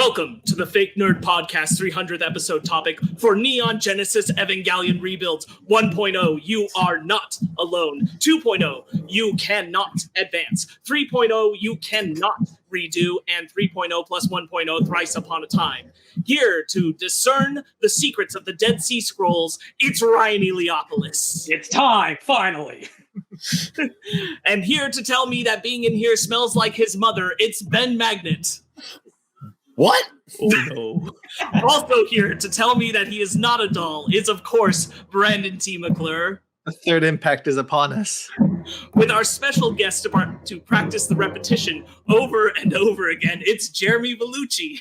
Welcome to the Fake Nerd Podcast 300th episode topic for Neon Genesis Evangelion Rebuilds 1.0. You are not alone. 2.0, you cannot advance. 3.0, you cannot redo. And 3.0 plus 1.0, Thrice Upon a Time. Here to discern the secrets of the Dead Sea Scrolls, it's Ryan Eliopoulos. It's time, finally. And here to tell me that being in here smells like his mother, it's Ben Magnet. What? Oh no. Also here to tell me that he is not a doll is, of course, Brandon T. McClure. The third impact is upon us. With our special guest to practice the repetition over and over again, it's Jeremy Villucci.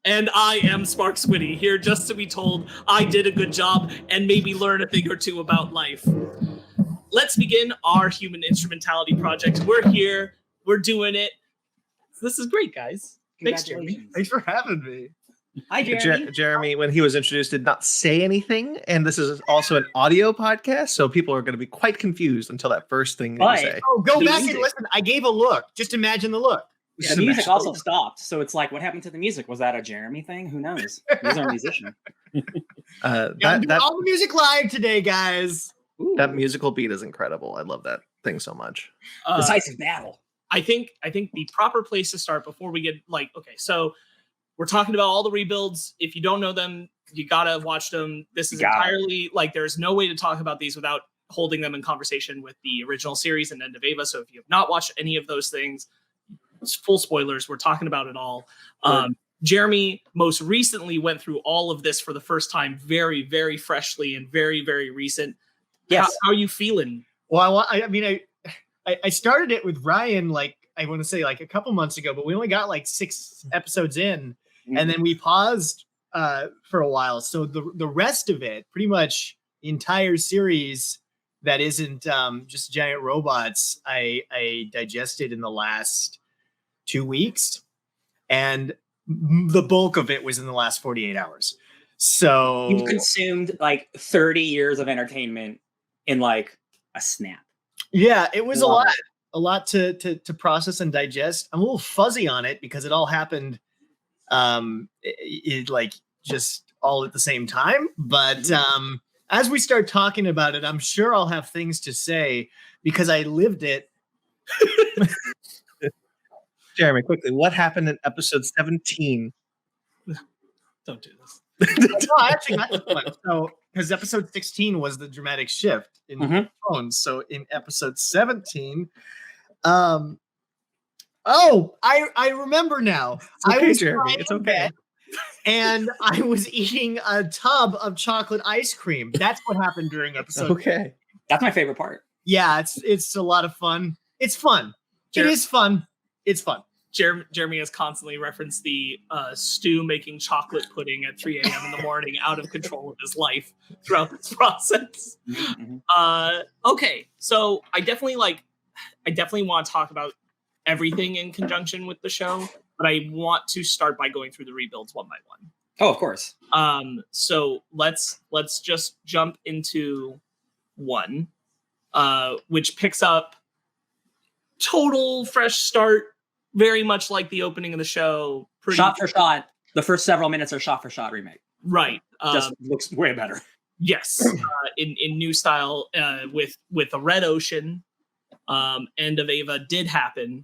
And I am Marc here just to be told I did a good job and maybe learn a thing or two about life. Let's begin our human instrumentality project. We're here. We're doing it. This is great, guys. Thanks, Jeremy. Thanks for having me. Hi, Jeremy. Jeremy, when he was introduced, did not say anything. And this is also an audio podcast, so people are going to be quite confused until that first thing that you say. Oh, go back and listen. I gave a look. Just imagine the look. Yeah, the music also stopped. So it's like, what happened to the music? Was that a Jeremy thing? Who knows? He's our musician. All the music live today, guys. Ooh. That musical beat is incredible. I love that thing so much. Decisive battle. I think the proper place to start before we get so we're talking about all the rebuilds. If you don't know them, you gotta watch them. This is entirely there's no way to talk about these without holding them in conversation with the original series and End of Eva. So if you have not watched any of those things, it's full spoilers. We're talking about it all. Jeremy most recently went through all of this for the first time, very, very freshly and very, very recent. Yes. How are you feeling? Well, I started it with Ryan, I want to say a couple months ago, but we only got 6 episodes in, and then we paused for a while. So the rest of it, pretty much the entire series that isn't just giant robots, I digested in the last 2 weeks, and the bulk of it was in the last 48 hours. So you consumed 30 years of entertainment in a snap. Yeah, it was a lot to process and digest. I'm a little fuzzy on it because it all happened just all at the same time. But as we start talking about it, I'm sure I'll have things to say because I lived it. Jeremy, quickly, what happened in episode 17? Don't do this. No, I actually got this one. So, because episode 16 was the dramatic shift in tones. So in episode 17, I remember now. It's okay, I was Jeremy. It's okay. And I was eating a tub of chocolate ice cream. That's what happened during episode. Okay. That's my favorite part. Yeah, it's a lot of fun. It's fun. It is fun. It's fun. Jeremy has constantly referenced the Stu making chocolate pudding at 3 a.m. in the morning out of control of his life throughout this process. Okay, so I definitely want to talk about everything in conjunction with the show, but I want to start by going through the rebuilds one by one. Oh, of course. So let's just jump into one, which picks up total fresh start. Very much like the opening of the show. Shot for shot. The first several minutes are shot for shot remake. Right. Just looks way better. Yes. In new style with a red ocean. End of Eva did happen.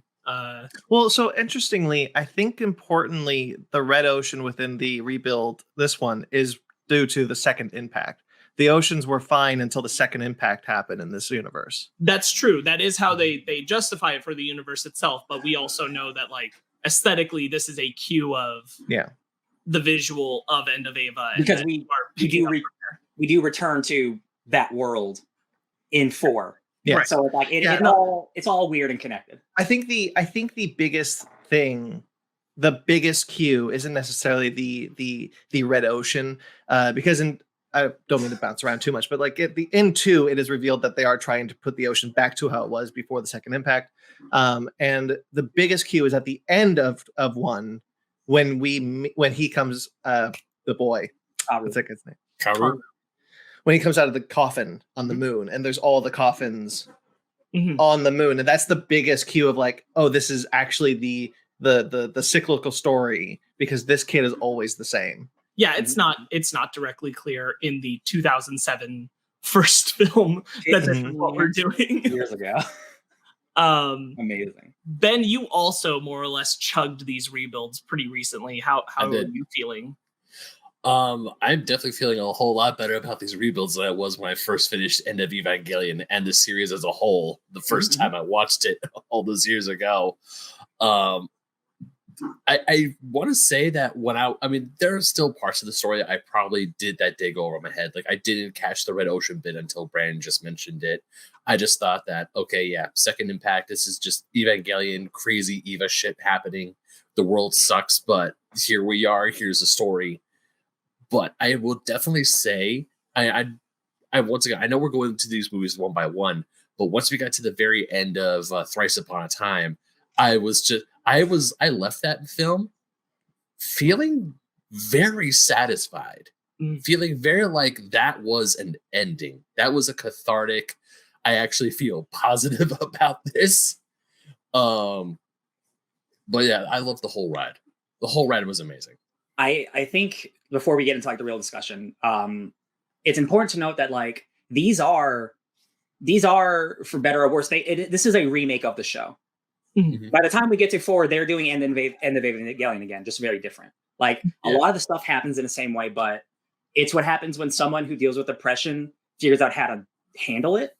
Well, so interestingly, I think importantly, the red ocean within the rebuild, this one, is due to the second impact. The oceans were fine until the second impact happened in this universe. That's true. That is how they justify it for the universe itself. But we also know that aesthetically, this is a cue of the visual of End of Eva. Because we do return to that world in 4. Yeah. So it's all weird and connected. I think the biggest thing, the biggest cue isn't necessarily the red ocean, because I don't mean to bounce around too much, but in 2, it is revealed that they are trying to put the ocean back to how it was before the second impact. And the biggest cue is at the end of 1 when he comes, the boy, what's that kid's name? Karu. When he comes out of the coffin on the moon, and there's all the coffins on the moon, and that's the biggest cue of this is actually the cyclical story, because this kid is always the same. Yeah, it's not directly clear in the 2007 first film that this is what we're doing. Years ago. Amazing. Ben, you also more or less chugged these rebuilds pretty recently. How are you feeling? I'm definitely feeling a whole lot better about these rebuilds than I was when I first finished End of Evangelion and the series as a whole the first time I watched it all those years ago. I want to say that I mean, there are still parts of the story I probably did that did go over my head. Like, I didn't catch the Red Ocean bit until Brandon just mentioned it. I just thought that, okay, yeah, second impact. This is just Evangelion, crazy Eva shit happening. The world sucks, but here we are. Here's the story. But I will definitely say, I once again, I know we're going into these movies one by one, but once we got to the very end of Thrice Upon a Time, I left that film feeling very satisfied, feeling very like that was an ending. That was a cathartic. I actually feel positive about this. But yeah, I love the whole ride. The whole ride was amazing. I think before we get into like the real discussion, it's important to note that like these are for better or worse. This is a remake of the show. Mm-hmm. By the time we get to 4, they're doing End of Evangelion again, just very different. Like a lot of the stuff happens in the same way, but it's what happens when someone who deals with depression figures out how to handle it.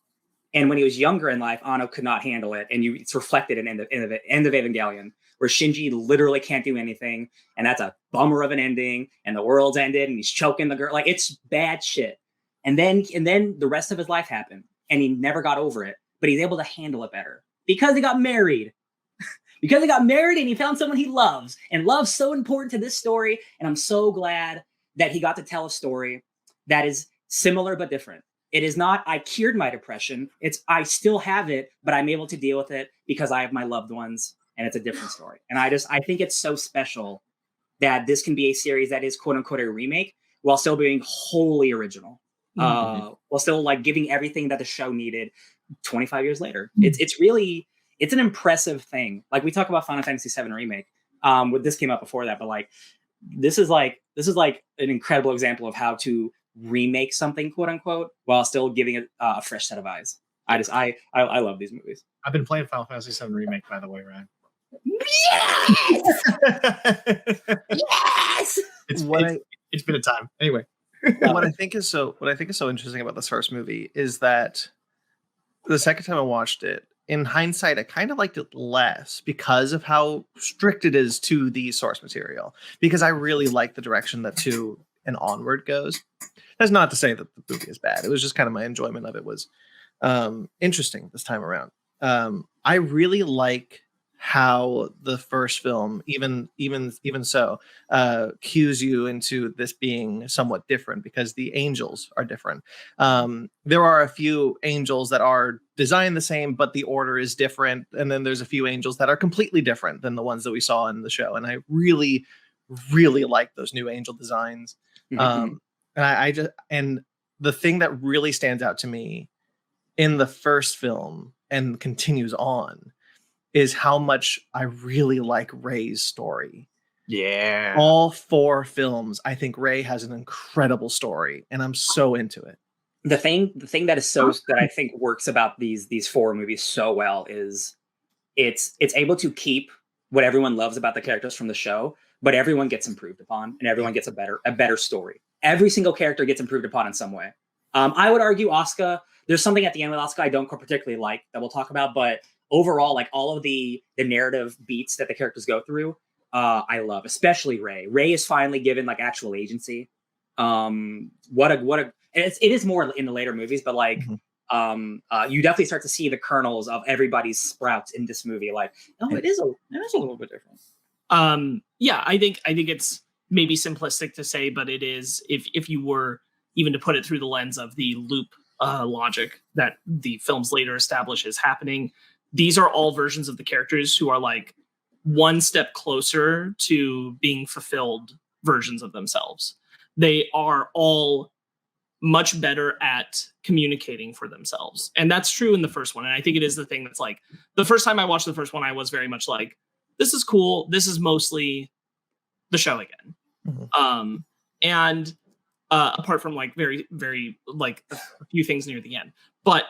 And when he was younger in life, Anno could not handle it, and it's reflected in End of Evangelion, where Shinji literally can't do anything, and that's a bummer of an ending, and the world's ended, and he's choking the girl. Like, it's bad shit. And then the rest of his life happened, and he never got over it, but he's able to handle it better because he got married. Because he got married and he found someone he loves, and love's so important to this story. And I'm so glad that he got to tell a story that is similar but different. It is not, I cured my depression. It's, I still have it, but I'm able to deal with it because I have my loved ones, and it's a different story. And I think it's so special that this can be a series that is quote unquote a remake while still being wholly original, while still like giving everything that the show needed 25 years later. It's an impressive thing. Like, we talk about Final Fantasy VII remake. This came out before that, but like, this is like an incredible example of how to remake something, quote unquote, while still giving it a fresh set of eyes. I love these movies. I've been playing Final Fantasy VII remake, by the way, Ryan. Yes! Yes! It's been a time. Anyway, what I think is so interesting about this first movie is that the second time I watched it, in hindsight, I kind of liked it less because of how strict it is to the source material. Because I really like the direction that 2 and onward goes. That's not to say that the movie is bad. It was just kind of my enjoyment of it was interesting this time around. I really like how the first film, even so, cues you into this being somewhat different because the angels are different. There are a few angels that are designed the same, but the order is different. And then there's a few angels that are completely different than the ones that we saw in the show. And I really, really like those new angel designs. And the thing that really stands out to me in the first film and continues on is how much I really like Rey's story. Yeah. All 4 films, I think Rey has an incredible story, and I'm so into it. The thing that is that I think works about these 4 movies so well is it's able to keep what everyone loves about the characters from the show, but everyone gets improved upon, and everyone gets a better story. Every single character gets improved upon in some way. I would argue Asuka, there's something at the end with Asuka I don't particularly like that we'll talk about, but overall, like all of the narrative beats that the characters go through, I love, especially Rey. Rey is finally given like actual agency. It is more in the later movies, but like, you definitely start to see the kernels of everybody's sprouts in this movie. Like, no, it is a little bit different. Yeah, I think it's maybe simplistic to say, but it is, if you were even to put it through the lens of the loop logic that the films later establish is happening. These are all versions of the characters who are like one step closer to being fulfilled versions of themselves. They are all much better at communicating for themselves. And that's true in the first one. And I think it is the thing that's like, the first time I watched the first one, I was very much like, this is cool. This is mostly the show again. Mm-hmm. And apart from like very, very like a few things near the end, but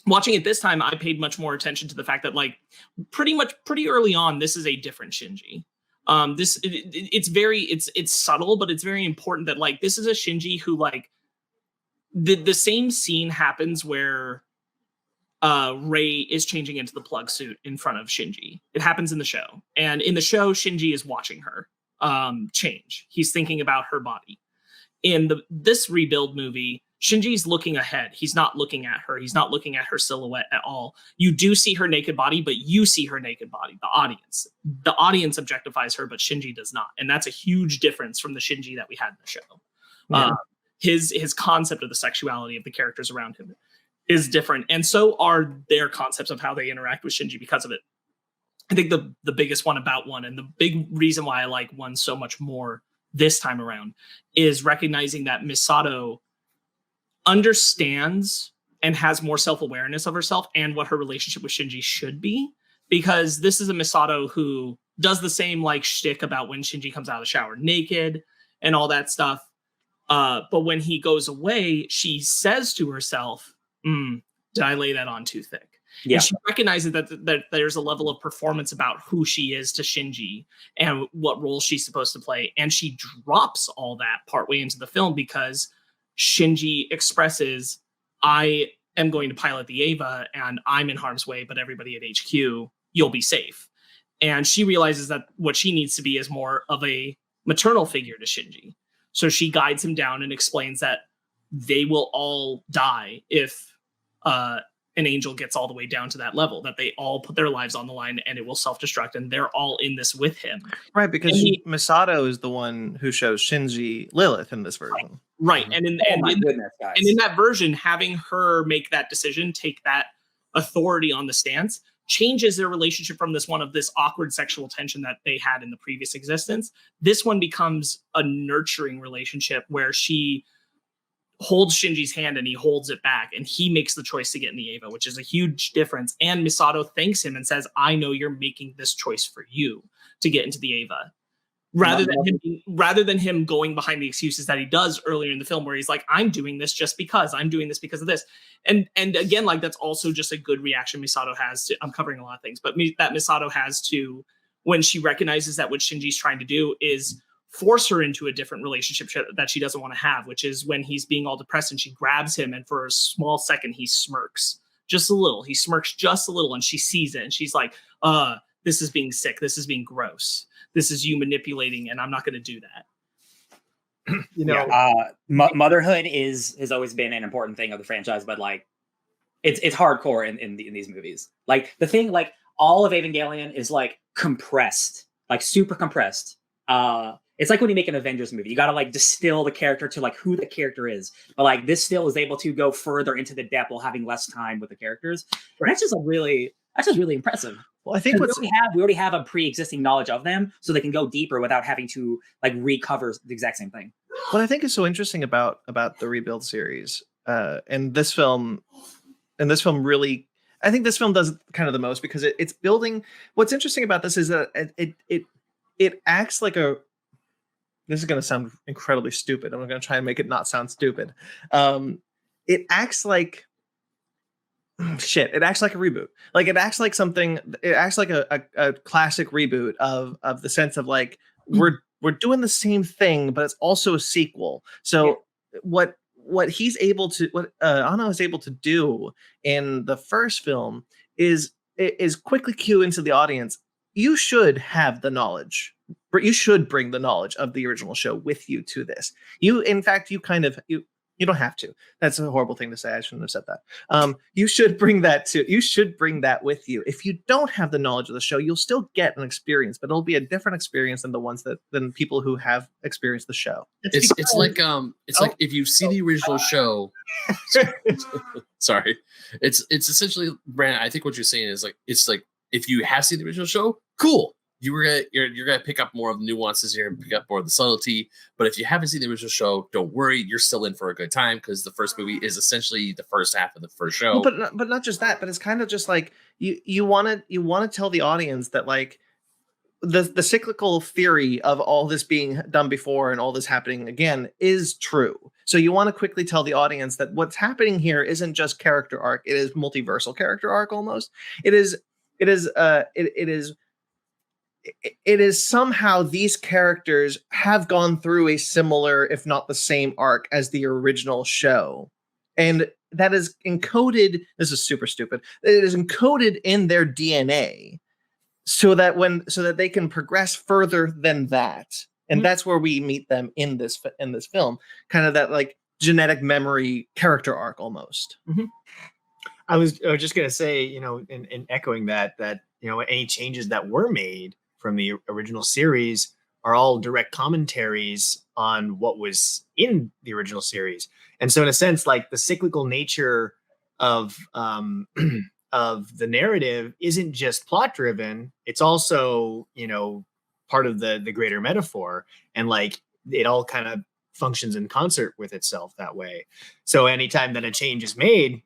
watching it this time, I paid much more attention to the fact that like pretty early on, this is a different Shinji. It's subtle, but it's very important that like this is a Shinji who like the same scene happens where Rei is changing into the plug suit in front of Shinji. It happens in the show, and in the show, Shinji is watching her change. He's thinking about her body. In this rebuild movie, Shinji's looking ahead. He's not looking at her. He's not looking at her silhouette at all. You do see her naked body, but you see her naked body, the audience. The audience objectifies her, but Shinji does not. And that's a huge difference from the Shinji that we had in the show. Yeah. His concept of the sexuality of the characters around him is different. And so are their concepts of how they interact with Shinji because of it. I think the biggest one about one, and the big reason why I like one so much more this time around, is recognizing that Misato understands and has more self-awareness of herself and what her relationship with Shinji should be, because this is a Misato who does the same like shtick about when Shinji comes out of the shower naked and all that stuff. But when he goes away, she says to herself, did I lay that on too thick? Yeah. And she recognizes that there's a level of performance about who she is to Shinji and what role she's supposed to play. And she drops all that partway into the film because Shinji expresses, I am going to pilot the Eva and I'm in harm's way, but everybody at HQ, you'll be safe. And she realizes that what she needs to be is more of a maternal figure to Shinji. So she guides him down and explains that they will all die if an angel gets all the way down to that level, that they all put their lives on the line and it will self-destruct, and they're all in this with him. Right, because Misato is the one who shows Shinji Lilith in this version. Right. And in that version, having her make that decision, take that authority on the stance, changes their relationship from this awkward sexual tension that they had in the previous existence. This one becomes a nurturing relationship where she holds Shinji's hand and he holds it back, and he makes the choice to get in the Eva, which is a huge difference. And Misato thanks him and says, I know you're making this choice for you to get into the Eva. Rather than him going behind the excuses that he does earlier in the film, where he's like, I'm doing this just because I'm doing this because of this. And again, like that's also just a good reaction Misato has to, I'm covering a lot of things, but that Misato has to, when she recognizes that what Shinji's trying to do is force her into a different relationship that she doesn't want to have, which is when he's being all depressed and she grabs him and for a small second he smirks just a little. He smirks just a little and she sees it and she's like, this is being sick. This is being gross. This is you manipulating, and I'm not going to do that. Motherhood has always been an important thing of the franchise, but like it's hardcore in these movies. Like the thing, like all of Evangelion is like compressed, like super compressed. It's like when you make an Avengers movie, you got to like distill the character to like who the character is. But like this still is able to go further into the depth while having less time with the characters. Right. That's just really impressive. Well, I think we already have a pre-existing knowledge of them, so they can go deeper without having to like recover the exact same thing. What I think is so interesting about the Rebuild series, and this film really, I think this film does kind of the most because it's building. What's interesting about this is that it acts like a. This is going to sound incredibly stupid. I'm going to try and make it not sound stupid. It acts like. It acts like a reboot. Like it acts like something. It acts like a classic reboot of the sense of like we're doing the same thing, but it's also a sequel. So what he's able to, what Anno is able to do in the first film is quickly cue into the audience. You should have the knowledge. You should bring the knowledge of the original show with you to this. In fact, you don't have to. That's a horrible thing to say. I shouldn't have said that. You should bring that with you. If you don't have the knowledge of the show, you'll still get an experience, but it'll be a different experience than people who have experienced the show. It's like if you see the original show. Sorry, it's essentially, Brandon. I think what you're saying is like it's like if you have seen the original show, cool. you're gonna pick up more of the nuances here and pick up more of the subtlety. But if you haven't seen the original show, don't worry, you're still in for a good time because the first movie is essentially the first half of the first show. Well, but not just that, but it's kind of just like you want to tell the audience that like the cyclical theory of all this being done before and all this happening again is true. So you want to quickly tell the audience that what's happening here isn't just character arc; it is multiversal character arc almost. It is somehow these characters have gone through a similar, if not the same arc as the original show. And that is encoded, this is super stupid, it is encoded in their DNA so that they can progress further than that. And that's where we meet them in this film, kind of that like genetic memory character arc almost. Mm-hmm. I was just going to say, in echoing that, any changes that were made from the original series are all direct commentaries on what was in the original series. And so in a sense, like the cyclical nature of of the narrative isn't just plot driven. It's also, part of the greater metaphor, and like it all kind of functions in concert with itself that way. So anytime that a change is made,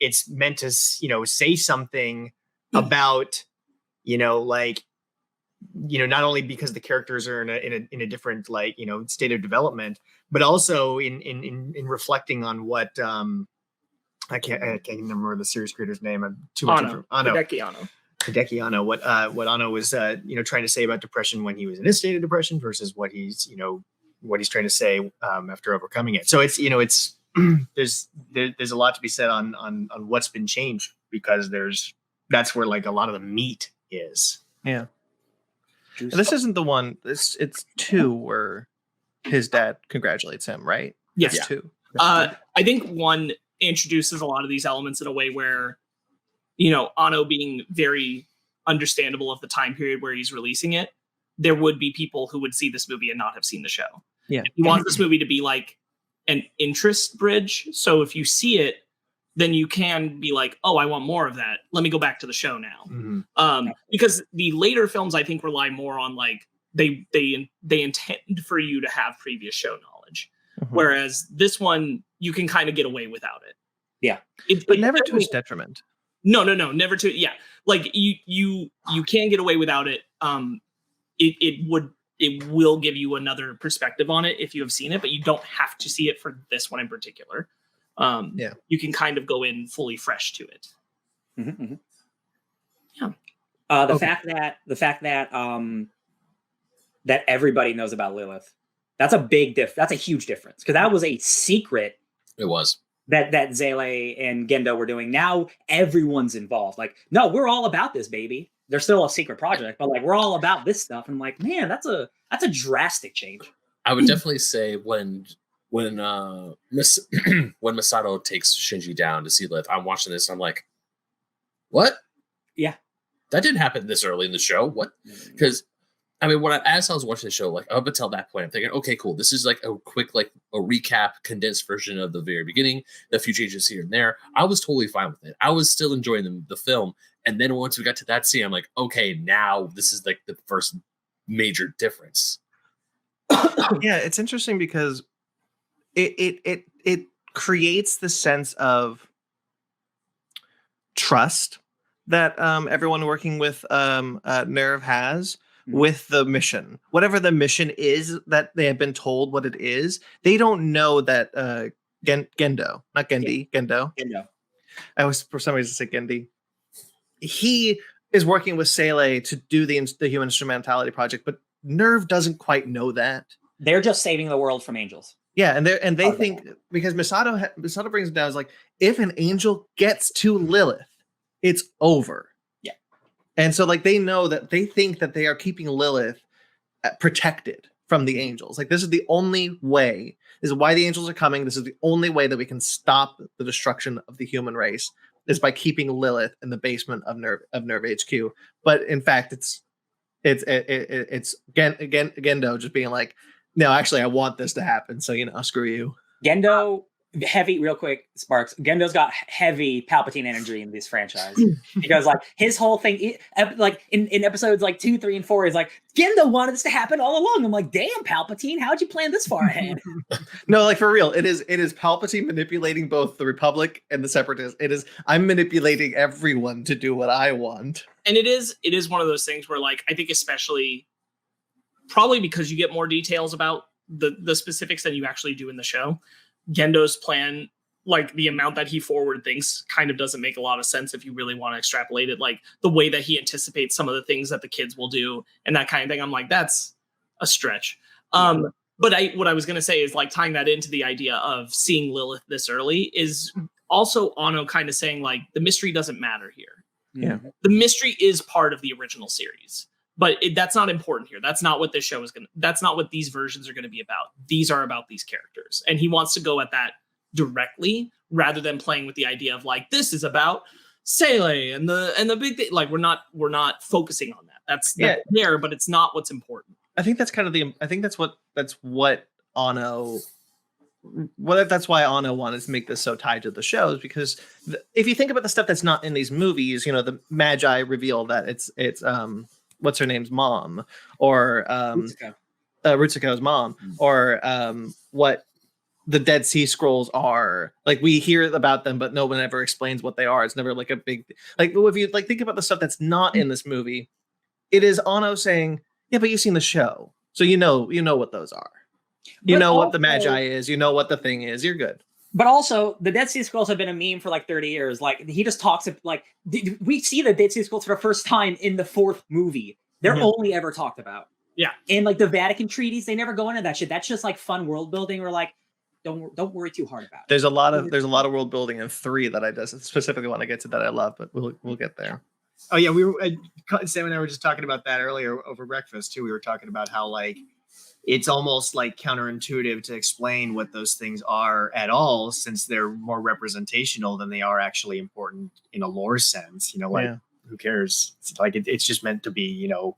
it's meant to, say something about, not only because the characters are in a different state of development, but also in reflecting on what I can't remember the series creator's name. I'm too much Anno. Hideaki Anno. What Anno was trying to say about depression when he was in his state of depression versus what he's trying to say after overcoming it. So it's there's a lot to be said on what's been changed, because that's where like a lot of the meat is. Yeah. And this isn't the one. It's 2 where his dad congratulates him, right? Yes. Yeah. 2. I think 1 introduces a lot of these elements in a way where, Anno being very understandable of the time period where he's releasing it, there would be people who would see this movie and not have seen the show. Yeah. If you want this movie to be like an interest bridge, so if you see it, then you can be like, oh, I want more of that. Let me go back to the show now. Mm-hmm. Because the later films, I think, rely more on like they intend for you to have previous show knowledge, whereas this one you can kind of get away without it. Yeah, but never to his detriment. No, never to. Yeah, like you can get away without it. It will give you another perspective on it if you have seen it, but you don't have to see it for this one in particular. You can kind of go in fully fresh to it. Yeah. The fact that that everybody knows about Lilith, that's a huge difference, because that was a secret. It was that Zele and Gendo were doing. Now everyone's involved. Like, no, we're all about this, baby. They're still a secret project, but like we're all about this stuff. And I'm like, man, that's a drastic change. I would definitely say when Masato takes Shinji down to see Lilith, I'm watching this and I'm like, what? Yeah. That didn't happen this early in the show. What? Because I mean, as I was watching the show, like up until that point, I'm thinking, okay, cool. This is like a quick, like a recap, condensed version of the very beginning, the few changes here and there. I was totally fine with it. I was still enjoying the film. And then once we got to that scene, I'm like, okay, now this is like the first major difference. Yeah, it's interesting because it creates the sense of trust that everyone working with Nerve has with the mission. Whatever the mission is that they have been told what it is, they don't know that Gendo, not Gendy, Gendo. I was for some reason say Gendy. He is working with Sele to do the human instrumentality project, but Nerve doesn't quite know that. They're just saving the world from angels. Yeah, and they think, because Masato brings it down, is like, if an angel gets to Lilith, it's over. Yeah. And so like they know that, they think that they are keeping Lilith protected from the angels. Like, this is the only way. This is why the angels are coming. This is the only way that we can stop the destruction of the human race, is by keeping Lilith in the basement of Nerve HQ. But in fact, it's Gendo just being like, no, actually, I want this to happen. So, screw you. Gendo heavy, real quick, Sparks. Gendo's got heavy Palpatine energy in this franchise because like his whole thing, like in episodes like 2, 3, and 4, is like Gendo wanted this to happen all along. I'm like, damn, Palpatine, how'd you plan this far ahead? No, like for real, it is Palpatine manipulating both the Republic and the Separatists. I'm manipulating everyone to do what I want. And it is one of those things where, like, I think especially probably because you get more details about the specifics than you actually do in the show. Gendo's plan, like the amount that he forward thinks, kind of doesn't make a lot of sense if you really want to extrapolate it. Like the way that he anticipates some of the things that the kids will do and that kind of thing. I'm like, that's a stretch. But what I was going to say is, like, tying that into the idea of seeing Lilith this early is also Anno kind of saying, like, the mystery doesn't matter here. Yeah. The mystery is part of the original series. But that's not important here. That's not what this show is that's not what these versions are going to be about. These are about these characters. And he wants to go at that directly rather than playing with the idea of, like, this is about Sele and the big thing. Like, we're not focusing on that. That's there, but it's not what's important. I think that's kind of that's what Anno. Well, that's why Anno wanted to make this so tied to the shows, because if you think about the stuff that's not in these movies, you know, the Magi reveal that it's what's her name's mom, or Rutsuko's mom, or what the Dead Sea Scrolls are. Like, we hear about them, but no one ever explains what they are. It's never like a big, like, if you like think about the stuff that's not in this movie, it is Anno saying, yeah, but you've seen the show, so you know what those are. You know what the Magi is. You know what the thing is. You're good. But also, the Dead Sea Scrolls have been a meme for like 30 years. Like, he just talks, like, we see the Dead Sea Scrolls for the first time in the 4th movie. They're only ever talked about. Yeah. And like the Vatican treaties, they never go into that shit. That's just like fun world building, or like, don't worry too hard about it. There's a lot of world building in 3 that I just specifically want to get to that I love, but we'll get there. Oh yeah, Sam and I were just talking about that earlier over breakfast too. We were talking about how, like, it's almost like counterintuitive to explain what those things are at all, since they're more representational than they are actually important in a lore sense. You know, like, who cares? It's like it's just meant to be, you know,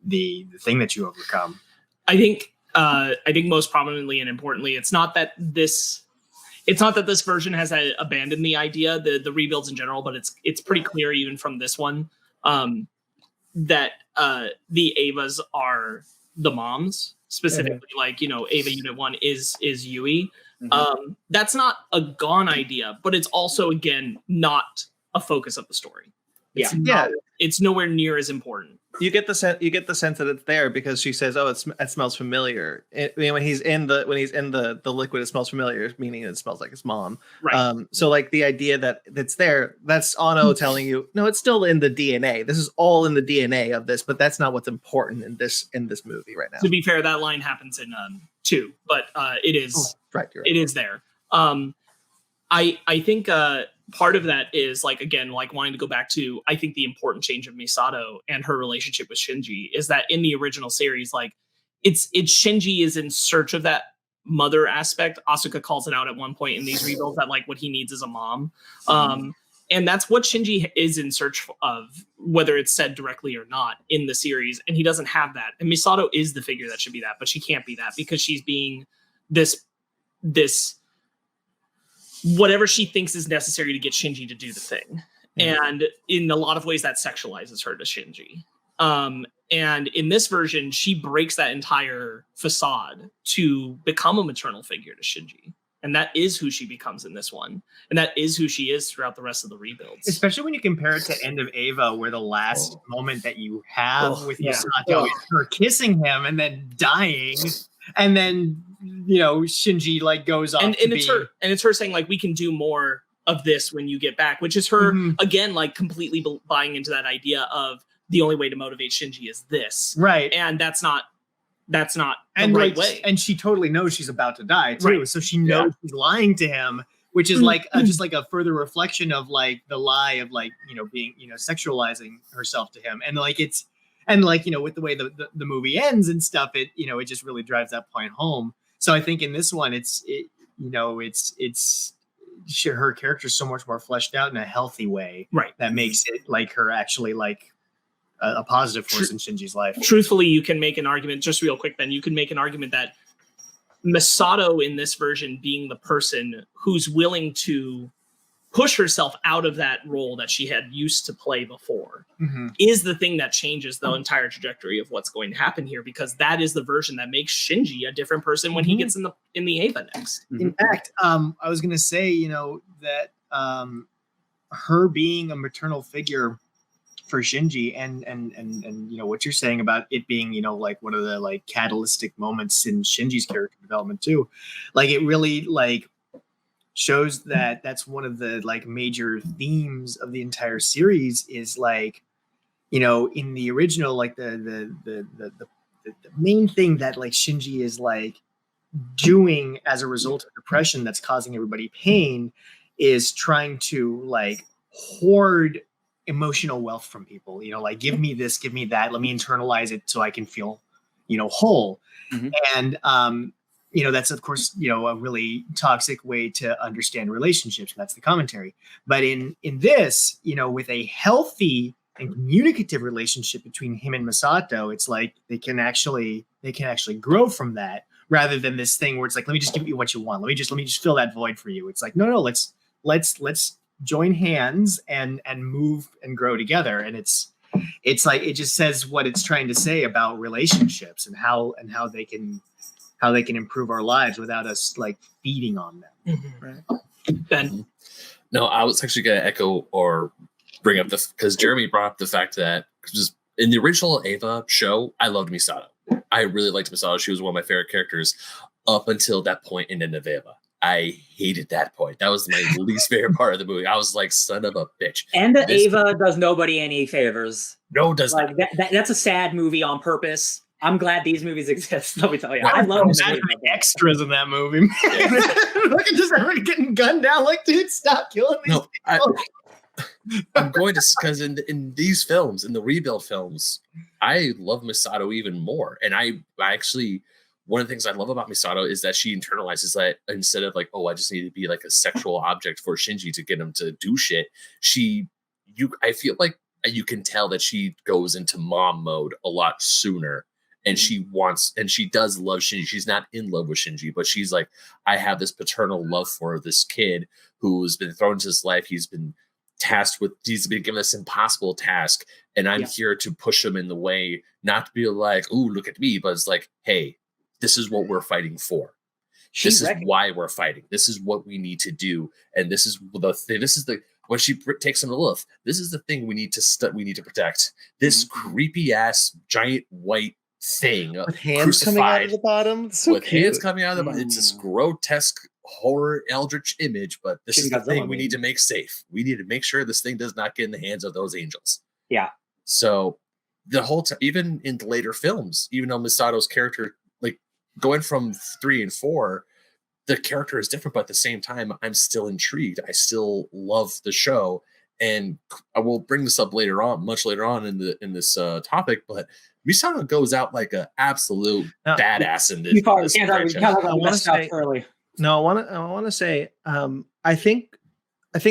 the thing that you overcome. I think most prominently and importantly, it's not that this version has abandoned the idea, the rebuilds in general, but it's pretty clear even from this one that the Avas are the moms. Specifically, like, you know, Ava Unit 1 is Yui. That's not a gone idea, but it's also, again, not a focus of the story. It's nowhere near as important. You get the sense that it's there because she says, "Oh, it smells familiar." When he's in the liquid, it smells familiar, meaning it smells like his mom. Right. So like the idea that it's there, that's Anno telling you, no, it's still in the DNA. This is all in the DNA of this, but that's not what's important in this movie right now. To be fair, that line happens in 2, but it is right. It is there. I think part of that is, like, again, like, wanting to go back to, I think the important change of Misato and her relationship with Shinji is that in the original series, like, it's Shinji is in search of that mother aspect. Asuka calls it out at one point in these rebuilds that, like, what he needs is a mom. And that's what Shinji is in search of, whether it's said directly or not in the series. And he doesn't have that. And Misato is the figure that should be that, but she can't be that because she's being this whatever she thinks is necessary to get Shinji to do the thing. And in a lot of ways that sexualizes her to Shinji. And in this version, she breaks that entire facade to become a maternal figure to Shinji. And that is who she becomes in this one. And that is who she is throughout the rest of the rebuilds. Especially when you compare it to End of Ava, where the last moment that you have with Misato is her kissing him and then dying. And then, you know, Shinji, like, goes off it's her saying, like, we can do more of this when you get back, which is her again, like, completely buying into that idea of the only way to motivate Shinji is this, right? And that's not the right way. And she totally knows she's about to die too, right. So she knows she's lying to him, which is like just like a further reflection of, like, the lie of, like, you know, being, you know, sexualizing herself to him. And like it's and like, you know, with the way the movie ends and stuff, it, you know, it just really drives that point home. So I think in this one, it's her character's so much more fleshed out in a healthy way, right? That makes it, like, her actually, like, a positive force in Shinji's life. Truthfully, you can make an argument, just real quick, Ben, you can make an argument that Misato in this version being the person who's willing to push herself out of that role that she had used to play before is the thing that changes the entire trajectory of what's going to happen here, because that is the version that makes Shinji a different person when he gets in the Eva next. In fact, I was going to say, that her being a maternal figure for Shinji and what you're saying about it being, like one of the like catalytic moments in Shinji's character development too. Like it really like shows that that's one of the like major themes of the entire series is like, in the original, like the main thing that like Shinji is like doing as a result of depression that's causing everybody pain is trying to like hoard emotional wealth from people, like give me this, give me that, let me internalize it so I can feel, whole. And that's of course, a really toxic way to understand relationships. And that's the commentary. But in this, with a healthy and communicative relationship between him and Misato, it's like they can actually grow from that, rather than this thing where it's like, let me just give you what you want. Let me just fill that void for you. It's like, no, let's join hands and move and grow together. And it's like, it just says what it's trying to say about relationships and how they can improve our lives without us like feeding on them. Right. Ben. No, I was actually going to echo or bring up because Jeremy brought up the fact that just in the original Eva show, I loved Misato. I really liked Misato. She was one of my favorite characters up until that point in the end of Eva. I hated that point. That was my least favorite part of the movie. I was like, son of a bitch. And the Eva does nobody any favors. No, does like not. That's a sad movie on purpose. I'm glad these movies exist. Let me tell you, I love the extras in that movie. Look at just everyone getting gunned down. Like, dude, stop killing these people. I'm going to, because in these films, in the rebuild films, I love Misato even more. And I actually, one of the things I love about Misato is that she internalizes that instead of like, oh, I just need to be like a sexual object for Shinji to get him to do shit. I feel like you can tell that she goes into mom mode a lot sooner. And she does love Shinji. She's not in love with Shinji, but she's like, I have this paternal love for this kid who's been thrown into his life. He's been given this impossible task. And I'm here to push him in the way, not to be like, ooh, look at me. But it's like, hey, this is what we're fighting for. This is why we're fighting. This is what we need to do. And this is the thing. This is when she takes him to Lilith, this is the thing we need to protect. This creepy ass giant white thing with hands coming out of the bottom. Hands coming out of the bottom. It's this grotesque horror eldritch image, but this is the thing we need to make safe. We need to make sure this thing does not get in the hands of those angels. Yeah. So the whole time, even in the later films, even though Misato's character, like going from 3 and 4, the character is different, but at the same time, I'm still intrigued. I still love the show, and I will bring this up later on, much later on in this topic, but Misato goes out like an absolute badass in this. I want to say, I think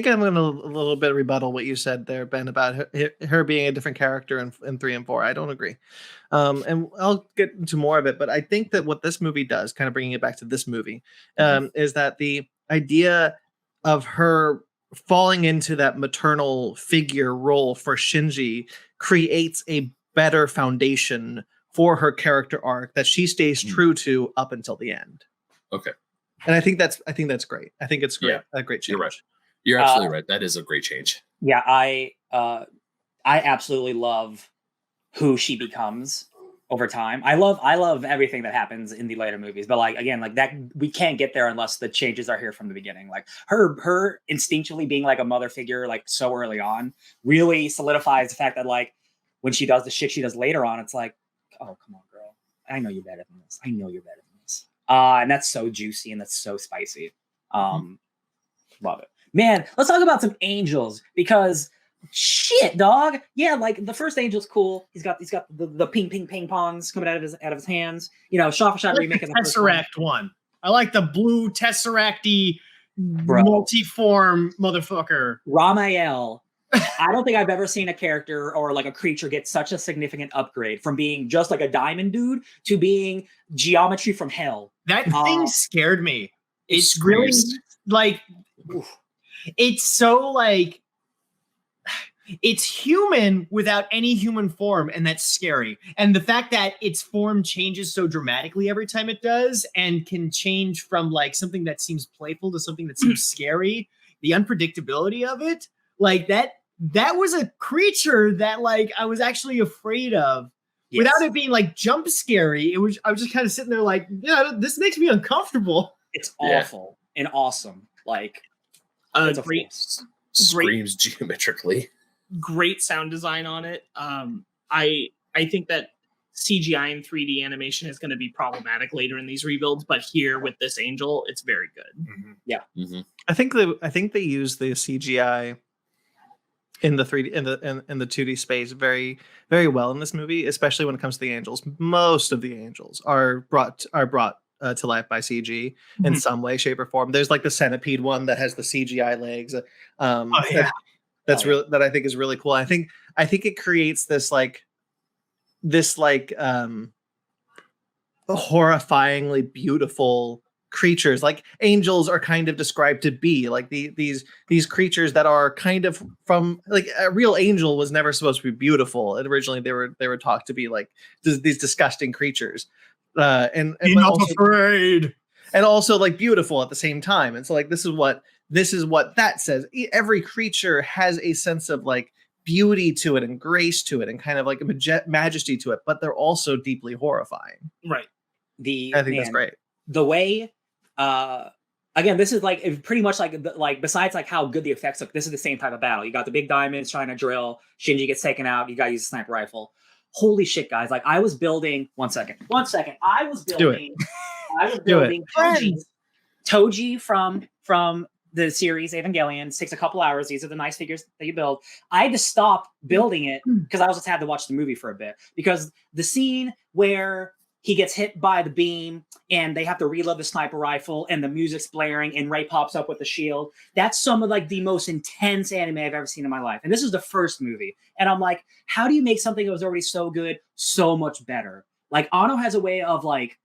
I'm going to a little bit rebuttal what you said there, Ben, about her being a different character in 3 and 4. I don't agree. And I'll get into more of it, but I think that what this movie does, kind of bringing it back to this movie, is that the idea of her falling into that maternal figure role for Shinji creates a better foundation for her character arc that she stays true to up until the end. Okay. And I think that's great. I think it's great. Yeah. A great change. You're right. You're absolutely right. That is a great change. Yeah, I absolutely love who she becomes over time. I love everything that happens in the later movies, but like again, like that we can't get there unless the changes are here from the beginning. Like her instinctually being like a mother figure like so early on really solidifies the fact that like when she does the shit she does later on, it's like, oh come on, girl, I know you're better than this. I know you're better than this. And that's so juicy and that's so spicy. Love it. Man, let's talk about some angels because shit, dog. Yeah, like the first angel's cool. He's got the ping pongs coming out of his hands. You know, shot for shot remake of the Tesseract one. I like the blue Tesseracty multiform motherfucker. Ramael. I don't think I've ever seen a character or like a creature get such a significant upgrade from being just like a diamond dude to being geometry from hell. That thing scared me. It's Screams. really like, it's so like, it's human without any human form, and that's scary. And the fact that its form changes so dramatically every time it does, and can change from like something that seems playful to something that seems scary, the unpredictability of it, like that was a creature that like I was actually afraid of. Yes. Without it being like jump scary, I was just kind of sitting there like, yeah, this makes me uncomfortable. It's awful and awesome. Like, great screams geometrically. Great sound design on it. I think that CGI and 3D animation is going to be problematic later in these rebuilds, but here with this angel, it's very good. Mm-hmm. Yeah, mm-hmm. I think they use the CGI in the 3D in the 2D space very, very well in this movie, especially when it comes to the angels. Most of the angels are brought to life by CG in some way, shape, or form. There's like the centipede one that has the CGI legs. That I think is really cool. I think it creates this horrifyingly beautiful creatures. Like angels are kind of described to be like these creatures that are kind of from like a real angel was never supposed to be beautiful. And originally they were taught to be like these disgusting creatures. And you're not afraid. And also like beautiful at the same time. And so like this is what that says. Every creature has a sense of like beauty to it and grace to it and kind of like a majesty to it, but they're also deeply horrifying. Right. I think that's great. The way, again, this is like pretty much like besides like how good the effects look, this is the same type of battle. You got the big diamonds trying to drill. Shinji gets taken out. You got to use a sniper rifle. Holy shit, guys! Like I was building. One second. I was building Toji from the series Evangelion. Takes a couple hours. These are the nice figures that you build. I had to stop building it because I just had to watch the movie for a bit, because the scene where he gets hit by the beam and they have to reload the sniper rifle and the music's blaring and Ray pops up with the shield. That's some of like the most intense anime I've ever seen in my life. And this is the first movie. And I'm like, how do you make something that was already so good so much better? Like Anno has a way of like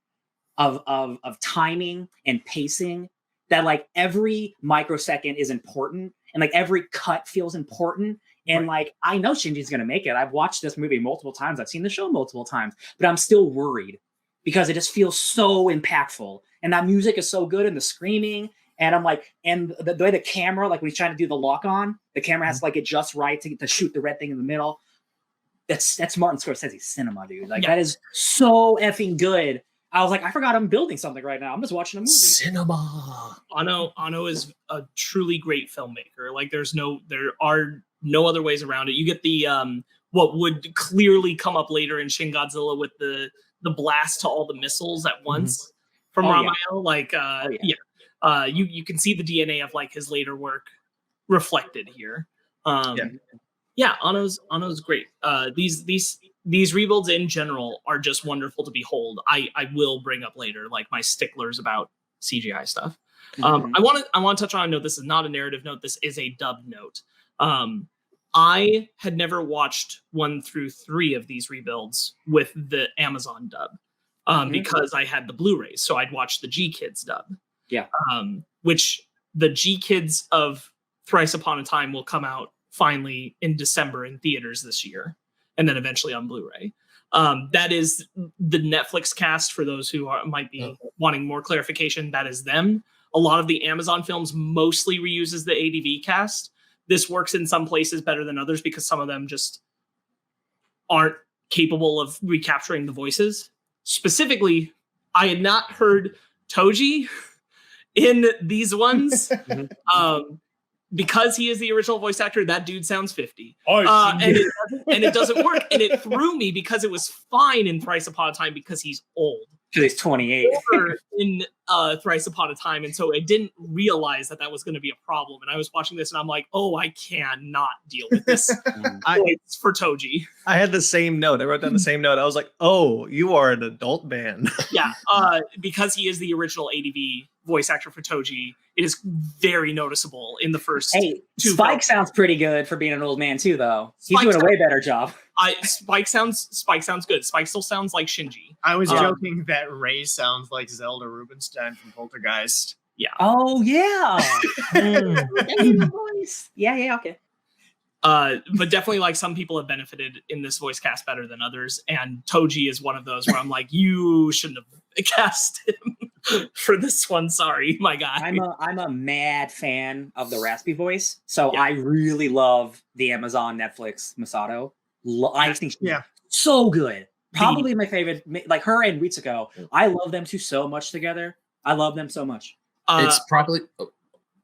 of timing and pacing that like every microsecond is important and like every cut feels important. And like, I know Shinji's going to make it. I've watched this movie multiple times. I've seen the show multiple times, but I'm still worried because it just feels so impactful. And that music is so good and the screaming. And I'm like, and the way the camera, like when he's trying to do the lock on, the camera has to like get just right to shoot the red thing in the middle. That's Martin Scorsese's cinema, dude. Like that is so effing good. I was like, I forgot I'm building something right now. I'm just watching a movie. Cinema. Anno is a truly great filmmaker. Like there are no other ways around it. You get the what would clearly come up later in Shin Godzilla with the blast to all the missiles at once from Romano. Yeah. Like you can see the DNA of like his later work reflected here. Anno's great. These rebuilds in general are just wonderful to behold. I will bring up later like my sticklers about CGI stuff. I want to touch on a note. This is not a narrative note. This is a dub note. I had never watched 1 through 3 of these rebuilds with the Amazon dub because I had the Blu-rays. So I'd watch the G-Kids dub. Yeah. Which the G-Kids of Thrice Upon a Time will come out finally in December in theaters this year. And then eventually on Blu-ray. That is the Netflix cast for those who might be wanting more clarification. That is them. A lot of the Amazon films mostly reuses the ADV cast. This works in some places better than others because some of them just aren't capable of recapturing the voices. Specifically, I had not heard Toji in these ones. Because he is the original voice actor, that dude sounds 50. And it doesn't work. And it threw me because it was fine in Thrice Upon a Time because he's old. Because he's 28. In Thrice Upon a Time. And so I didn't realize that was going to be a problem. And I was watching this and I'm like, oh, I cannot deal with this. It's for Toji. I had the same note. I wrote down the same note. I was like, oh, you are an adult man. Yeah. Because he is the original ADV voice actor for Toji, it is very noticeable in the first two Spike films. Sounds pretty good for being an old man too, though. He's doing a way better job. Spike sounds good. Spike still sounds like Shinji. I was joking that Ray sounds like Zelda Rubinstein from Poltergeist. Yeah. Oh yeah. Yeah. Okay. But definitely, like, some people have benefited in this voice cast better than others, and Toji is one of those where I'm like, you shouldn't have cast him for this one. Sorry, my guy. I'm a mad fan of the raspy voice, so I really love the Amazon Netflix Masato. I think she's so good. Probably my favorite, like her and Ritsuko. I love them two so much together. I love them so much. It's probably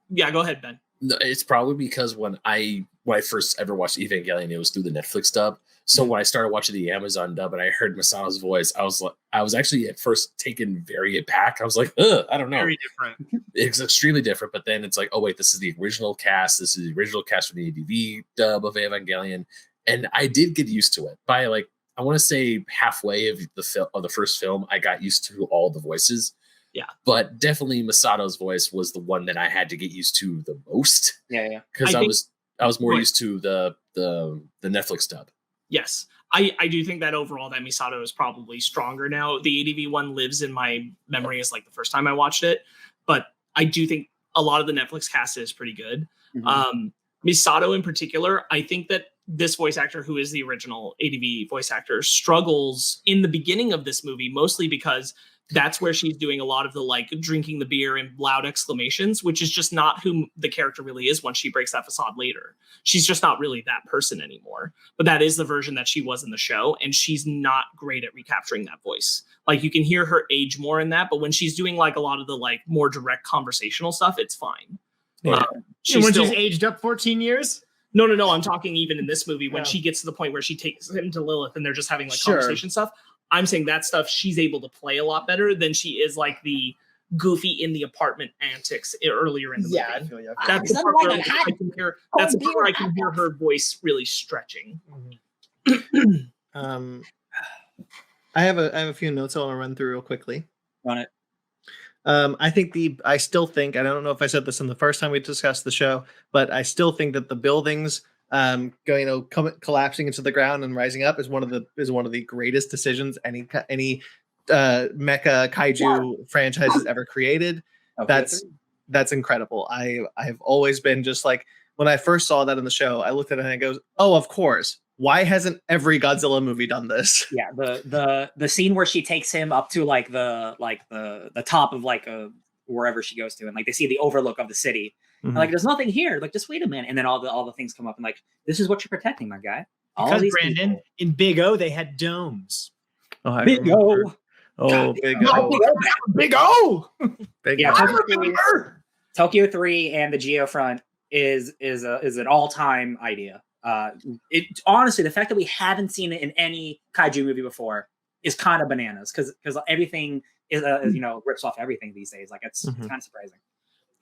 yeah. Go ahead, Ben. No, it's probably because when I first ever watched Evangelion, it was through the Netflix dub. So when I started watching the Amazon dub and I heard Masato's voice, I was actually at first taken very aback. I was like, I don't know. Very different. It's extremely different. But then it's like, oh wait, this is the original cast. This is the original cast from the ADV dub of Evangelion. And I did get used to it. By like, I want to say halfway of the first film, I got used to all the voices. Yeah. But definitely Masato's voice was the one that I had to get used to the most. Yeah. Because I was more used to the Netflix dub. Yes. I do think that overall that Misato is probably stronger now. The ADV one lives in my memory as like the first time I watched it. But I do think a lot of the Netflix cast is pretty good. Mm-hmm. Misato in particular, I think that this voice actor, who is the original ADV voice actor, struggles in the beginning of this movie, mostly because that's where she's doing a lot of the like drinking the beer and loud exclamations, which is just not who the character really is once she breaks that facade later. She's just not really that person anymore. But that is the version that she was in the show, and she's not great at recapturing that voice. Like, you can hear her age more in that, but when she's doing like a lot of the like more direct conversational stuff, it's fine. Yeah. She's aged up 14 years? No. I'm talking even in this movie when she gets to the point where she takes him to Lilith and they're just having like conversation stuff. I'm saying that stuff she's able to play a lot better than she is like the goofy in the apartment antics earlier in the movie. I feel you. That's the part where I can hear. That's the part where I can hear her voice really stretching. I have a few notes I want to run through real quickly. On it. I still think, I don't know if I said this in the first time we discussed the show, but I still think that the buildings collapsing into the ground and rising up is one of the greatest decisions any mecha kaiju franchise has ever created. Okay. That's incredible. I have always been just like, when I first saw that in the show, I looked at it and I goes, oh, of course. Why hasn't every Godzilla movie done this? Yeah, the scene where she takes him up to like the top of like wherever she goes to, and like they see the overlook of the city. Mm-hmm. And like, there's nothing here. Like, just wait a minute, and then all the things come up, and like, this is what you're protecting, my guy. Because Brandon, people. In Big O, they had domes. Oh, Big O. Oh, Big O. Big O. Big O. Tokyo 3 and the Geofront is an all-time idea. It honestly, the fact that we haven't seen it in any kaiju movie before is kind of bananas, because everything is rips off everything these days. Like, it's kind of surprising.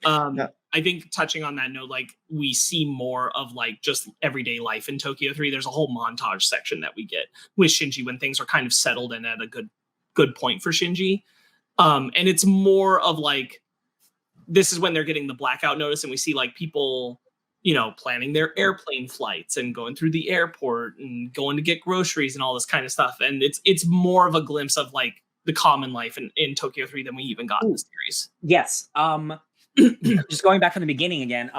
I think, touching on that note, like, we see more of like just everyday life in Tokyo 3. There's a whole montage section that we get with Shinji when things are kind of settled and at a good point for Shinji. And it's more of like, this is when they're getting the blackout notice, and we see like people, planning their airplane flights and going through the airport and going to get groceries and all this kind of stuff. And it's more of a glimpse of like the common life in Tokyo 3 than we even got in the series. Yes. Just going back from the beginning again,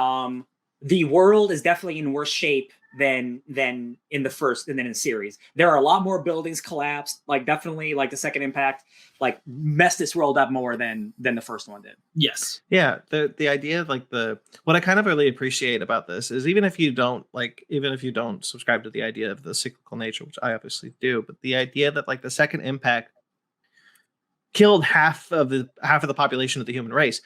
the world is definitely in worse shape than in the first and then in the series. There are a lot more buildings collapsed. Like, definitely, like, the second impact like messed this world up more than the first one did. Yes. Yeah. The idea of like what I kind of really appreciate about this is even if you don't subscribe to the idea of the cyclical nature, which I obviously do, but the idea that like the second impact killed half of the population of the human race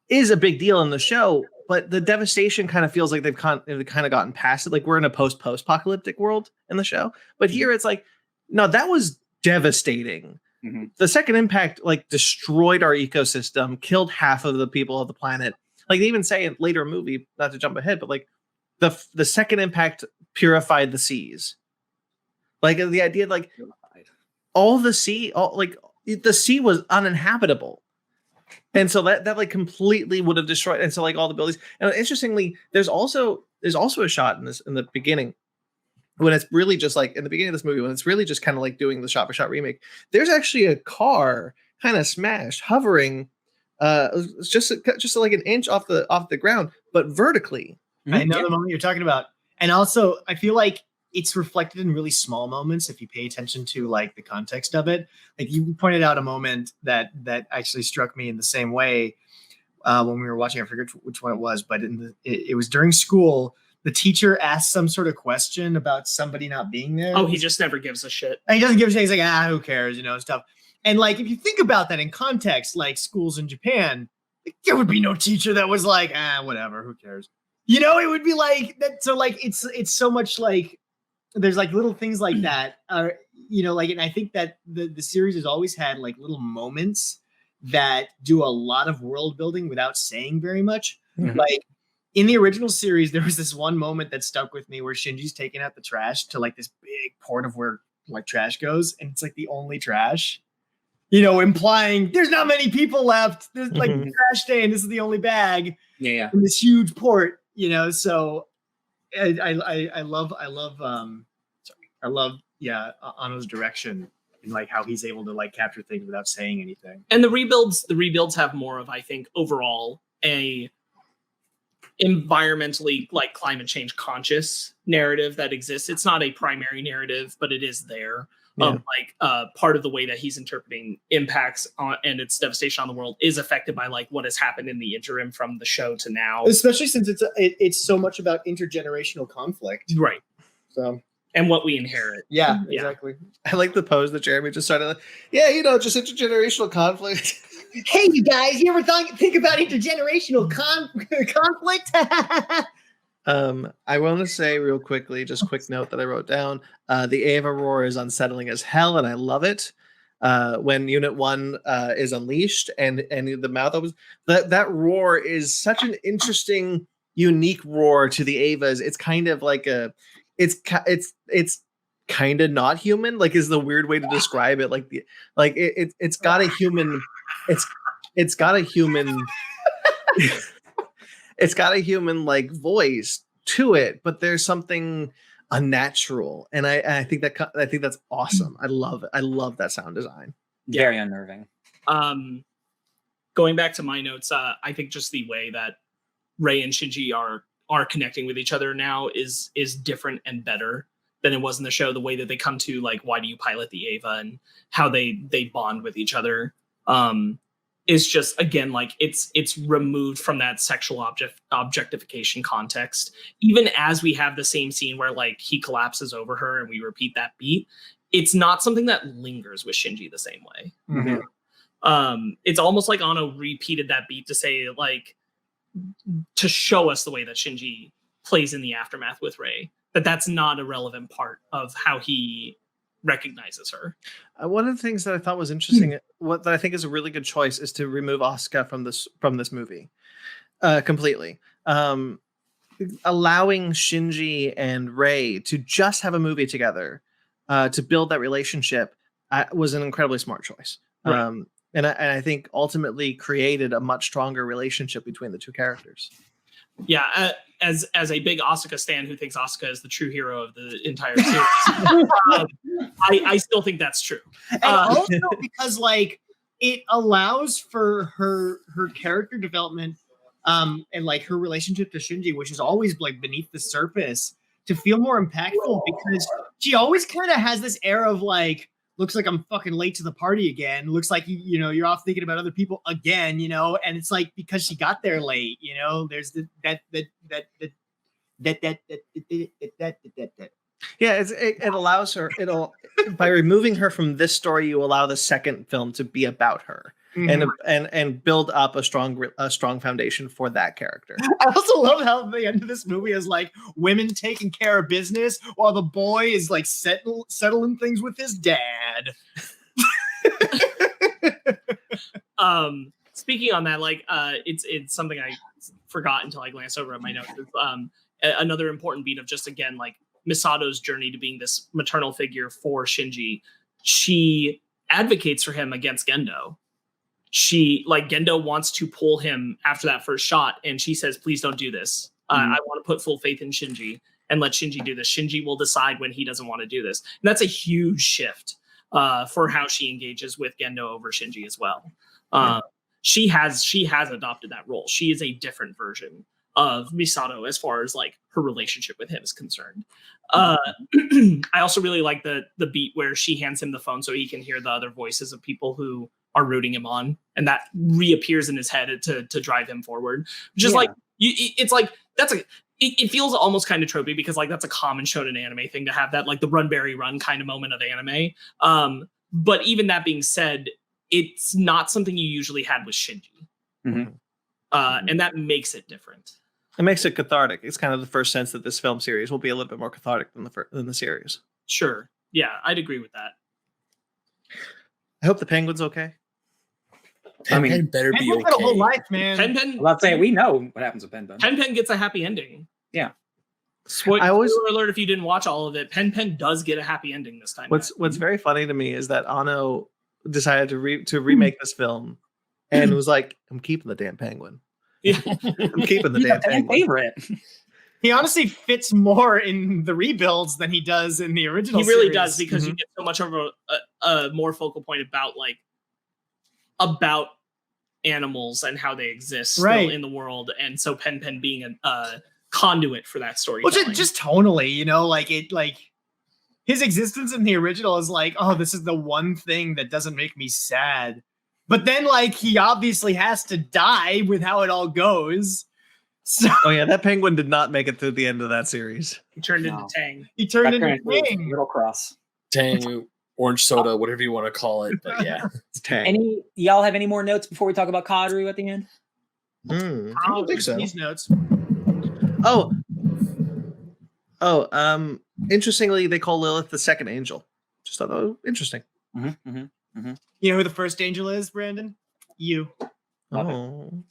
is a big deal in the show, but the devastation kind of feels like they've kind of gotten past it. Like, we're in a post-apocalyptic world in the show, but here it's like, no, that was devastating. Mm-hmm. The second impact like destroyed our ecosystem, killed half of the people of the planet. Like, they even say in later movie, not to jump ahead, but like the second impact purified the seas. Like, the idea like the sea was uninhabitable. And so that like completely would have destroyed. And so like all the buildings. And interestingly, there's also a shot in the beginning when it's really just like in the beginning of this movie, when it's really just kind of like doing the shot for shot remake, there's actually a car kind of smashed, hovering, just like an inch off the ground, but vertically. I know the moment you're talking about. And also, I feel like it's reflected in really small moments if you pay attention to like the context of it. Like you pointed out a moment that actually struck me in the same way when we were watching. I forget which one it was, but it was during school. The teacher asked some sort of question about somebody not being there. Oh, he just never gives a shit. And he doesn't give a shit. He's like, who cares, stuff. And like, if you think about that in context, like schools in Japan, there would be no teacher that was like, whatever, who cares? It would be like that. So like, it's so much like, there's like little things like that, like, and I think that the series has always had like little moments that do a lot of world building without saying very much. Mhm. Like in the original series, there was this one moment that stuck with me where Shinji's taking out the trash to like this big port of where like trash goes. And it's like the only trash, implying there's not many people left. There's like trash day and this is the only bag Yeah. in this huge port, so I love Anno's direction and like how he's able to like capture things without saying anything. And the rebuilds have more of, I think, overall a environmentally like climate change conscious narrative that exists. It's not a primary narrative, but it is there. Yeah. Part of the way that he's interpreting impacts on and its devastation on the world is affected by like what has happened in the interim from the show to now, especially since it's so much about intergenerational conflict, right? So and what we inherit. Yeah, exactly. I like the pose that Jeremy just started. Just intergenerational conflict. Hey, you guys, you ever think about intergenerational conflict? I want to say real quickly, just quick note that I wrote down. The Ava roar is unsettling as hell, and I love it. When Unit 1 is unleashed and the mouth opens, that roar is such an interesting, unique roar to the Avas. It's kind of like it's kind of not human, like is the weird way to describe it. It's got a human, it's got a human. It's got a human like voice to it, but there's something unnatural, and I think that's awesome. I love it. I love that sound design. Very unnerving. Going back to my notes, I think just the way that Rei and Shinji are connecting with each other now is different and better than it was in the show. The way that they come to like, why do you pilot the Ava, and how they bond with each other. Is just, again, like it's removed from that sexual objectification context. Even as we have the same scene where like he collapses over her and we repeat that beat, it's not something that lingers with Shinji the same way. Mm-hmm. It's almost like Anno repeated that beat to say like, to show us the way that Shinji plays in the aftermath with Rei, that's not a relevant part of how he recognizes her. One of the things that I thought was interesting, what that I think is a really good choice, is to remove Asuka from this movie completely. Allowing Shinji and Rei to just have a movie together to build that relationship was an incredibly smart choice. Right. And I think ultimately created a much stronger relationship between the two characters. Yeah, as a big Asuka stan who thinks Asuka is the true hero of the entire series, I still think that's true. And also because like it allows for her character development and like her relationship to Shinji, which is always like beneath the surface, to feel more impactful, because she always kind of has this air of like, looks like I'm fucking late to the party again. Looks like you're off thinking about other people again, and it's like because she got there late, there's that. Yeah, it allows her. By removing her from this story, you allow the second film to be about her. And build up a strong foundation for that character. I also love how the end of this movie is like women taking care of business while the boy is like settling things with his dad. Speaking on that, like it's something I forgot until I glanced over at my notes. Another important beat of just, again, like Misato's journey to being this maternal figure for Shinji. She advocates for him against Gendo. Gendo wants to pull him after that first shot, and she says, please don't do this. I want to put full faith in Shinji. and let Shinji do this. Shinji will decide when he doesn't want to do this. And that's a huge shift for how she engages with Gendo over Shinji as well. She has adopted that role. She is a different version of Misato as far as like her relationship with him is concerned. I also really like the beat where she hands him the phone so he can hear the other voices of people who are rooting him on, and that reappears in his head to drive him forward. Which is like it's like it feels almost kind of tropey because like that's a common shonen anime thing to have, that like the run Barry run kind of moment of anime. But even that being said, it's not something you usually had with Shinji. And that makes it different. It makes it cathartic. It's kind of the first sense that this film series will be a little bit more cathartic than the series. Sure. Yeah, I'd agree with that. I hope the penguin's okay. Pen better be okay. Got a whole life, man. Pen, I'm not saying we know what happens with Pen. Pen gets a happy ending. Yeah. Spoiler alert if you didn't watch all of it. Pen does get a happy ending this time. What's very funny to me is that Anno decided to remake this film and was like, I'm keeping the damn penguin. Yeah. I'm keeping the damn penguin. Favorite. He honestly fits more in the rebuilds than he does in the original. He really series. does, because you get so much of a more focal point about animals and how they exist still in the world, and so Pen being a conduit for that story. Well, just tonally, you know, like his existence in the original is like, oh, this is the one thing that doesn't make me sad. But then, like, he obviously has to die with how it all goes. So, oh yeah, that penguin did not make it through the end of that series. He turned into Tang. He turned into Tang. Little cross. Tang, orange soda, whatever you want to call it. But yeah, it's Tang. Y'all have any more notes before we talk about Kaoru at the end? I don't think so. These notes. Interestingly, they call Lilith the second angel. Just thought that was interesting. You know who the first angel is, Brandon? You. Oh,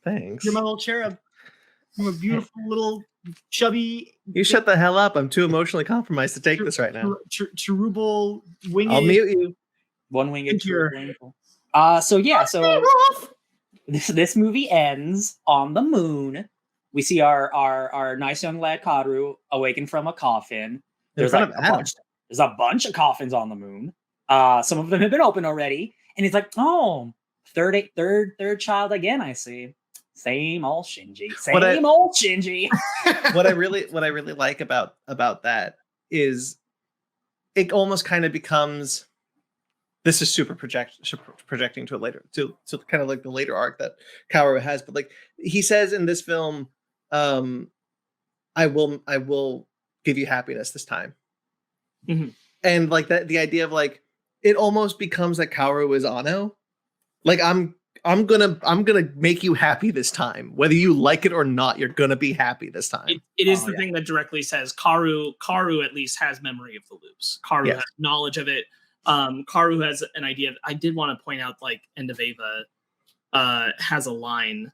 thanks. You're my little cherub. I'm a beautiful little chubby. You shut the hell up. I'm too emotionally compromised to take this right now. Cherubal winged. I'll mute you. One winged cherubal. So this movie ends on the moon. We see our nice young lad Kaoru awaken from a coffin. There's a bunch of coffins on the moon. Some of them have been opened already, and he's like, "Oh, third child again." I see. Same old Shinji. Old Shinji. What I really like about that is it almost kind of becomes. This is super projecting to a later to kind of like the later arc that Kaoru has, but like he says in this film, I will give you happiness this time. And like that, the idea of like, it almost becomes that Kaoru is Anno. Like I'm gonna make you happy this time, whether you like it or not. You're gonna be happy this time. It is the thing that directly says Kaoru at least has memory of the loops. Kaoru has knowledge of it. Kaoru has an idea. I did want to point out, like, End of Eva has a line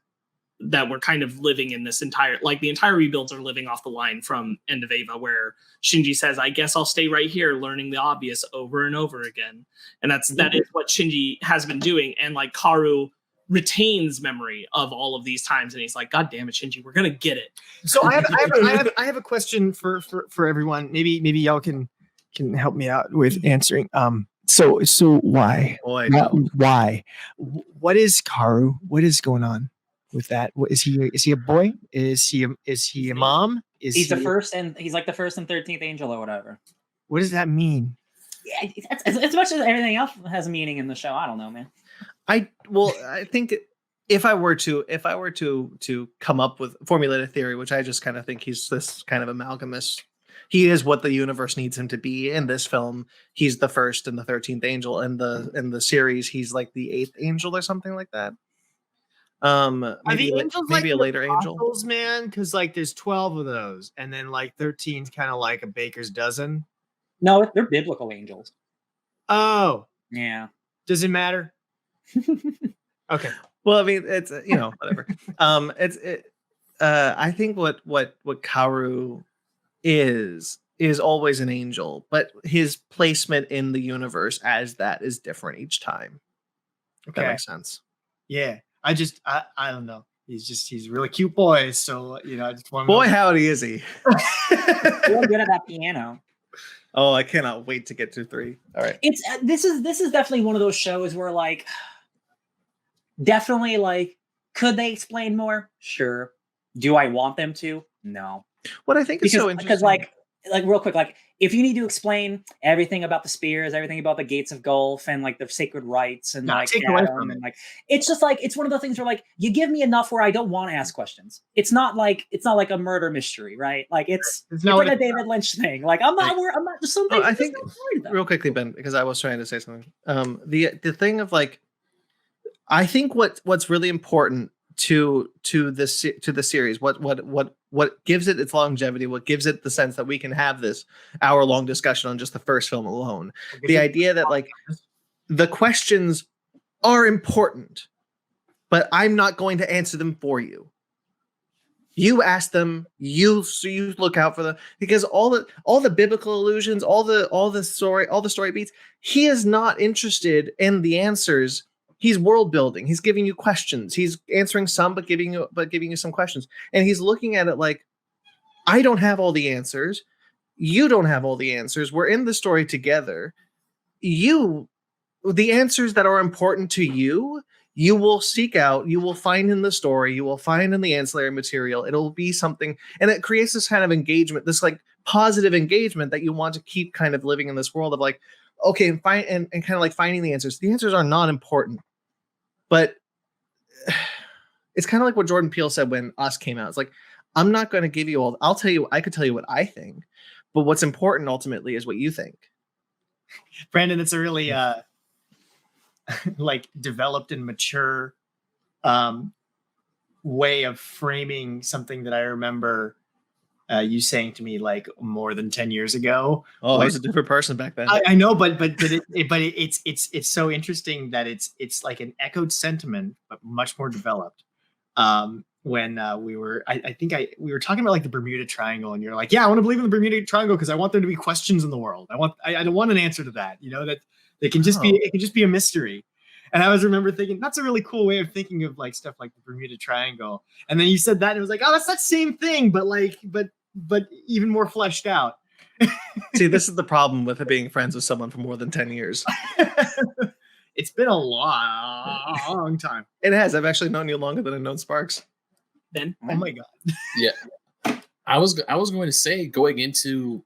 that we're kind of living in this entire, like the entire rebuilds are living off the line from End of Eva, where Shinji says, I guess I'll stay right here learning the obvious over and over again. And that is what Shinji has been doing. And like Kaoru retains memory of all of these times. And he's like, God damn it, Shinji, we're going to get it. So I have a question for everyone. Maybe y'all can help me out with answering. So why? Boy, no. Why? What is Kaoru? What is going on with that? What, is he a boy? Is he a mom? He's the first, and he's like the first and 13th angel or whatever. What does that mean? Yeah, as much as everything else has meaning in the show. I don't know, man. I think if I were to come up with formulate a theory, which I just kind of think he's this kind of amalgamous. He is what the universe needs him to be in this film. He's the first and the 13th angel, and in the series he's like the 8th angel or something like that. Maybe a later angel, man, because like there's 12 of those, and then like 13's kind of like a baker's dozen. No, they're biblical angels. Oh, yeah. Does it matter? Okay. Well, I mean, it's whatever. I think what Kaoru is always an angel, but his placement in the universe as that is different each time. Okay. That makes sense. Yeah. I don't know. he's a really cute boy. So I just want. Boy, howdy is he? Real good at that piano. Oh, I cannot wait to get to 3. All right. It's this is definitely one of those shows where like definitely like could they explain more? Sure. Do I want them to? No. What I think is so interesting because like real quick, like if you need to explain everything about the spears, everything about the gates of Gulf and like the sacred rites and like take away from it. Like it's just like it's one of the things where like you give me enough where I don't want to ask questions. It's not like a murder mystery, right? Like it's like a David Lynch thing. Like I'm not just something. I think real quickly, Ben, because I was trying to say something. The thing of like, I think what's really important to the series, what gives it its longevity, what gives it the sense that we can have this hour-long discussion on just the first film alone. The idea that like the questions are important, but I'm not going to answer them for you. You ask them, you look out for them, because all the biblical allusions, all the story beats, he is not interested in the answers. He's world building. He's giving you questions. He's answering some, but giving you some questions. And he's looking at it like, I don't have all the answers. You don't have all the answers. We're in the story together. The answers that are important to you, you will seek out. You will find in the story. You will find in the ancillary material. It'll be something, and it creates this kind of engagement, this like positive engagement that you want to keep kind of living in this world of like, okay, and kind of like finding the answers. The answers are not important. But it's kind of like what Jordan Peele said when Us came out. It's like, I'm not going to give you all. I could tell you what I think, but what's important ultimately is what you think. Brandon, it's a really like developed and mature way of framing something that I remember you saying to me like more than 10 years ago. Oh, I was a different person back then. I know, but it's so interesting that it's like an echoed sentiment, but much more developed. When we were talking about like the Bermuda Triangle, and you're like, yeah, I want to believe in the Bermuda Triangle because I want there to be questions in the world. I don't want an answer to that. That it can just be a mystery. And I always remember thinking that's a really cool way of thinking of like stuff like the Bermuda Triangle. And then you said that, and it was like, oh, that's that same thing, but even more fleshed out. See, this is the problem with being friends with someone for more than 10 years. It's been a long time. It has. I've actually known you longer than I've known Sparks. Ben? Oh my God. Yeah. I was going to say going into,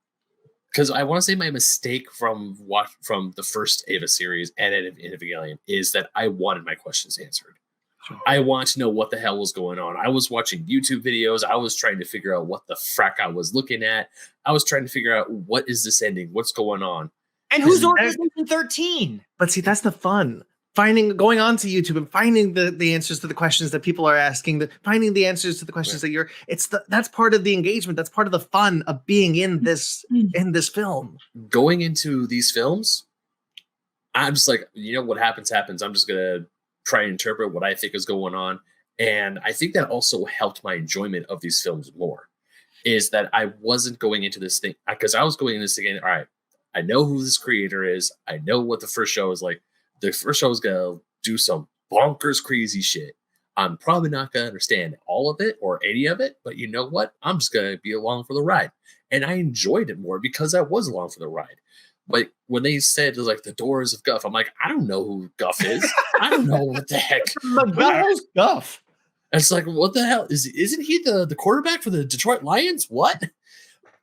because I want to say my mistake from the first Ava series and Evangelion is that I wanted my questions answered. Sure. I want to know what the hell was going on. I was watching YouTube videos. I was trying to figure out what the frack I was looking at. I was trying to figure out what is this ending? What's going on? And who's Organization 13? But see, that's the fun. Going onto YouTube and finding the answers to the questions that people are asking, finding the answers to the questions that that's part of the engagement. That's part of the fun of being in this film. Going into these films, I'm just like, what happens. I'm just gonna try and interpret what I think is going on. And I think that also helped my enjoyment of these films more, is that I wasn't going into this thing because I was going into this again. All right, I know who this creator is. I know what the first show is like. The first show is going to do some bonkers crazy shit. I'm probably not going to understand all of it or any of it, but you know what? I'm just going to be along for the ride. And I enjoyed it more because I was along for the ride. But when they said like the doors of Guff, I'm like, I don't know who Guff is. I don't know what the heck. Who's Guff? It's like, what the hell? Isn't he the quarterback for the Detroit Lions? What?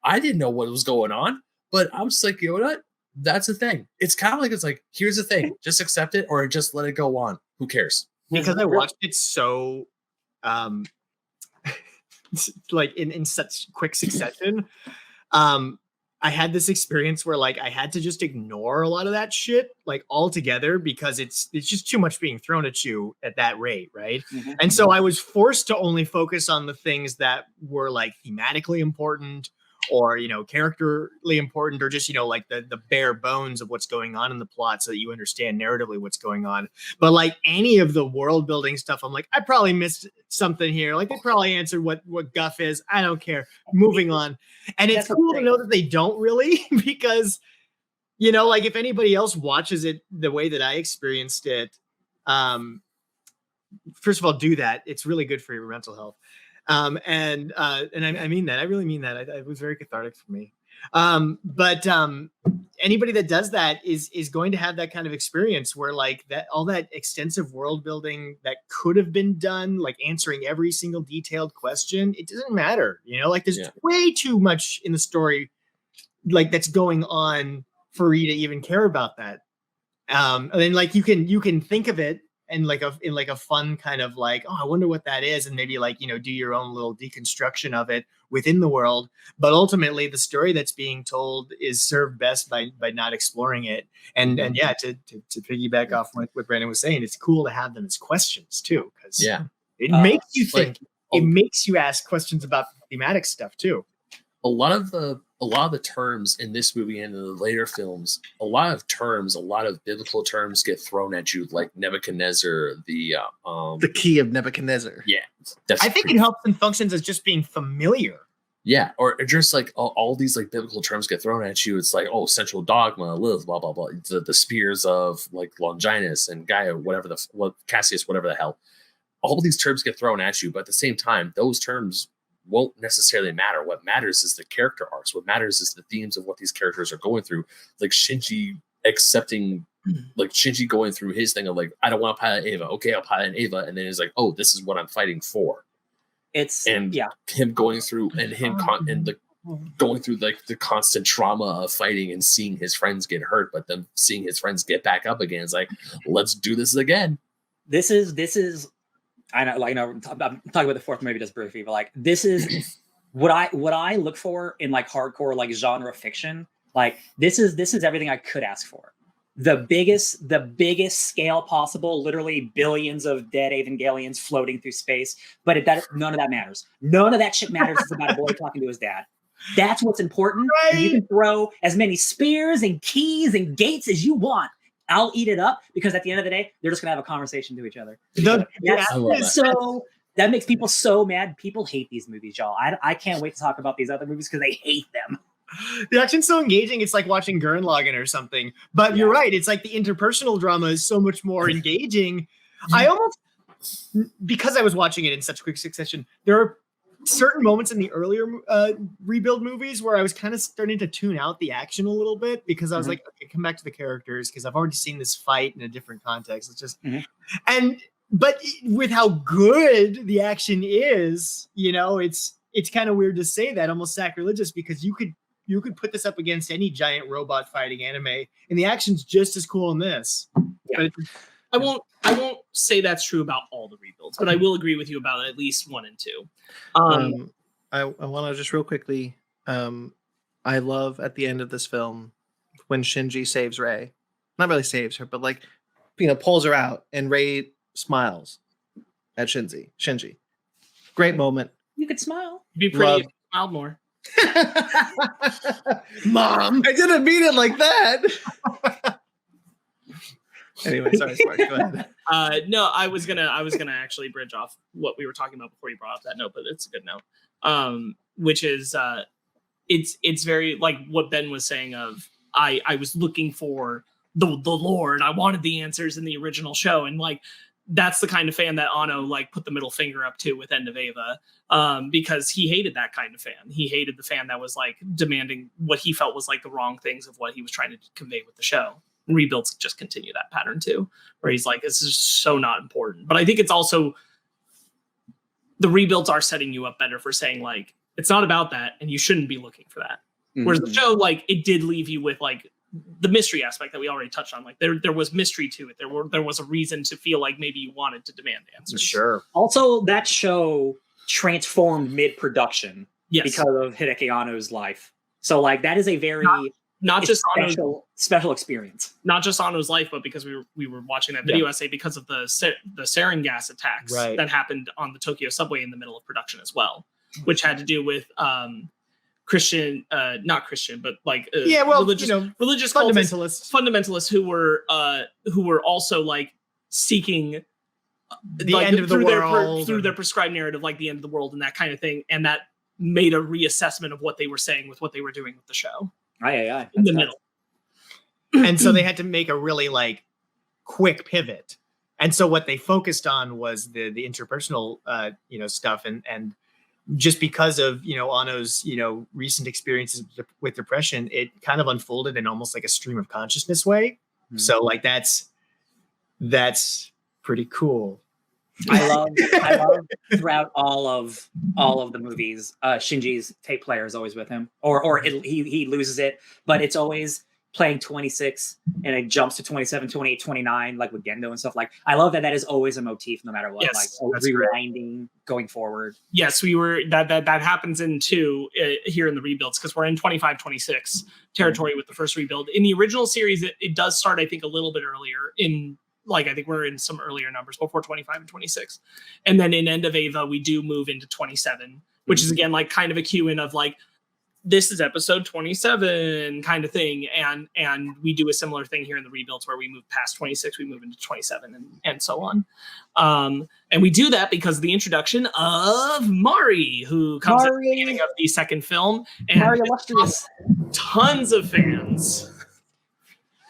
I didn't know what was going on. But I'm just like, you know what? That's the thing. It's kind of like, it's like, here's the thing. Just accept it or just let it go on. Who cares? Because I watched it so like in such quick succession. I had this experience where like I had to just ignore a lot of that shit like altogether because it's just too much being thrown at you at that rate, right? Mm-hmm. And so I was forced to only focus on the things that were like thematically important or, characterly important or just, like the bare bones of what's going on in the plot so that you understand narratively what's going on. But like any of the world building stuff, I'm like, I probably missed something here. Like they probably answered what Guff is. I don't care. Moving on. And it's cool to know that they don't really, because, like if anybody else watches it the way that I experienced it, first of all, do that. It's really good for your mental health. And I mean that. I really mean that. It was very cathartic for me. But anybody that does that is going to have that kind of experience where like that all that extensive world building that could have been done, like answering every single detailed question, it doesn't matter. You know, like there's way too much in the story like that's going on for you to even care about that. And then like you can think of it and like a fun kind of like, oh, I wonder what that is, and maybe like, you know, do your own little deconstruction of it within the world. But ultimately, the story that's being told is served best by not exploring it. And yeah, to piggyback off what Brandon was saying, it's cool to have them as questions too, because it makes you think. It makes you ask questions about thematic stuff too. A lot of the terms in this movie and in the later films, a lot of biblical terms get thrown at you, like Nebuchadnezzar, the key of Nebuchadnezzar. Yeah, I think it helps and functions as just being familiar. Yeah, or just like all these like biblical terms get thrown at you. It's like, oh, central dogma, Lilith, blah blah blah. The spears of like Longinus and Gaia, Cassius, whatever the hell. All these terms get thrown at you, but at the same time, those terms won't necessarily matter. What matters is the character arcs. What matters is the themes of what these characters are going through. Like Shinji going through his thing of like, I don't want to pilot Eva. Okay, I'll pilot Eva. And then he's like, oh, this is what I'm fighting for. Him going through and going through like the constant trauma of fighting and seeing his friends get hurt, but then seeing his friends get back up again. It's like, let's do this again. This is I know, like, you know, I'm talking about the fourth movie just briefly, but like this is what I look for in like hardcore like genre fiction. Like this is everything I could ask for. The biggest scale possible, literally billions of dead Evangelions floating through space. But none of that matters. None of that shit matters. It's about a boy talking to his dad. That's what's important. Right. You can throw as many spears and keys and gates as you want. I'll eat it up, because at the end of the day, they're just gonna have a conversation to each other. So that makes people so mad. People hate these movies, y'all. I can't wait to talk about these other movies because they hate them. The action's so engaging. It's like watching Gurren Lagann or something. But you're right. It's like the interpersonal drama is so much more engaging. I almost, because I was watching it in such quick succession, there are certain moments in the earlier rebuild movies where I was kind of starting to tune out the action a little bit, because I was like, okay, come back to the characters, because I've already seen this fight in a different context. It's just, but with how good the action is, you know, it's kind of weird to say that, almost sacrilegious, because you could put this up against any giant robot fighting anime, and the action's just as cool in this. Yeah. But I won't say that's true about all the rebuilds, but I will agree with you about at least 1 and 2. I want to just real quickly. I love at the end of this film when Shinji saves Rei. Not really saves her, but like, you know, pulls her out, and Rei smiles at Shinji. Great moment. You could smile. You'd be pretty if you smiled more. Mom, I didn't mean it like that. Anyway, sorry, Marc, go ahead. No, I was gonna actually bridge off what we were talking about before you brought up that note, but it's a good note. Which is it's very like what Ben was saying of I was looking for the lore, and I wanted the answers in the original show, and like that's the kind of fan that Anno like put the middle finger up to with End of Eva, because he hated that kind of fan. He hated the fan that was like demanding what he felt was like the wrong things of what he was trying to convey with the show. Rebuilds just continue that pattern too, where he's like, this is so not important. But I think it's also the rebuilds are setting you up better for saying like, it's not about that, and you shouldn't be looking for that. Whereas the show, like, it did leave you with like the mystery aspect that we already touched on. Like there was mystery to it. There was a reason to feel like maybe you wanted to demand answers. Sure. Also, that show transformed mid-production because of Hideaki Anno's life. So like that is a very not just special experience. Not just Anno's life, but because we were watching that video essay because of the sarin gas attacks that happened on the Tokyo subway in the middle of production as well, which had to do with Christian, not Christian, but like religious fundamentalists who were also like seeking the end of the world through their prescribed narrative, like the end of the world and that kind of thing, and that made a reassessment of what they were saying with what they were doing with the show. In the middle. And so they had to make a really like quick pivot. And so what they focused on was the interpersonal, stuff. And just because of, Anno's, recent experiences with depression, it kind of unfolded in almost like a stream of consciousness way. Mm-hmm. So like, that's pretty cool. I love throughout all of the movies, Shinji's tape player is always with him, or he loses it, but it's always playing 26 and it jumps to 27, 28, 29, like with Gendo and stuff. Like, I love that is always a motif no matter what. Yes, like rewinding, going forward. Yes, we were that happens in two here in the rebuilds, because we're in 25, 26 territory with the first rebuild. In the original series, it does start, I think, a little bit earlier in. Like, I think we're in some earlier numbers before 25 and 26. And then in End of Eva, we do move into 27, which is, again, like kind of a cue in of like, this is episode 27 kind of thing. And we do a similar thing here in the rebuilds where we move past 26, we move into 27 and so on. And we do that because of the introduction of Mari, who comes at the beginning of the second film. And Mari illustrious. Tons of fans.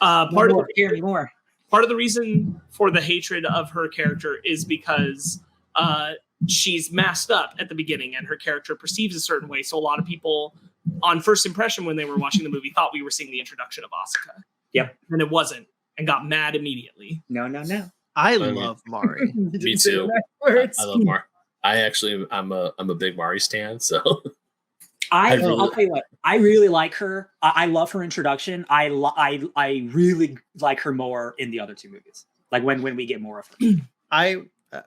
Part of the reason for the hatred of her character is because she's masked up at the beginning and her character perceives a certain way. So a lot of people on first impression when they were watching the movie thought we were seeing the introduction of Asuka. Yep. And it wasn't, and got mad immediately. No. I love Mari. Me too. I love Mari. I'm a big Mari stan, so I'll tell you what, I really like her. I love her introduction. I really like her more in the other two movies. Like when we get more of her.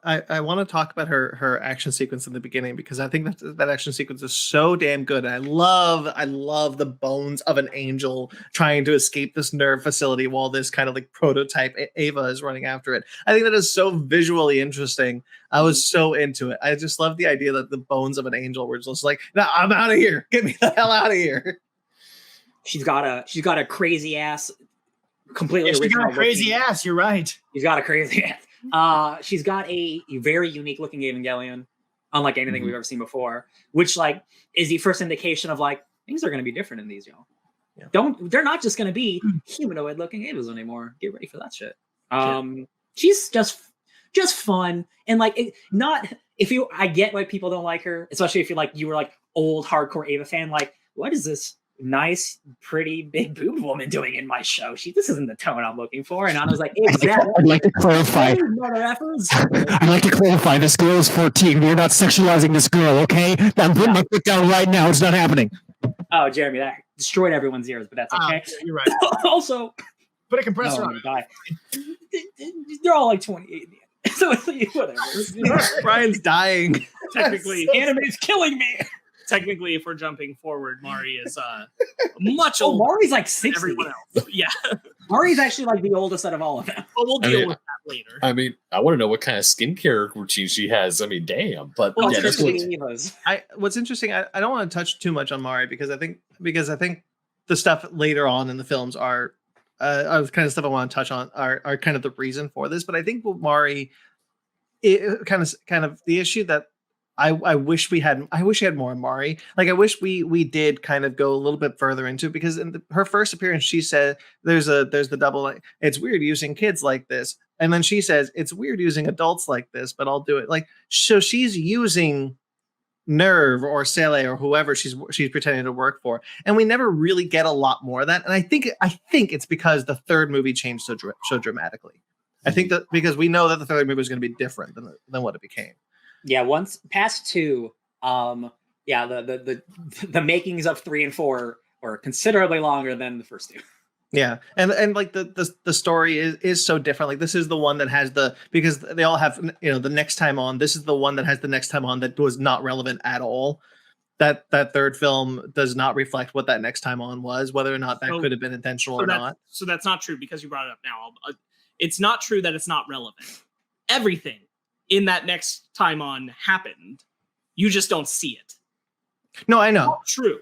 I want to talk about her action sequence in the beginning, because I think that action sequence is so damn good. And I love the bones of an angel trying to escape this nerve facility while this kind of like prototype Ava is running after it. I think that is so visually interesting. I was so into it. I just love the idea that the bones of an angel were just like, no, I'm out of here. Get me the hell out of here. She's got a crazy ass, completely original. She's got a crazy ass. You're right. She's got a crazy ass. She's got a very unique looking Evangelion, unlike anything we've ever seen before, which like is the first indication of like things are going to be different in these, y'all. Yeah. They're not just going to be humanoid looking Avas anymore. Get ready for that shit. She's just fun, and like I get why people don't like her, especially if you were like old hardcore Ava fan. Like, what is this nice, pretty, big boobed woman doing in my show? This isn't the tone I'm looking for. And I was like, exactly. I'd like to clarify. I'd like to clarify. This girl is 14. We're not sexualizing this girl, okay? I'm putting my foot down right now. It's not happening. Oh, Jeremy, that destroyed everyone's ears, but that's okay. You're right. Also, put a compressor on. They're all like 28. So whatever. Brian's dying. Technically, anime's killing me. Technically, if we're jumping forward, Mari is much older. Mari's like 60. Everyone else. Yeah. Mari's actually like the oldest out of all of them. Well, we'll deal with that later. I mean, I want to know what kind of skincare routine she has. I mean, damn. But well, yeah, that's what's interesting. I don't want to touch too much on Mari because I think the stuff later on in the films are kind of stuff I want to touch on are kind of the reason for this. But I think with Mari, it kind of the issue that I wish we had more Mari. Like, I wish we did kind of go a little bit further into it, because in her first appearance, she said there's the double, like, it's weird using kids like this. And then she says, it's weird using adults like this, but I'll do it. Like, so she's using Nerve or Sele or whoever she's pretending to work for. And we never really get a lot more of that. And I think it's because the third movie changed so dramatically. I think that because we know that the third movie is going to be different than what it became. Yeah, once past 2, the makings of 3 and 4 are considerably longer than the first 2. Yeah, and like the story is so different. Like, this is the one that has because they all have the next time on. This is the one that has the next time on that was not relevant at all. That third film does not reflect what that next time on was, whether or not that could have been intentional or not. So that's not true, because you brought it up now. It's not true that it's not relevant. Everything in that next time on happened. You just don't see it. No, I know. It's true.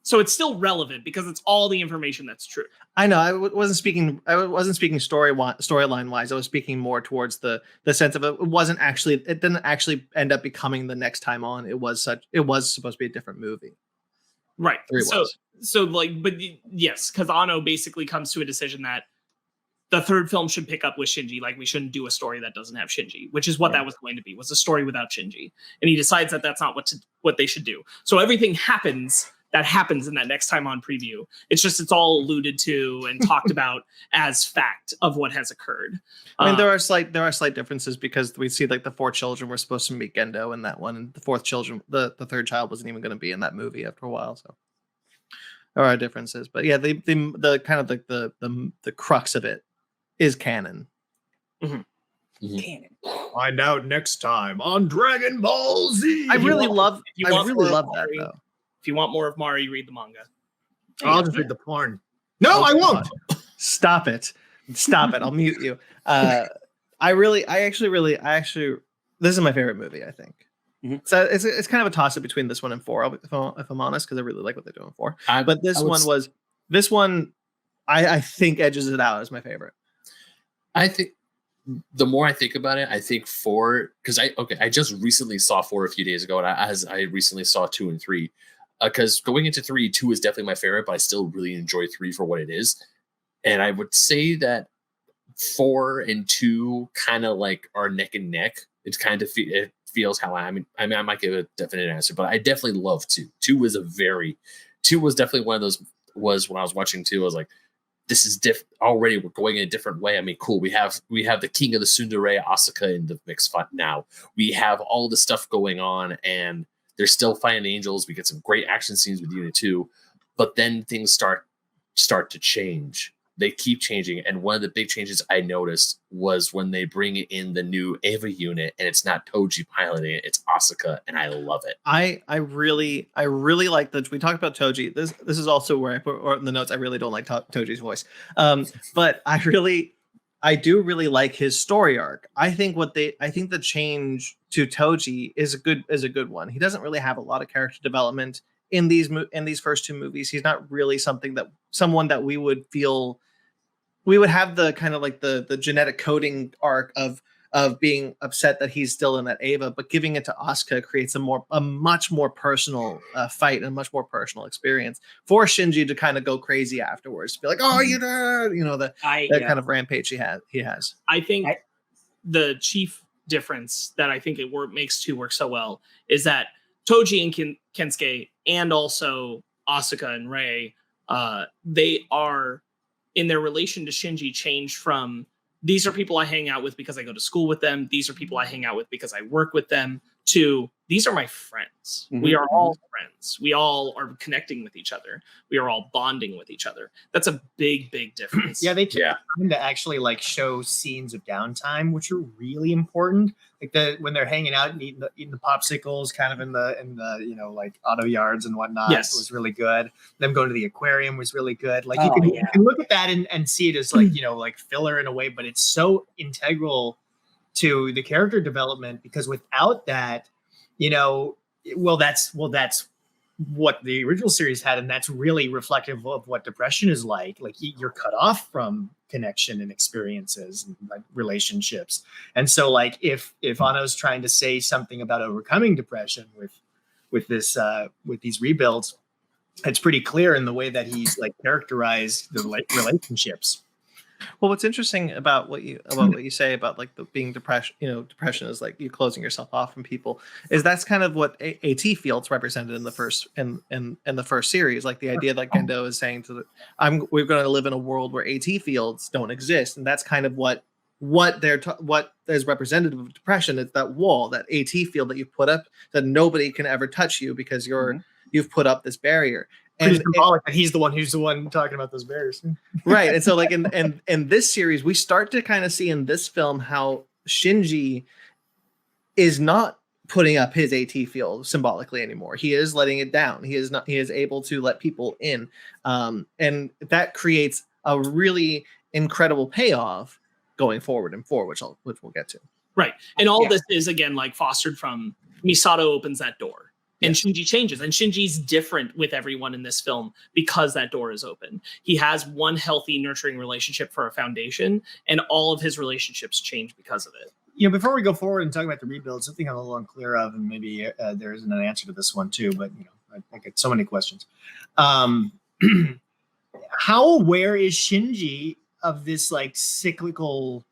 So it's still relevant because it's all the information that's true. I know. I wasn't speaking storyline wise. I was speaking more towards the sense of it didn't actually end up becoming the next time on. It was supposed to be a different movie. Right. But yes, because Anno basically comes to a decision that the third film should pick up with Shinji. Like, we shouldn't do a story that doesn't have Shinji, which is what that was going to be, was a story without Shinji. And he decides that that's not what they should do. So everything happens in that next time on preview. It's all alluded to and talked about as fact of what has occurred. I mean, there are slight differences, because we see like the 4 children were supposed to meet Gendo in that one, and the third child wasn't even going to be in that movie after a while. So there are differences, but yeah, the kind of like the crux of it is canon. Canon. Find out next time on Dragon Ball Z. I really love that though. If you want more of Mari, read the manga. I'll just read the porn. No, I won't. Stop it. I'll mute you. This is my favorite movie, I think. Mm-hmm. So it's kind of a toss up between this one and 4, if I'm honest, because I really like what they're doing in 4. But this one I think edges it out as my favorite. I think the more I think about it, I think 4, because I just recently saw 4 a few days ago, and I recently saw 2 and 3. Because going into 3, 2 is definitely my favorite, but I still really enjoy 3 for what it is. And I would say that 4 and 2 kind of like are neck and neck. It's kind of it feels how I might give a definite answer, but I definitely love 2. 2 was definitely one of those, was when I was watching 2, I was like, this is already we're going in a different way. I mean, cool. We have the king of the tsundere, Asuka, in the mix now. We have all the stuff going on, and they're still fighting angels. We get some great action scenes with Unit 2, but then things start to change. They keep changing, and one of the big changes I noticed was when they bring in the new Eva unit, and it's not Toji piloting it; it's Asuka, and I love it. I really like that. We talked about Toji. This is also where I put in the notes. I really don't like Toji's voice, but I do really like his story arc. I think the change to Toji is a good one. He doesn't really have a lot of character development in these first 2 movies. He's not really someone that we would feel we would have the kind of like the genetic coding arc of being upset that he's still in that Ava, but giving it to Asuka creates a much more personal fight and a much more personal experience for Shinji to kind of go crazy afterwards, be like, oh, that kind of rampage he has. I think the chief difference that I think makes 2 work so well is that Toji and Kensuke, and also Asuka and Rei, they are, in their relation to Shinji, changed from, these are people I hang out with because I go to school with them, these are people I hang out with because I work with them, to, these are my friends. Mm-hmm. We are all friends. We all are connecting with each other. We are all bonding with each other. That's a big, big difference. Yeah, they took time to actually like show scenes of downtime, which are really important. Like when they're hanging out and eating the popsicles, kind of in the like auto yards and whatnot. Yes. It was really good. Them going to the aquarium was really good. Like you can look at that and see it as like like filler in a way, but it's so integral to the character development, because without that, that's what the original series had, and that's really reflective of what depression is like. Like you're cut off from connection and experiences and like relationships. And so like if Anno's trying to say something about overcoming depression with these rebuilds, it's pretty clear in the way that he's like characterized the relationships. Well, what's interesting about what you say about like being depression, depression is like you closing yourself off from people, is that's kind of what AT Fields represented in the first in the first series. Like the idea that Gendo is saying we're going to live in a world where AT Fields don't exist, and that's kind of what is representative of depression. It's that wall, that AT field that you've put up that nobody can ever touch you because you've put up this barrier. And symbolic that he's the one talking about those bears. Right. And so like in this series, we start to kind of see in this film how Shinji is not putting up his AT field symbolically anymore. He is letting it down. He is able to let people in. And that creates a really incredible payoff going forward in 4, which we'll get to. Right. And all this is again like fostered from Misato opens that door. And Shinji changes, and Shinji's different with everyone in this film because that door is open. He has one healthy, nurturing relationship for a foundation, and all of his relationships change because of it. Before we go forward and talk about the rebuild, something I'm a little unclear of, and maybe there isn't an answer to this one too, but I get so many questions. How aware is Shinji this like cyclical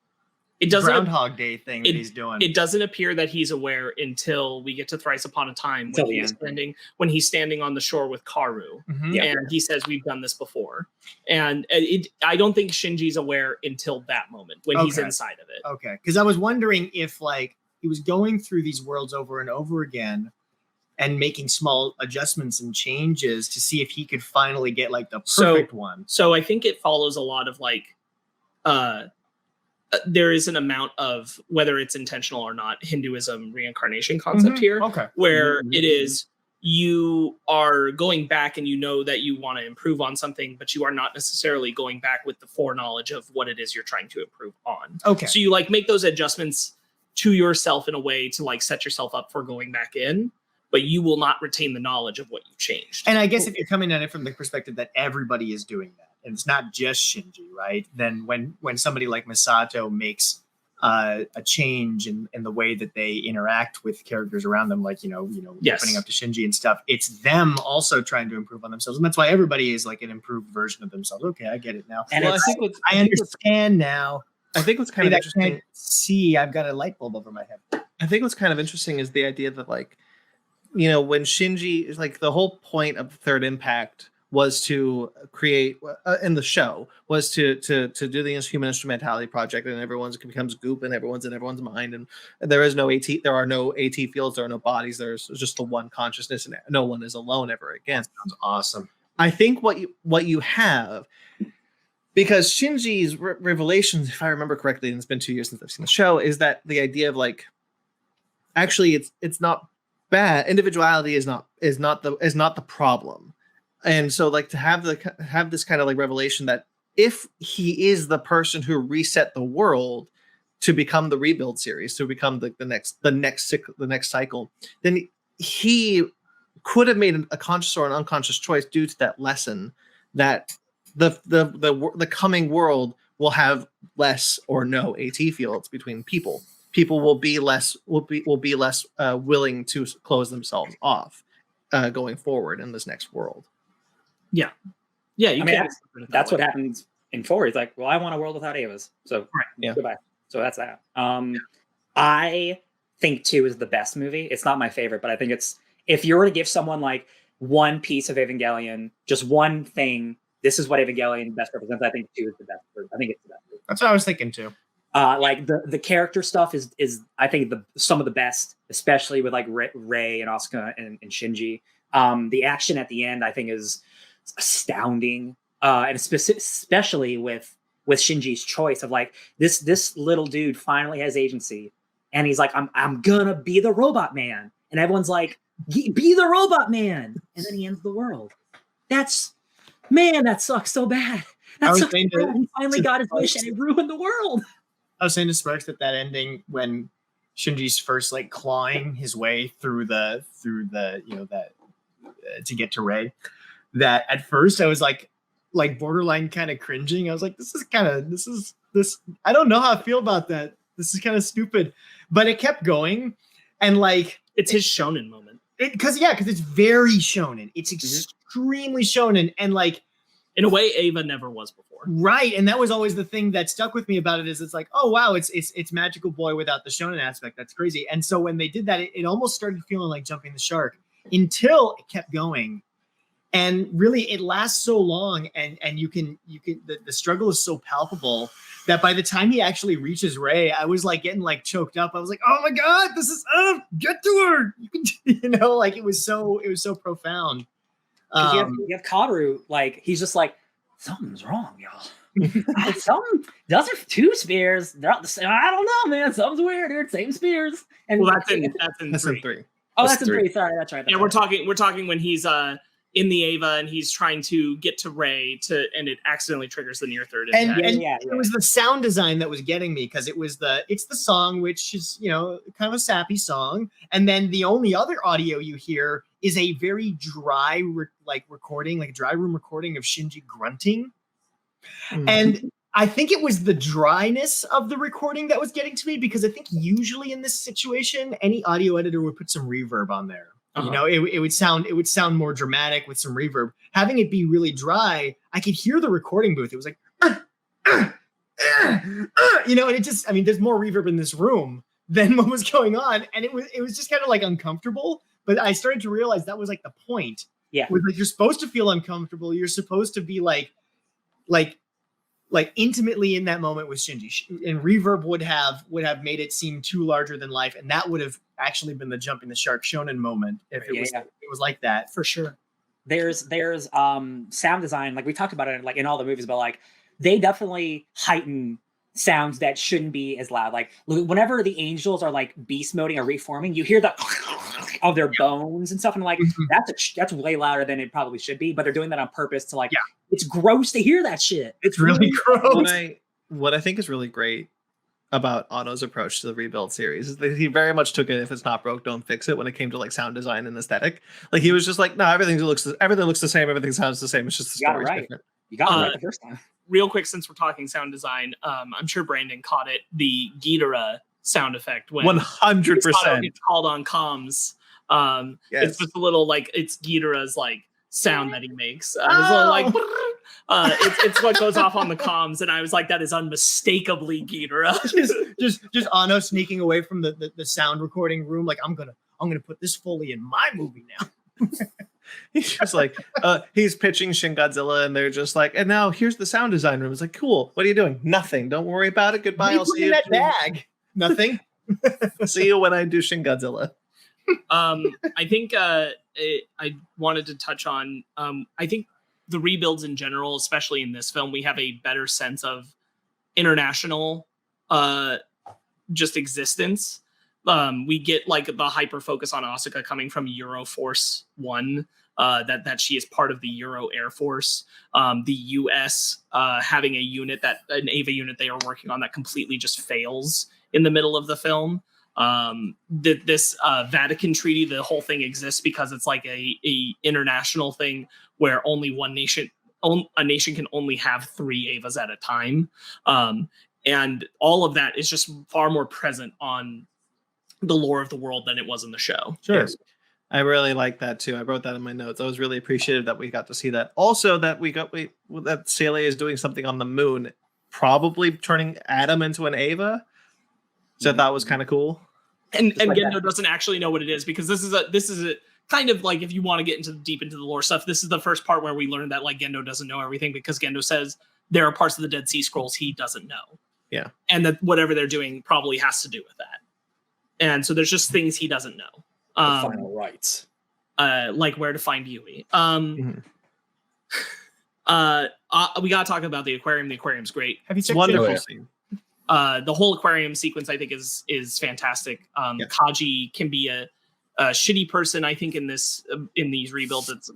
it doesn't Groundhog Day thing that he's doing. It doesn't appear that he's aware until we get to Thrice Upon a Time when he's standing on the shore with Karu, and he says, "We've done this before." And I don't think Shinji's aware until that moment when he's inside of it. Okay, because I was wondering if like he was going through these worlds over and over again and making small adjustments and changes to see if he could finally get like the perfect one. So I think it follows a lot of like, there is an amount of, whether it's intentional or not, Hinduism reincarnation concept here, where it is you are going back and you know that you want to improve on something, but you are not necessarily going back with the foreknowledge of what it is you're trying to improve on. So you like make those adjustments to yourself in a way to like set yourself up for going back in, but you will not retain the knowledge of what you changed. And I guess if you're coming at it from the perspective that everybody is doing that, and it's not just Shinji, right? Then when somebody like Misato makes a change in the way that they interact with characters around them, like opening up to Shinji and stuff, it's them also trying to improve on themselves, and that's why everybody is like an improved version of themselves. Okay, I get it now. And I understand now. I think what's kind of interesting. See, I've got a light bulb over my head. I think what's kind of interesting is the idea that like, when Shinji is like, the whole point of the Third Impact was to create in the show was to do the human instrumentality project, and everyone becomes goop and everyone's in everyone's mind, and there are no AT fields, there are no bodies, there's just the one consciousness, and no one is alone ever again. That sounds awesome. I think what you have, because Shinji's revelations, if I remember correctly, and it's been 2 years since I've seen the show, is that the idea of like, actually it's not bad. Individuality is not the problem. And so like to have this kind of like revelation that if he is the person who reset the world to become the rebuild series, to become the next cycle, then he could have made a conscious or an unconscious choice due to that lesson that the coming world will have less or no AT fields between people. People will be less willing to close themselves off going forward in this next world. Yeah. That's what happens in 4. He's like, well, I want a world without Evas, so goodbye. So that's that. I think 2 is the best movie. It's not my favorite, but I think it's, if you were to give someone like one piece of Evangelion, just one thing, this is what Evangelion best represents, I think 2 is the best. I think it's the best. That's what I was thinking too. Like the character stuff is I think some of the best, especially with like Rei and Asuka and Shinji. The action at the end I think is astounding, and especially with Shinji's choice of like this little dude finally has agency, and he's like, I'm gonna be the robot man, and everyone's like, be the robot man, and then he ends the world. That sucks so bad. He finally got his wish and he ruined the world. I was saying to Sparks that ending when Shinji's first like clawing his way through the that to get to Rei, that at first I was like borderline kind of cringing. I was like, this is I don't know how I feel about that. This is kind of stupid, but it kept going, and like it's his shonen moment. Because it's very shonen. It's extremely shonen, and like in a way Eva never was before. Right, and that was always the thing that stuck with me about it, is it's like, oh wow, it's Magical Boy without the shonen aspect. That's crazy. And so when they did that, it almost started feeling like jumping the shark until it kept going. And really it lasts so long, and you can the struggle is so palpable that by the time he actually reaches Rei, I was like getting like choked up. I was like, oh my god, this is get to her. Like it was so profound. You have Kaoru, like he's just like, something's wrong, y'all. Something doesn't 2 spears. They're not the same. I don't know, man. Something's weird, dude. Same spears. And well, that's in 3. Oh, that's in 3. Sorry, that's right. We're talking when he's in the Eva and he's trying to get to Rei and it accidentally triggers the near third. It was the sound design that was getting me, because it's the song, which is kind of a sappy song, and then the only other audio you hear is a very dry recording, like a dry room recording of Shinji grunting. And I think it was the dryness of the recording that was getting to me, because I think usually in this situation, any audio editor would put some reverb on there. It would sound more dramatic with some reverb. Having it be really dry, I could hear the recording booth. It was like, you know, and it just, I mean, there's more reverb in this room than what was going on. And it was just kind of like uncomfortable. But I started to realize that was like the point. Yeah. Was like, you're supposed to feel uncomfortable. You're supposed to be like intimately in that moment with Shinji. And reverb would have made it seem too larger than life. And that would have actually been the jumping the shark shonen moment if it was like that. For sure. There's sound design, like we talked about it like in all the movies, but like they definitely heighten sounds that shouldn't be as loud. Like whenever the angels are like beast moding or reforming, you hear the of their bones and stuff, and like that's way louder than it probably should be. But they're doing that on purpose to like it's gross to hear that shit. It's really gross. What I think is really great about Anno's approach to the rebuild series is that he very much took it, if it's not broke, don't fix it, when it came to like sound design and aesthetic. Like he was just like, no, everything looks the same, everything sounds the same. It's just the story's different. You got it right the first time. Real quick, since we're talking sound design, I'm sure Brandon caught it. The Ghidorah sound effect when 100% it's called on comms. Yes. It's just a little like it's Ghidorah's like sound that he makes. It's a little like it's what goes off on the comms, and I was like, that is unmistakably Ghidorah. just Anno sneaking away from the sound recording room, like I'm gonna put this Foley in my movie now. He's just like he's pitching Shin Godzilla, and they're just like, and now here's the sound design room. It's like, cool, what are you doing? Nothing, don't worry about it, goodbye. I'll see you in that bag. Nothing. See you when I do Shin Godzilla. I think I wanted to touch on I think the rebuilds in general, especially in this film, we have a better sense of international just existence. We get like the hyper focus on Asuka coming from Euroforce 1, that she is part of the Euro Air Force. The US having a unit an Ava unit they are working on that completely just fails in the middle of the film. This Vatican Treaty, the whole thing exists because it's like a international thing where only a nation can only have 3 Avas at a time. And all of that is just far more present on the lore of the world than it was in the show. Sure. Yes. I really like that too. I wrote that in my notes. I was really appreciative that we got to see that. Also that that Celia is doing something on the moon, probably turning Adam into an Ava. So that was kind of cool. And Gendo doesn't actually know what it is, because this is a kind of like, if you want to get deep into the lore stuff, this is the first part where we learn that like Gendo doesn't know everything, because Gendo says there are parts of the Dead Sea Scrolls he doesn't know. Yeah. And that whatever they're doing probably has to do with that. And so there's just things he doesn't know. The final rites. Like where to find Yui. We gotta talk about the aquarium. The aquarium's great. Have you checked wonderful scene? The whole aquarium sequence, I think, is fantastic. Kaji can be a shitty person, I think, in these rebuilds. It's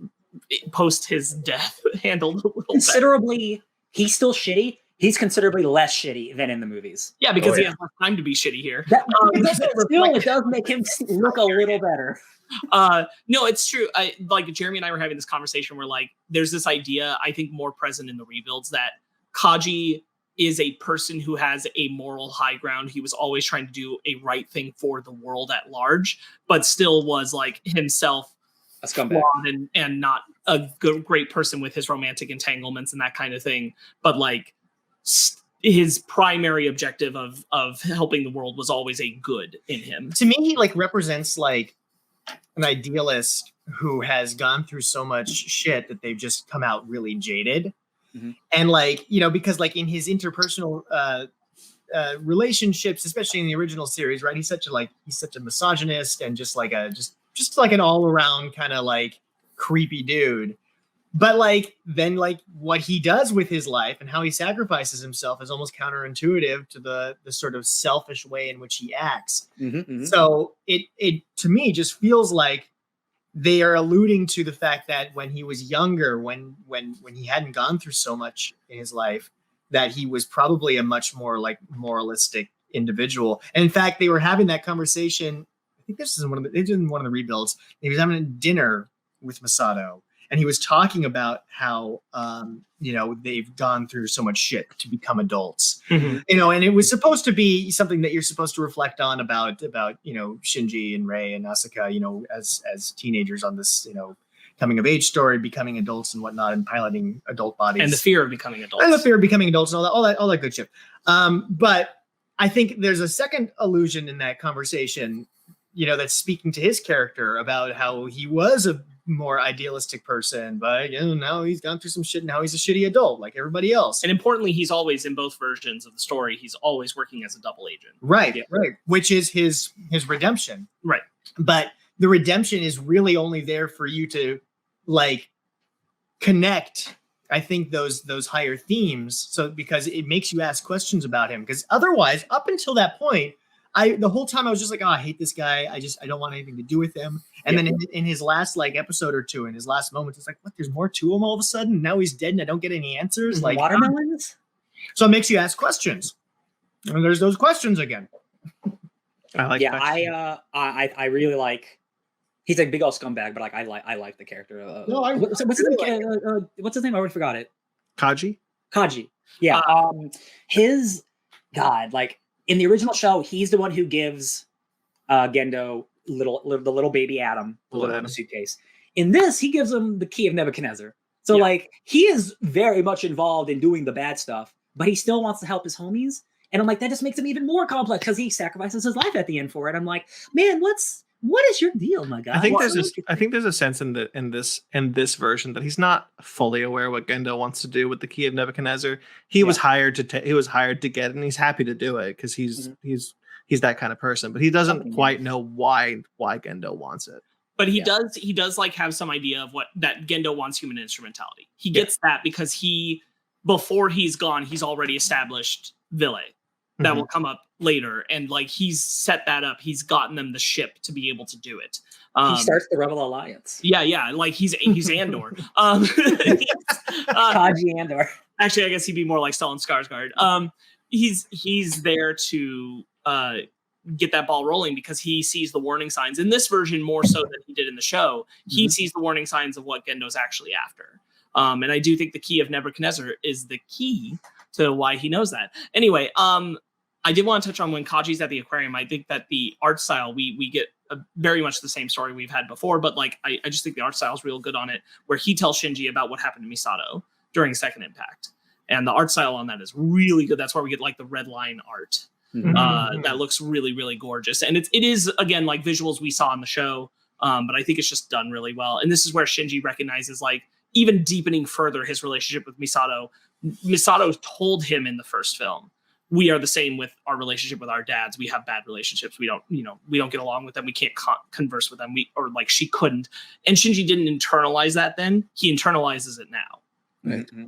post his death handled a little considerably better. He's still shitty. He's considerably less shitty than in the movies. Yeah, because he has less time to be shitty here. It does make him look a little better. No, it's true. Like Jeremy and I were having this conversation where like there's this idea, I think, more present in the rebuilds, that Kaji is a person who has a moral high ground. He was always trying to do a right thing for the world at large, but still was like himself a scumbag and not a great person with his romantic entanglements and that kind of thing. But like his primary objective of helping the world was always a good in him. To me, he like represents like an idealist who has gone through so much shit that they've just come out really jaded. Mm-hmm. And like, you know, because like in his interpersonal relationships, especially in the original series, right? He's such a misogynist and just like an all around kind of like creepy dude. But like then like what he does with his life and how he sacrifices himself is almost counterintuitive to the sort of selfish way in which he acts. Mm-hmm, mm-hmm. So it to me just feels like they are alluding to the fact that when he was younger, when he hadn't gone through so much in his life, that he was probably a much more like moralistic individual. And in fact, they were having that conversation. I think this is one of the rebuilds. He was having a dinner with Masato, and he was talking about how they've gone through so much shit to become adults. Mm-hmm. You know, and it was supposed to be something that you're supposed to reflect on about Shinji and Rei and Asuka, as teenagers on this coming of age story, becoming adults and whatnot, and piloting adult bodies, and the fear of becoming adults, and the fear of becoming adults, and all that good shit. But I think there's a second allusion in that conversation, that's speaking to his character about how he was a more idealistic person, but now he's gone through some shit. Now he's a shitty adult like everybody else. And importantly, he's always, in both versions of the story, he's always working as a double agent. Right. Which is his redemption. Right. But the redemption is really only there for you to connect, I think, those higher themes. So because it makes you ask questions about him. Because otherwise, up until that point, the whole time I was just like, I hate this guy. I don't want anything to do with him. And then in his last episode or two, in his last moments, it's like, what? There's more to him all of a sudden. Now he's dead, and I don't get any answers. Like watermelons. So it makes you ask questions. And there's those questions again. I like. Yeah, I really like. He's a big old scumbag, but I like the character. What's his name? What's his name? I already forgot it. Kaji. Yeah. His God, in the original show, he's the one who gives Gendo the little baby Adam, the suitcase. In this, he gives him the key of Nebuchadnezzar. So he is very much involved in doing the bad stuff, but he still wants to help his homies. And I'm like, that just makes him even more complex because he sacrifices his life at the end for it. I'm like, man, what is your deal, my guy? I think there's a sense in this version that he's not fully aware what Gendo wants to do with the key of Nebuchadnezzar. He was hired to get it, and he's happy to do it because he's that kind of person. But he doesn't quite know why Gendo wants it. But he does have some idea of what that Gendo wants human instrumentality. He gets that because before he's gone, he's already established Ville. That will come up later, and he's set that up. He's gotten them the ship to be able to do it. He starts the Rebel Alliance. Yeah, he's Andor. Kaji Andor. Actually, I guess he'd be more like Stellan Skarsgård. He's there to get that ball rolling because he sees the warning signs in this version more so than he did in the show. He sees the warning signs of what Gendo's actually after. And I do think the key of Nebuchadnezzar is the key to why he knows that. Anyway, I did want to touch on when Kaji's at the aquarium. I think that the art style, we get very much the same story we've had before, but I just think the art style is real good on it, where he tells Shinji about what happened to Misato during Second Impact. And the art style on that is really good. That's where we get the red line art. That looks really, really gorgeous. And it is, again, visuals we saw in the show, but I think it's just done really well. And this is where Shinji recognizes, even deepening further his relationship with Misato. Misato told him in the first film, we are the same with our relationship with our dads. We have bad relationships. We don't get along with them. We can't converse with them. She couldn't. And Shinji didn't internalize that then. He internalizes it now. Mm-hmm.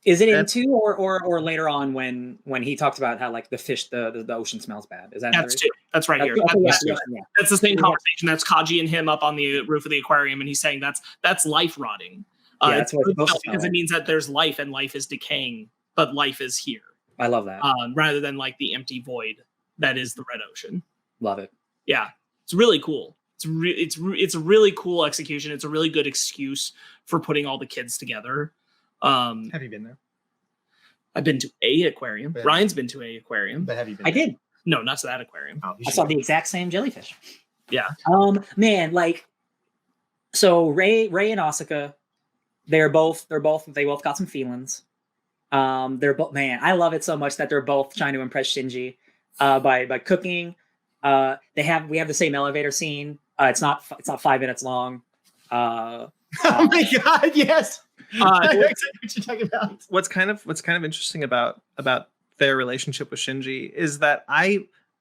Is it in 2 or later on when he talks about how the fish, the ocean smells bad? Is that that's 2? That's right here. That's the same conversation. That's Kaji and him up on the roof of the aquarium, and he's saying that's life rotting. That's what because it means that there's life and life is decaying, but life is here. I love that. Rather than the empty void that is the red ocean. Love it. Yeah, it's really cool. It's a really cool execution. It's a really good excuse for putting all the kids together. Have you been there? I've been to a aquarium. But, Ryan's been to a aquarium. But have you been? I did. No, not to that aquarium. Oh, I saw the exact same jellyfish. Yeah. Man, so Ray and Asuka, they both got some feelings. They're both, man, I love it so much that they're both trying to impress Shinji by cooking. We have the same elevator scene. It's not 5 minutes long. Oh my god, yes. I know exactly what you're talking about. What's kind of interesting about their relationship with Shinji is that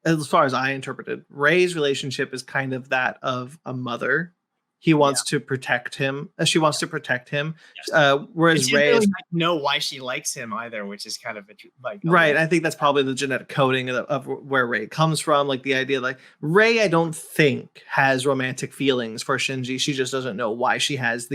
as far as I interpreted, Ray's relationship is kind of that of a mother. He wants to protect him. She wants to protect him. Yes. Whereas Ray really know why she likes him either, which is kind of right. I think that's probably the genetic coding of where Ray comes from. The idea, Ray, I don't think has romantic feelings for Shinji. She just doesn't know why she has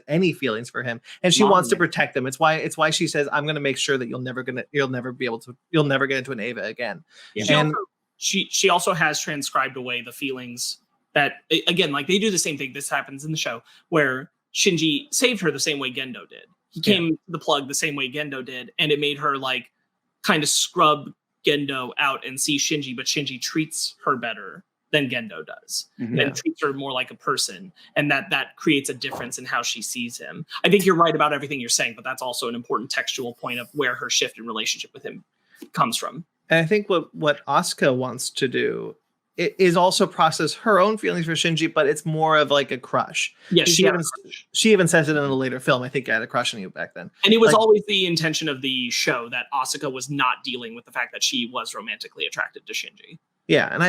any feelings for him, and she wants to protect him. It's why she says, "I'm going to make sure that you'll never get into an Ava again." Yeah. And she also has transcribed away the feelings. That, again, they do the same thing. This happens in the show where Shinji saved her the same way Gendo did. He came to the plug the same way Gendo did, and it made her kind of scrub Gendo out and see Shinji, but Shinji treats her better than Gendo does, and treats her more like a person, and that creates a difference in how she sees him. I think you're right about everything you're saying, but that's also an important textual point of where her shift in relationship with him comes from. And I think what Asuka wants to do is also process her own feelings for Shinji, but it's more of like a crush. Yeah, she even says it in a later film. I think I had a crush on you back then. And it was always the intention of the show that Asuka was not dealing with the fact that she was romantically attracted to Shinji. Yeah, and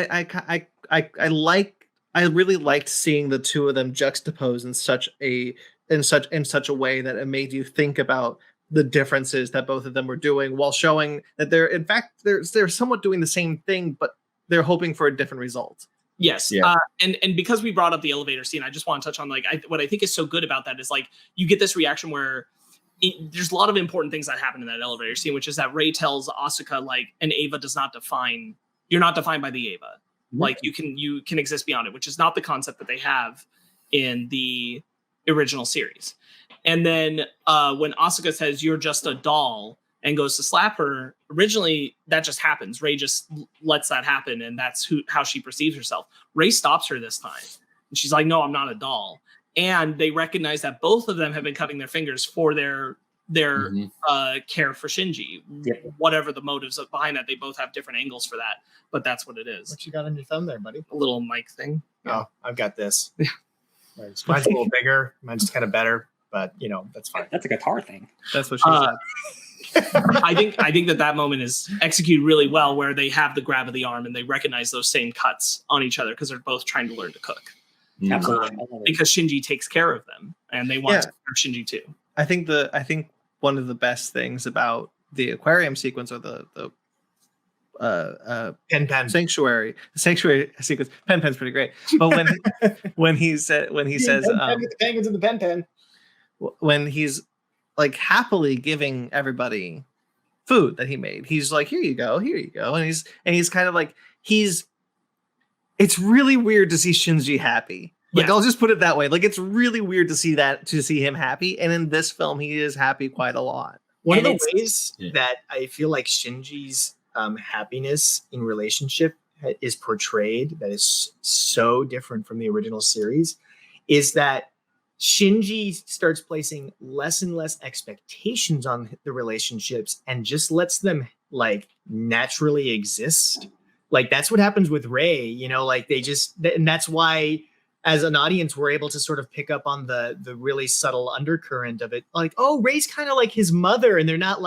I really liked seeing the two of them juxtaposed in such a way that it made you think about the differences that both of them were doing, while showing that they're somewhat doing the same thing, but they're hoping for a different result. Yes. Yeah. And because we brought up the elevator scene, I just want to touch on what I think is so good about that is you get this reaction where there's a lot of important things that happen in that elevator scene, which is that Rei tells Asuka an Eva does not define, you're not defined by the Eva. Mm-hmm. You can exist beyond it, which is not the concept that they have in the original series. And then when Asuka says you're just a doll and goes to slap her, originally that just happens. Rei just lets that happen, and that's how she perceives herself. Rei stops her this time, and she's like, no, I'm not a doll. And they recognize that both of them have been cutting their fingers for their care for Shinji. Yep. Whatever the motives behind that, they both have different angles for that, but that's what it is. What you got on your thumb there, buddy? A little mic thing. Oh, I've got this. Mine's a little bigger. Mine's kind of better, but that's fine. That's a guitar thing. That's what she said. I think that moment is executed really well, where they have the grab of the arm and they recognize those same cuts on each other because they're both trying to learn to cook. Absolutely. Because Shinji takes care of them, and they want to care of Shinji too. I think one of the best things about the aquarium sequence, or the Pen sanctuary sequence, Pen's pretty great. But when he says the penguins in the pen, when he's happily giving everybody food that he made, he's like, here you go, and he's kind of it's really weird to see Shinji happy. I'll just put it that way. It's really weird to see him happy, and in this film he is happy quite a lot. One of the ways that I feel like Shinji's happiness in relationship is portrayed that is so different from the original series is that Shinji starts placing less and less expectations on the relationships and just lets them naturally exist. That's what happens with Rei, they just, and that's why as an audience we're able to sort of pick up on the really subtle undercurrent of it. Oh, Rei's kind of like his mother, and they're not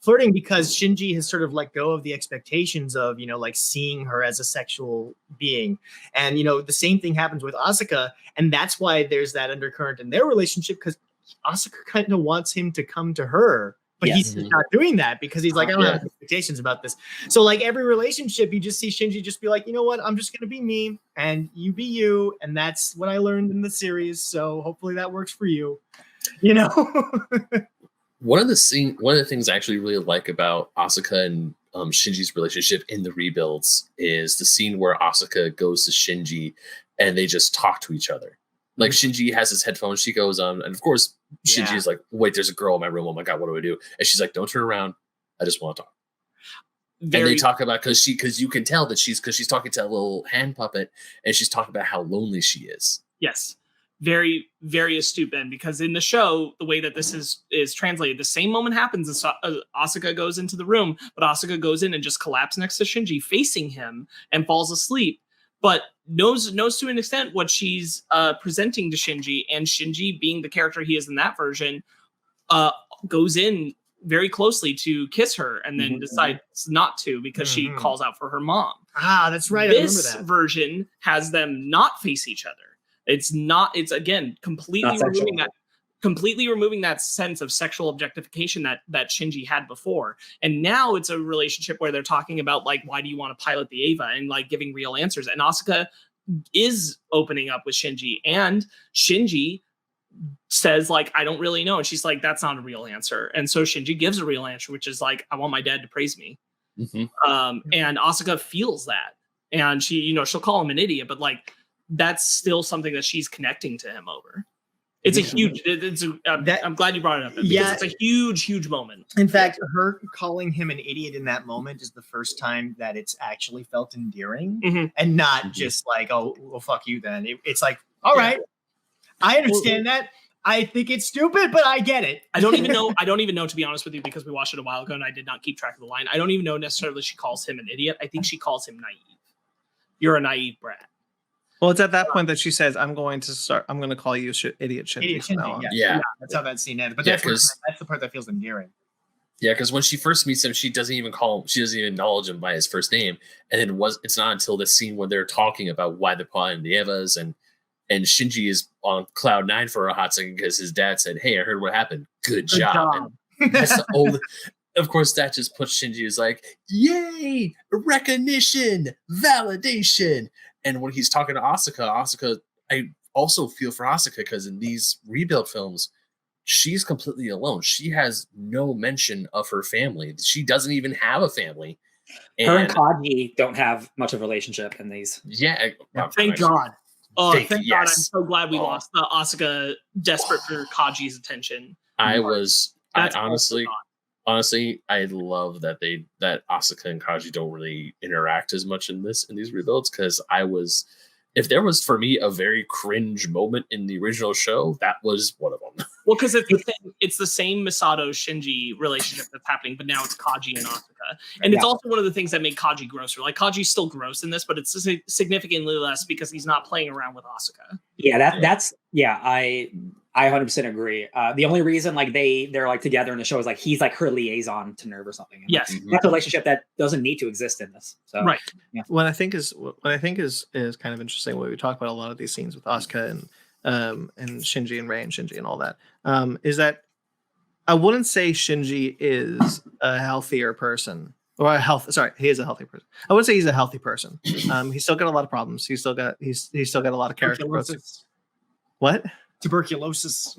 flirting because Shinji has sort of let go of the expectations of, seeing her as a sexual being. And, the same thing happens with Asuka. And that's why there's that undercurrent in their relationship, because Asuka kind of wants him to come to her, but he's not doing that because he's I don't have expectations about this. So every relationship, you just see Shinji just be you know what? I'm just going to be me and you be you. And that's what I learned in the series. So hopefully that works for you, One of the things I actually really like about Asuka and Shinji's relationship in the rebuilds is the scene where Asuka goes to Shinji and they just talk to each other. Shinji has his headphones, she goes on, and of course Shinji is wait, there's a girl in my room. Oh my god, what do I do? And she's like, don't turn around. I just want to talk. And they talk about because you can tell that she's talking to a little hand puppet, and she's talking about how lonely she is. Yes. Very, very astute, Ben, because in the show, the way that this is translated, the same moment happens as Asuka goes into the room, but Asuka goes in and just collapses next to Shinji, facing him, and falls asleep, but knows to an extent what she's presenting to Shinji, and Shinji, being the character he is in that version, goes in very closely to kiss her, and then decides not to because she calls out for her mom. Ah, that's right. This I remember that. version has them not face each other. It's again completely removing that sense of sexual objectification that Shinji had before. And now it's a relationship where they're talking about why do you want to pilot the Eva, and giving real answers. And Asuka is opening up with Shinji, and Shinji says I don't really know. And she's like, that's not a real answer. And so Shinji gives a real answer, which is I want my dad to praise me. And Asuka feels that. And she, she'll call him an idiot, but that's still something that she's connecting to him over. It's a huge. I'm glad you brought it up. Because it's a huge moment. In fact, her calling him an idiot in that moment is the first time that it's actually felt endearing, and not just like, oh, well, fuck you. Then it's like, all right, I understand that. I think it's stupid, but I get it. I don't even know, to be honest with you, because we watched it a while ago and I did not keep track of the line. I don't even know necessarily she calls him an idiot. I think she calls him naive. You're a naive brat. Well, it's at that point that she says, I'm going to call you idiot Shinji from now on. Yeah. That's how that scene ends. But that's the part that feels endearing. Yeah, because when she first meets him, she doesn't even acknowledge him by his first name. And it's not until the scene when they're talking about why they're calling the Evas and Shinji is on cloud 9 for a hot second because his dad said, "Hey, I heard what happened. Good job." And that's the old. Of course, that just puts Shinji as like, "Yay! Recognition, validation." And when he's talking to Asuka, I also feel for Asuka because in these rebuild films, she's completely alone. She has no mention of her family. She doesn't even have a family. Her and Kaji don't have much of a relationship in these. Yeah, thank God. Oh, thank God! I'm so glad we lost Asuka, desperate for Kaji's attention. Honestly, I love that Asuka and Kaji don't really interact as much in these rebuilds because if there was for me a very cringe moment in the original show, that was one of them. Well, because it's the same Misato Shinji relationship that's happening, but now it's Kaji and Asuka, and it's also one of the things that make Kaji grosser. Like Kaji's still gross in this, but it's significantly less because he's not playing around with Asuka. Yeah, I 100% agree. The only reason like they're like together in the show is like he's like her liaison to Nerve or something. Yes, that's a relationship that doesn't need to exist in this. So right. Yeah. What I think is kind of interesting. What we talk about a lot of these scenes with Asuka and Shinji and Rei and Shinji and all that is that I wouldn't say Shinji is a healthier person or he is a healthy person. I wouldn't say he's a healthy person. He's still got a lot of problems. He's still got a lot of character growth. What? Tuberculosis.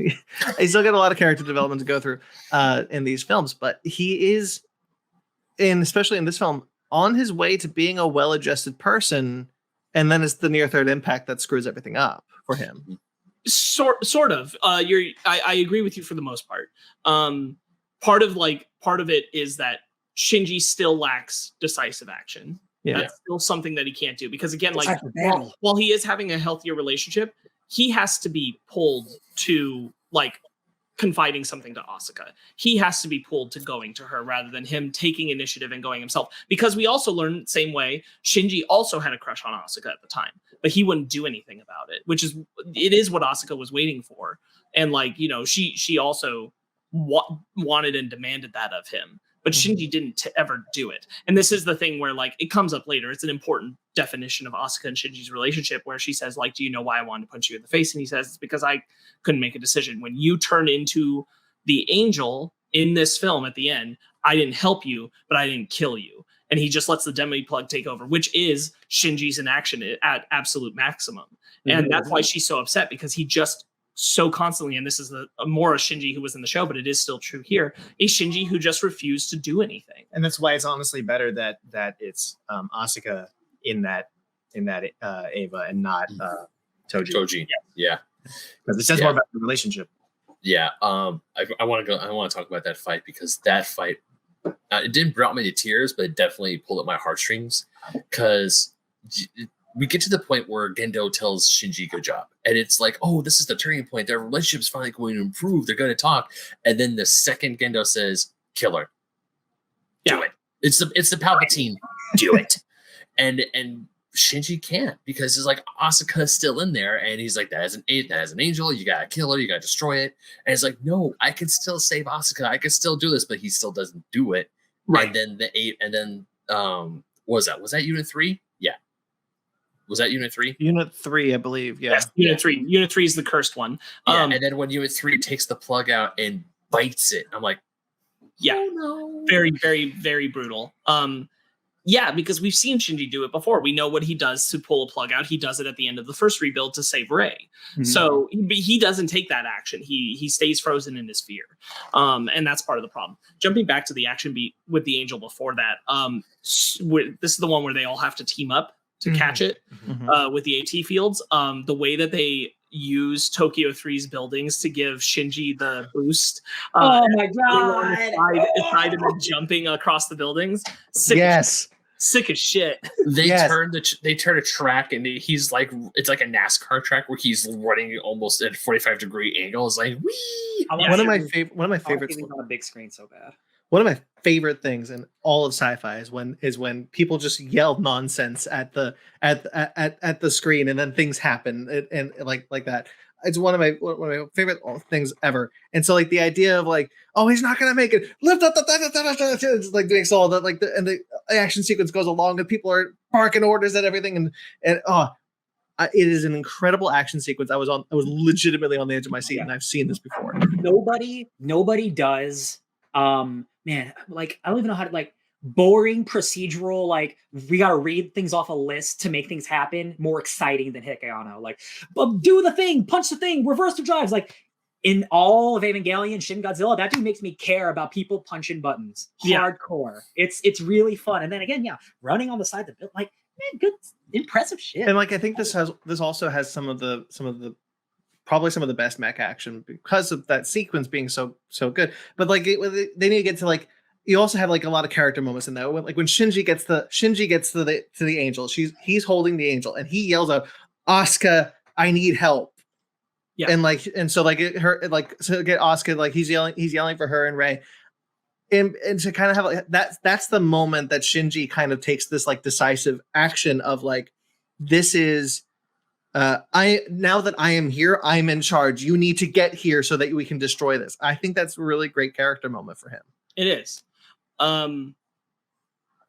He's still got a lot of character development to go through in these films, but he is, especially in this film, on his way to being a well-adjusted person, and then it's the near third impact that screws everything up for him. Sort of. I agree with you for the most part. Part of it is that Shinji still lacks decisive action. Yeah. That's still something that he can't do because again, like while he is having a healthier relationship, he has to be pulled to like confiding something to Asuka. He has to be pulled to going to her rather than him taking initiative and going himself. Because we also learned the same way, Shinji also had a crush on Asuka at the time, but he wouldn't do anything about it, it is what Asuka was waiting for. And like, she also wanted and demanded that of him. But Shinji didn't ever do it. And this is the thing where, like, it comes up later. It's an important definition of Asuka and Shinji's relationship where she says, like, do you know why I wanted to punch you in the face? And he says, it's because I couldn't make a decision. When you turn into the angel in this film at the end, I didn't help you, but I didn't kill you. And he just lets the demi plug take over, which is Shinji's inaction at absolute maximum. And that's why she's so upset, because he just so constantly, and this is more a Shinji who was in the show, but it is still true here, a Shinji who just refused to do anything. And that's why it's honestly better that it's Asuka in that Eva and not Toji. Yeah. Because it says more about the relationship. Yeah. I want to talk about that fight, because that fight, it didn't bring me to tears, but it definitely pulled at my heartstrings, because we get to the point where Gendo tells Shinji good job, and it's like, oh, this is the turning point, their relationship's finally going to improve, they're going to talk. And then the second Gendo says kill her, do it, it's the Palpatine, do it. And Shinji can't, because it's like Asuka's still in there, and he's like, that is an angel, you gotta kill her, you gotta destroy it. And it's like, no, I can still save Asuka, I can still do this, but he still doesn't do it. Right. And then what was that Unit 3? Yeah. Was that Unit 3? Unit 3, I believe. Yeah. Yes, Unit 3. Unit 3 is the cursed one. And then when Unit 3 takes the plug out and bites it, I'm like, yeah, oh, no. Very, very, very brutal. Yeah, because we've seen Shinji do it before. We know what he does to pull a plug out. He does it at the end of the first rebuild to save Rei. Mm-hmm. So he doesn't take that action. He stays frozen in his fear. And that's part of the problem. Jumping back to the action beat with the angel before that, this is the one where they all have to team up to catch it with the AT fields. The way that they use Tokyo 3's buildings to give Shinji the boost. Oh my god! Aside him jumping across the buildings. Sick as shit. They turn a track and he's like, it's like a NASCAR track where he's running almost at a 45-degree angle. It's like, wee! One of my favorites on a big screen so bad. One of my favorite things in all of sci-fi is when people just yell nonsense at the screen and then things happen and like that. It's one of my favorite things ever. And so like the idea of like, oh, he's not gonna make it. Lift up it's like doing so that like the action sequence goes along and people are barking orders at everything it is an incredible action sequence. I was legitimately on the edge of my seat and I've seen this before. Nobody does. Man, like I don't even know how to like boring procedural, like we gotta read things off a list to make things happen more exciting than Hideaki Anno. Like, do the thing, punch the thing, reverse the drives. Like in all of Evangelion, Shin Godzilla, that dude makes me care about people punching buttons. Hardcore. It's really fun. And then again, running on the side of the build, like man, good, impressive shit. And like I think this also has some of the probably some of the best mech action because of that sequence being so good. But like they need to get to like, you also have like a lot of character moments in that. Like when Shinji gets to the angel, he's holding the angel and he yells out, "Asuka, I need help." Yeah. And so get Asuka, like he's yelling for her and Rei. And to kind of have like that's the moment that Shinji kind of takes this like decisive action of like, this is now that I am here, I'm in charge. You need to get here so that we can destroy this. I think that's a really great character moment for him. It is. An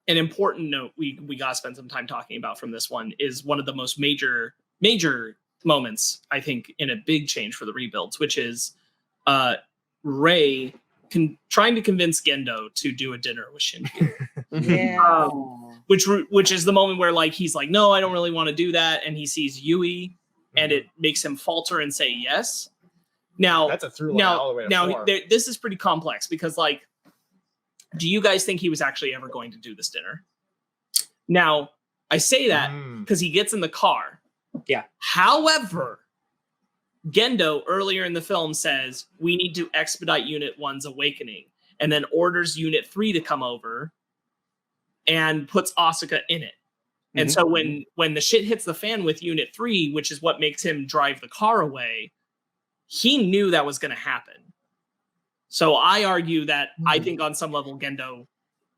important note we gotta spend some time talking about from this one is one of the most major moments, I think, in a big change for the rebuilds, which is Rei trying to convince Gendo to do a dinner with Shinji. Which is the moment where like he's like, no, I don't really want to do that, and he sees Yui, and it makes him falter and say yes. Now that's a through line all the way to 4. This is pretty complex because like, do you guys think he was actually ever going to do this dinner? Now I say that because he gets in the car. Yeah. However, Gendo earlier in the film says we need to expedite Unit 1's awakening, and then orders Unit 3 to come over and puts Asuka in it. And so when the shit hits the fan with Unit 3, which is what makes him drive the car away, he knew that was going to happen. So I argue that I think on some level Gendo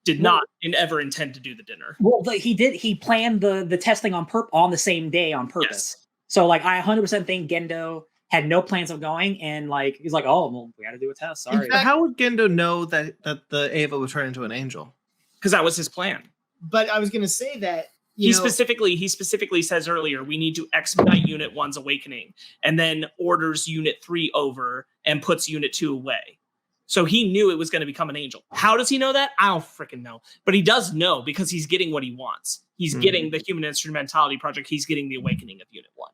did not ever intend to do the dinner. Well, he did. He planned the testing on the same day on purpose. Yes. So like I 100% think Gendo had no plans of going, and like he's like, oh, well, we got to do a test. Sorry. How would Gendo know that the Eva would turn into an angel? Because that was his plan. But I was going to say that he specifically says earlier, we need to expedite Unit 1's awakening, and then orders Unit 3 over and puts Unit 2 away. So he knew it was going to become an angel. How does he know that? I don't freaking know. But he does know because he's getting what he wants. He's getting the Human Instrumentality Project. He's getting the awakening of Unit 1.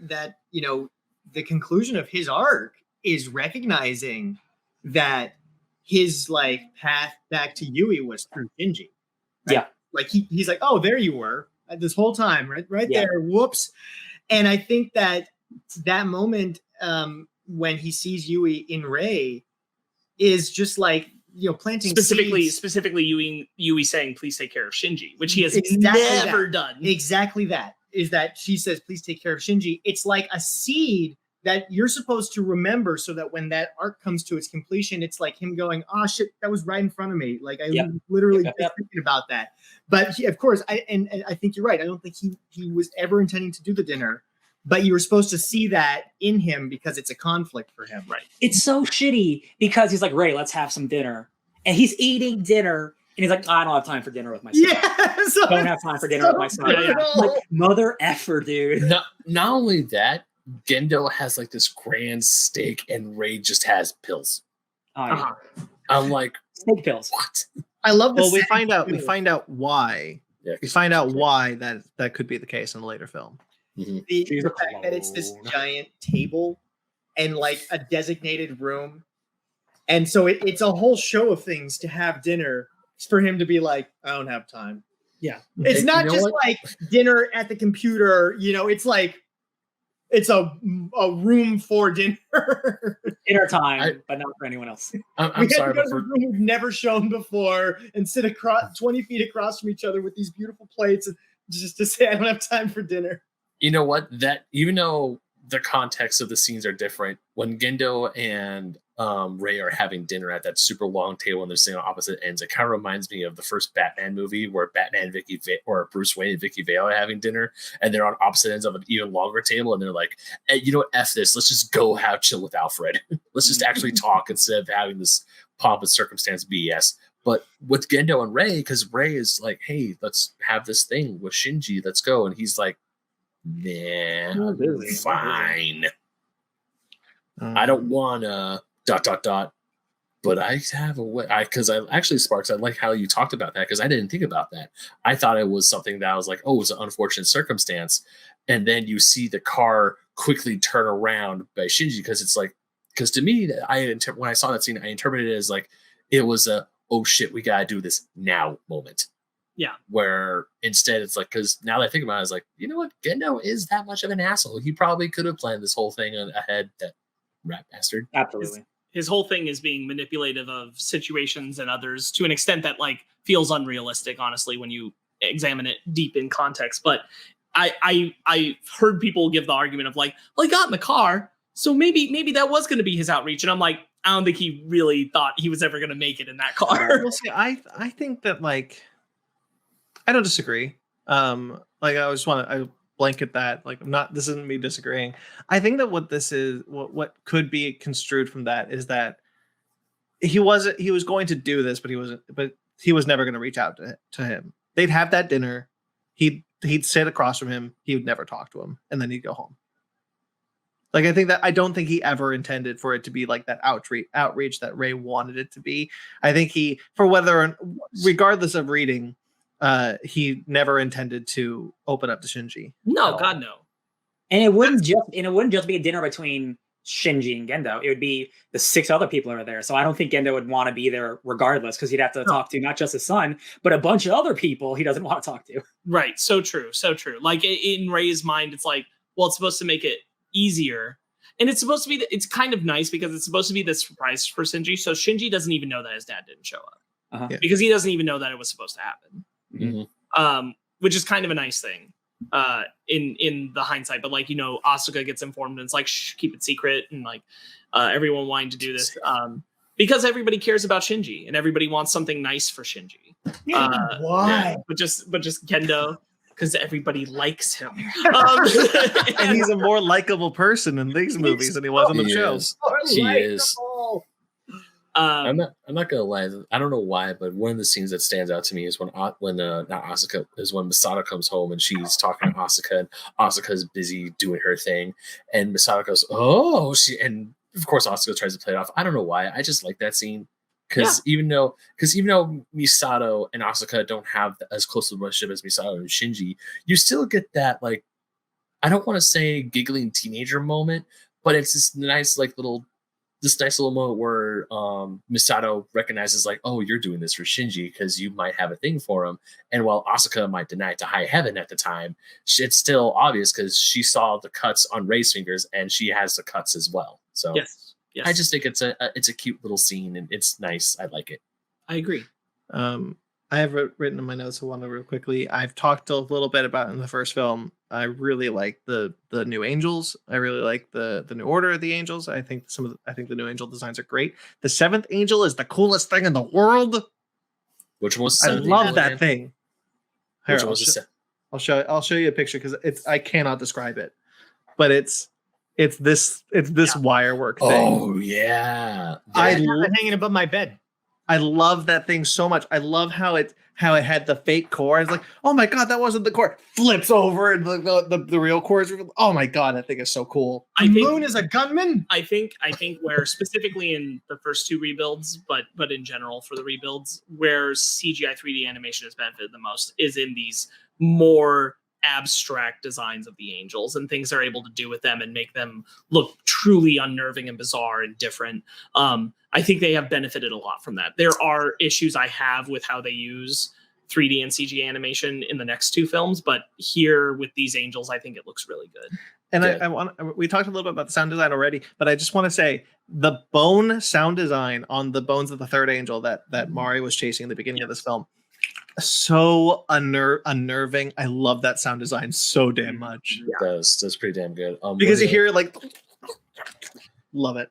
That the conclusion of his arc is recognizing that his like path back to Yui was through Shinji. Right? Yeah. Like he's like, oh, there you were this whole time, right there. Whoops. And I think that moment when he sees Yui in Rei is just like, planting specifically seeds. Yui saying, please take care of Shinji, which he has never done. Exactly that. Is that she says, please take care of Shinji. It's like a seed that you're supposed to remember so that when that arc comes to its completion, it's like him going, oh shit, that was right in front of me. Like I literally thinking about that. But of course, I think you're right. I don't think he was ever intending to do the dinner, but you were supposed to see that in him because it's a conflict for him. Right. It's so shitty because he's like, Rei, let's have some dinner. And he's eating dinner. And he's like, I don't have time for dinner with my son. I don't have time for dinner with my son. Like, mother effer, dude. Not only that, Gendo has like this grand steak and Rei just has pills. I'm like, steak pills. What? I love this. Well, we find out why. Yeah, we find out why that could be the case in a later film. The fact that it's this giant table and like a designated room. And so it's a whole show of things to have dinner for him to be like, I don't have time. Yeah. It's not just like dinner at the computer, it's like it's a room for dinner. Dinner time, but not for anyone else. I'm sorry, but for a room we've never shown before and sit across 20 feet across from each other with these beautiful plates just to say I don't have time for dinner. You know what? That even though the context of the scenes are different, when Gendo and Ray are having dinner at that super long table and they're sitting on opposite ends, it kind of reminds me of the first Batman movie where Batman, or Bruce Wayne and Vicky Vale are having dinner and they're on opposite ends of an even longer table and they're like, hey, you know what? F this. Let's just go have chill with Alfred. Let's just actually talk instead of having this pomp and circumstance BS. But with Gendo and Ray, because Ray is like, hey, let's have this thing with Shinji. Let's go. And he's like, nah, fine. I don't want to ... But I have a way. Because I actually, Sparks, I like how you talked about that because I didn't think about that. I thought it was something that I was like, oh, it's an unfortunate circumstance. And then you see the car quickly turn around by Shinji because it's like, because to me, when I saw that scene, I interpreted it as like it was a, oh shit, we got to do this now moment. Yeah. Where instead it's like, because now that I think about it, I was like, you know what? Gendo is that much of an asshole. He probably could have planned this whole thing ahead. That rat bastard. Absolutely. His whole thing is being manipulative of situations and others to an extent that like feels unrealistic, honestly, when you examine it deep in context. But I heard people give the argument of like, well, he got in the car, so maybe that was going to be his outreach. And I'm like, I don't think he really thought he was ever going to make it in that car. Well, see, I think that like I don't disagree. Like I just want to blanket that. Like this isn't me disagreeing. I think that what this is, what could be construed from that is that he was going to do this, but he was never going to reach out to him. They'd have that dinner. He'd sit across from him. He would never talk to him, and then he'd go home. Like I don't think he ever intended for it to be like that outreach that Ray wanted it to be. I think regardless of reading, he never intended to open up to Shinji. No, God no. And it wouldn't just be a dinner between Shinji and Gendo. It would be the 6 other people are there. So I don't think Gendo would want to be there regardless because he'd have to talk to not just his son, but a bunch of other people he doesn't want to talk to. Right. So true. So true. Like in Ray's mind, it's like, well, it's supposed to make it easier. And it's supposed to be, it's kind of nice because it's supposed to be the surprise for Shinji. So Shinji doesn't even know that his dad didn't show up because he doesn't even know that it was supposed to happen. Mm-hmm. Which is kind of a nice thing in the hindsight. But like, Asuka gets informed and it's like, shh, keep it secret. And like everyone wanting to do this because everybody cares about Shinji and everybody wants something nice for Shinji. Why? Yeah, but just Gendo. Because everybody likes him. And he's a more likable person in these movies than he was on the show. He is. I'm not gonna lie. I don't know why, but one of the scenes that stands out to me is when not Asuka is when Misato comes home and she's talking to Asuka, and Asuka's busy doing her thing, and Misato goes, "Oh," and of course Asuka tries to play it off. I don't know why. I just like that scene. Because even though Misato and Asuka don't have as close of a relationship as Misato and Shinji, you still get that, like, I don't want to say giggling teenager moment, but it's this nice little moment where Misato recognizes like, oh, you're doing this for Shinji because you might have a thing for him. And while Asuka might deny it to high heaven at the time, it's still obvious because she saw the cuts on Ray's fingers and she has the cuts as well. So yes. I just think it's a cute little scene and it's nice. I like it. I agree. I have written in my notes one real quickly. I've talked a little bit about in the first film. I really like the new angels. I really like the new order of the angels. I think the new angel designs are great. The 7th angel is the coolest thing in the world. Which was I love that thing. Which was I'll show you a picture because I cannot describe it, but it's this wire work thing. Oh yeah, I'm hanging above my bed. I love that thing so much. I love how it had the fake core. It's like, oh my god, that wasn't the core. Flips over and the real core is. Oh my god, that thing is so cool. Moon is a gunman. I think where specifically in the first 2 rebuilds, but in general for the rebuilds, where CGI 3D animation has benefited the most is in these more abstract designs of the angels and things they're able to do with them and make them look truly unnerving and bizarre and different. I think they have benefited a lot from that. There are issues I have with how they use 3D and CG animation in the next two films, but here with these angels, I think it looks really good. And we talked a little bit about the sound design already, but I just want to say the bone sound design on the bones of the third angel that Mari was chasing in the beginning of this film, so unnerving. I love that sound design so damn much. That's pretty damn good. Because you hear it like, love it.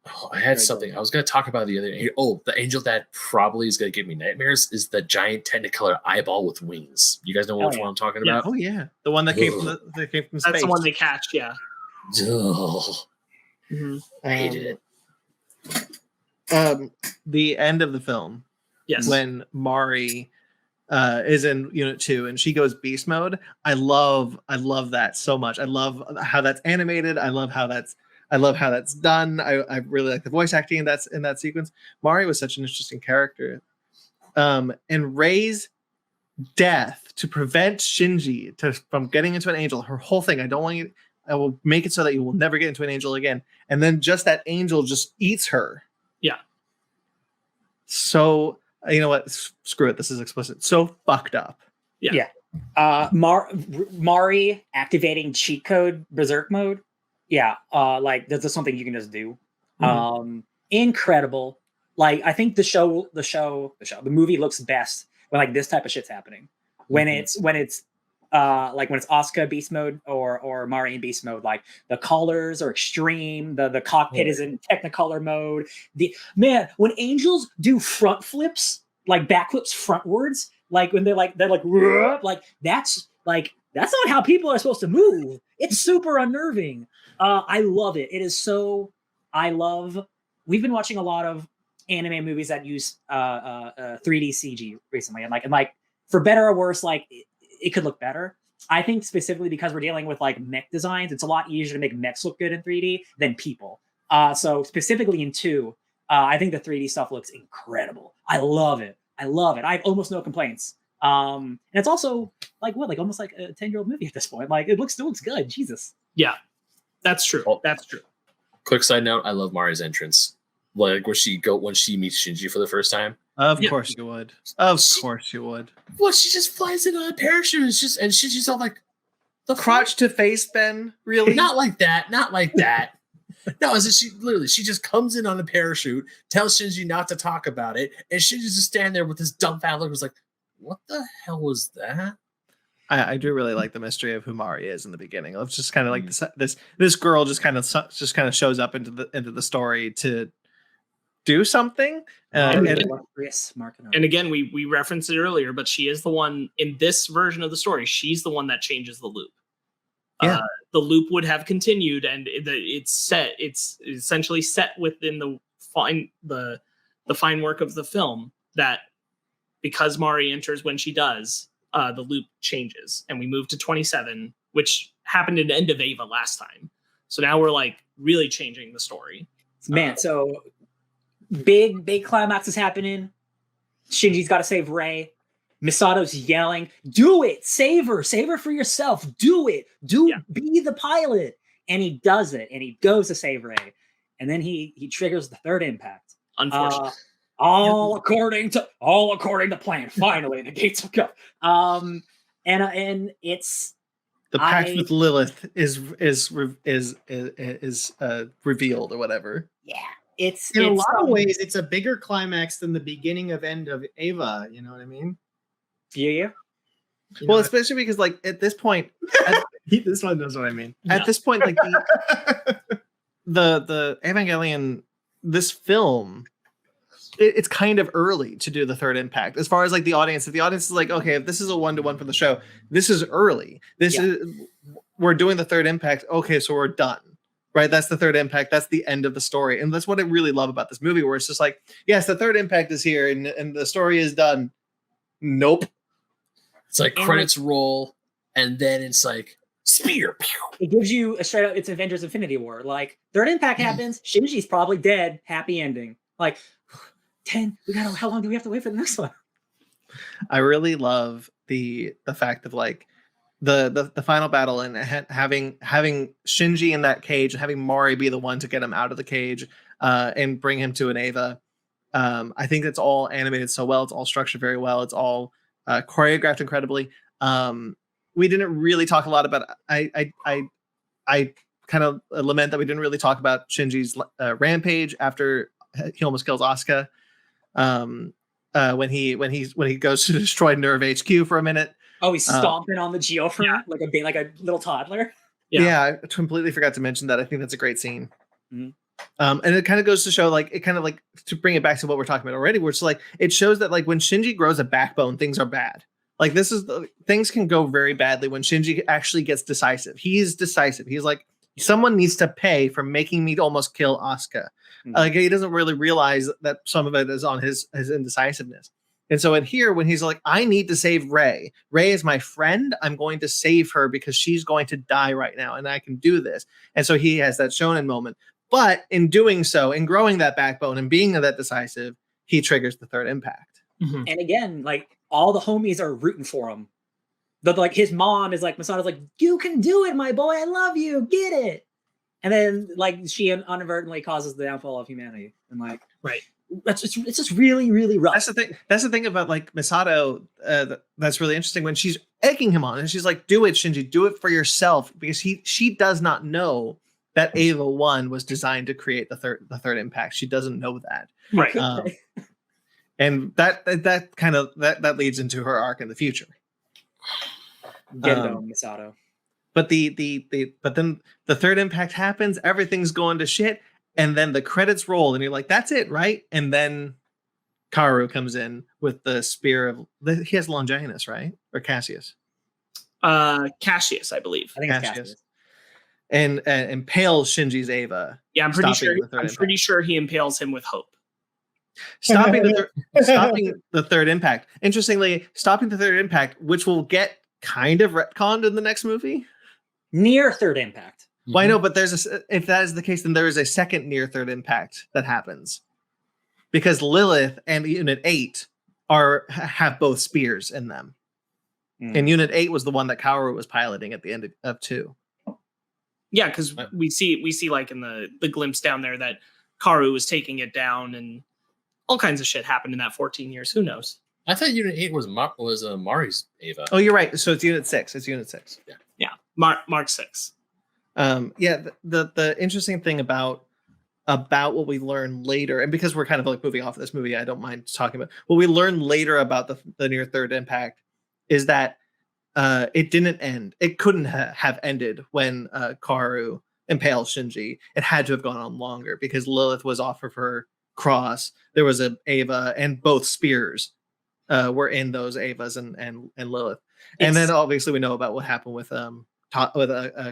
Oh, I had something I was going to talk about the other. The angel that probably is going to give me nightmares is the giant Technicolor eyeball with wings. You guys know which one I'm talking about? Oh yeah, the one that came from space. That's the one they catch. Yeah. I hated it. The end of the film. Yes. When Mari is in Unit 2 and she goes beast mode. I love that so much. I love how that's animated. I love how that's done. I really like the voice acting in that sequence. Mari was such an interesting character. And Rei's death to prevent Shinji from getting into an angel, her whole thing, I will make it so that you will never get into an angel again. And then just that angel just eats her. Yeah. So, you know what? Screw it. This is explicit. So fucked up. Yeah. Mari activating cheat code berserk mode. Yeah, like that's just something you can just do. Incredible. Like I think the movie looks best when like this type of shit's happening. When it's Asuka beast mode or Mari in beast mode, like the colors are extreme. The cockpit is in Technicolor mode. When angels do front flips, like backflips frontwards, like when they're like that's not how people are supposed to move. It's super unnerving. I love it. It is so. We've been watching a lot of anime movies that use 3D CG recently, and like for better or worse, like it could look better. I think specifically because we're dealing with like mech designs, it's a lot easier to make mechs look good in 3D than people. So specifically in 2, I think the 3D stuff looks incredible. I love it. I have almost no complaints. And it's also like almost like a 10-year-old movie at this point. Like it still looks good. Jesus. Yeah. That's true. That's true. Quick side note: I love Mari's entrance. Like when she meets Shinji for the first time. Of course you would. Of course you would. Well, she just flies in on a parachute. And Shinji's all like, the crotch to face, Ben. Really? Not like that. Not like that. No, she just comes in on a parachute, tells Shinji not to talk about it, and Shinji's just standing there with this dumbfounded look. Was like, what the hell was that? I do really like the mystery of who Mari is in the beginning. It's just kind of like this girl just kind of shows up into the story to do something. And again, we referenced it earlier, but she is the one in this version of the story. She's the one that changes the loop. Yeah. The loop would have continued, and it's essentially set within the fine work of the film that because Mari enters when she does. The loop changes and we move to 27, which happened in the end of Eva last time. So now we're like really changing the story. Man, so big climax is happening. Shinji's got to save Rei. Misato's yelling, "Do it! Save her for yourself! Do it! Be the pilot!" And he does it, and he goes to save Rei, and then he triggers the third impact. Unfortunately. All according to plan. Finally, the gates will go. And it's the pact with Lilith is revealed or whatever. Yeah, it's in a lot of ways it's a bigger climax than the beginning of end of Eva. You know what I mean? Yeah. Well, especially because like at this point, this one knows what I mean. At this point, like the Evangelion, this film. It's kind of early to do the third impact as far as like the audience. If the audience is like, okay, if this is a 1-to-1 for the show, this is early. We're doing the third impact. Okay, so we're done, right? That's the third impact. That's the end of the story, and that's what I really love about this movie, where it's just like, yes, the third impact is here, and the story is done. Nope. It's like credits roll, and then it's like spear. It gives you a straight up. It's Avengers: Infinity War. Like third impact happens. Shinji's probably dead. Happy ending. Like. 10. How long do we have to wait for the next one? I really love the fact of like the final battle and having Shinji in that cage and having Mari be the one to get him out of the cage and bring him to an Eva. I think it's all animated so well. It's all structured very well. It's all choreographed incredibly. We didn't really talk a lot about. I kind of lament that we didn't really talk about Shinji's rampage after he almost kills Asuka. When he goes to destroy Nerve HQ for a minute. Oh, he's stomping on the geofront like a little toddler. Yeah, I completely forgot to mention that. I think that's a great scene. Mm-hmm. And it kind of goes to show, like, it kind of like to bring it back to what we're talking about already, where it's like it shows that like when Shinji grows a backbone, things are bad. Like things can go very badly when Shinji actually gets decisive. He's decisive. He's like, someone needs to pay for making me almost kill Asuka. Mm-hmm. Like he doesn't really realize that some of it is on his indecisiveness. And so in here, when he's like, I need to save Rey. Rey is my friend. I'm going to save her because she's going to die right now, and I can do this. And so he has that shonen moment. But in doing so, in growing that backbone and being that decisive, he triggers the third impact. Mm-hmm. And again, like all the homies are rooting for him. But like his mom is like, Masato's like, you can do it, my boy. I love you. Get it. And then like she inadvertently causes the downfall of humanity. And like, right. It's just really, really rough. That's the thing about like Misato. That's really interesting when she's egging him on, and she's like, "Do it, Shinji. Do it for yourself," because she does not know that Eva 1 was designed to create the third impact. She doesn't know that, right? And that kind of that leads into her arc in the future. Get it on, Misato. But but then the third impact happens. Everything's going to shit. And then the credits roll, and you're like, "That's it, right?" And then Kaoru comes in with the spear of. He has Longinus, right, or Cassius? Cassius, I believe. I think it's Cassius. And impales Shinji's Eva. Yeah, I'm pretty sure he impales him with hope. Stopping the third impact. Interestingly, stopping the third impact, which will get kind of retconned in the next movie. Near third impact. Well, I know, but if that is the case, then there is a second near third impact that happens because Lilith and Unit 8 have both spears in them, and Unit 8 was the one that Kaoru was piloting at the end of 2. Yeah, because we see like in the glimpse down there that Kaoru was taking it down, and all kinds of shit happened in that 14 years. Who knows? I thought Unit 8 was Mari's Eva. Oh, you're right. So it's Unit 6. It's Unit 6. Yeah. Mark 6. The interesting thing about what we learn later, and because we're kind of like moving off of this movie, I don't mind talking about what we learn later about the near third impact is that it didn't end. It couldn't have ended when Kaoru impales Shinji. It had to have gone on longer because Lilith was off of her cross. There was a Eva, and both spears were in those Evas and Lilith. And then obviously we know about what happened with Kaji.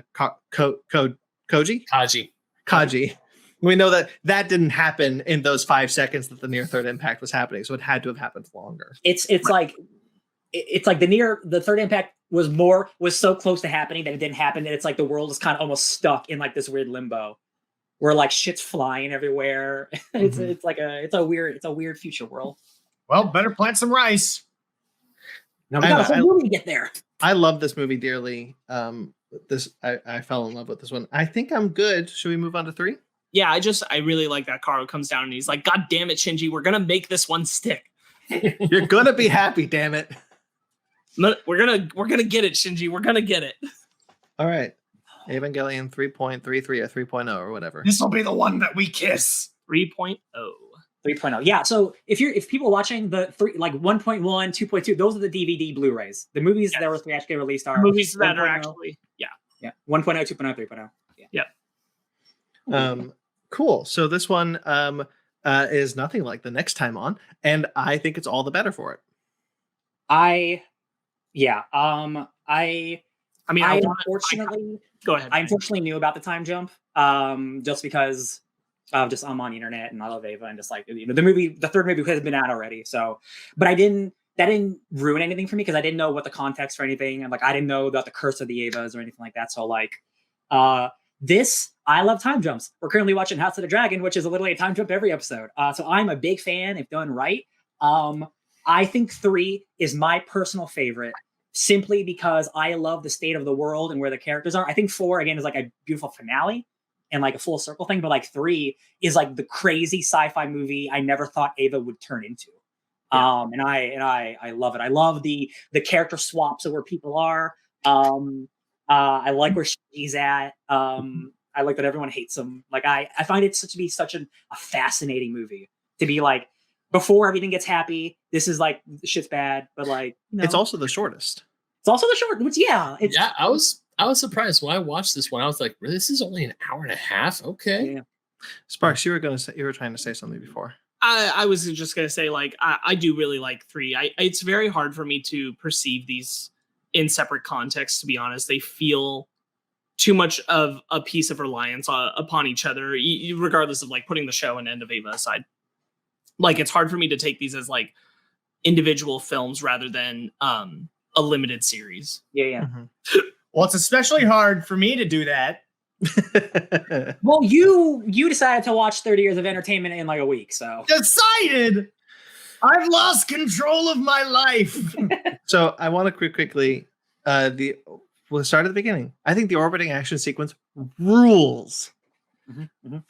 We know that didn't happen in those 5 seconds that the near third impact was happening, so it had to have happened longer. It's like the third impact was so close to happening that it didn't happen, that it's like the world is kind of almost stuck in like this weird limbo where like shit's flying everywhere. It's a weird future world. Well, better plant some rice. Now we got a whole movie to get there. I love this movie dearly. I fell in love with this one. I think I'm good. Should we move on to 3? Yeah, I really like that Kaoru comes down and he's like, "God damn it, Shinji, we're gonna make this one stick. You're gonna be happy, damn it. We're gonna get it, Shinji. We're gonna get it." All right, Evangelion 3.33 or 3.0 or whatever. This will be the one that we kiss. 3.0. 3.0. Yeah. So if people are watching the 1.1, 2.2, those are the DVD Blu-rays. The movies that were theatrically released are movies that are actually 1.0, 2.0, 3.0. Yeah. Cool. So this one is nothing like the next time on, and I think it's all the better for it. I unfortunately knew about the time jump just because I'm on the internet and I love Eva, and just like, the third movie has been out already. So, but that didn't ruin anything for me because I didn't know what the context for anything, and like I didn't know about the curse of the Evas or anything like that. So like I love time jumps. We're currently watching House of the Dragon, which is literally a time jump every episode. So I'm a big fan if done right. I think 3 is my personal favorite simply because I love the state of the world and where the characters are. I think 4 again is like a beautiful finale and like a full circle thing, but like 3 is like the crazy sci-fi movie I never thought Eva would turn into. Yeah. And I love it. I love the character swaps of where people are. I like where she's at. I like that everyone hates him. Like I find it to be such a fascinating movie to be like, before everything gets happy, this is like shit's bad, but like it's also the shortest. It's also the short. Which I was surprised when I watched this one. I was like, really, this is only an hour and a half. Okay. Yeah. Sparks, you were trying to say something before. I was just gonna say, like, I do really like 3. It's very hard for me to perceive these in separate contexts, to be honest. They feel too much of a piece of reliance upon each other, regardless of like putting the show and End of Eva aside. Like, it's hard for me to take these as like individual films rather than a limited series. Yeah. Mm-hmm. Well, it's especially hard for me to do that. Well, you decided to watch 30 Years of Entertainment in like a week, so Decided. I've lost control of my life. So I want to quickly we'll start at the beginning. I think the orbiting action sequence rules.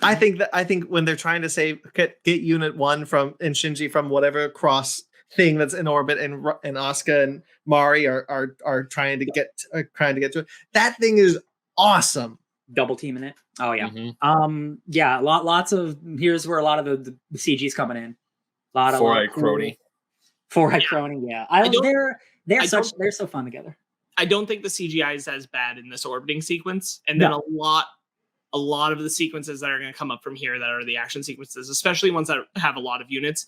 I think when they're trying to say get Unit 1 from and Shinji from whatever cross thing that's in orbit, and Asuka and Mari are trying to get to it. That thing is awesome. Double teaming it. Oh yeah. Yeah. Lots of here's where a lot of the CG's coming in. A lot of Four-eyed crony. Four-eyed crony. Yeah. They're so fun together. I don't think the CGI is as bad in this orbiting sequence, and then a lot of the sequences that are going to come up from here that are the action sequences, especially ones that have a lot of units.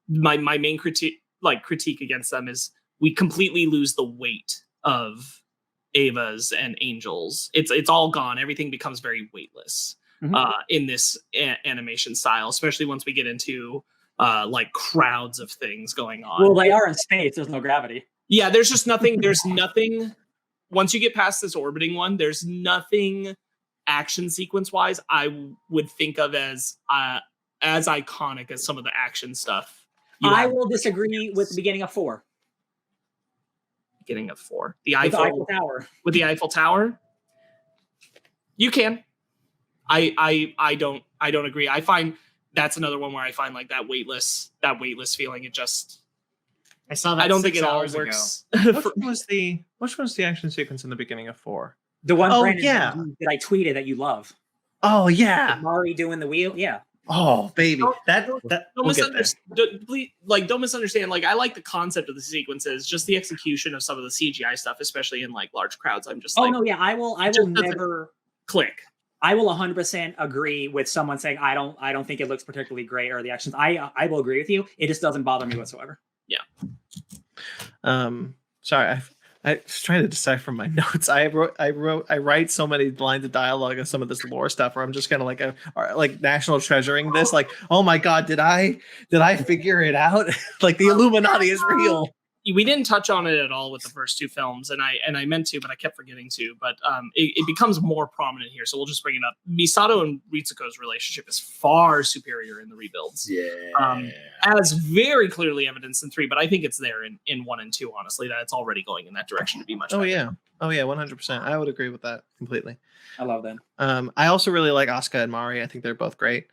My main critique against them is we completely lose the weight of Evas and Angels. It's all gone. Everything becomes very weightless in this animation style, especially once we get into like crowds of things going on. Well, they are in space. There's no gravity. Yeah, there's just nothing. There's nothing. Once you get past this orbiting one, there's nothing action sequence wise I would think of as iconic as some of the action stuff. I will disagree with the beginning of 4. Beginning of 4, the Eiffel Tower. With the Eiffel Tower, you can. I don't agree. I find that's another one where I find like that weightless feeling. It just. I saw that. I don't think it all works. Which was the action sequence in the beginning of 4? The one that I tweeted that you love. Oh yeah, Mari doing the wheel. Yeah. Oh baby, don't misunderstand. Like, I like the concept of the sequences, just the execution of some of the CGI stuff, especially in like large crowds. I'm just I will never click. I will 100% agree with someone saying I don't think it looks particularly great or the actions. I will agree with you. It just doesn't bother me whatsoever. Yeah. Sorry, I was trying to decipher my notes. I write so many lines of dialogue of some of this lore stuff where I'm just kind of like national treasuring this. Like, oh my god, did I figure it out? Like the Illuminati is real. We didn't touch on it at all with the first 2 films, and I meant to, but I kept forgetting to. But it becomes more prominent here, so we'll just bring it up. Misato and Ritsuko's relationship is far superior in the rebuilds. Yeah, as very clearly evidenced in 3, but I think it's there in 1 and 2. Honestly, that it's already going in that direction to be much. better. Yeah, 100%. I would agree with that completely. I love them. I also really like Asuka and Mari. I think they're both great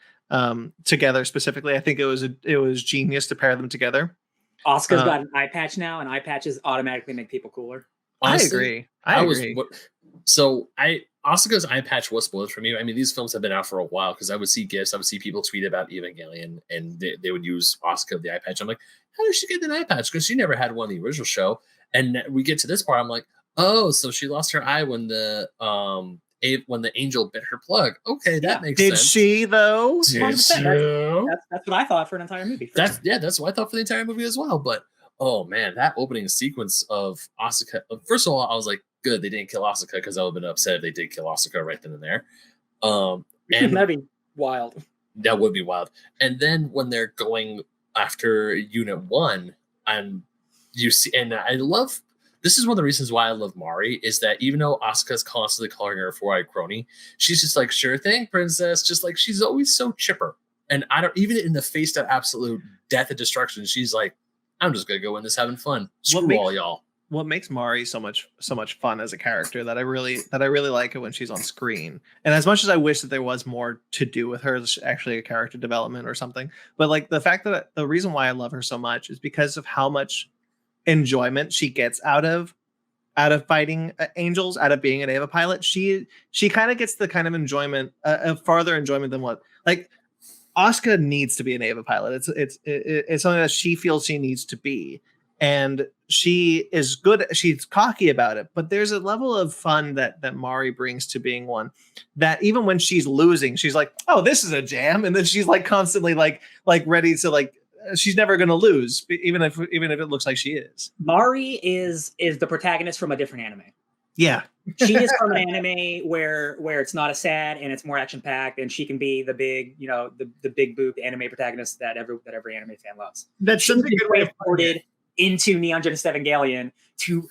together. Specifically, I think it was genius to pair them together. Asuka's got an eye patch now, and eye patches automatically make people cooler. Honestly, I agree. Asuka's eye patch was spoiled for me. I mean, these films have been out for a while because I would see GIFs, I would see people tweet about Evangelion, and they would use Asuka the eye patch. I'm like, how did she get an eye patch? Because she never had one in the original show. And we get to this part, I'm like, oh, so she lost her eye when the angel bit her plug. Okay, that makes sense. Did she though? That's what I thought for an entire movie. That's what I thought for the entire movie as well. But oh man, that opening sequence of Asuka. First of all, I was like, good, they didn't kill Asuka, because I would have been upset if they did kill Asuka right then and there. And that'd be wild. That would be wild. And then when they're going after Unit 1, and you see, and I love. This is one of the reasons why I love Mari, is that even though Asuka's constantly calling her a 4-eyed crony, she's just like, sure thing, princess. Just like, she's always so chipper. And I don't, even in the face of absolute death and destruction, she's like, I'm just going to go in this having fun. Screw all y'all. makes Mari so much fun as a character that I really like her when she's on screen. And as much as I wish that there was more to do with her, actually a character development or something, but like the fact that the reason why I love her so much is because of how much enjoyment she gets out of fighting angels, out of being an Eva pilot. She kind of gets the kind of enjoyment, a farther enjoyment than what like Asuka needs to be an Eva pilot. It's something that she feels she needs to be. And she is good. She's cocky about it, but there's a level of fun that Mari brings to being one that even when she's losing, she's like, oh, this is a jam. And then she's like constantly like ready to like, she's never going to lose, even if it looks like she is. Mari is the protagonist from a different anime. Yeah. She is from an anime where it's not as sad and it's more action packed, and she can be the big, the big boob anime protagonist that every anime fan loves. That's such a good way of putting it. Into Neon Genesis Evangelion to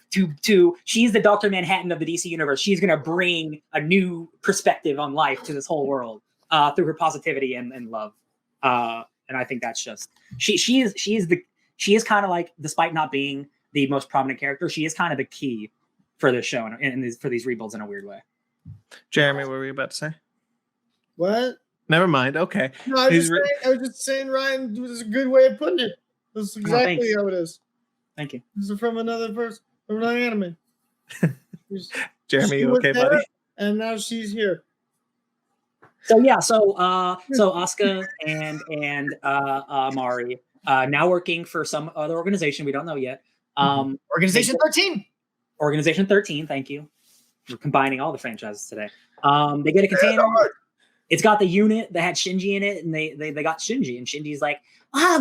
she's the Dr. Manhattan of the DC universe. She's going to bring a new perspective on life to this whole world through her positivity and love. And I think that's just she is kind of like, despite not being the most prominent character, she is kind of the key for this show and for these rebuilds in a weird way. Jeremy, what were you about to say? What? Never mind. Okay. No, I was just saying, Ryan, this is a good way of putting it. This is exactly how it is. Thank you. This is from another person, from another anime. Jeremy, you okay, buddy? And now she's here. So Asuka and Mari now working for some other organization we don't know yet. Organization 13. Organization 13. Thank you. We're combining all the franchises today. They get a container. It's got the unit that had Shinji in it, and they got Shinji, and Shinji's like,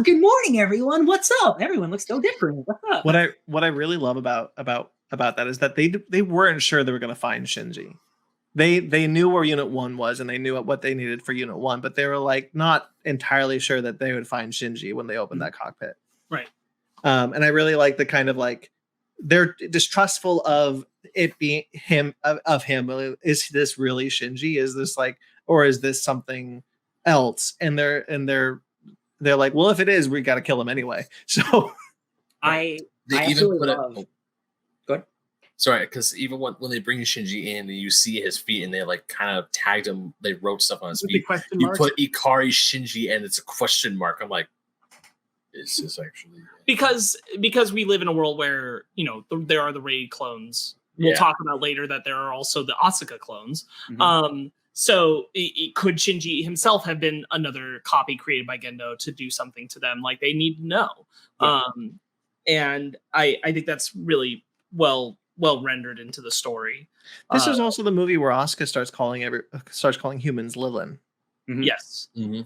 good morning, everyone. What's up? Everyone looks so different. What's up? What I really love about that is that they weren't sure they were going to find Shinji. They knew where Unit 1 was, and they knew what they needed for Unit 1, but they were like not entirely sure that they would find Shinji when they opened that cockpit. Right. And I really like the kind of like they're distrustful of it being him of him. Is this really Shinji? Is this like, or is this something else? And they're like, well, if it is, we got to kill him anyway. So I even put love. Good. Sorry, because even when they bring Shinji in and you see his feet and they like kind of tagged him, they wrote stuff on his feet. You put Ikari Shinji and it's a question mark. I'm like, is this actually? Because we live in a world where there are the Raid clones. We'll talk about later that there are also the Asuka clones. Mm-hmm. So could Shinji himself have been another copy created by Gendo to do something to them? Like they need to know. Yeah. And I think that's really well rendered into the story. This is also the movie where Asuka starts calling humans Lilin. Mm-hmm. Yes. Mm-hmm.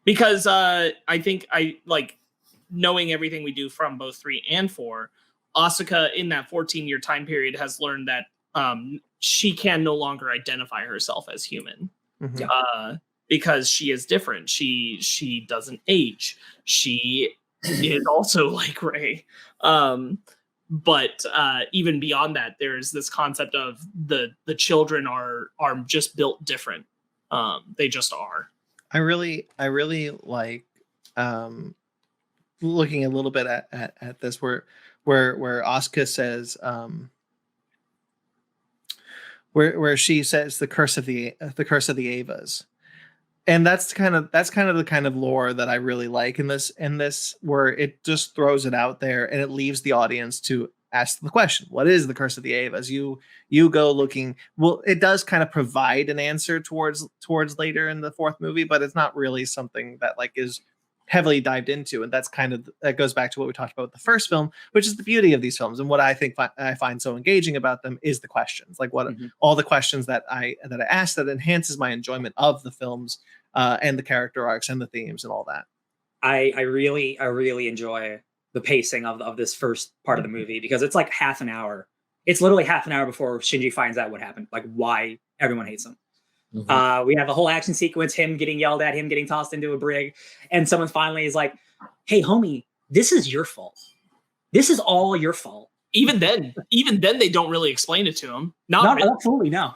Because I think I like knowing everything we do from both 3 and 4, Asuka in that 14-year time period has learned that she can no longer identify herself as human. Mm-hmm. Because she is different. She doesn't age. She is also like Rey. But even beyond that, there's this concept of the children are just built different. They just are. I really like looking a little bit at this where Asuka says where she says the curse of the Avas. And that's kind of the kind of lore that I really like in this where it just throws it out there and it leaves the audience to ask the question, what is the curse of the Avas? You go looking. Well, it does kind of provide an answer towards later in the 4th movie, but it's not really something that like is heavily dived into. And that goes back to what we talked about with the first film, which is the beauty of these films. And what I think I find so engaging about them is the questions, like all the questions that I ask that enhances my enjoyment of the films and the character arcs and the themes and all that. I really enjoy the pacing of this first part of the movie because it's like half an hour. It's literally half an hour before Shinji finds out what happened, like why everyone hates him. Mm-hmm. We have a whole action sequence, him getting yelled at, him getting tossed into a brig, and someone finally is like, hey, homie, this is your fault. This is all your fault. Even then, they don't really explain it to him. Not really. Absolutely, no.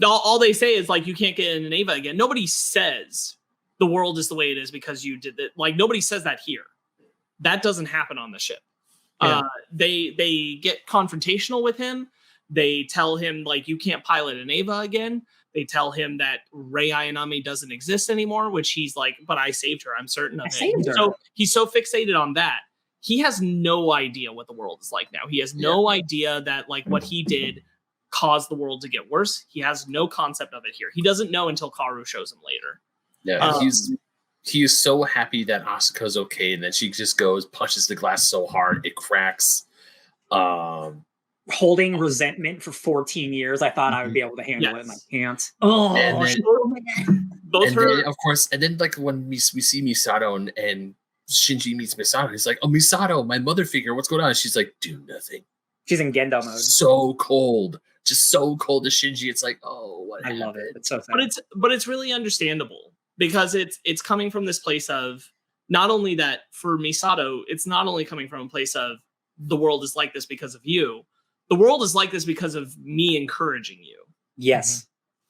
All they say is like, you can't get in an Eva again. Nobody says the world is the way it is because you did that. Like nobody says that here. That doesn't happen on the ship. Yeah. They get confrontational with him. They tell him like, you can't pilot an Eva again. They tell him that Rei Ayanami doesn't exist anymore, which he's like, but I saved her. I'm certain of it. So he's so fixated on that. He has no idea what the world is like now. He has no idea that like what he did caused the world to get worse. He has no concept of it here. He doesn't know until Kaoru shows him later. Yeah, he is so happy that Asuka's okay, and then she just goes, punches the glass so hard it cracks. Holding resentment for 14 years, I thought I would be able to handle it, and I can't. Of course, and then like when we see Misato and Shinji meets Misato, he's like, "Oh, Misato, my mother figure, what's going on?" She's like, "Do nothing." She's in Gendo mode. So cold, just so cold to Shinji. It's like, oh, what? I love it. It's so sad. But it's really understandable because it's coming from this place of not only that for Misato, it's not only coming from a place of the world is like this because of you. The world is like this because of me encouraging you. Yes.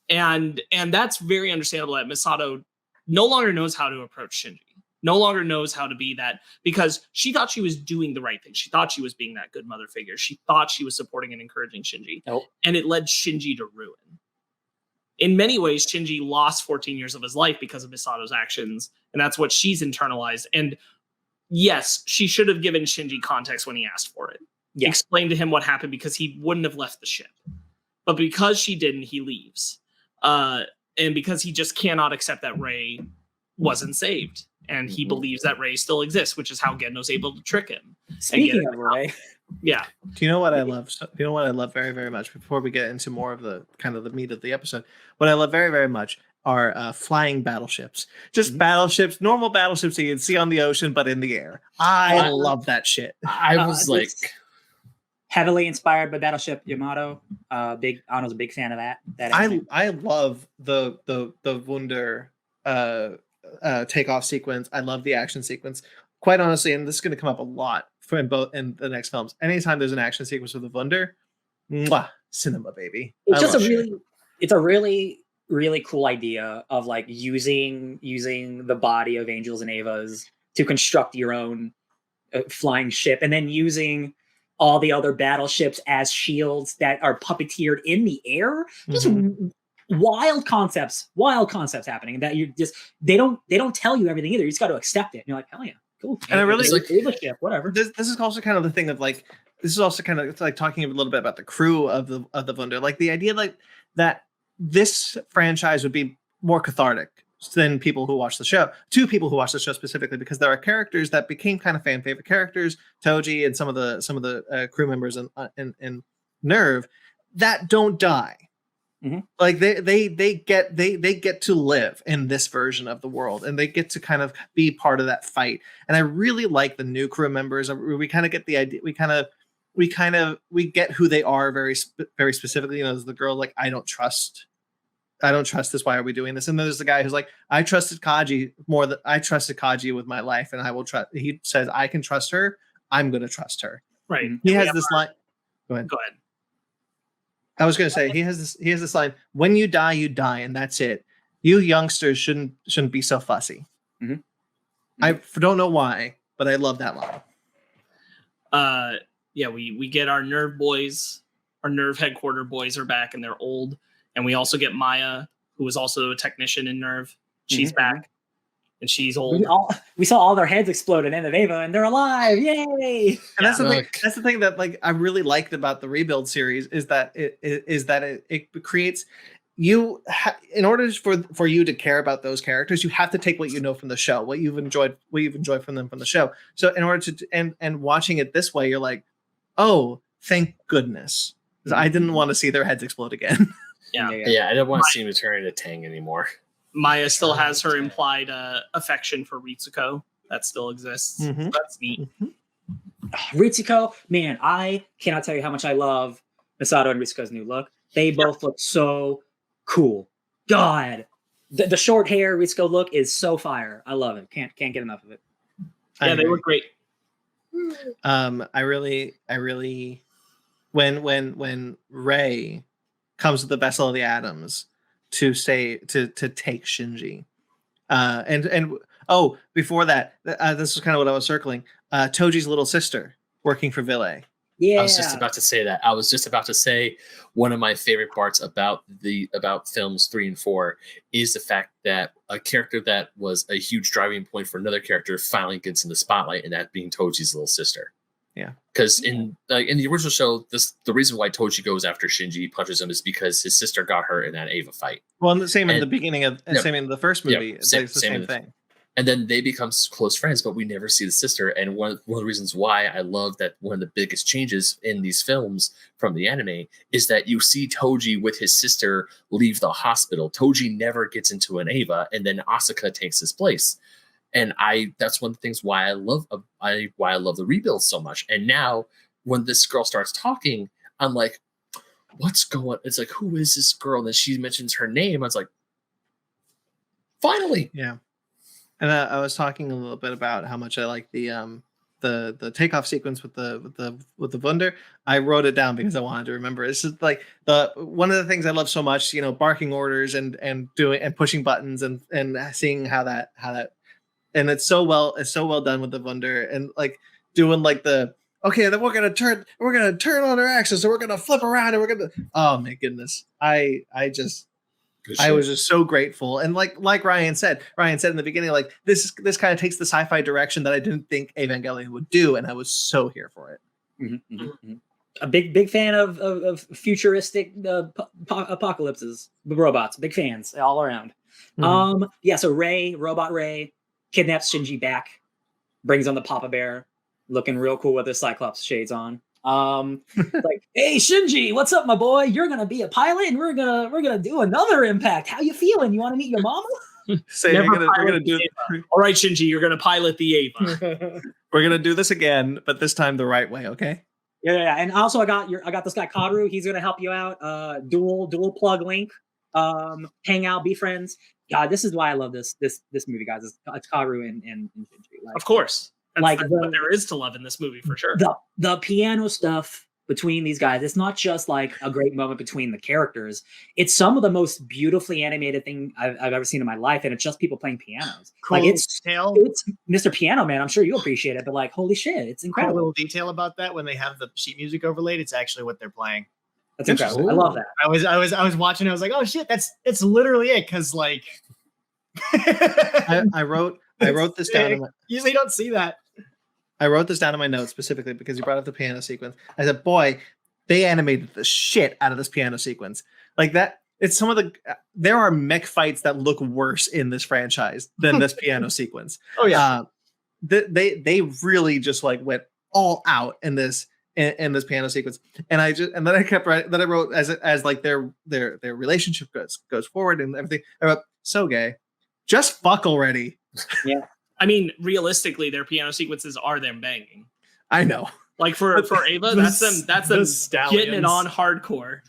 And that's very understandable that Misato no longer knows how to approach Shinji. No longer knows how to be that, because she thought she was doing the right thing. She thought she was being that good mother figure. She thought she was supporting and encouraging Shinji. Nope. And it led Shinji to ruin. In many ways, Shinji lost 14 years of his life because of Misato's actions. And that's what she's internalized. And yes, she should have given Shinji context when he asked for it. Yeah. Explained to him what happened, because he wouldn't have left the ship. But because she didn't, he leaves. And because he just cannot accept that Rei wasn't saved. And he believes that Rei still exists, which is how Gendo's able to trick him. Speaking of Rei. Yeah. Do you know what I love? Do you know what I love very, very much? Before we get into more of the kind of the meat of the episode, what I love very, very much are flying battleships. Just battleships, normal battleships that you'd see on the ocean, but in the air. I love that shit. I was like... Heavily inspired by Battleship Yamato. Anno's a big fan of that. I love the Wunder takeoff sequence. I love the action sequence. Quite honestly, and this is going to come up a lot in the next films. Anytime there's an action sequence with a Wunder, cinema, baby. It's a really, really cool idea of like using the body of Angels and Evas to construct your own flying ship, and then using all the other battleships as shields that are puppeteered in the air. Just wild concepts happening that you just they don't tell you everything either. You just got to accept it. And you're like, hell yeah, cool. And I really like ship, whatever. This is also kind of the thing of like, this is also kind of like talking a little bit about the crew of the Wunder, like the idea like that this franchise would be more cathartic than people who watch the show. To people who watch the show specifically, because there are characters that became kind of fan favorite characters, Toji and some of the crew members in Nerve, that don't die. Like they get to live in this version of the world, and they get to kind of be part of that fight. And I really like the new crew members. We kind of get the idea. We get who they are very specifically. You know, there's the girl like, I don't trust this. Why are we doing this? And then there's the guy who's like, I trusted Kaji more than I trusted Kaji with my life, and I will trust. He says, I can trust her. I'm going to trust her. Right. He has this line. Go ahead. I was going to say he has this line. When you die, and that's it. You youngsters shouldn't be so fussy. I don't know why, but I love that line. Yeah, we get our Nerve boys, our Nerve headquarter boys are back, and they're old. And we also get Maya, who was also a technician in Nerve. She's back, and she's old. We saw all their heads explode at the end of Eva, and they're alive! Yay! And that's the thing. That's the thing that like I really liked about the Rebuild series is that it creates you. In order for you to care about those characters, you have to take what you know from the show, what you've enjoyed from them from the show. So in order to and watching it this way, you're like, oh, thank goodness, because I didn't want to see their heads explode again. Yeah, I don't want to see him turn into Tang anymore. Maya still has her implied affection for Ritsuko. That still exists. So that's neat. Ritsuko, man, I cannot tell you how much I love Misato and Ritsuko's new look. They both look so cool. God, the short hair Ritsuko look is so fire. I love it. Can't get enough of it. Yeah, they look great. I really, when Rei comes with the vessel of the atoms to take Shinji, and before that, this is kind of what I was circling. Toji's little sister, working for Ville. Yeah. I was just about to say that. I was just about to say one of my favorite parts about films 3 and 4 is the fact that a character that was a huge driving point for another character finally gets in the spotlight, and that being Toji's little sister. Yeah. Because in the original show, the reason why Toji goes after Shinji, punches him, is because his sister got hurt in that Eva fight. Well, and the same in the beginning of same in the first movie. It's the same thing. And then they become close friends, but we never see the sister. And one of the reasons why I love that one of the biggest changes in these films from the anime is that you see Toji with his sister leave the hospital. Toji never gets into an Eva, and then Asuka takes his place. And that's one of the things why I love the rebuild so much. And now when this girl starts talking, I'm like, what's going? It's like, who is this girl? And then she mentions her name. I was like, finally. Yeah. And I was talking a little bit about how much I like the takeoff sequence with the Wunder. I wrote it down because I wanted to remember. It's just like one of the things I love so much, barking orders and doing and pushing buttons and seeing how that and it's so well done with the Wunder and like doing like then we're gonna turn on our axis, so we're gonna flip around and we're gonna. Oh my goodness, I was just so grateful. And like Ryan said in the beginning, like this kind of takes the sci-fi direction that I didn't think Evangelion would do. And I was so here for it. Mm-hmm, mm-hmm. A big fan of futuristic apocalypses, robots, big fans all around. Mm-hmm. So Robot Ray kidnaps Shinji back, brings on the Papa Bear, looking real cool with his Cyclops shades on. Like, hey Shinji, what's up, my boy? You're gonna be a pilot, and we're gonna do another impact. How you feeling? You want to meet your mama? We're gonna do. All right, Shinji, you're gonna pilot the Ava. We're gonna do this again, but this time the right way. Okay. Yeah. And also, I got this guy Karu. He's gonna help you out. Dual plug link. Hang out, be friends. God, this is why I love this movie, guys. It's Karu and Shinji. Of course. That's what there is to love in this movie for sure. The piano stuff between these guys, it's not just like a great moment between the characters. It's some of the most beautifully animated thing I've ever seen in my life, and it's just people playing pianos. Cool, like it's Mr. Piano Man. I'm sure you'll appreciate it, but like, holy shit, it's incredible. A little detail about that when they have the sheet music overlaid, it's actually what they're playing. That's incredible. I love that. I was watching. I was like, oh shit, it's literally it. Because like, I wrote this down. Usually, you don't see that. I wrote this down in my notes specifically because you brought up the piano sequence. I said, boy, they animated the shit out of this piano sequence. Like that, it's there are mech fights that look worse in this franchise than this piano sequence. Oh yeah. They really just like went all out in this piano sequence. And then I kept writing, then I wrote as like their relationship goes forward and everything. I wrote, so gay. Just fuck already. Yeah. I mean, realistically, their piano sequences are them banging. I know. Like for Ava, that's them getting it on hardcore.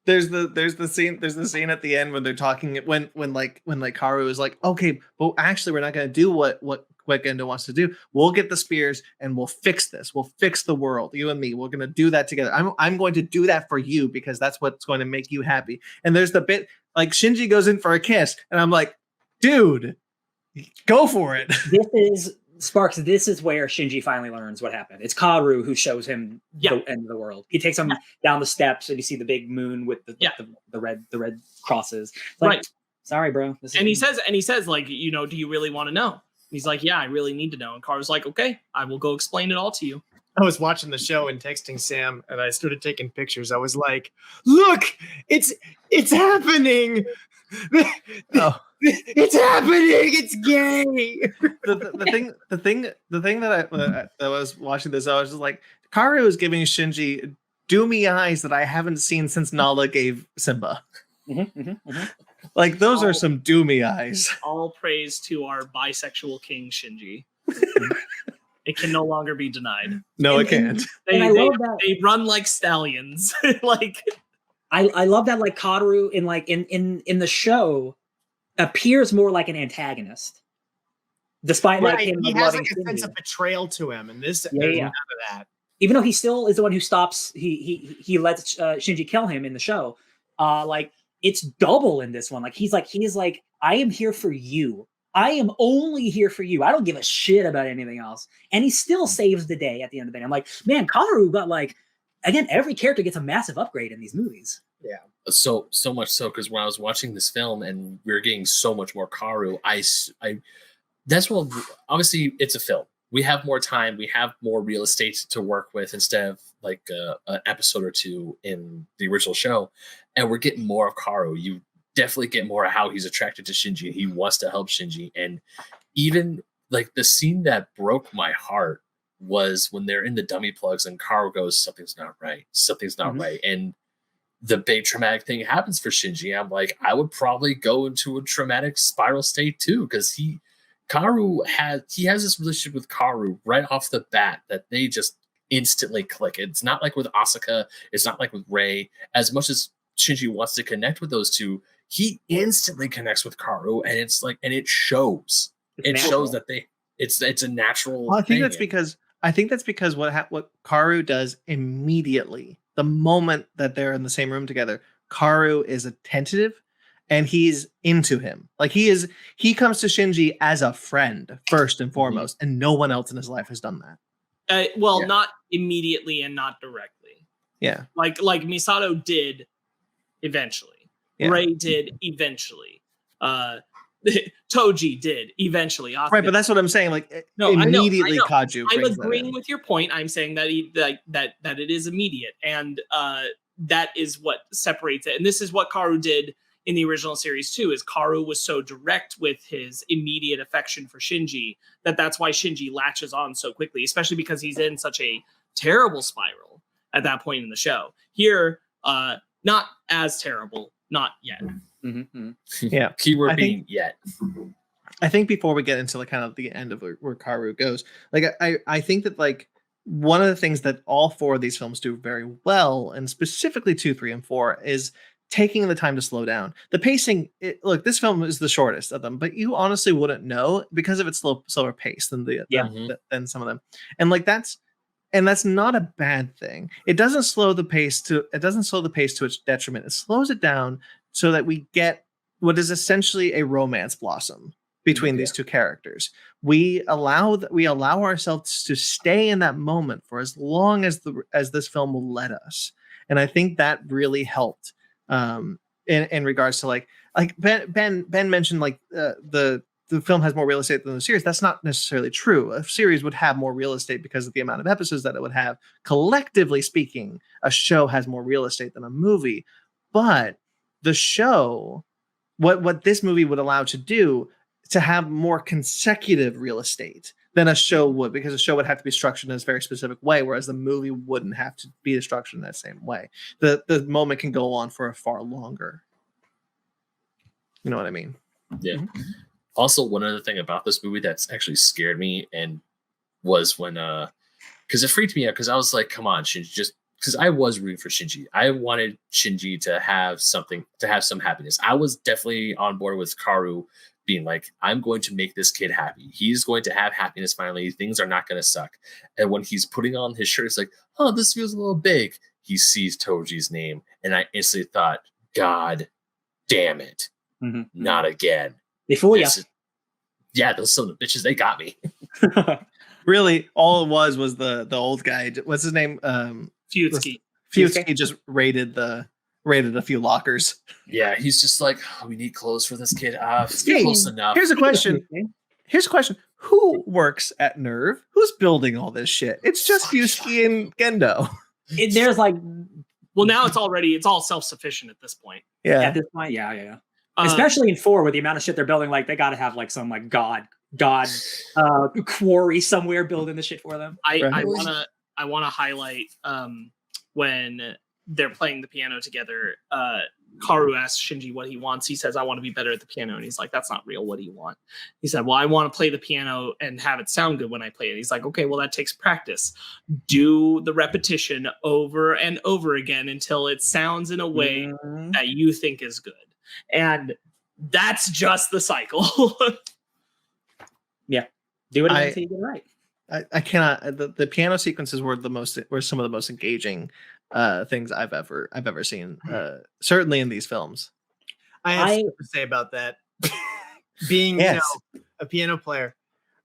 There's the scene at the end when they're talking when Karu is like, okay, but actually we're not gonna do what Gendo wants to do. We'll get the spears and we'll fix this. We'll fix the world. You and me. We're gonna do that together. I'm going to do that for you because that's what's going to make you happy. And there's the bit like Shinji goes in for a kiss, and I'm like, dude, go for it. This is Sparks. This is where Shinji finally learns what happened. It's Karu who shows him the end of the world. He takes him down the steps, and you see the big moon with the red crosses. Like, right. Sorry, bro. He says, like, do you really want to know? He's like, yeah, I really need to know. And Karu's like, okay, I will go explain it all to you. I was watching the show and texting Sam, and I started taking pictures. I was like, look, it's happening. Oh. It's happening. It's gay. The thing that I was watching this, I was just like, Karu is giving Shinji doomy eyes that I haven't seen since Nala gave Simba. Like those are some doomy eyes. All praise to our bisexual king Shinji. It can no longer be denied. No, it can't. They run like stallions. Like I love that. Like Karu in the show appears more like an antagonist, despite like him. He has like a sense of betrayal to him, and this none of that. Even though he still is the one who stops, he lets Shinji kill him in the show. Like it's double in this one. Like he is like, I am here for you. I am only here for you. I don't give a shit about anything else. And he still saves the day at the end of the day. I'm like, man, Kaoru got like, again, every character gets a massive upgrade in these movies. Yeah. So much so, because when I was watching this film and we were getting so much more Kaoru, that's what, obviously it's a film. We have more time. We have more real estate to work with instead of like an episode or two in the original show. And we're getting more of Kaoru. You definitely get more of how he's attracted to Shinji. He wants to help Shinji. And even like the scene that broke my heart was when they're in the dummy plugs and Kaoru goes, something's not right. Something's not right. And the big traumatic thing happens for Shinji. I'm like, I would probably go into a traumatic spiral state too, because he has this relationship with Kaoru right off the bat that they just instantly click. It's not like with Asuka. It's not like with Rei. As much as Shinji wants to connect with those two, he instantly connects with Kaoru, and it's like, and it shows. It shows that it's a natural. Well, I think that's because what Kaoru does immediately, the moment that they're in the same room together, Kaoru is attentive and he's into him. Like he comes to Shinji as a friend first and foremost, and no one else in his life has done that. Not immediately and not directly. Yeah. Like Misato did eventually. Yeah. Rei did eventually. Toji did eventually. Asuka, right, but that's what I'm saying. Like, no, immediately, I know. Kaju. I'm agreeing with your point. I'm saying that that it is immediate, and that is what separates it. And this is what Kaoru did in the original series too. Is Kaoru was so direct with his immediate affection for Shinji that's why Shinji latches on so quickly, especially because he's in such a terrible spiral at that point in the show. Here, not as terrible. Not yet. Mm-hmm. Yeah. Keyword being yet. I think before we get into the kind of the end of where Kaoru goes, like I think that like one of the things that all four of these films do very well, and specifically 2, 3, and 4, is taking the time to slow down. The pacing, look, this film is the shortest of them, but you honestly wouldn't know because of its slower pace than than some of them. And like that's not a bad thing. It doesn't slow the pace to its detriment. It slows it down so that we get what is essentially a romance blossom between these two characters. We allow ourselves to stay in that moment for as long as this film will let us. And I think that really helped in regards to like Ben mentioned like the film has more real estate than the series. That's not necessarily true. A series would have more real estate because of the amount of episodes that it would have. Collectively speaking, a show has more real estate than a movie. But the show, what this movie would allow to do, to have more consecutive real estate than a show would, because a show would have to be structured in a very specific way, whereas the movie wouldn't have to be structured in that same way. The moment can go on for a far longer. You know what I mean? Yeah. Mm-hmm. Also, one other thing about this movie that's actually scared me and was when because it freaked me out, because I was like, come on, Shinji, just because I was rooting for Shinji. I wanted Shinji to have some happiness. I was definitely on board with Kaoru being like, I'm going to make this kid happy. He's going to have happiness finally. Things are not going to suck. And when he's putting on his shirt, it's like, oh, this feels a little big. He sees Toji's name, and I instantly thought, God damn it. Mm-hmm. Not again. They fool you. Yeah, those son of bitches, they got me. Really, all it was the old guy. What's his name? Fusky. Fusky just raided a few lockers. Yeah, he's just like, oh, we need clothes for this kid. Close enough. Here's a question. Who works at Nerve? Who's building all this shit? It's just Fusky and Gendo. There's like, well, now it's all self-sufficient at this point. Yeah. At this point, yeah. Especially in 4, with the amount of shit they're building, like they got to have like some like god quarry somewhere building the shit for them. I want to highlight when they're playing the piano together. Kaoru asks Shinji what he wants. He says, I want to be better at the piano. And he's like, that's not real. What do you want? He said, well, I want to play the piano and have it sound good when I play it. He's like, okay, well, that takes practice. Do the repetition over and over again until it sounds in a way that you think is good. And that's just the cycle. Yeah. Do it until you get it right. I cannot. The piano sequences were some of the most engaging things I've ever seen. Certainly in these films. I have something to say about that. Being, yes. a piano player,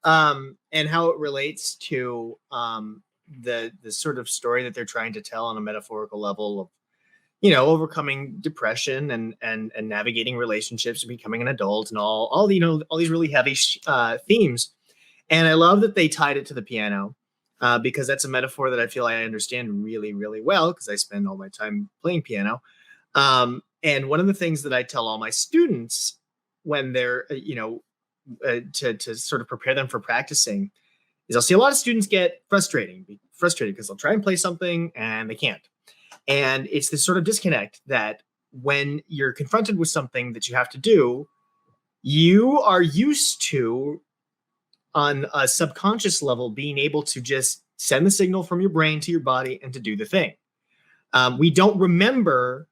and how it relates to the sort of story that they're trying to tell on a metaphorical level of, overcoming depression and navigating relationships and becoming an adult and all these really heavy themes. And I love that they tied it to the piano, because that's a metaphor that I feel I understand really, really well, because I spend all my time playing piano. And one of the things that I tell all my students when they're, to sort of prepare them for practicing, is I'll see a lot of students get frustrated because they'll try and play something and they can't. And it's this sort of disconnect that when you're confronted with something that you have to do, you are used to, on a subconscious level, being able to just send the signal from your brain to your body and to do the thing. We don't remember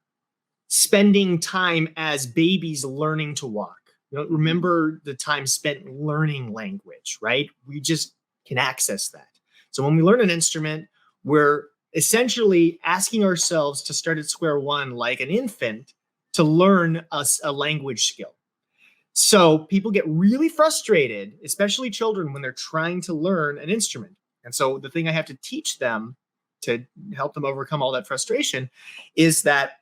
spending time as babies learning to walk. We don't remember the time spent learning language, right? We just can access that. So when we learn an instrument, we're essentially asking ourselves to start at square one like an infant to learn a language skill. So people get really frustrated, especially children, when they're trying to learn an instrument. And so the thing I have to teach them to help them overcome all that frustration is that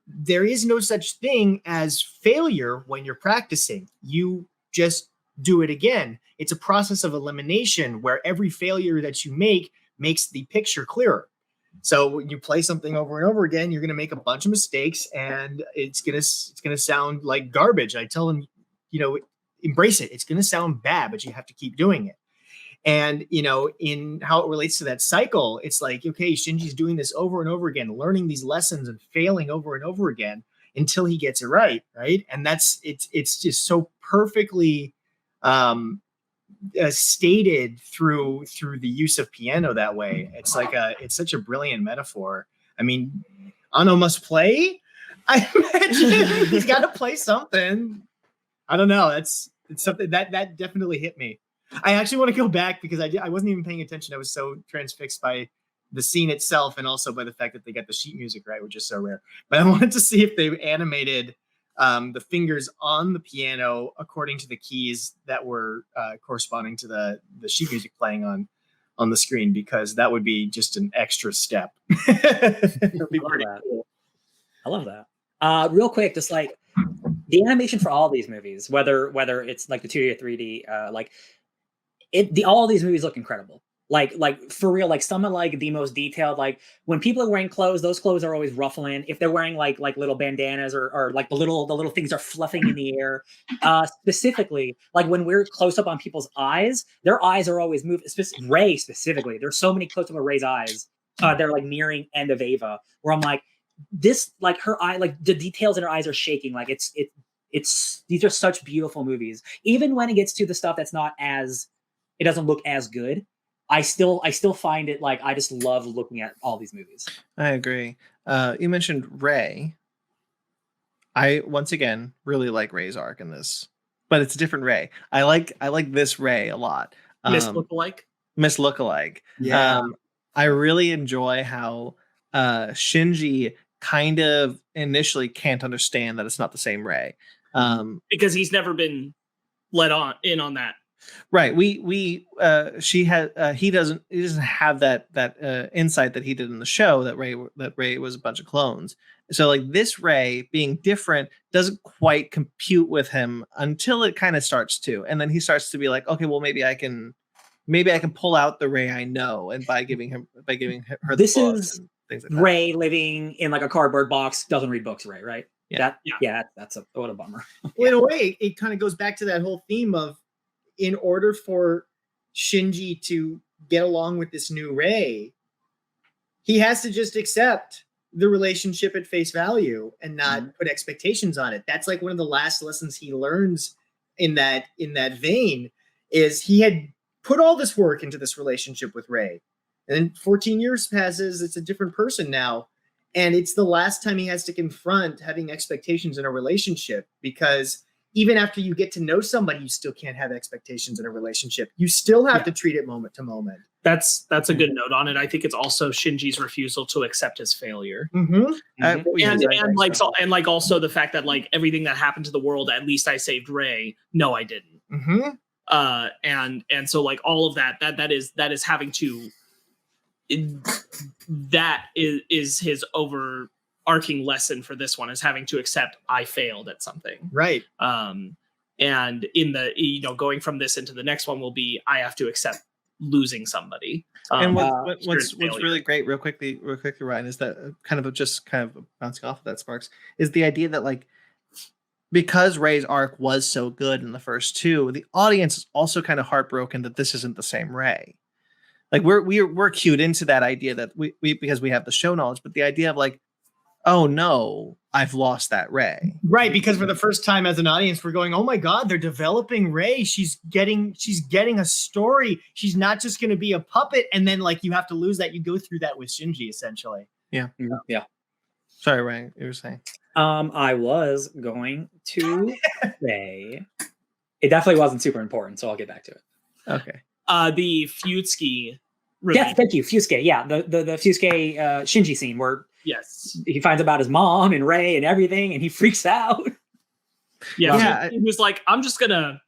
there is no such thing as failure when you're practicing. You just do it again. It's a process of elimination where every failure that you make makes the picture clearer. So when you play something over and over again, you're going to make a bunch of mistakes and it's going to sound like garbage. I tell them, embrace it. It's going to sound bad, but you have to keep doing it. And, in how it relates to that cycle, it's like, okay, Shinji's doing this over and over again, learning these lessons and failing over and over again until he gets it right. Right. And it's just so perfectly stated through the use of piano that way. It's like it's such a brilliant metaphor. I mean, Anno must play. I imagine he's got to play something. I don't know. It's something that definitely hit me. I actually want to go back because I wasn't even paying attention. I was so transfixed by the scene itself and also by the fact that they got the sheet music right, which is so rare. But I wanted to see if they animated the fingers on the piano according to the keys that were corresponding to the sheet music playing on the screen, because that would be just an extra step. It would be pretty cool. I love that. Real quick, just like the animation for all these movies, whether it's like the 2D or 3D, all these movies look incredible. Like for real, like some of like the most detailed, like when people are wearing clothes, those clothes are always ruffling. If they're wearing like little bandanas or like the little things are fluffing in the air. Specifically, like when we're close up on people's eyes, their eyes are always moving. Rey specifically, there's so many close up of Rey's eyes. They're like mirroring End of Ava, where I'm like, this, like her eye, like the details in her eyes are shaking. Like it's these are such beautiful movies. Even when it gets to the stuff that's not as, it doesn't look as good, I still find it, like, I just love looking at all these movies. I agree. You mentioned Rey. I once again really like Rey's arc in this, but it's a different Rey. I like this Rey a lot. Miss Lookalike. Yeah. I really enjoy how Shinji kind of initially can't understand that it's not the same Rey. Because he's never been let in on that. Right. He doesn't have that insight that he did in the show that Rey was a bunch of clones. So like this Rey being different doesn't quite compute with him until it kind of starts to, and then he starts to be like, okay, well maybe I can pull out the Rey I know, and by giving her this the is things like Rey living in like a cardboard box, doesn't read books, Rey, right? Yeah. That's what a bummer. Well, in a way, it kind of goes back to that whole theme of, in order for Shinji to get along with this new Rey, he has to just accept the relationship at face value and not put expectations on it. That's like one of the last lessons he learns in that vein, is he had put all this work into this relationship with Rey. And then 14 years passes, it's a different person now. And it's the last time he has to confront having expectations in a relationship, because even after you get to know somebody, you still can't have expectations in a relationship. You still have to treat it moment to moment. That's a good note on it. I think it's also Shinji's refusal to accept his failure. And like also the fact that like everything that happened to the world, at least I saved Rei. No, I didn't. And so like all of that is having to, that is his overarching lesson for this one, is having to accept I failed at something. Right. And in the, going from this into the next one will be, I have to accept losing somebody. And what's really great, real quickly, Ryan, is that kind of bouncing off of that, Sparks, is the idea that like, because Rei's arc was so good in the first two, the audience is also kind of heartbroken that this isn't the same Rei. Like we're cued into that idea that we because we have the show knowledge, but the idea of like, oh no, I've lost that Rei. Right, because for the first time as an audience, we're going, oh my God, they're developing Rei. She's getting a story. She's not just going to be a puppet. And then like you have to lose that. You go through that with Shinji, essentially. Yeah. Sorry, Ryan, you were saying. I was going to say it definitely wasn't super important, so I'll get back to it. Okay. The Fuyutsuki. Yes, thank you, Fuyutsuki. Yeah, the Fuyutsuki Shinji scene where he finds about his mom and Rei and everything, and he freaks out. Yeah. He was like, I'm just gonna.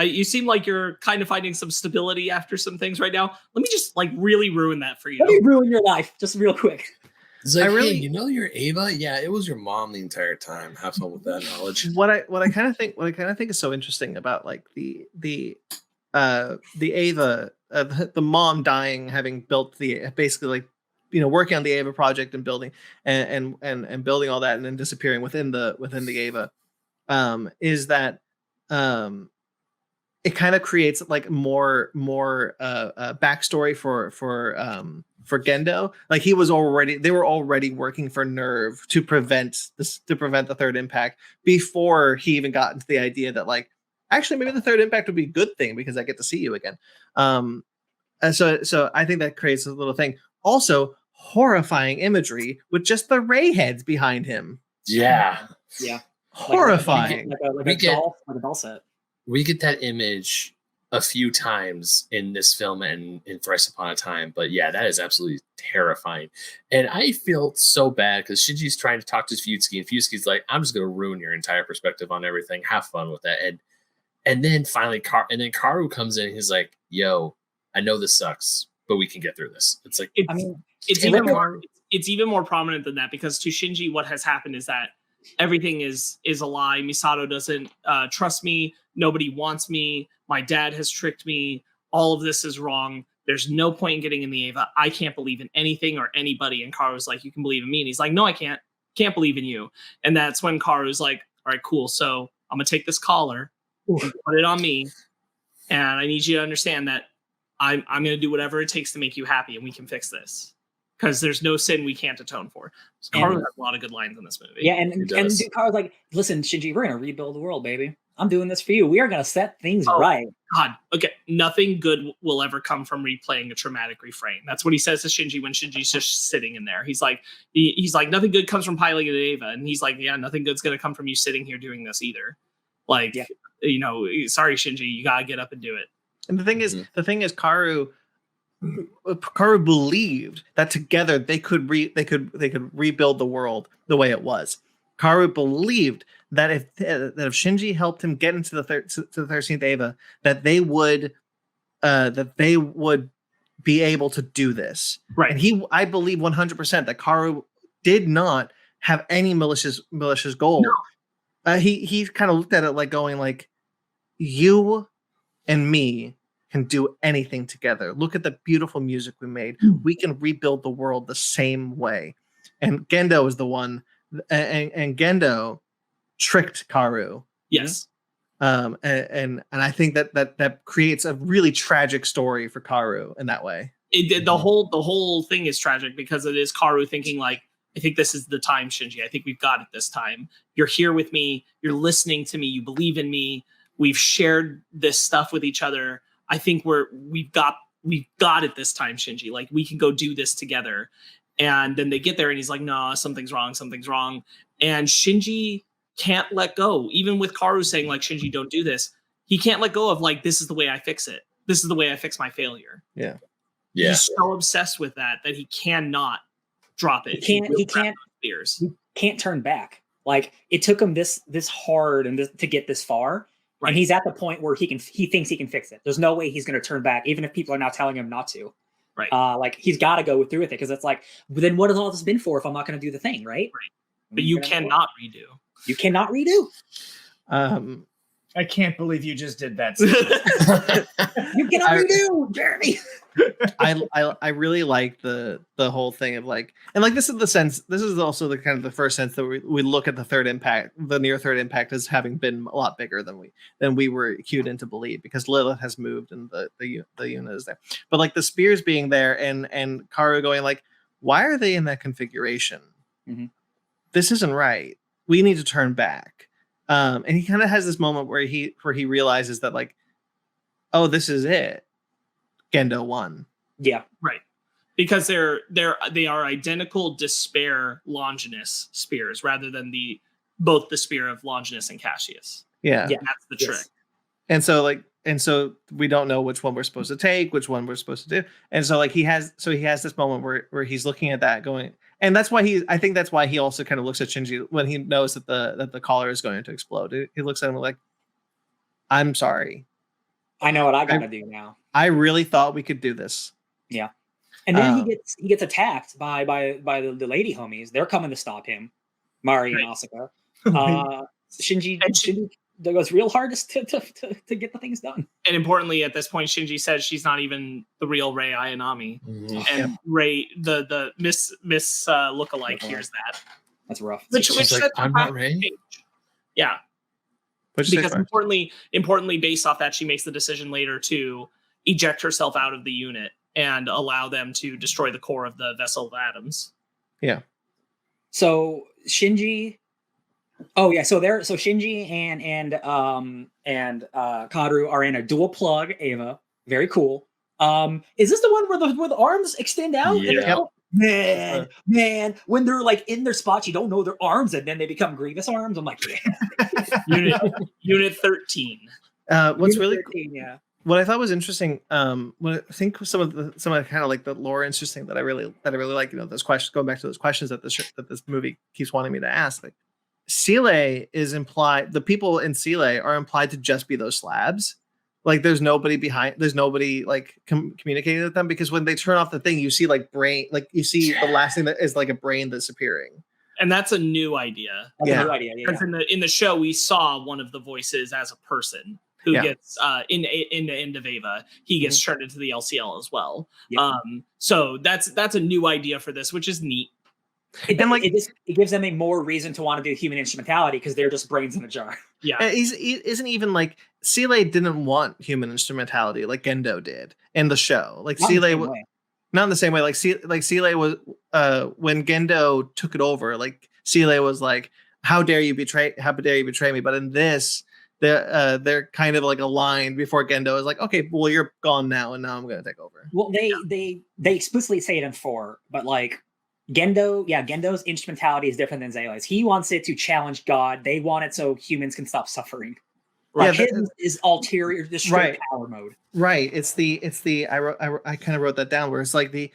You seem like you're kind of finding some stability after some things right now. Let me just like really ruin that for you. Let me ruin your life, just real quick. It's like, hey, you're Ava? Yeah, it was your mom the entire time. Have fun with that knowledge. What I kind of think is so interesting about like the Ava, the mom dying, having built the basically like, working on the Ava project and building and building all that and then disappearing within the Ava, is that it kind of creates like more backstory for Gendo. Like they were already working for Nerve to prevent the third impact before he even got into the idea that like, actually maybe the third impact would be a good thing because I get to see you again. And so I think that creates a little thing. Also, horrifying imagery with just the Rei heads behind him. Yeah. Horrifying. Like a doll set. We get that image a few times in this film and in Thrice Upon a Time, but yeah, that is absolutely terrifying. And I feel so bad because Shinji's trying to talk to Fuyutsuki, and Fuyutsuki's like, I'm just going to ruin your entire perspective on everything. Have fun with that. And then finally, Karu comes in and he's like, yo, I know this sucks, but we can get through this. It's like, it's even more prominent than that, because to Shinji, what has happened is that everything is a lie. Misato doesn't trust me. Nobody wants me. My dad has tricked me. All of this is wrong. There's no point in getting in the Ava. I can't believe in anything or anybody. And Karu's like, you can believe in me. And he's like, no, I can't. Can't believe in you. And that's when Karu's like, all right, cool. So I'm going to take this collar, put it on me. And I need you to understand that I'm going to do whatever it takes to make you happy, and we can fix this. Because there's no sin we can't atone for. So Karu has a lot of good lines in this movie. Yeah, and Karu's like, listen, Shinji, we're going to rebuild the world, baby. I'm doing this for you. We are going to set things right. God, okay. Nothing good will ever come from replaying a traumatic refrain. That's what he says to Shinji when Shinji's just sitting in there. He's like, nothing good comes from piloting an Ava. And he's like, yeah, nothing good's going to come from you sitting here doing this either. Like, sorry, Shinji, you got to get up and do it. And the thing is, Karu believed that together they could rebuild the world the way it was. Karu believed that if Shinji helped him get into the 13th Ava, that they would be able to do this. Right. And I believe 100% that Karu did not have any malicious goal. No. He kind of looked at it like going like, you and me can do anything together. Look at the beautiful music we made. We can rebuild the world the same way. And Gendo is the one, and Gendo tricked Karu. Yes. And I think that creates a really tragic story for Karu in that way. The whole thing is tragic because it is Karu thinking like, I think this is the time, Shinji. I think we've got it this time. You're here with me. You're listening to me. You believe in me. We've shared this stuff with each other. I think we've got it this time, Shinji. Like, we can go do this together. And then they get there and he's like, no, something's wrong. And Shinji can't let go. Even with Karu saying like, Shinji, don't do this. He can't let go of like, this is the way I fix it. This is the way I fix my failure. Yeah. Yeah. He's so obsessed with that he cannot drop it. He can't turn back. Like, it took him this hard and to get this far. Right. And he's at the point where he thinks he can fix it. There's no way he's going to turn back, even if people are now telling him not to. Right. Like, he's got to go through with it, because it's like, then what has all this been for if I'm not going to do the thing, right? But you cannot redo. You cannot redo. I can't believe you just did that. You cannot redo, Jeremy. I really like the whole thing of like, and like this is also the kind of the first sense that we look at the near third impact as having been a lot bigger than we were cued in to believe, because Lilith has moved and the unit is there. But like the spears being there and Karu going like, why are they in that configuration? Mm-hmm. This isn't right. We need to turn back. And he kind of has this moment where he realizes that like, oh, this is it. Gendo won. Yeah, right. Because they are identical despair Longinus spears rather than both the spear of Longinus and Cassius. Yeah, that's the trick. And so we don't know which one we're supposed to take, which one we're supposed to do. And so like he has this moment where he's looking at that going, and that's why I think that's why he also kind of looks at Shinji when he knows that the collar is going to explode. He looks at him like, I'm sorry. I know what I got to do now. I really thought we could do this. Yeah. And then he gets attacked by the lady homies. They're coming to stop him. Mari and Asuka. Shinji goes real hard to get the things done. And importantly, at this point, Shinji says she's not even the real Rei Ayanami. Mm-hmm. And Rei, the Miss lookalike, hears that. That's rough. Which like, I'm not Rei? Yeah. Because importantly, based off that, she makes the decision later to eject herself out of the unit and allow them to destroy the core of the vessel of atoms. Yeah. So Shinji. Oh yeah. So Shinji and Kaoru are in a dual plug Eva. Very cool. Is this the one where the arms extend out? Yeah. Man, when they're like in their spots, you don't know their arms, and then they become Grievous arms. I'm like, yeah. Unit 13. What's Unit really 13, yeah. What I thought was interesting, what I think some of the kind of like the lore interesting that I really like, those questions, going back to those questions that this movie keeps wanting me to ask. Like, Sile is implied, the people in Sile are implied to just be those slabs. Like there's nobody like communicating with them, because when they turn off the thing, you see like brain, like you see the last thing that is like a brain disappearing. And that's a new idea. New idea. Because in the show, we saw one of the voices as a person who gets in the end of Ava, he gets turned into the LCL as well. Yeah. So that's a new idea for this, which is neat. It gives them a more reason to want to do human instrumentality, because they're just brains in a jar. Yeah, he isn't even like Sile didn't want human instrumentality like Gendo did in the show. Like Sile, not in the same way. Like Sile was when Gendo took it over. Like Sile was like, "How dare you betray me?" But in this, they're kind of like aligned before Gendo is like, "Okay, well you're gone now, and now I'm going to take over." Well, they explicitly say it in 4, but like. Gendo's instrumentality is different than Zayla's. He wants it to challenge God. They want it so humans can stop suffering. Right. Yeah, his is ulterior, destroy power mode. Right. It's the I kind of wrote that down, where it's like the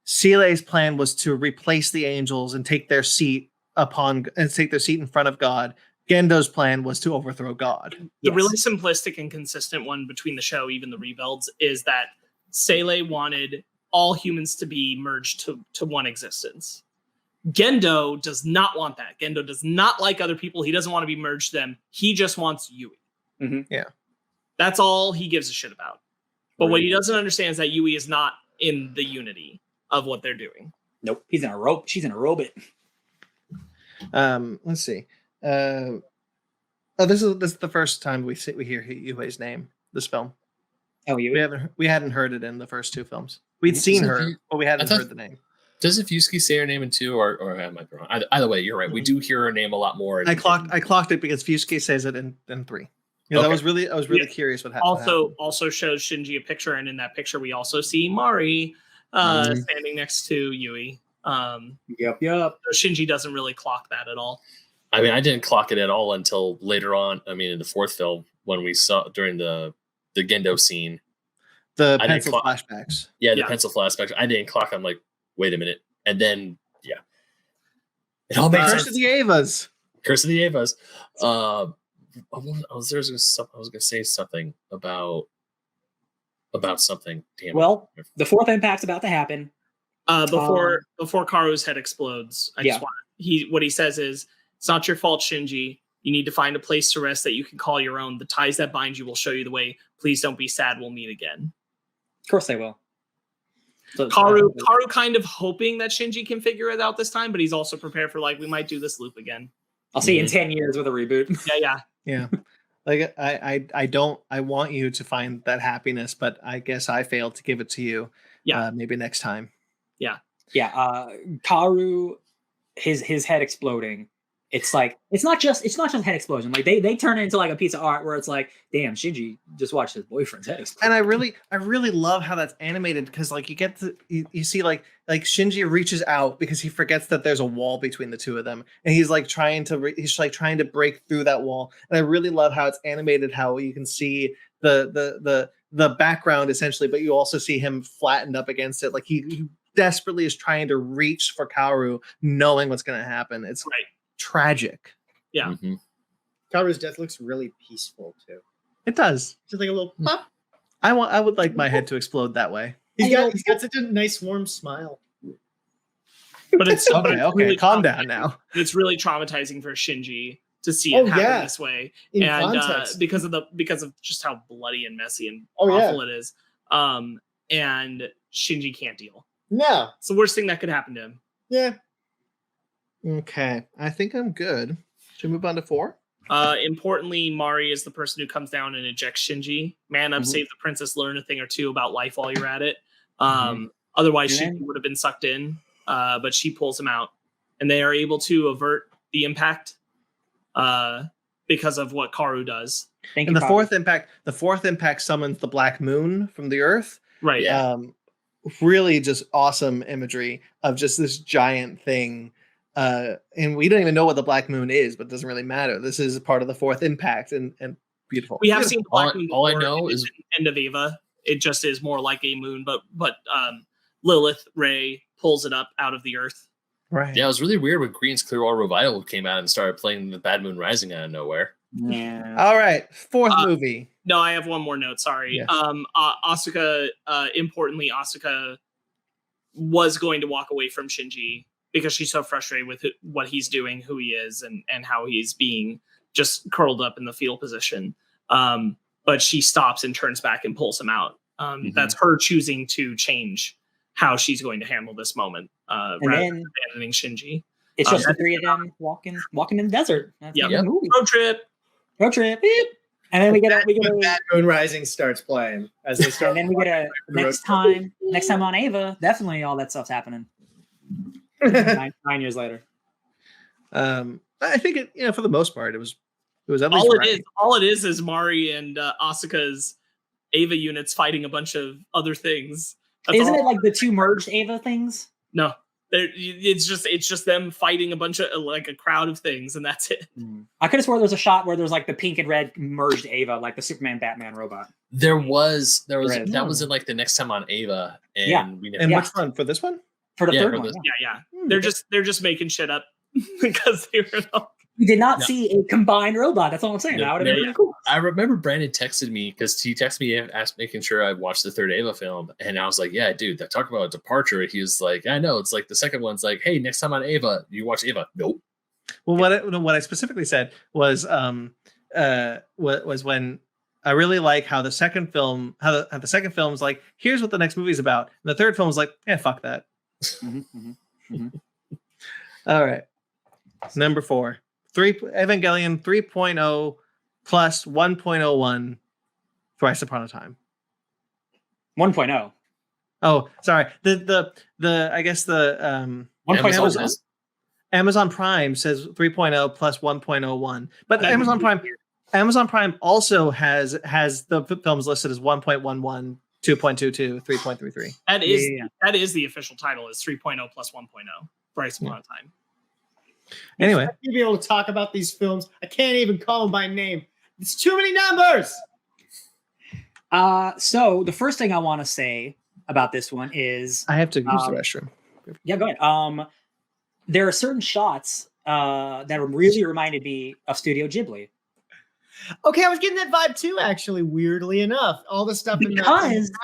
Sile's plan was to replace the angels and take their seat in front of God. Gendo's plan was to overthrow God. The really simplistic and consistent one between the show, even the rebuilds, is that Sele wanted all humans to be merged to one existence. Gendo does not want that. Gendo does not like other people. He doesn't want to be merged to them. He just wants Yui. Mm-hmm. Yeah. That's all he gives a shit about. But what he doesn't understand is that Yui is not in the unity of what they're doing. Nope. He's in a rope. She's in a robot. Let's see. This is the first time we hear Yui's name, this film. Oh, Yui? We hadn't heard it in the first 2 films. We'd seen her, but we hadn't heard the name. Doesn't Fusky say her name in 2, or am I wrong? Either way, you're right. We do hear her name a lot more. I clocked it because Fusky says it in 3. Yeah, I was really curious what happened. Also shows Shinji a picture, and in that picture we also see Mari standing next to Yui. Yep. So Shinji doesn't really clock that at all. I mean, I didn't clock it at all until later on. I mean, in the 4th film, when we saw during the Gendo scene. The pencil flashbacks. Yeah, the pencil flashbacks. I didn't clock. I'm like, wait a minute. And then, it all makes sense. Curse of the Avas. Curse of the Avas. I was going to say something about something. Damn well, the fourth impact's about to happen. Before Karu's head explodes, what he says is, "It's not your fault, Shinji. You need to find a place to rest that you can call your own. The ties that bind you will show you the way. Please don't be sad. We'll meet again." Of course they will. So, Karu kind of hoping that Shinji can figure it out this time, but he's also prepared for we might do this loop again. I'll see you in 10 years with a reboot. Yeah. Like I want you to find that happiness, but I guess I failed to give it to you. Yeah. Maybe next time. Yeah. Karu, his head exploding. It's not just head explosion. Like they turn it into like a piece of art where it's like, damn, Shinji just watched his boyfriend's head explode. And I really love how that's animated, because like you see like Shinji reaches out because he forgets that there's a wall between the two of them, and he's trying to break through that wall. And I really love how it's animated, how you can see the background essentially, but you also see him flattened up against it. Like he desperately is trying to reach for Kaoru, knowing what's going to happen. It's tragic. Yeah. Mm-hmm. Kaoru's death looks really peaceful too. It does. Just like a little pop. I would like my head to explode that way. He's got such a nice warm smile. But it's okay. Really calm down now. It's really traumatizing for Shinji to see it happen this way, and because of just how bloody and messy and awful it is. And Shinji can't deal. No, it's the worst thing that could happen to him. Yeah. Okay, I think I'm good. Should we move on to 4? Importantly, Mari is the person who comes down and ejects Shinji. Man up, save the princess, learn a thing or two about life while you're at it. Otherwise, Shinji would have been sucked in, but she pulls him out. And they are able to avert the impact because of what Kaoru does. And the fourth impact summons the Black Moon from the Earth. Right. Yeah. Really just awesome imagery of just this giant thing. And we don't even know what the Black Moon is, but it doesn't really matter. This is part of the fourth impact, and beautiful. We have seen the Black Moon. All I know is End of Eva. It just is more like a moon, but Lilith Ray pulls it up out of the earth. Right. Yeah, it was really weird when Green's Clearwater Revival came out and started playing the Bad Moon Rising out of nowhere. Yeah. All right, 4th movie. No, I have one more note. Sorry. Yes. Asuka. Importantly, Asuka was going to walk away from Shinji because she's so frustrated with what he's doing, who he is, and how he's being just curled up in the fetal position. But she stops and turns back and pulls him out. That's her choosing to change how she's going to handle this moment, rather than abandoning Shinji. It's just the three of them walking in the desert. That's the movie. Road trip. Beep. And then we get Bad Moon Rising starts playing as they start. And then we get next time on Ava. Definitely, all that stuff's happening. 9 years later. I think it, for the most part, it was at least all it is Mari and Asuka's Ava units fighting a bunch of other things. Isn't it like the 2 merged Ava things? No. It's just them fighting a bunch of like a crowd of things, and that's it. I could have swore there was a shot where there's like the pink and red merged Ava, like the Superman Batman robot. There was that was in like the next time on Ava, and which one? For this one? For the third one. Yeah. They're just making shit up because they were. We did not see a combined robot. That's all I'm saying. That would have been really cool. I remember Brandon texted me because he texted me making sure I watched the third Ava film, and I was like, "Yeah, dude, that talk about a departure." He was like, "I know." It's like the second one's like, "Hey, next time on Ava, you watch Ava." Nope. Well, what I specifically said was was when I really like how the second film is like, here's what the next movie's about, and the third film is like, fuck that. All right, number 4. Evangelion 3.0 plus 1.01 Thrice Upon a Time. 1.0. Oh, sorry. The I guess the 1.0 Amazon Prime says 3.0 plus 1.01. But Amazon Prime also has the films listed as 1.11, 2.22, 3.33. That is the official title, is 3.0 plus 1.0 Thrice Upon a Time. Anyway, you'll be able to talk about these films. I can't even call them by name. It's too many numbers. So the first thing I want to say about this one is I have to use the restroom. Yeah, go ahead. There are certain shots that really reminded me of Studio Ghibli. Okay, I was getting that vibe too, actually, weirdly enough. All the stuff in the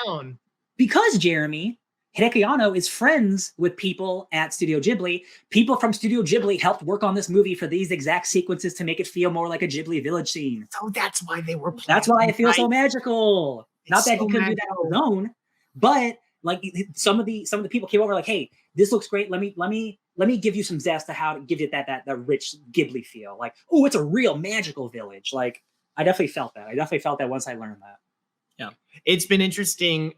town. Because Jeremy, Hideaki Anno is friends with people at Studio Ghibli. People from Studio Ghibli helped work on this movie for these exact sequences to make it feel more like a Ghibli village scene. So that's why they were playing. That's why it feels so magical. Not that he couldn't do that on his own, but like some of the people came over like, hey, this looks great. Let me give you some zest to how to give it that rich Ghibli feel. Like, oh, it's a real magical village. Like, I definitely felt that. I definitely felt that once I learned that. Yeah, it's been interesting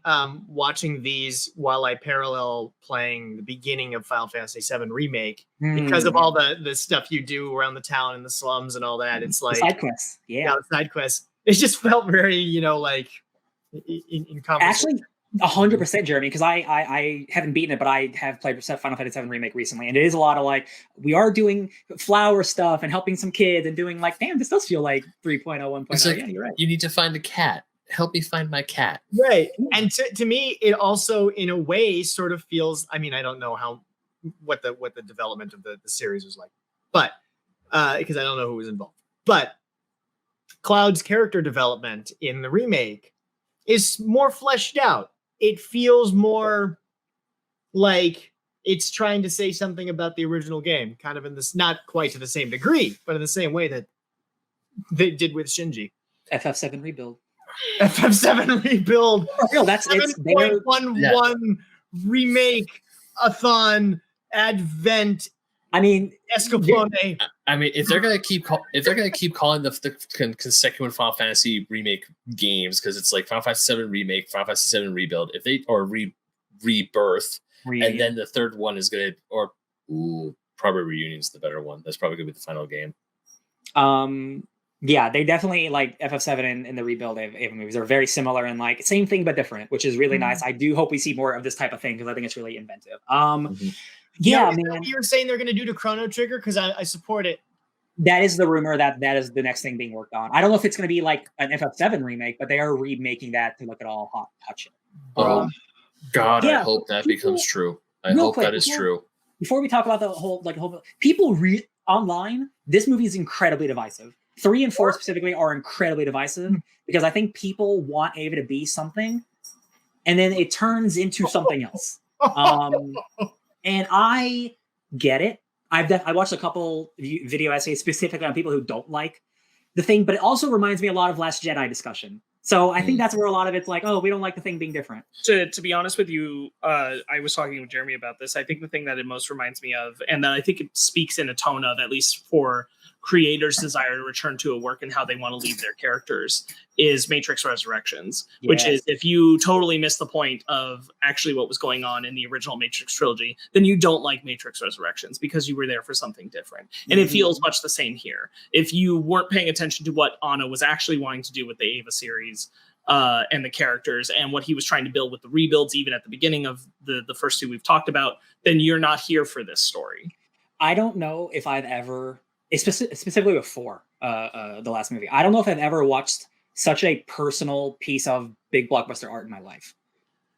watching these while I parallel playing the beginning of Final Fantasy VII Remake because of all the stuff you do around the town and the slums and all that. It's like the side quests. Yeah, the side quests. It just felt very, like in conversation. Actually, 100%, Jeremy, because I haven't beaten it, but I have played Final Fantasy VII Remake recently, and it is a lot of like, we are doing flower stuff and helping some kids and doing like, damn, this does feel like 3.0, 1.0. It's like, yeah, you're right. You need to find a cat. Help me find my cat. Right. And to me, it also, in a way, sort of feels, I mean, I don't know what the development of the series was like, but because I don't know who was involved. But Cloud's character development in the remake is more fleshed out. It feels more like it's trying to say something about the original game, kind of in this, not quite to the same degree, but in the same way that they did with Shinji. FF7 Rebuild. FF7 Rebuild. No, that's 7.11 remake-a-thon advent. I mean, Escapone. I mean, if they're gonna keep calling the consecutive Final Fantasy remake games, because it's like Final Fantasy VII Remake, Final Fantasy VII Rebuild, if they Rebirth, and then the third one is gonna probably Reunion's the better one. That's probably gonna be the final game. Yeah, they definitely like FF7 and the Rebuild Ava movies are very similar and like same thing but different, which is really nice. I do hope we see more of this type of thing because I think it's really inventive. Yeah, man. You were saying they're going to do to Chrono Trigger because I support it. That is the rumor that is the next thing being worked on. I don't know if it's going to be like an FF7 remake, but they are remaking that to look at all hot shit. Oh God, yeah, I hope that becomes true. I hope that is true. Before we talk about the whole people online, this movie is incredibly divisive. 3 and 4 specifically are incredibly divisive because I think people want Ava to be something, and then it turns into something else. And I get it. I watched a couple video essays specifically on people who don't like the thing, but it also reminds me a lot of Last Jedi discussion. So I think that's where a lot of it's like, oh, we don't like the thing being different. To be honest with you, I was talking with Jeremy about this. I think the thing that it most reminds me of, and that I think it speaks in a tone of, at least for creators' desire to return to a work and how they want to leave their characters, is Matrix Resurrections, which is, if you totally miss the point of actually what was going on in the original Matrix trilogy, then you don't like Matrix Resurrections because you were there for something different. And it feels much the same here. If you weren't paying attention to what Anno was actually wanting to do with the Ava series and the characters and what he was trying to build with the rebuilds, even at the beginning of the first two we've talked about, then you're not here for this story. I don't know if I've ever, specifically with 4, the last movie, I don't know if I've ever watched such a personal piece of big blockbuster art in my life.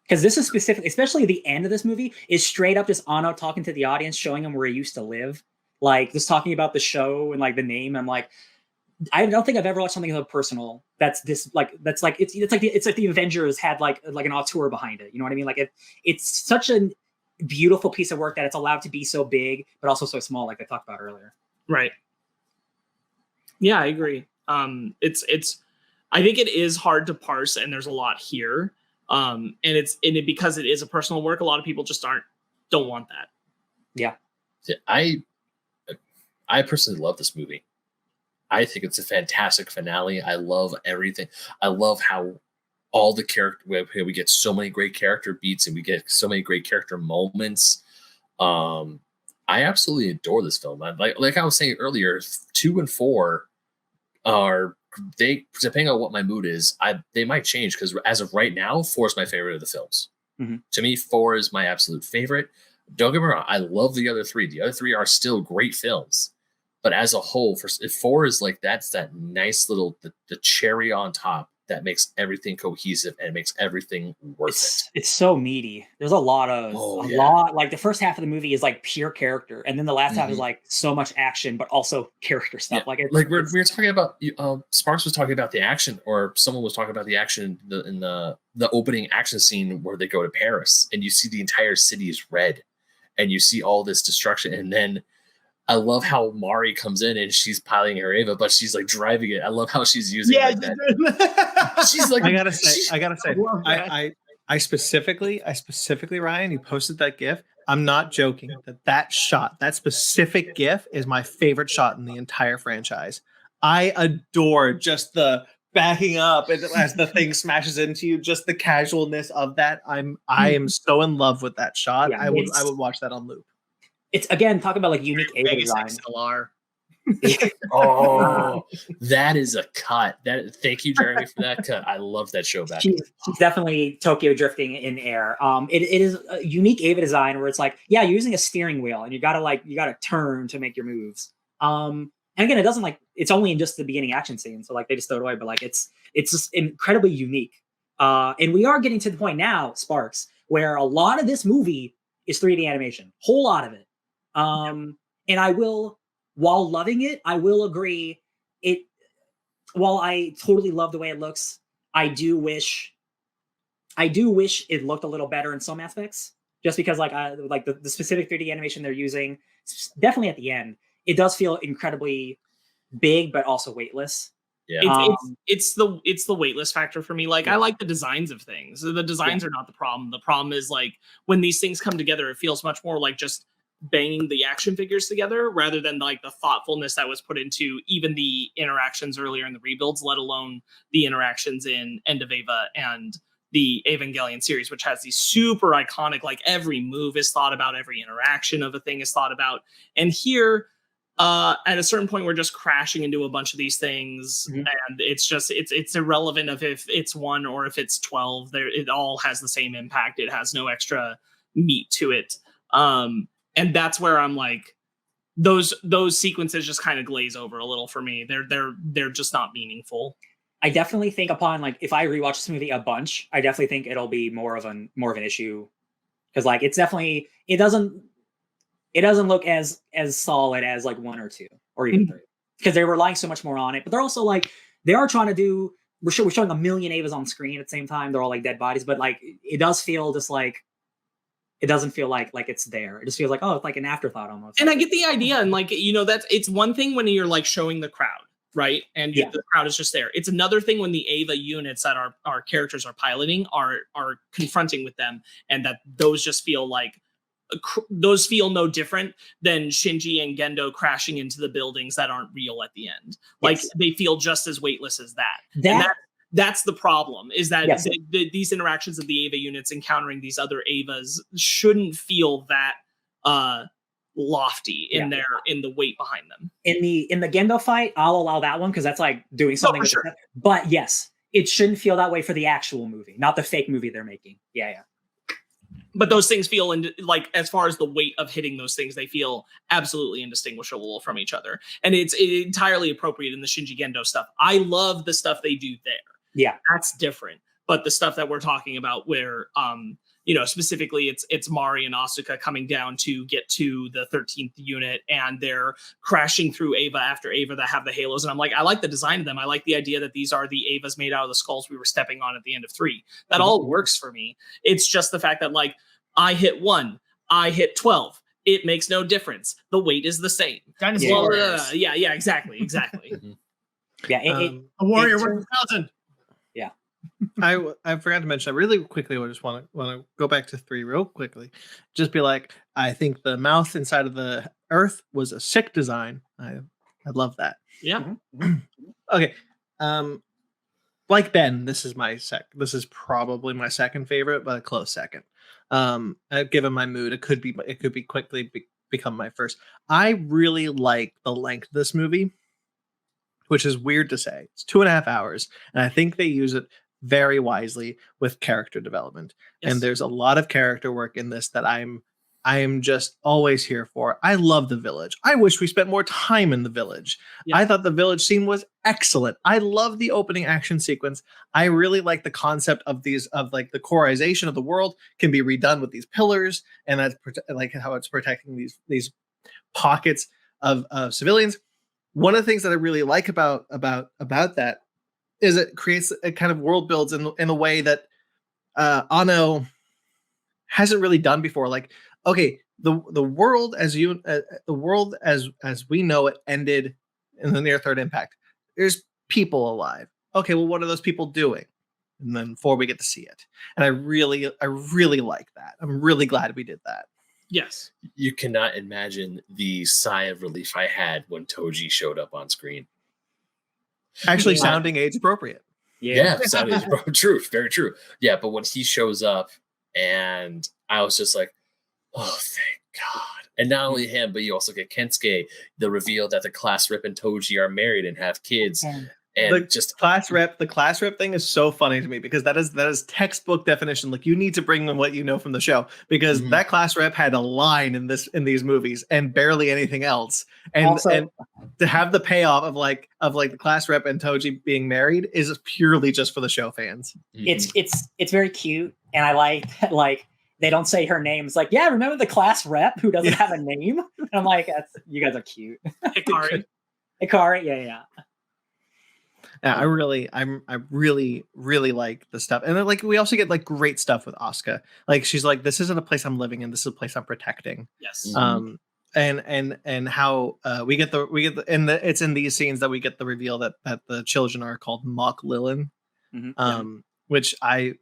Because this is specific, especially the end of this movie, is straight up just Anno talking to the audience, showing them where he used to live. Like, just talking about the show and like the name. I'm like, I don't think I've ever watched something so personal. It's like the Avengers had like an auteur behind it. You know what I mean? Like it's such a beautiful piece of work that it's allowed to be so big, but also so small, like I talked about earlier. Right. Yeah, I agree. I think it is hard to parse, and there's a lot here. And because it is a personal work, a lot of people just don't want that. Yeah. I personally love this movie. I think it's a fantastic finale. I love everything. I love how all the character, we get so many great character beats and we get so many great character moments. I absolutely adore this film. Like I was saying earlier, 2 and 4 are, they, depending on what my mood is, they might change, because as of right now, 4 is my favorite of the films. Mm-hmm. To me, 4 is my absolute favorite. Don't get me wrong, I love the other 3. The other 3 are still great films. But as a whole, if 4 is like, that's that nice little, the cherry on top, that makes everything cohesive and makes everything worth it. It's so meaty. There's a lot of lot. Like the first half of the movie is like pure character, and then the last half is like so much action, but also character stuff. Yeah. Like we were talking about. Sparks was talking about the action, or someone was talking about the action in the opening action scene where they go to Paris, and you see the entire city is red, and you see all this destruction, and then. I love how Mari comes in and she's piloting her Ava, but she's like driving it. I love how she's using it like that. She's like, I gotta say, I specifically, Ryan, you posted that GIF. I'm not joking. That shot, that specific GIF, is my favorite shot in the entire franchise. I adore just the backing up and as the thing smashes into you, just the casualness of that. I am so in love with that shot. Yeah, I would watch that on loop. It's again talking about like unique Ava design. Oh, that is a cut. Thank you, Jeremy, for that cut. I love that show back. She's definitely Tokyo drifting in air. It is a unique Ava design where it's like, yeah, you're using a steering wheel and you gotta turn to make your moves. And again, it doesn't like it's only in just the beginning action scene, so like they just throw it away, but like it's just incredibly unique. And we are getting to the point now, Sparks, where a lot of this movie is 3D animation, whole lot of it. And I will, while loving it, I will agree. While I totally love the way it looks, I do wish it looked a little better in some aspects. Just because, like the specific 3D animation they're using, definitely at the end, it does feel incredibly big, but also weightless. Yeah, it's the weightless factor for me. Like I like the designs of things. The designs are not the problem. The problem is like when these things come together, it feels much more like just banging the action figures together rather than like the thoughtfulness that was put into even the interactions earlier in the rebuilds, let alone the interactions in End of Ava and the Evangelion series, which has these super iconic, like every move is thought about, every interaction of a thing is thought about. And here, at a certain point, we're just crashing into a bunch of these things, and it's irrelevant of if it's 1 or if it's 12. It all has the same impact. It has no extra meat to it. And that's where I'm like, those sequences just kind of glaze over a little for me. They're just not meaningful. I definitely think upon like if I rewatch this movie a bunch, I definitely think it'll be more of an issue because like it's definitely it doesn't look as solid as like 1 or 2 or even 3 because they're relying so much more on it. But they're also like they are trying to do. We're showing a million Avas on screen at the same time. They're all like dead bodies, but like it does feel just like. It doesn't feel like it's there. It just feels like, oh, it's like an afterthought almost. And I get the idea. And like, it's one thing when you're like showing the crowd, right? And the crowd is just there. It's another thing when the Ava units that our characters are piloting are confronting with them. And that those just feel like, those feel no different than Shinji and Gendo crashing into the buildings that aren't real at the end. Like they feel just as weightless as that. That's the problem, is that these interactions of the Ava units encountering these other Avas shouldn't feel that lofty in the weight behind them. In the Gendo fight, I'll allow that one because that's like doing something. Sure. But yes, it shouldn't feel that way for the actual movie, not the fake movie they're making. Yeah. But those things feel like, as far as the weight of hitting those things, they feel absolutely indistinguishable from each other. And it's entirely appropriate in the Shinji Gendo stuff. I love the stuff they do there. Yeah, that's different. But the stuff that we're talking about where, specifically it's Mari and Asuka coming down to get to the 13th unit and they're crashing through Ava after Ava that have the halos. And I'm like, I like the design of them. I like the idea that these are the Avas made out of the skulls we were stepping on at the end of 3. That all works for me. It's just the fact that like I hit 1, I hit 12. It makes no difference. The weight is the same. Yeah, exactly. A warrior worth 1,000. Yeah. I forgot to mention, I really quickly I just want to go back to 3 real quickly. Just be like, I think the mouth inside of the earth was a sick design. I love that. Yeah. Okay. Like Ben, this is probably my second favorite, but a close second. Given my mood, it could be quickly become my first. I really like the length of this movie, which is weird to say. It's 2.5 hours, and I think they use it very wisely with character development. Yes. And there's a lot of character work in this that I'm I am just always here for. I love the village. I wish we spent more time in the village. Yeah. I thought the village scene was excellent. I love the opening action sequence. I really like the concept of these, of like the coreization of the world can be redone with these pillars, and that's like how it's protecting these pockets of civilians. One of the things that I really like about that is it creates a kind of world builds in a way that Anno hasn't really done before. Like, okay, the world as we know it ended in the near third impact. There's people alive. Okay, well, what are those people doing? And then before we get to see it, and I really like that. I'm really glad we did that. Yes, you cannot imagine the sigh of relief I had when Toji showed up on screen. Actually, sounding age appropriate. Yeah, sounding age appropriate. True, very true. Yeah, but when he shows up, and I was just like, oh, thank God. And not only him, but you also get Kensuke, the reveal that the class rep and Toji are married and have kids. And the just class rep thing is so funny to me, because that is textbook definition. Like, you need to bring in what you know from the show, because that class rep had a line in these movies and barely anything else. And Also, and to have the payoff of the class rep and Toji being married is purely just for the show fans. it's very cute, and I like that, like, they don't say her name. It's like, yeah, remember the class rep who doesn't have a name? And I'm like, you guys are cute. Hikari. Hikari, yeah. Yeah, I really like the stuff. And then, like, we also get like great stuff with Asuka. Like, she's like, this isn't a place I'm living in, this is a place I'm protecting. Yes. And how we get it's in these scenes that we get the reveal that the children are called Mock Lilin. Which I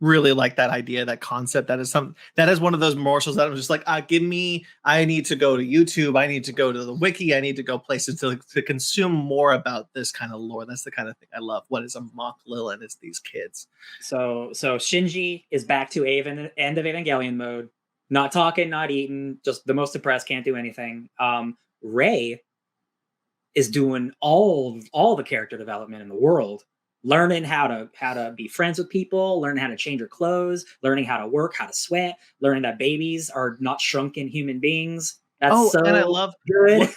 really like that idea, that concept. That is one of those morsels that I'm just like, I need to go to YouTube, I need to go to the wiki, I need to go places to consume more about this kind of lore. That's the kind of thing I love. What is a Mock Lilin? It's these kids. So Shinji is back to end of Evangelion mode. Not talking, not eating, just the most depressed, can't do anything. Rei is doing all the character development in the world, learning how to be friends with people, learning how to change her clothes, learning how to work, how to sweat, learning that babies are not shrunken human beings. That's so and I love good.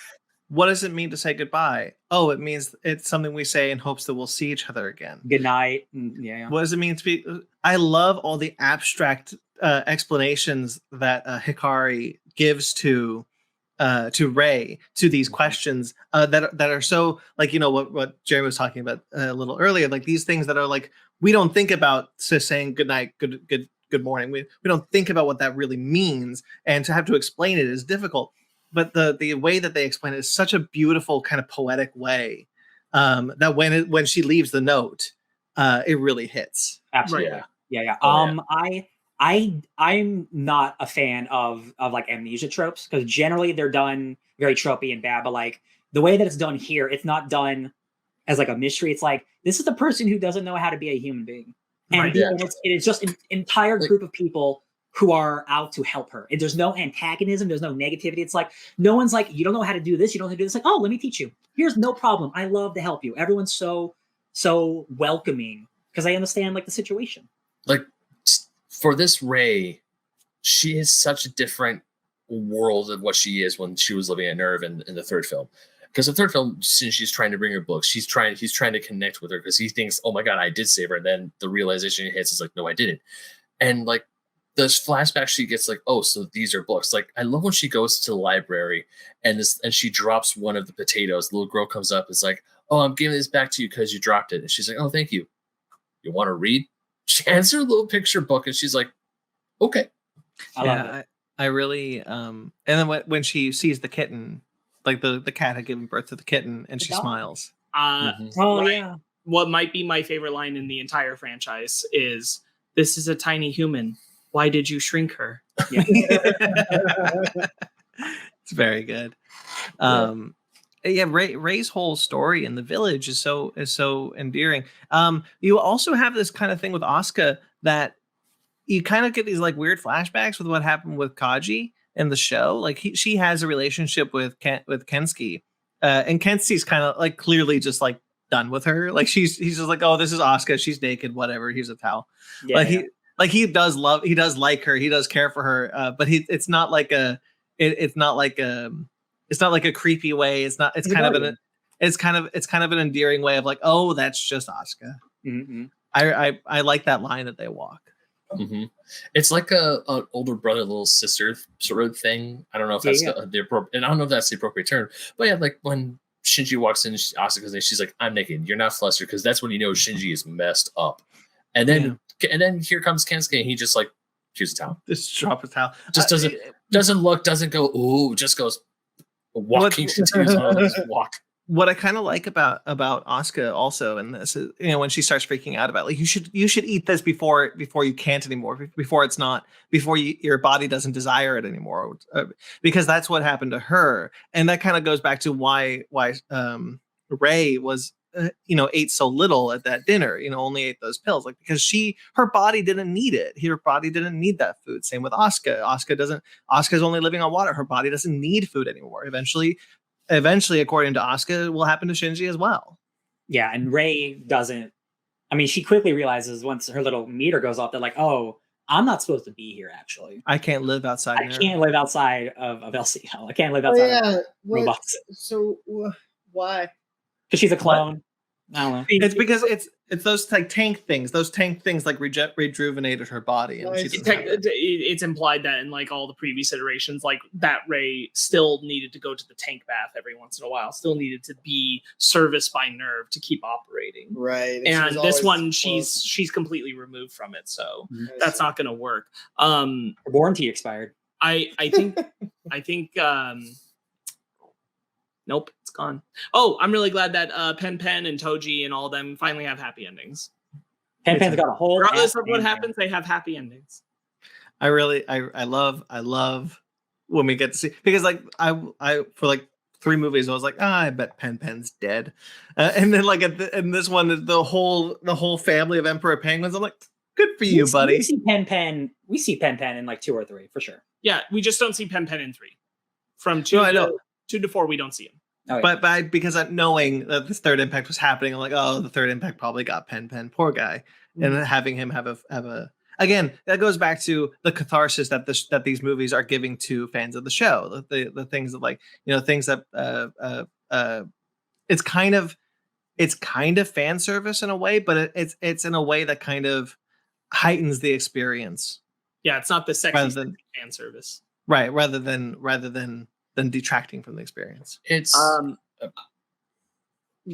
What does it mean to say goodbye? Oh, it means it's something we say in hopes that we'll see each other again. Good night. Yeah. What does it mean to be? I love all the abstract explanations that Hikari gives to Rei to these questions that are so, like, you know, what Jeremy was talking about a little earlier, like these things that are like, we don't think about saying good night, good morning. We don't think about what that really means, and to have to explain it is difficult. But the way that they explain it is such a beautiful kind of poetic way that when she leaves the note, it really hits. Absolutely. Right. Yeah. Oh, I'm not a fan of like amnesia tropes, because generally they're done very tropey and bad, but like the way that it's done here, it's not done as like a mystery. It's like, this is the person who doesn't know how to be a human being. And it's just an entire group of people who are out to help her. And there's no antagonism, there's no negativity. It's like, no one's like, you don't know how to do this, you don't know how to do this. Like, oh, let me teach you. Here's no problem. I love to help you. Everyone's so welcoming, because I understand like the situation. Like, for this Rei, she is such a different world of what she is when she was living at Nerve in the third film. Because the third film, since she's trying to bring her books, he's trying to connect with her, because he thinks, oh my God, I did save her. And then the realization hits is like, no, I didn't. And like, those flashbacks she gets, like, oh, so these are books. Like, I love when she goes to the library and she drops one of the potatoes. The little girl comes up, is like, oh, I'm giving this back to you because you dropped it. And she's like, oh, thank you. You want to read? She hands her a little picture book, and she's like, okay. I love it. I really and then when she sees the kitten, like the cat had given birth to the kitten, and she smiles. What might be my favorite line in the entire franchise is, "This is a tiny human. Why did you shrink her?" Yeah. It's very good. Rei's whole story in the village is so endearing. You also have this kind of thing with Asuka, that you kind of get these like weird flashbacks with what happened with Kaji in the show. Like, she has a relationship with Kensuke, and Kensuke's kind of like clearly just like done with her. Like, he's just like, oh, this is Asuka, she's naked, whatever, here's a towel. like he does like her, he does care for her, but it's not like a creepy way. It's kind of an endearing way of like, oh, that's just Asuka. Mm-hmm. I like that line that they walk. Mm-hmm. It's like an older brother, little sister sort of thing. I don't know if that's the appropriate, and I don't know if that's the appropriate term, but yeah, like when Shinji walks in, Asuka's and she's like, "I'm naked. You're not flustered," because that's when you know Shinji is messed up. And then here comes Kensuke, and he just like, here's a towel. Just drop a towel. Just doesn't look, doesn't go. Ooh, just goes walking. Continues on this walk. What I kind of like about Asuka also in this is, you know, when she starts freaking out about like you should eat this before you can't anymore, before your body doesn't desire it anymore, because that's what happened to her, and that kind of goes back to why Rey was ate so little at that dinner, only ate those pills, like because her body didn't need it. Her body didn't need that food. Same with Asuka. Asuka's only living on water. Her body doesn't need food anymore. Eventually, according to Asuka, will happen to Shinji as well. Yeah, and Rey doesn't. I mean, she quickly realizes once her little meter goes off, they're like, "Oh, I'm not supposed to be here. Actually, I can't live outside. I can't live outside of LCL. I can't live outside of robots." So why? Because she's a clone. I don't know. It's because it's those like tank things. Those tank things like rejuvenated her body. And it's implied that in like all the previous iterations, like that Rey still needed to go to the tank bath every once in a while. Still needed to be serviced by Nerve to keep operating. Right. And this one, she's completely removed from it, so that's not going to work. Her warranty expired. I think. Nope, it's gone. Oh, I'm really glad that Pen and Toji and all of them finally have happy endings. Pen's got a whole. Regardless of what happens, they have happy endings. I love when we get to see, because like I for like 3 movies I was like, I bet Pen's dead, and then like in this one the whole family of Emperor Penguins, I'm like, good for you, buddy. We see Pen in like 2 or 3 for sure. Yeah, we just don't see Pen in 3. From 2 to 4, we don't see him. Oh, yeah. But because knowing that this third impact was happening, I'm like, oh, the third impact probably got Pen, poor guy, and then having him have a again, that goes back to the catharsis that these movies are giving to fans of the show. The things that like things that it's kind of fan service in a way, but it's in a way that kind of heightens the experience. Yeah, it's not the sexy fan service, right? Rather than detracting from the experience. It's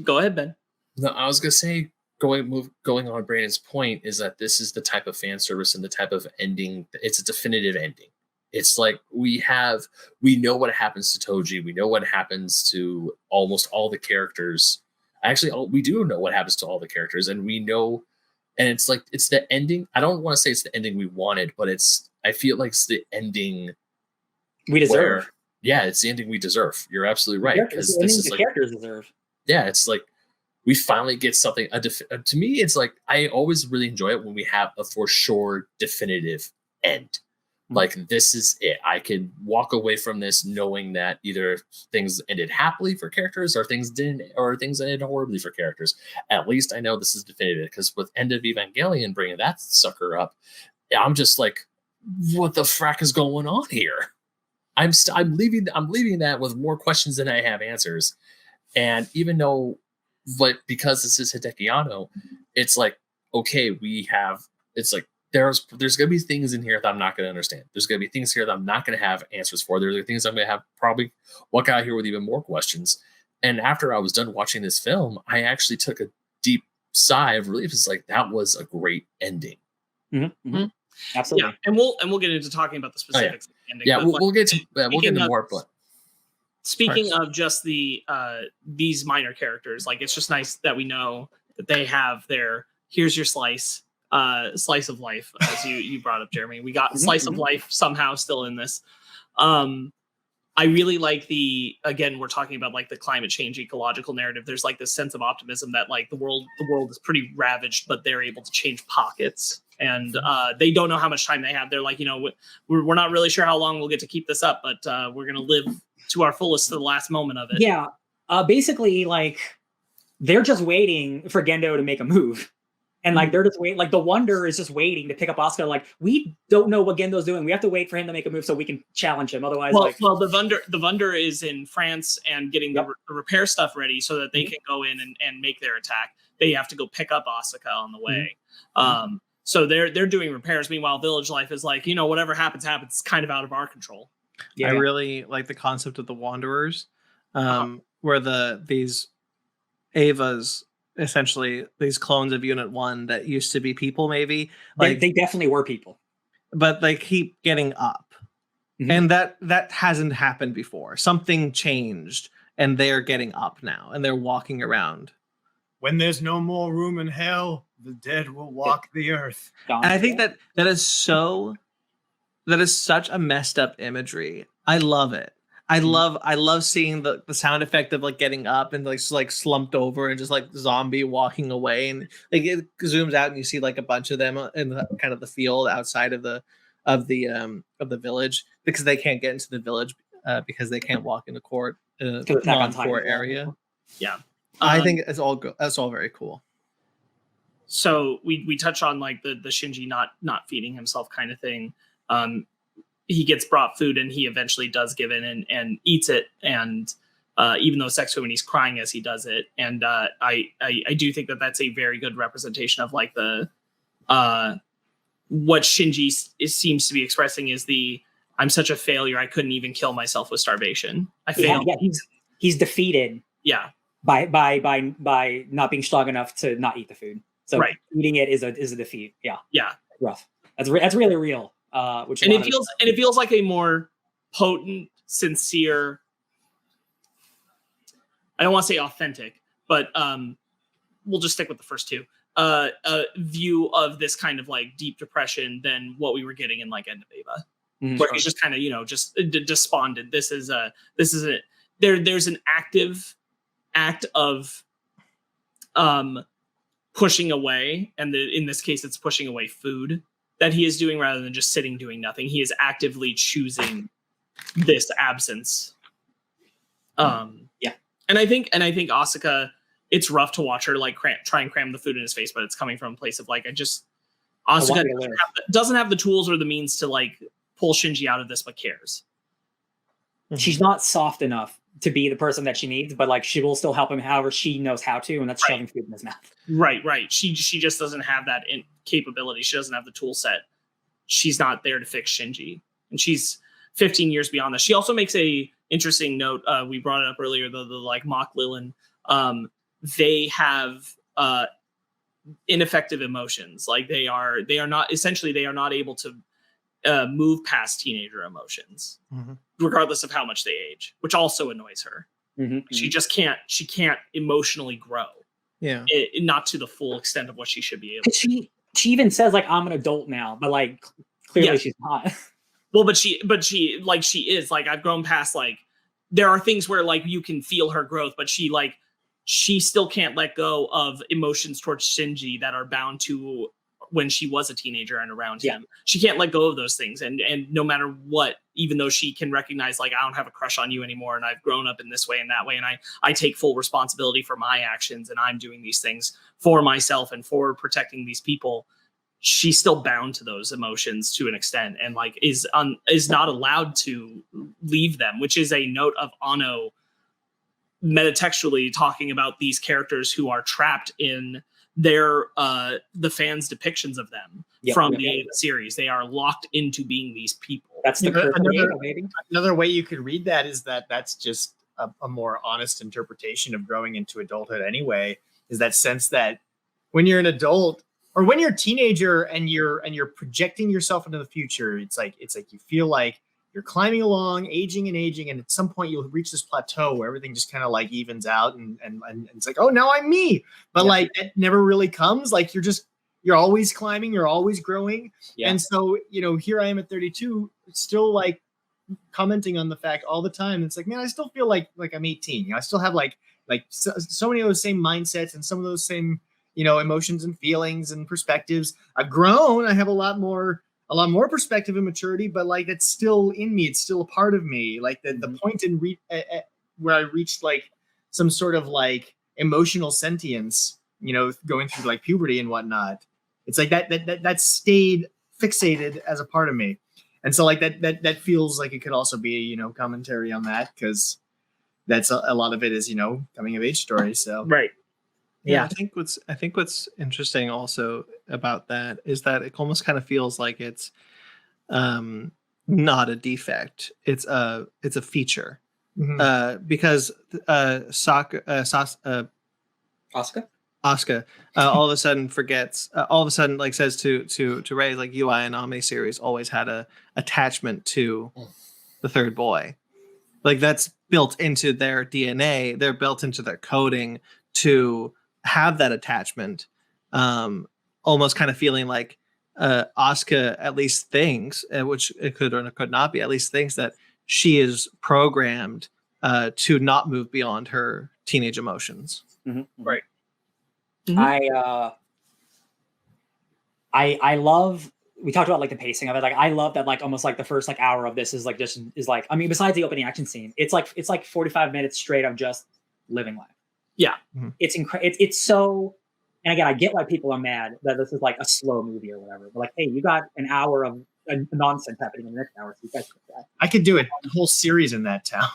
go ahead, Ben. No, I was gonna say, going on Brandon's point, is that this is the type of fan service and the type of ending. It's a definitive ending. It's like we know what happens to Toji, we know what happens to almost all the characters. Actually, we do know what happens to all the characters, and we know, and it's like it's the ending. I don't want to say it's the ending we wanted, but I feel like it's the ending we deserve. Yeah, it's the ending we deserve. You're absolutely right. Because this is the characters deserve. Yeah, it's like we finally get something. To me, it's like I always really enjoy it when we have a for sure definitive end. Mm-hmm. Like this is it. I can walk away from this knowing that either things ended happily for characters, or things didn't, or things ended horribly for characters. At least I know this is definitive. Because with End of Evangelion bringing that sucker up, I'm just like, what the frack is going on here? I'm leaving that with more questions than I have answers. And even though, because this is Hideaki Anno, it's like, okay, it's like there's going to be things in here that I'm not going to understand. There's going to be things here that I'm not going to have answers for. There are things I'm going to have probably walk out here with even more questions. And after I was done watching this film, I actually took a deep sigh of relief. It's like, that was a great ending. Mm-hmm. Mm-hmm. Absolutely. Yeah, and we'll get into talking about the specifics. Oh, yeah, we'll get into more. But speaking of just these minor characters, like it's just nice that we know that they have their here's your slice of life, as you brought up, Jeremy. We got slice of life somehow still in this. I really like again, we're talking about like the climate change ecological narrative. There's like this sense of optimism that like the world is pretty ravaged, but they're able to change pockets. And they don't know how much time they have. They're like, we're not really sure how long we'll get to keep this up, but we're going to live to our fullest to the last moment of it. Yeah. Basically, like, they're just waiting for Gendo to make a move. And like they're just waiting, like the Wonder is just waiting to pick up Asuka. Like, we don't know what Gendo's doing. We have to wait for him to make a move so we can challenge him. Otherwise, the Wonder is in France and getting the repair stuff ready so that they can go in and make their attack. They have to go pick up Asuka on the way. So they're doing repairs. Meanwhile, Village Life is like, whatever happens, it's kind of out of our control. I really like the concept of the Wanderers, where these Avas, essentially these clones of Unit 1 that used to be people, maybe like they definitely were people, but they keep getting up, and that hasn't happened before. Something changed, and they're getting up now, and they're walking around. When there's no more room in hell, the dead will walk the earth. And I think that is such a messed up imagery. I love it. I love seeing the sound effect of like getting up and like slumped over and just like zombie walking away, and like it zooms out and you see like a bunch of them in the kind of the field outside of the village, because they can't get into the village because they can't walk in the court non-core area. Yeah, I think it's all good. That's all very cool. So we touch on like the Shinji not feeding himself kind of thing. He gets brought food and he eventually does give in and eats it. And even though Sexu, when he's crying as he does it. And I do think that that's a very good representation of like the what Shinji seems to be expressing is I'm such a failure. I couldn't even kill myself with starvation. I failed. Yeah, he's defeated. Yeah. By not being strong enough to not eat the food. So eating it is a defeat. Yeah. Yeah. Rough. That's really real. It feels like a more potent, sincere, I don't want to say authentic, but we'll just stick with the first two, view of this kind of like deep depression than what we were getting in like End of Eva, where he's just kind of, just despondent. There's an active act of pushing away, and in this case it's pushing away food that he is doing rather than just sitting doing nothing. He is actively choosing this absence. And I think Asuka, it's rough to watch her like try and cram the food in his face, but it's coming from a place of like, Asuka doesn't have the tools or the means to like pull Shinji out of this, but cares. She's not soft enough to be the person that she needs, but like she will still help him however she knows how to, and that's shoving food in his mouth. Right. She just doesn't have that capability. She doesn't have the tool set. She's not there to fix Shinji, and she's 15 years beyond that. She also makes a interesting note. We brought it up earlier. The like Mock Lilin, they have ineffective emotions. Like they are not able to move past teenager emotions, regardless of how much they age, which also annoys her. She just can't emotionally grow. Yeah. Not to the full extent of what she should be able to. She even says like, I'm an adult now, but like clearly she's not. Well, but she is like, I've grown past, like, there are things where like you can feel her growth, but she still can't let go of emotions towards Shinji that are bound to when she was a teenager and around him. She can't let go of those things. And no matter what, even though she can recognize like, I don't have a crush on you anymore, and I've grown up in this way and that way, and I take full responsibility for my actions, and I'm doing these things for myself and for protecting these people, she's still bound to those emotions to an extent, and like is not allowed to leave them, which is a note of Anno metatextually talking about these characters who are trapped in their the fans' depictions of them from the series. They are locked into being these people. That's the another way you could read that is that that's just a more honest interpretation of growing into adulthood anyway, is that sense that when you're an adult or when you're a teenager and you're projecting yourself into the future, it's like you feel like you're climbing along, aging, and at some point you'll reach this plateau where everything just kind of like evens out, and it's like, oh, now I'm me. But like it never really comes. Like you're always climbing, you're always growing. Yeah. And so, here I am at 32, still like commenting on the fact all the time. It's like, man, I still feel like I'm 18. I still have like so many of those same mindsets and some of those same, emotions and feelings and perspectives. I've grown. I have a lot more perspective and maturity, but like it's still in me. It's still a part of me. Like the point in where I reached like some sort of like emotional sentience going through like puberty and whatnot. It's like that stayed fixated as a part of me. And so like that feels like it could also be, commentary on that, because that's a lot of it is, coming of age story. So right. Yeah, I think what's interesting also about that is that it almost kind of feels like it's not a defect. It's a feature. Because Asuka all of a sudden forgets, all of a sudden like says to Rey, like, UI and Omni series always had a attachment to the third boy. Like that's built into their DNA. They're built into their coding to have that attachment. Almost kind of feeling like Asuka at least thinks, which it could or could not be, at least thinks that she is programmed to not move beyond her teenage emotions. Right. I love, we talked about like the pacing of it. Like I love that, like almost like the first like hour of this is like just is like, I mean, besides the opening action scene, it's like 45 minutes straight of just living life. Yeah. It's incredible. It's so, and again, I get why people are mad that this is like a slow movie or whatever. But like, hey, you got an hour of nonsense happening in the next hour, so you guys get that. I could do a whole series in that town.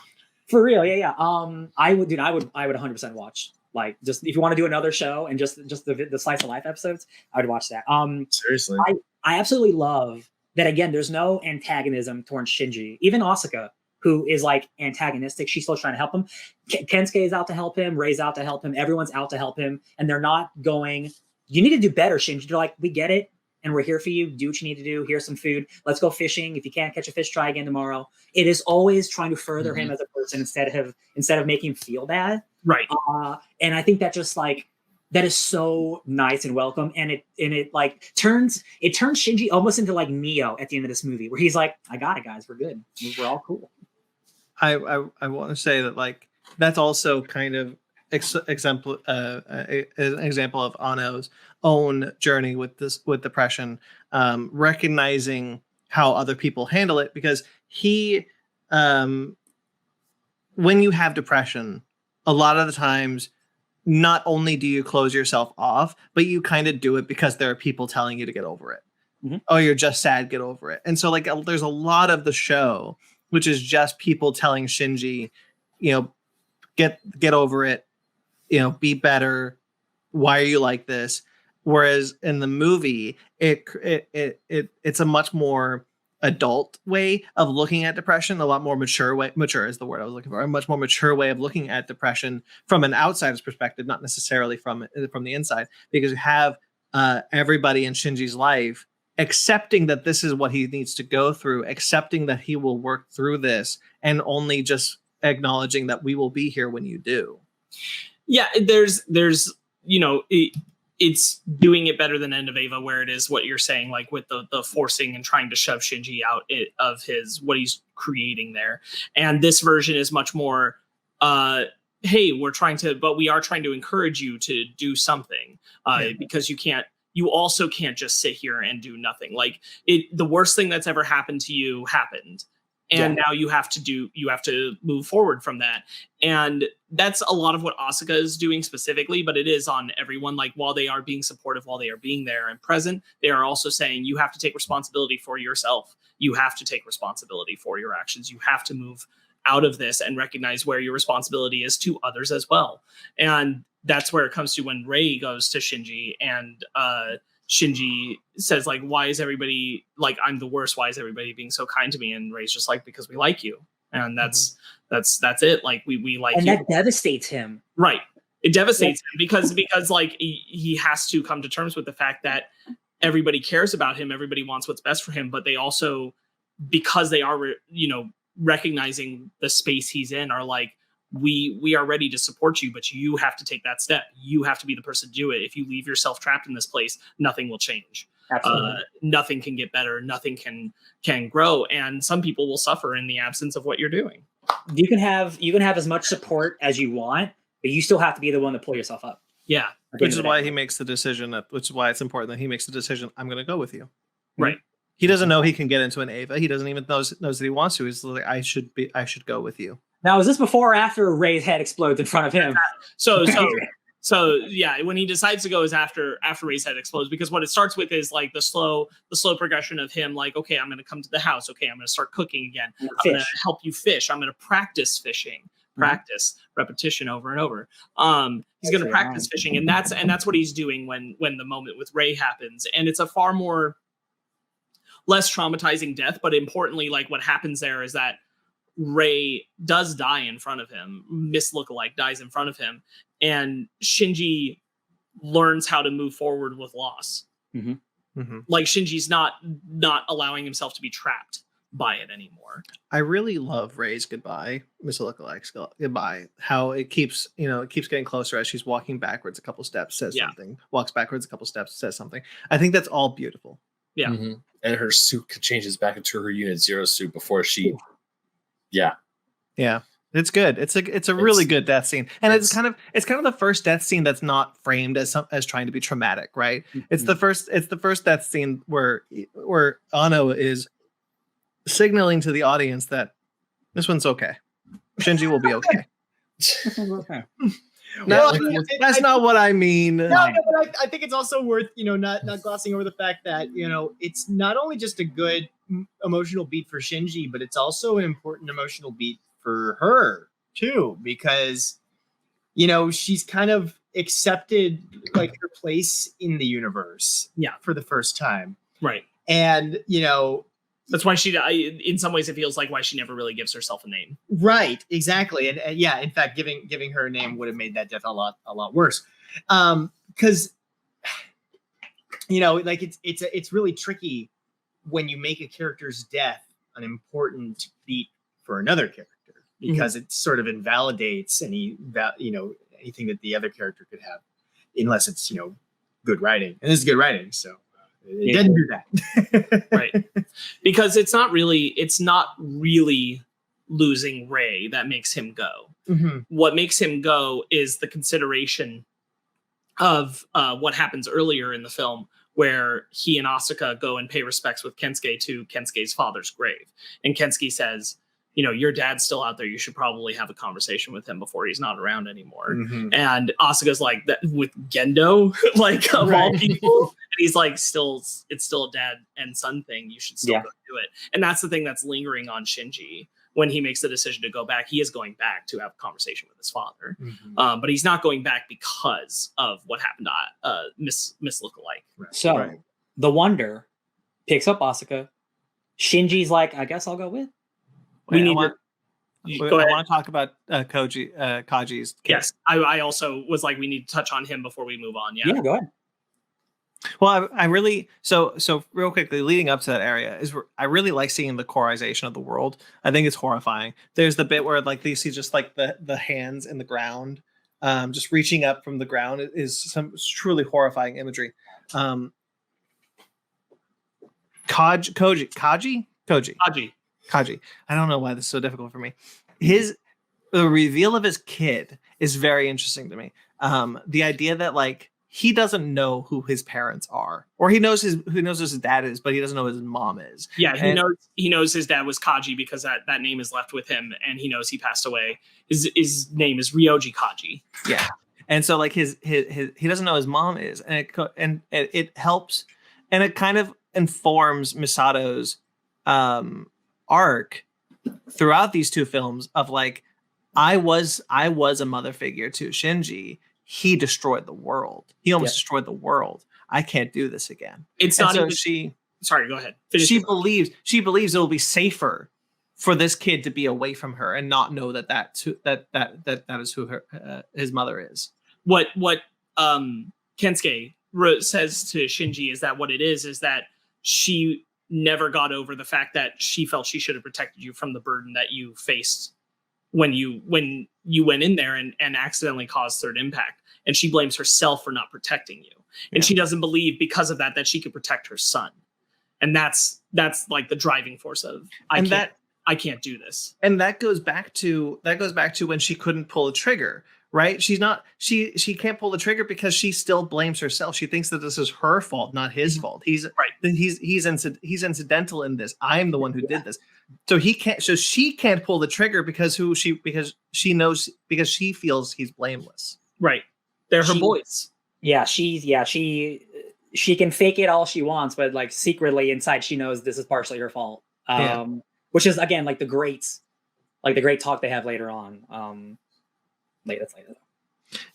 For real, yeah. I would 100% watch. Like, just if you want to do another show and just the slice of life episodes, I would watch that. Seriously, I absolutely love that. Again, there's no antagonism towards Shinji. Even Asuka, who is like antagonistic, she's still trying to help him. Kensuke is out to help him. Rei's out to help him. Everyone's out to help him, and they're not going, you need to do better, Shinji. They're like, we get it, and we're here for you. Do what you need to do. Here's some food. Let's go fishing. If you can't catch a fish, try again tomorrow. It is always trying to further him as a person instead of making him feel bad. Right. And I think that just like that is so nice and welcome. And it like turns Shinji almost into like Neo at the end of this movie, where he's like, I got it, guys. We're good. We're all cool. I want to say that like that's also kind of an example of Anno's own journey with depression, recognizing how other people handle it, because he when you have depression, a lot of the times not only do you close yourself off, but you kind of do it because there are people telling you to get over it. Oh, you're just sad, get over it. And so like there's a lot of the show which is just people telling Shinji, get over it, be better. Why are you like this? Whereas in the movie, it's a much more adult way of looking at depression, a lot more mature is the word I was looking for, a much more mature way of looking at depression from an outsider's perspective, not necessarily from the inside, because you have everybody in Shinji's life accepting that this is what he needs to go through, accepting that he will work through this, and only just acknowledging that we will be here when you do. Yeah, there's it's doing it better than End of Eva, where it is what you're saying, like with the forcing and trying to shove Shinji out of his what he's creating there. And this version is much more, hey, we are trying to encourage you to do something, because you also can't just sit here and do nothing. Like the worst thing that's ever happened to you happened. And now you have to move forward from that. And that's a lot of what Asuka is doing specifically, but it is on everyone. Like, while they are being supportive, while they are being there and present, they are also saying you have to take responsibility for yourself. You have to take responsibility for your actions. You have to move out of this and recognize where your responsibility is to others as well. And that's where it comes to when Rei goes to Shinji and Shinji says, like, why is everybody like, I'm the worst? Why is everybody being so kind to me? And Rei's just like, because we like you. And that's it. Like we like and you. That devastates him. Right. It devastates him because like he has to come to terms with the fact that everybody cares about him. Everybody wants what's best for him, but they also, because they are, recognizing the space he's in, are like, we are ready to support you, but you have to take that step. You have to be the person to do it. If you leave yourself trapped in this place, nothing will change. Absolutely. Nothing can get better. Nothing can grow. And some people will suffer in the absence of what you're doing. You can have as much support as you want, but you still have to be the one to pull yourself up. Yeah. Which is why he makes the decision, which is why it's important that he makes the decision, I'm going to go with you. Right. He doesn't know he can get into an Ava. He doesn't even knows that he wants to. He's like, I should go with you. Now, is this before or after Rei's head explodes in front of him? So So yeah, when he decides to go is after Ray's head explodes, because what it starts with is like the slow progression of him like, okay, I'm going to come to the house. Okay, I'm going to start cooking again. I'm going to help you fish. I'm going to practice fishing. Repetition over and over. He's going to practice fishing, and that's what he's doing when the moment with Ray happens. And it's a far more less traumatizing death, but importantly, like what happens there is that Ray does die in front of him. Miss Lookalike dies in front of him, and Shinji learns how to move forward with loss. Like Shinji's not allowing himself to be trapped by it anymore. I really love Ray's goodbye, Miss Lookalike's goodbye. How it keeps getting closer as she's walking backwards a couple steps, says something. Walks backwards a couple steps, says something. I think that's all beautiful. Yeah. And her suit changes back into her Unit 0 suit before she. Yeah. It's good. It's a really good death scene, and it's kind of the first death scene that's not framed as trying to be traumatic, right? It's the first death scene where Anno is signaling to the audience that this one's okay. Shinji will be okay. No, that's not what I mean. No, but I think it's also worth, not glossing over the fact that, it's not only just a good emotional beat for Shinji, but it's also an important emotional beat for her too, because, she's kind of accepted like her place in the universe for the first time. Right. And, that's why in some ways, it feels like why she never really gives herself a name. Right, exactly, and yeah, in fact, giving her a name would have made that death a lot worse. Because like it's really tricky when you make a character's death an important beat for another character, because it sort of invalidates anything that the other character could have, unless it's good writing, and this is good writing, so. It didn't do that. Right. Because it's not really losing Ray that makes him go. What makes him go is the consideration of what happens earlier in the film, where he and Asuka go and pay respects with Kensuke to Kensuke's father's grave. And Kensuke says, your dad's still out there. You should probably have a conversation with him before he's not around anymore. And Asuka's like, that with Gendo, like of all people. And he's like, it's still a dad and son thing. You should still go do it. And that's the thing that's lingering on Shinji when he makes the decision to go back. He is going back to have a conversation with his father. But he's not going back because of what happened to Miss Lookalike. So the Wonder picks up Asuka. Shinji's like, I guess I'll go with. I want to talk about Kaji's kid. Yes, I also was like, we need to touch on him before we move on. Yeah, go ahead. Well, I really so real quickly leading up to that area is I really like seeing the corization of the world. I think it's horrifying. There's the bit where like you see just like the hands in the ground, just reaching up from the ground is some truly horrifying imagery. Kaji. I don't know why this is so difficult for me. The reveal of his kid is very interesting to me. The idea that like he doesn't know who his parents are, or he knows who his dad is, but he doesn't know who his mom is. Yeah, he knows his dad was Kaji because that name is left with him, and he knows he passed away. His name is Ryoji Kaji. Yeah, and so like his he doesn't know his mom is, and it helps, and it kind of informs Misato's arc throughout these two films of like, I was a mother figure to Shinji. He destroyed the world. He almost destroyed the world. I can't do this again. It's not so even. Sorry, go ahead. She believes it will be safer for this kid to be away from her and not know that is who his mother is. What Kensuke says to Shinji is that what it is that she never got over the fact that she felt she should have protected you from the burden that you faced when you went in there and accidentally caused third impact. And she blames herself for not protecting you. And she doesn't believe because of that she could protect her son. And that's like the driving force of I can't do this. And that goes back to when she couldn't pull a trigger, right? She can't pull the trigger because she still blames herself. She thinks that this is her fault, not his fault. He's incidental in this. I'm the one who did this. So she can't pull the trigger because she feels he's blameless. Right. They're her boys. Yeah, she can fake it all she wants, but like secretly inside she knows this is partially her fault. Which is again like the great talk they have later on. Later.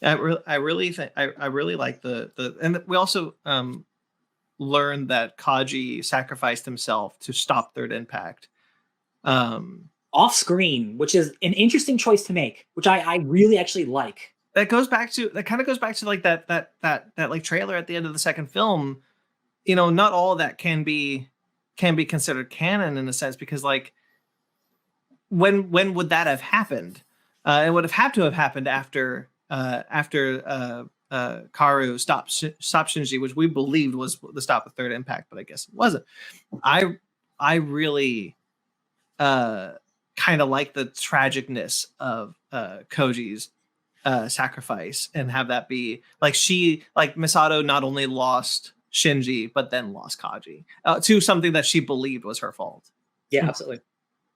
I really think I really like the and we also learned that Kaji sacrificed himself to stop Third Impact. Off screen, which is an interesting choice to make, which I really actually like. That kind of goes back to like that like trailer at the end of the second film. You know, not all of that can be considered canon in a sense, because like when would that have happened? It would have had to have happened after Karu stopped Shinji, which we believed was the stop of Third Impact, but I guess it wasn't. I really kind of like the tragicness of Koji's sacrifice, and have that be like Misato not only lost Shinji but then lost Kaji to something that she believed was her fault. Yeah, absolutely.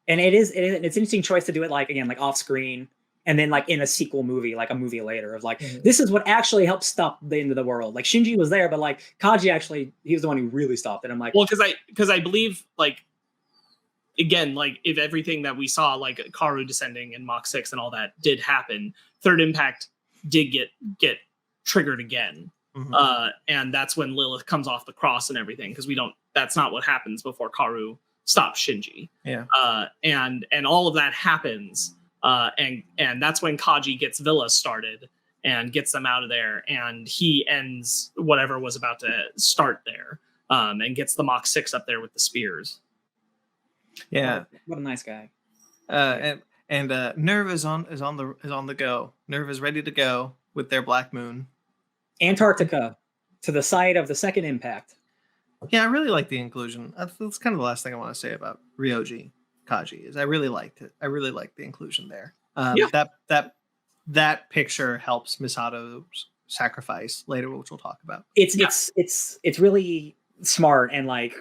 And it's an interesting choice to do it like off screen, and then like in a sequel movie, like a movie later of like, this is what actually helped stop the end of the world. Like Shinji was there, but like Kaji actually, he was the one who really stopped it. I'm like, well, because I believe like, again, like if everything that we saw, like Karu descending and Mach 6 and all that did happen, Third Impact did get triggered again. And that's when Lilith comes off the cross and everything, because that's not what happens before Karu stops Shinji. Yeah. And all of that happens. And that's when Kaji gets Villa started and gets them out of there, and he ends whatever was about to start there, and gets the Mach 6 up there with the spears. Yeah. What a nice guy. And Nerve is on the go. Nerve is ready to go with their Black Moon. Antarctica, to the side of the second impact. Yeah, I really like the inclusion. That's kind of the last thing I want to say about Ryoji Kaji is I really liked it. I really liked the inclusion there. That picture helps Misato's sacrifice later, which we'll talk about. It's really smart, and like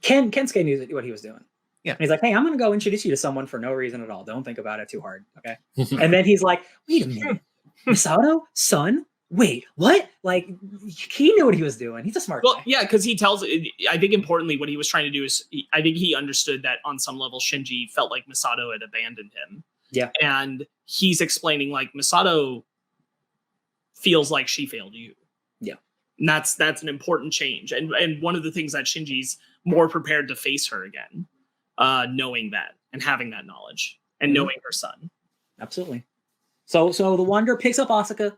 Kensuke knew what he was doing. Yeah. And he's like, hey, I'm going to go introduce you to someone for no reason at all. Don't think about it too hard. Okay. And then he's like, wait a minute. Misato? Son? Wait, what? Like, he knew what he was doing. He's a smart guy. Yeah, because he tells, I think importantly, what he was trying to do is, I think he understood that on some level, Shinji felt like Misato had abandoned him. Yeah. And he's explaining, like, Misato feels like she failed you. Yeah. And that's an important change. And one of the things that Shinji's more prepared to face her again, knowing that and having that knowledge and knowing her son. Absolutely. So the Wonder picks up Asuka,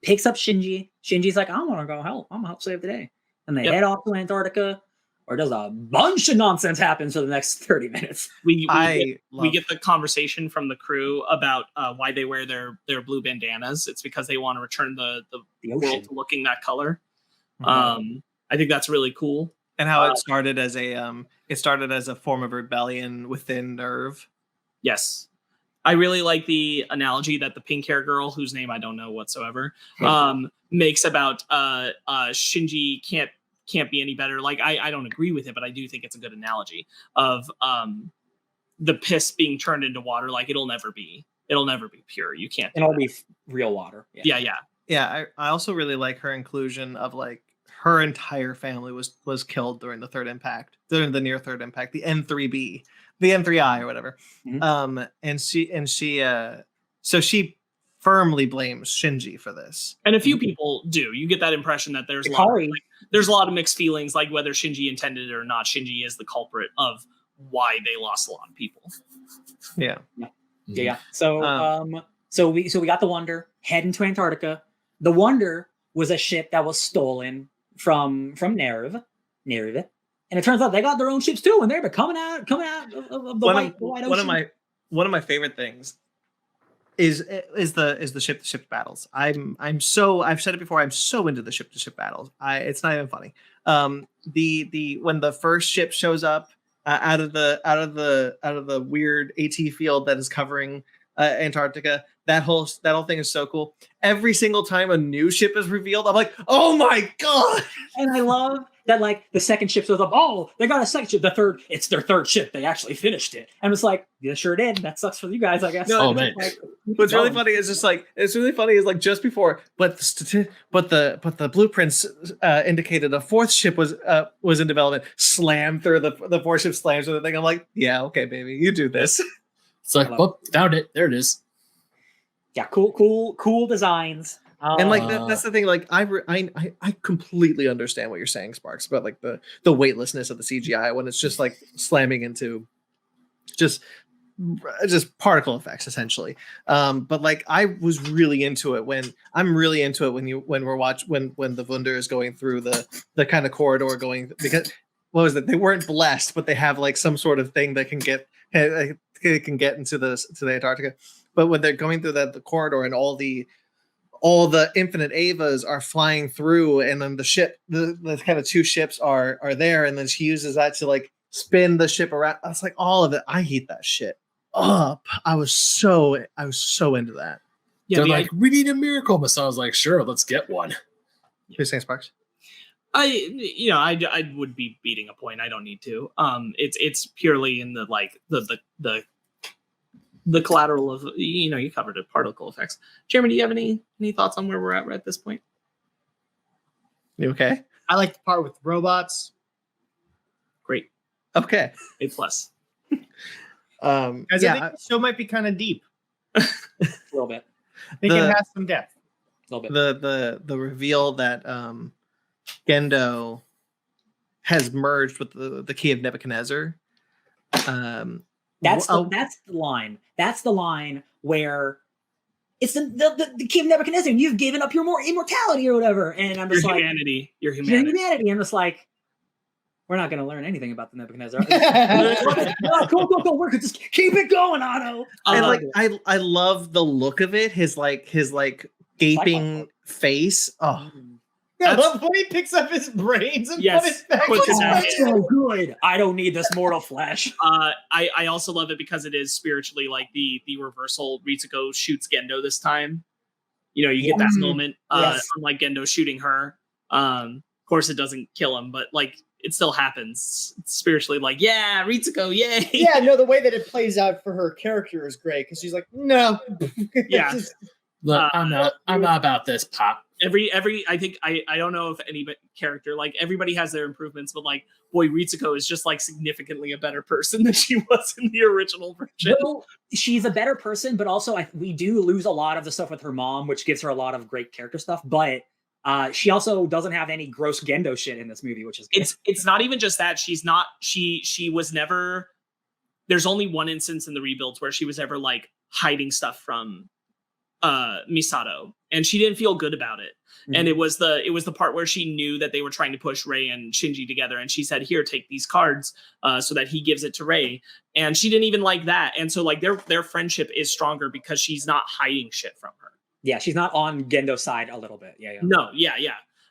picks up Shinji. Shinji's like, I want to go help. I'm gonna help save the day. And they head off to Antarctica, or does a bunch of nonsense happens for the next 30 minutes. We get the conversation from the crew about why they wear their blue bandanas. It's because they want to return the world to looking that color. I think that's really cool. And how it started as a form of rebellion within Nerve. Yes. I really like the analogy that the pink hair girl, whose name I don't know whatsoever, makes about Shinji can't be any better. Like I don't agree with it, but I do think it's a good analogy of the piss being turned into water. Like it'll never be pure. You can't. It'll be real water. Yeah. I also really like her inclusion of like her entire family was killed during the third impact, during the near third impact, the N3B. The N3I or whatever. And she firmly blames Shinji for this. And a few people do. You get that impression that there's a lot of mixed feelings, like whether Shinji intended it or not. Shinji is the culprit of why they lost a lot of people. Yeah. So we got the Wonder heading to Antarctica. The Wonder was a ship that was stolen from Nerve. And it turns out they got their own ships too, and they're coming out of the white ocean. One of my favorite things is the ship to ship battles. I've said it before. I'm so into the ship to ship battles. It's not even funny. When the first ship shows up out of the weird AT field that is covering Antarctica. That whole thing is so cool. Every single time a new ship is revealed, I'm like, oh my god! And I love that, like, the second ship shows up. Oh, they got a second ship. It's their third ship. They actually finished it. And it's like, yeah, sure did. That sucks for you guys, I guess. No, Oh, man. Like, What's really funny is just like just before, but the blueprints indicated a fourth ship was in development. Slam through the fourth ship slams through the thing. I'm like, yeah, okay, baby, you do this. It's like, well, found it. There it is. yeah, cool designs. And like that's the thing. Like I completely understand what you're saying, Sparks, about like the weightlessness of the CGI when it's just like slamming into just particle effects essentially. But like I was really into it when the Wunder is going through the kind of corridor going, because what was it? They weren't blessed, but they have like some sort of thing that can get into the Antarctica. But when they're going through the corridor and all the infinite Avas are flying through, and then the ship, the kind of two ships are there, and then she uses that to like spin the ship around. I was like, all of it. I heat that shit up. I was so into that. Yeah, They're like, we need a miracle. But so I was like, sure, let's get one. Who's saying, Sparks? I would be beating a point. I don't need to. It's purely in the like the collateral of, you covered it, particle effects. Jeremy, do you have any thoughts on where we're at this point? You okay? I like the part with robots. Great. Okay. A+. Guys, I think the show might be kind of deep. A little bit. I think it has some depth. A little bit. The reveal that Gendo has merged with the key of Nebuchadnezzar. That's the line. That's the line where it's the key of Nebuchadnezzar, and you've given up your immortality or whatever. And I'm just Your like, humanity. Your humanity. I'm just like, we're not going to learn anything about the Nebuchadnezzar. No, cool. We're just keep it going, Anno. And like, I love the look of it. His gaping face. Oh. I love when he picks up his brains and put it back. That's so good. I don't need this mortal flesh. I also love it because it is spiritually like the reversal. Ritsuko shoots Gendo this time. You get that moment, unlike Gendo shooting her. Of course, it doesn't kill him, but like it still happens. It's spiritually like, yeah, Ritsuko, yay. Yeah, no, the way that it plays out for her character is great because she's like, no. Yeah. Look, I'm not about this, Pop. I think I don't know if any character, like everybody has their improvements, but like, boy, Ritsuko is just like significantly a better person than she was in the original version. Well, she's a better person, but also we do lose a lot of the stuff with her mom, which gives her a lot of great character stuff. But she also doesn't have any gross Gendo shit in this movie, which is good. It's not even just that. She was never. There's only one instance in the rebuilds where she was ever like hiding stuff from Misato, and she didn't feel good about it. Mm-hmm. And it was the part where she knew that they were trying to push Rei and Shinji together, and she said, here, take these cards, so that he gives it to Rei, and she didn't even like that. And so like their friendship is stronger because she's not hiding shit from her. Yeah, she's not on Gendo's side a little bit. Yeah. No, yeah.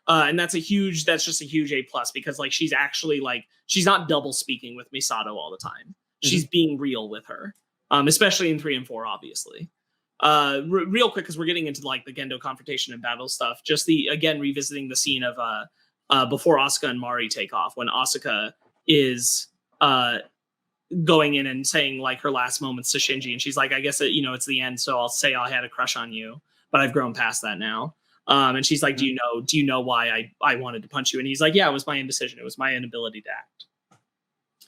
And that's just a huge A+, because like she's actually like, she's not double speaking with Misato all the time. Mm-hmm. She's being real with her, especially in 3 and 4, obviously. Real quick, because we're getting into like the Gendo confrontation and battle stuff, just revisiting the scene of before Asuka and Mari take off, when Asuka is going in and saying like her last moments to Shinji, and she's like, I guess it's the end, so I'll say I had a crush on you, but I've grown past that now. And she's like, do you know why I wanted to punch you? And he's like, yeah, it was my indecision, it was my inability to act.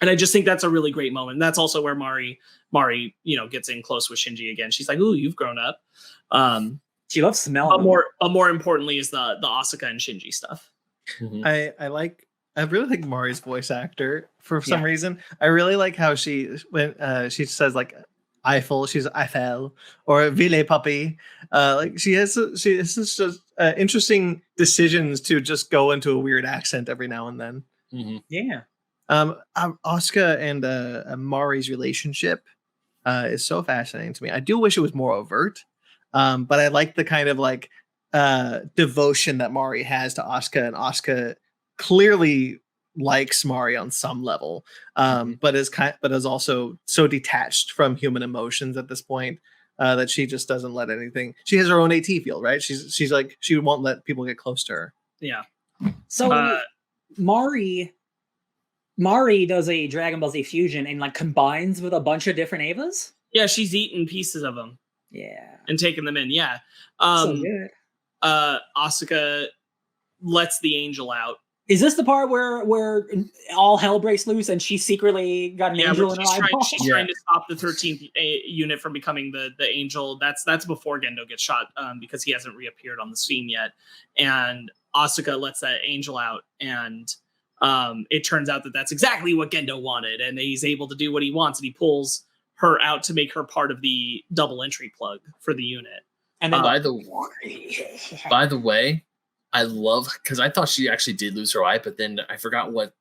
And I just think that's a really great moment. And that's also where Mari, gets in close with Shinji again. She's like, ooh, you've grown up. She loves smelling. But more importantly is the Asuka and Shinji stuff. Mm-hmm. I really like Mari's voice actor for some reason. I really like how she says like she's Eiffel or Ville Puppy. Like she has just interesting decisions to just go into a weird accent every now and then. Mm-hmm. Yeah. Asuka and Mari's relationship is so fascinating to me. I do wish it was more overt, but I like the kind of like devotion that Mari has to Asuka, and Asuka clearly likes Mari on some level, but is also so detached from human emotions at this point. that she just doesn't let anything. She has her own AT field, right? She's like she won't let people get close to her. Yeah. So Mari does a Dragon Ball Z fusion and like combines with a bunch of different Evas. Yeah, she's eaten pieces of them. Yeah. And taking them in. Yeah. So good. Asuka lets the angel out. Is this the part where all hell breaks loose and she secretly got an angel in her eyeball? She's trying to stop the 13th unit from becoming the angel. That's before Gendo gets shot because he hasn't reappeared on the scene yet. And Asuka lets that angel out, and it turns out that that's exactly what Gendo wanted, and he's able to do what he wants, and he pulls her out to make her part of the double entry plug for the unit. And then by the way, I love, because I thought she actually did lose her eye, but then I forgot what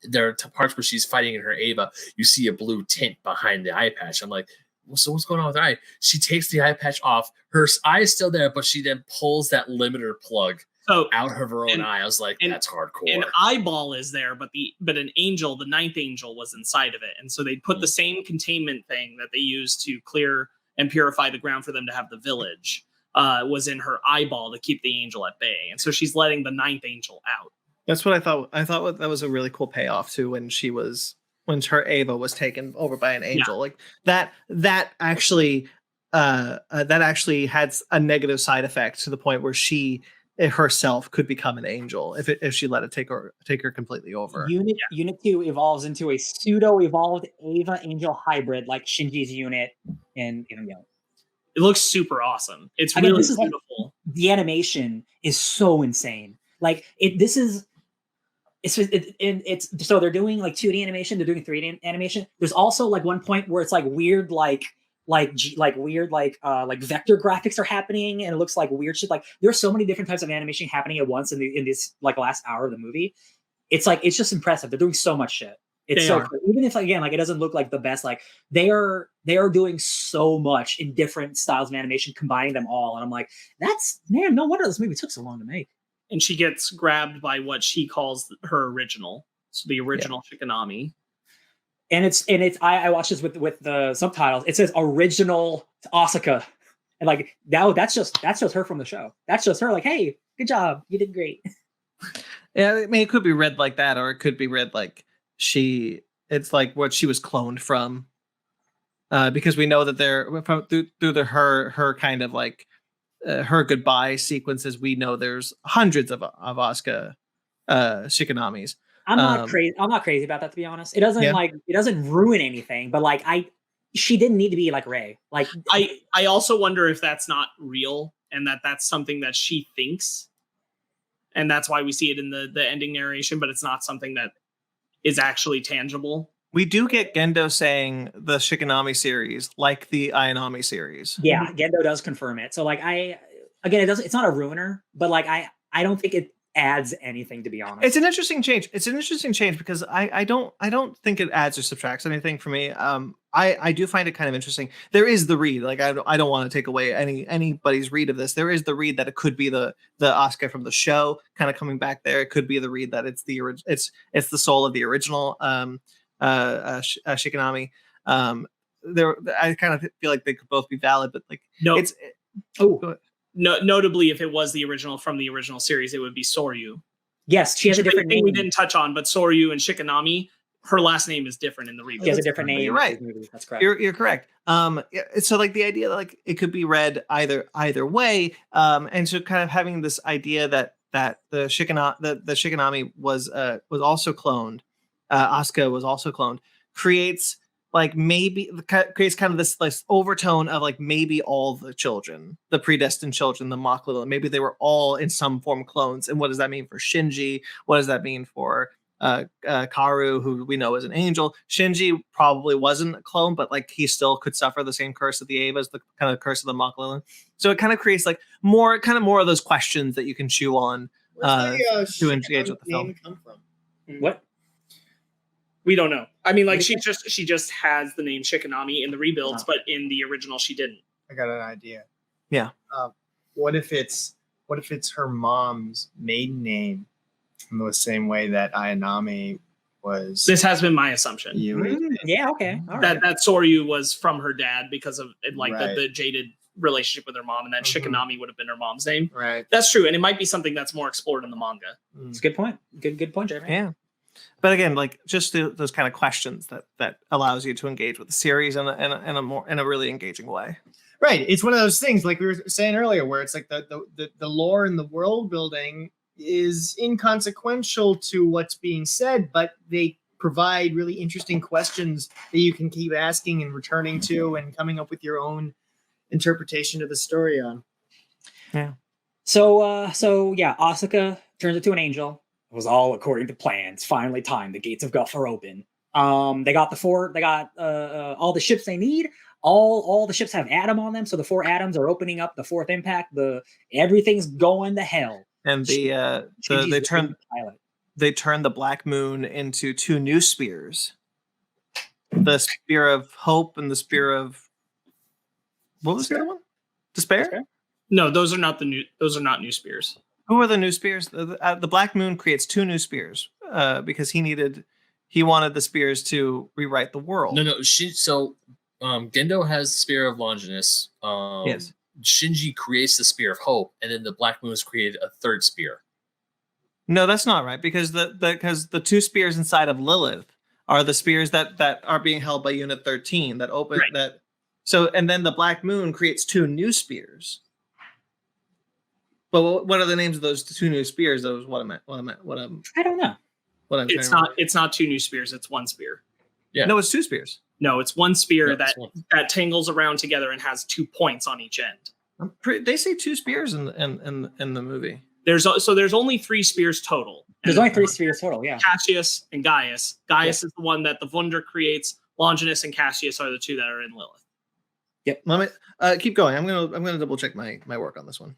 there are parts where she's fighting in her Eva. You see a blue tint behind the eye patch. I'm like, well, so what's going on with her eye? She takes the eye patch off. Her eye is still there, but she then pulls that limiter plug out of her own eye. I was like, that's hardcore. An eyeball is there, but an angel, the ninth angel, was inside of it, and so they put the same containment thing that they used to clear and purify the ground for them to have the village. Was in her eyeball to keep the angel at bay, and so she's letting the ninth angel out. That's what I thought. I thought that was a really cool payoff too when her Eva was taken over by an angel. Like that actually had a negative side effect to the point where she herself could become an angel if she let it take her completely over. Unit 2 evolves into a pseudo evolved Eva angel hybrid like Shinji's unit in Evangelion. It looks super awesome. It's really beautiful. The animation is so insane. Like it's so they're doing like 2D animation, they're doing 3D animation. There's also like one point where it's like weird like vector graphics are happening and it looks like weird shit. Like there's so many different types of animation happening at once in this like last hour of the movie. It's like it's just impressive. They're doing so much shit. It's so cool. Even if again, like it doesn't look like the best, like they are doing so much in different styles of animation, combining them all. And I'm like, no wonder this movie took so long to make. And she gets grabbed by what she calls her original. So the original Shikinami. And I watched this with the subtitles. It says original Asuka. And like now that's just her from the show. That's just her like, hey, good job. You did great. Yeah, I mean it could be read like that, or it could be read like it's like what she was cloned from, because we know that through her kind of like her goodbye sequences, we know there's hundreds of Asuka Shikinamis. I'm not crazy about that, to be honest. It doesn't ruin anything, but like she didn't need to be like Rey. Like I also wonder if that's not real and that's something that she thinks, and that's why we see it in the ending narration, but it's not something that is actually tangible. We do get Gendo saying the Shikinami series, like the Ayanami series. Yeah, Gendo does confirm it. So like it's not a ruiner, but like I don't think it adds anything, to be honest. It's an interesting change. Because I don't think it adds or subtracts anything for me. I do find it kind of interesting. There is the read, like I don't want to take away anybody's read of this. There is the read that it could be the Asuka from the show kind of coming back there. It could be the read that it's the soul of the original Shikinami. I kind of feel like they could both be valid, but like notably, if it was the original from the original series, it would be Soryu. Yes, she has a different name. We didn't touch on, but Soryu and Shikinami, her last name is different in the reboot. She has a different name. You're right. That's correct. You're correct. So like the idea that like it could be read either way, and so kind of having this idea that the Shikinami was also cloned, Asuka was also cloned, creates kind of this overtone of like maybe all the children, the predestined children, the Mach-Lilith, maybe they were all in some form clones. And what does that mean for Shinji? What does that mean for Karu, who we know is an angel? Shinji probably wasn't a clone, but like he still could suffer the same curse of the Evas, the kind of curse of the Mach-Lilith. So it kind of creates like more of those questions that you can chew on to engage with the film. Come from? What? We don't know. I mean, like she just has the name Shikinami in the rebuilds, but in the original she didn't. I got an idea. Yeah. What if it's her mom's maiden name in the same way that Ayanami was This has been my assumption. Yeah, okay. All right. That Soryu was from her dad because of like Right. the jaded relationship with her mom, and that Shikanami would have been her mom's name. right. That's true, and it might be something that's more explored in the manga. It's a good point. Good point, Jeremy. Yeah. But again, like just those kind of questions that allows you to engage with the series in a really engaging way. Right. It's one of those things, like we were saying earlier, where it's like the lore and the world building is inconsequential to what's being said, but they provide really interesting questions that you can keep asking and returning to and coming up with your own interpretation of the story on. Yeah. So yeah, Asuka turns into an angel. It was all according to plans. Finally, time. The gates of Guff are open. They got all the ships they need. All the ships have Atom on them, so the 4 atoms are opening up the 4th impact. Everything's going to hell. And they turn the Black Moon into 2 new spears. The Spear of Hope and the Spear of what was the other one? Despair? No, those are not new spears. Who are the new spears? The Black Moon creates 2 new spears because he wanted the spears to rewrite the world. No. Gendo has the Spear of Longinus. Yes. Shinji creates the Spear of Hope, and then the Black Moon has created a 3rd spear. No, that's not right because the 2 spears inside of Lilith are the spears that are being held by Unit 13 that open that. So and then the Black Moon creates 2 new spears. But what are the names of those 2 new spears? Those what I don't know. It's not 2 new spears. It's 1 spear. Yeah. No, it's 2 spears. No, it's 1 spear that tangles around together and has 2 points on each end. They say 2 spears in the movie. There's only 3 spears total. There's only 3 spears total. Yeah. Cassius and Gaius. Gaius is the one that the Wunder creates. Longinus and Cassius are the 2 that are in Lilith. Yep. Let me keep going. I'm gonna double check my work on this one.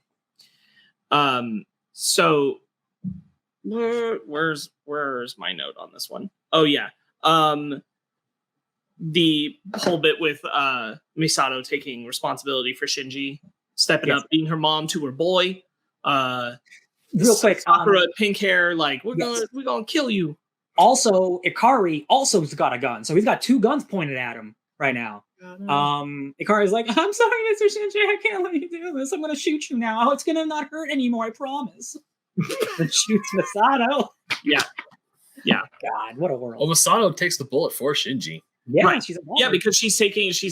So where's my note on this one? Oh yeah. The whole bit with Misato taking responsibility for Shinji, stepping up, being her mom to her boy. Real quick, Sakura, pink hair, like we're gonna kill you. Also, Ikari also's got a gun, so he's got 2 guns pointed at him right now. Ikari's like, I'm sorry, Mr. Shinji, I can't let you do this. I'm gonna shoot you now. It's gonna not hurt anymore, I promise. Then shoots Misato. Yeah. God, what a world. Well, Misato takes the bullet for Shinji. Yeah, right. She's a yeah, because she's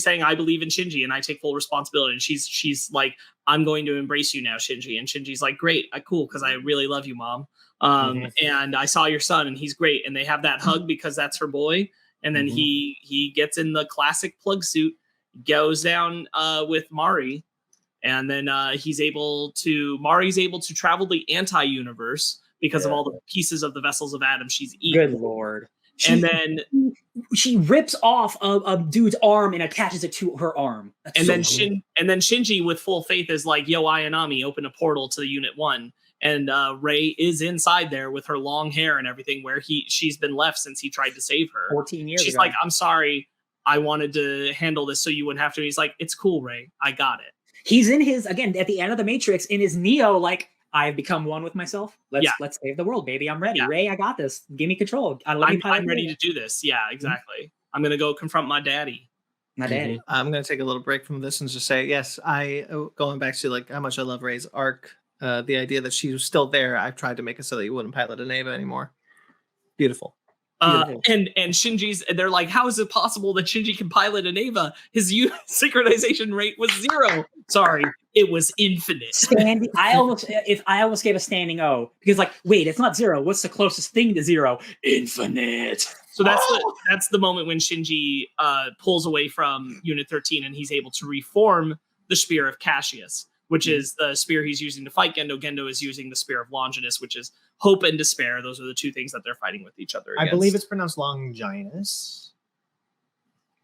saying, I believe in Shinji and I take full responsibility. And she's like, I'm going to embrace you now, Shinji. And Shinji's like, great, cool, because I really love you, Mom. And I saw your son and he's great. And they have that hug because that's her boy. And then he gets in the classic plug suit, goes down with Mari, and then Mari's able to travel the anti-universe because of all the pieces of the vessels of Adam she's eaten. Good Lord. Then she rips off a dude's arm and attaches it to her arm. That's then Shinji, with full faith, is like, "Yo, Ayanami, open a portal to Unit 1." And Rei is inside there with her long hair and everything, where she's been left since he tried to save her. 14 years She's ago. like, "I'm sorry, I wanted to handle this so you wouldn't have to." He's like, "It's cool, Rei, I got it." He's in his, again, at the end of the Matrix, in his Neo, like, I have become one with myself. Let's save the world, baby. I'm ready. Yeah. Rei, I got this. Give me control. I'm ready to do this. Yeah, exactly. I'm going to go confront my daddy. My daddy. I'm going to take a little break from this and just say, yes, going back to like how much I love Rei's arc, the idea that she was still there. I've tried to make it so that you wouldn't pilot an Eva anymore. Beautiful. And Shinji's, they're like, how is it possible that Shinji can pilot an Eva? His synchronization rate was 0. Sorry, it was infinite. I almost gave a standing O because, like, wait, it's not 0. What's the closest thing to 0? Infinite. So that's the moment when Shinji pulls away from Unit 13 and he's able to reform the Spear of Cassius, which is the spear he's using to fight Gendo. Gendo is using the Spear of Longinus, which is hope and despair. Those are the 2 things that they're fighting with each other against. I believe it's pronounced Longinus.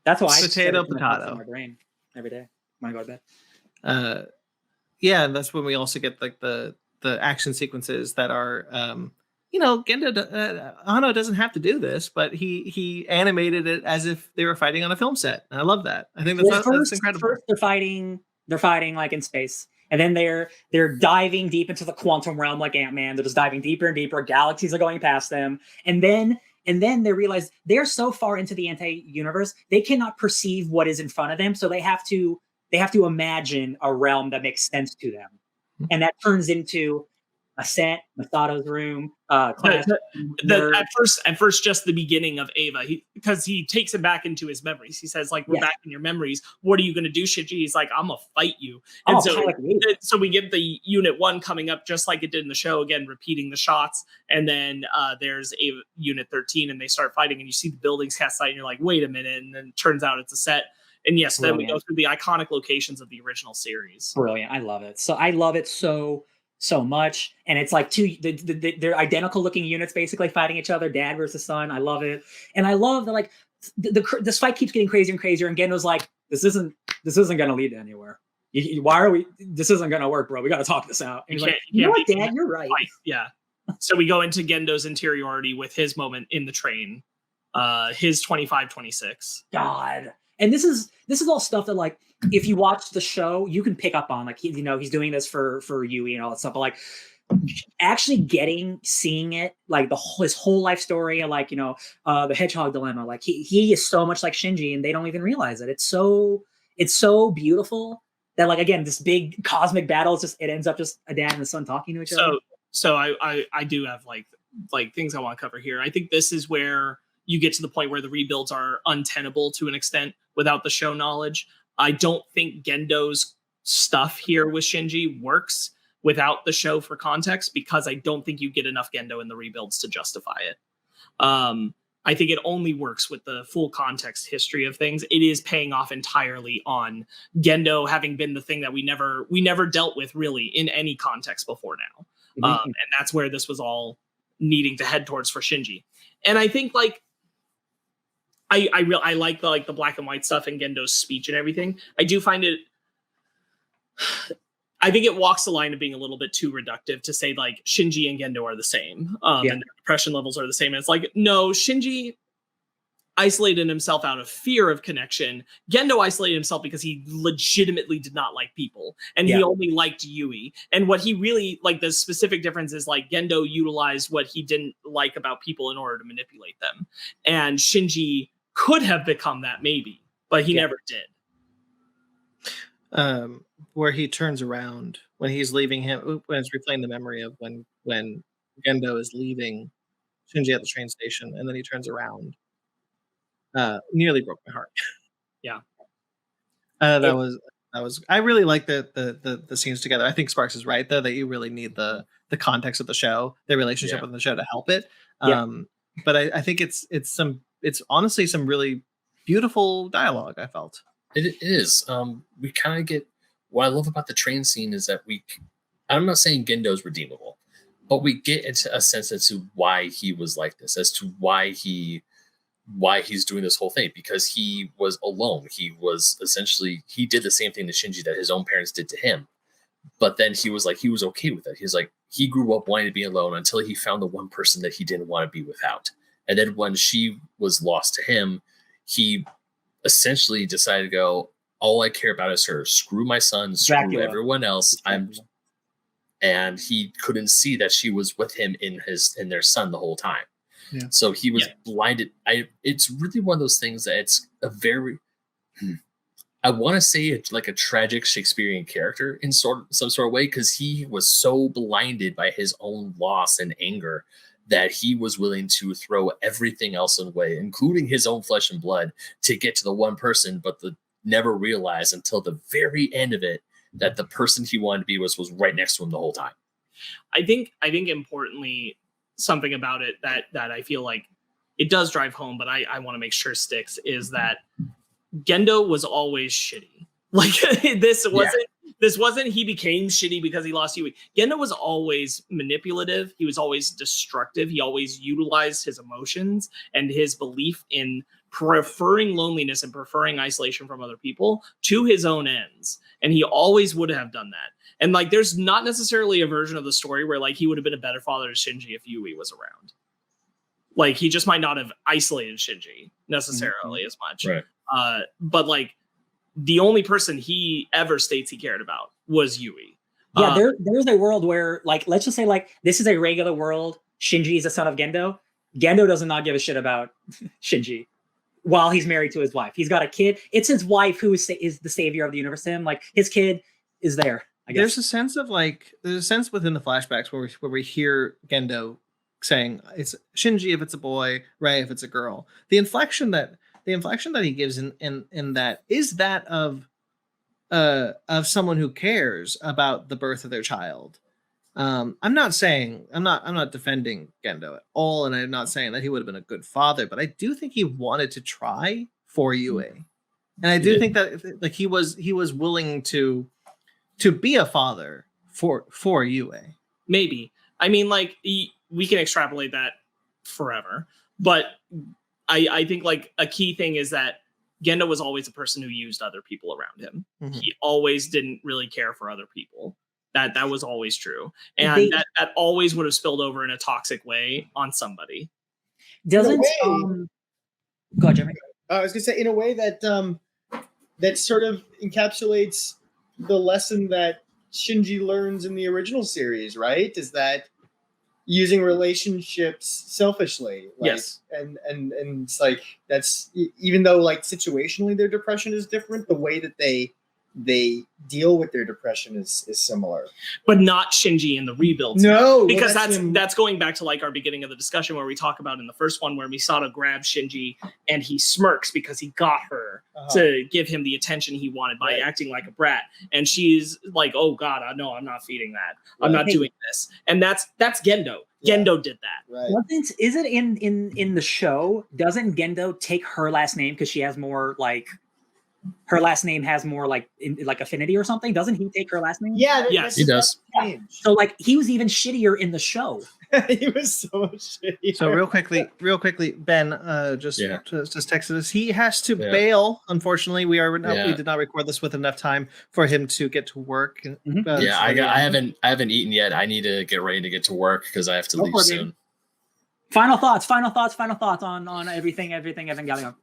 That's why potato. in my brain every day when I go to bed. Yeah, and that's when we also get like the action sequences that are, Gendo Anno doesn't have to do this, but he animated it as if they were fighting on a film set. And I love that. I think that's incredible. First they're fighting like in space. And then they're diving deep into the quantum realm like Ant-Man. They're just diving deeper and deeper. Galaxies are going past them. And then And then they realize they're so far into the anti-universe, they cannot perceive what is in front of them. So they have to imagine a realm that makes sense to them. And that turns into a set, Masato's room, class. At first, just the beginning of Ava, because he takes him back into his memories. He says, like, we're back in your memories. What are you going to do, Shinji? He's like, I'm going to fight you. And so we get the Unit 1 coming up just like it did in the show, again, repeating the shots. And then there's Ava, Unit 13, and they start fighting, and you see the buildings cast sight, and you're like, wait a minute. And then it turns out it's a set. And yes, then we go through the iconic locations of the original series. Brilliant. I love it. So I love it so much. And it's like they're identical looking units basically fighting each other, dad versus son. I love it. And I love that, like, this fight keeps getting crazier and crazier, and Gendo's like, this isn't going to lead anywhere. Why are we, this isn't going to work, bro. We got to talk this out. And he's like, you know what, dad, you're right. Yeah. So we go into Gendo's interiority with his moment in the train, his 25-26. God. And this is all stuff that, like, if you watch the show, you can pick up on, like, he's doing this for Yui and all that stuff, but, like, actually seeing it, like, his whole life story, like, the hedgehog dilemma, like, he is so much like Shinji, and they don't even realize it. It's so beautiful that, like, again, this big cosmic battle is it ends up just a dad and a son talking to each other. So I do have like things I want to cover here. I think this is where you get to the point where the rebuilds are untenable to an extent without the show knowledge. I don't think Gendo's stuff here with Shinji works without the show for context, because I don't think you get enough Gendo in the rebuilds to justify it. I think it only works with the full context history of things. It is paying off entirely on Gendo having been the thing that we never dealt with really in any context before now. And that's where this was all needing to head towards for Shinji. And I think, like, I like the black and white stuff and Gendo's speech and everything. I do find it, I think it walks the line of being a little bit too reductive to say, like, Shinji and Gendo are the same, and their depression levels are the same. And it's like, no, Shinji isolated himself out of fear of connection. Gendo isolated himself because he legitimately did not like people, and he only liked Yui. And what he really, like, the specific difference is, like, Gendo utilized what he didn't like about people in order to manipulate them, and Shinji could have become that maybe, but he never did. Where he turns around when he's leaving him, when it's replaying the memory of when Gendo is leaving Shinji at the train station, and then he turns around. Nearly broke my heart. Yeah. That was I really like the scenes together. I think Sparks is right, though, that you really need the context of the show, the relationship with the show, to help it. But I think it's honestly some really beautiful dialogue, I felt. It is. We kind of get, what I love about the train scene is that I'm not saying Gendo's redeemable, but we get into a sense as to why he was like this, as to why he's doing this whole thing, because he was alone. He did the same thing to Shinji that his own parents did to him. But then he was okay with it. He's like, he grew up wanting to be alone until he found the one person that he didn't want to be without. And then when she was lost to him, he essentially decided to go, all I care about is her. Screw my son, screw everyone else. And he couldn't see that she was with him in their son the whole time. Yeah. So he was blinded. It's really one of those things that it's a very, I want to say it's like a tragic Shakespearean character in some sort of way, because he was so blinded by his own loss and anger that he was willing to throw everything else away, including his own flesh and blood, to get to the one person, but never realized until the very end of it that the person he wanted to be was right next to him the whole time. I think importantly, something about it that I feel like it does drive home, but I want to make sure sticks, is that Gendo was always shitty. Like, this wasn't he became shitty because he lost Yui. Gendo was always manipulative. He was always destructive. He always utilized his emotions and his belief in preferring loneliness and preferring isolation from other people to his own ends. And he always would have done that. And, like, there's not necessarily a version of the story where, like, he would have been a better father to Shinji if Yui was around. Like, he just might not have isolated Shinji necessarily as much. Right. But, like, the only person he ever states he cared about was Yui. Yeah, there's a world where, like, let's just say, like, this is a regular world. Shinji is the son of Gendo. Gendo does not give a shit about Shinji while he's married to his wife. He's got a kid. It's his wife who is the savior of the universe to him. Like his kid is there. I guess. There's a sense of like there's a sense within the flashbacks where we hear Gendo saying it's Shinji if it's a boy, Rei if it's a girl. The inflection that he gives in that is that of someone who cares about the birth of their child. I'm not defending Gendo at all, and I'm not saying that he would have been a good father, but I do think he wanted to try for Yue, and I do think that like he was willing to be a father for Yue. Maybe. I mean, like we can extrapolate that forever, but I think like a key thing is that Gendo was always a person who used other people around him. Mm-hmm. He always didn't really care for other people. That was always true. And that always would have spilled over in a toxic way on somebody. Doesn't go ahead, Jeremy. I was gonna say in a way that that sort of encapsulates the lesson that Shinji learns in the original series, right? Is that using relationships selfishly. Like, yes. And it's like that's even though like situationally their depression is different, the way that they deal with their depression is similar. But not Shinji in the rebuilds. No. Because that's going back to like our beginning of the discussion where we talk about in the first one where Misato grabs Shinji and he smirks because he got her to give him the attention he wanted by acting like a brat. And she's like, oh God, no, I'm not feeding that. I'm not doing this. And that's Gendo. Gendo did that. Right. Is it in the show? Doesn't Gendo take her last name because she has more like her last name has more like affinity or something? Doesn't he take her last name? Yeah. Yes, he does. Yeah. So like he was even shittier in the show. He was so shitty. So real quickly, Ben just texted us. He has to bail. Unfortunately, we did not record this with enough time for him to get to work. I haven't eaten yet. I need to get ready to get to work because I have to leave soon. Final thoughts on everything Evangelion.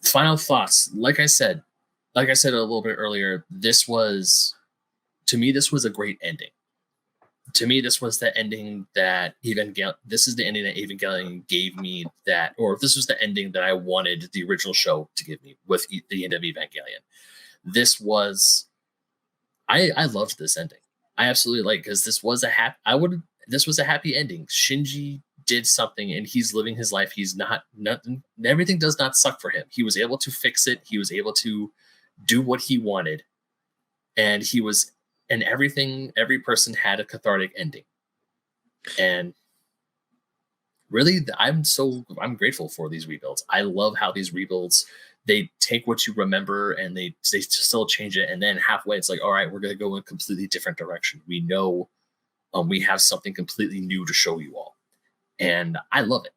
Final thoughts. Like I said a little bit earlier, this was a great ending. To me, this was the ending that this is the ending that Evangelion gave me this was the ending that I wanted the original show to give me with the end of Evangelion. I loved this ending. I absolutely because this was a happy ending. Shinji did something and he's living his life. He's nothing. Everything does not suck for him. He was able to fix it. He was able to do what he wanted. And every person had a cathartic ending. And really, I'm grateful for these rebuilds. I love how these rebuilds, they take what you remember and they still change it. And then halfway, it's like, all right, we're going to go in a completely different direction. We know we have something completely new to show you all. And I love it.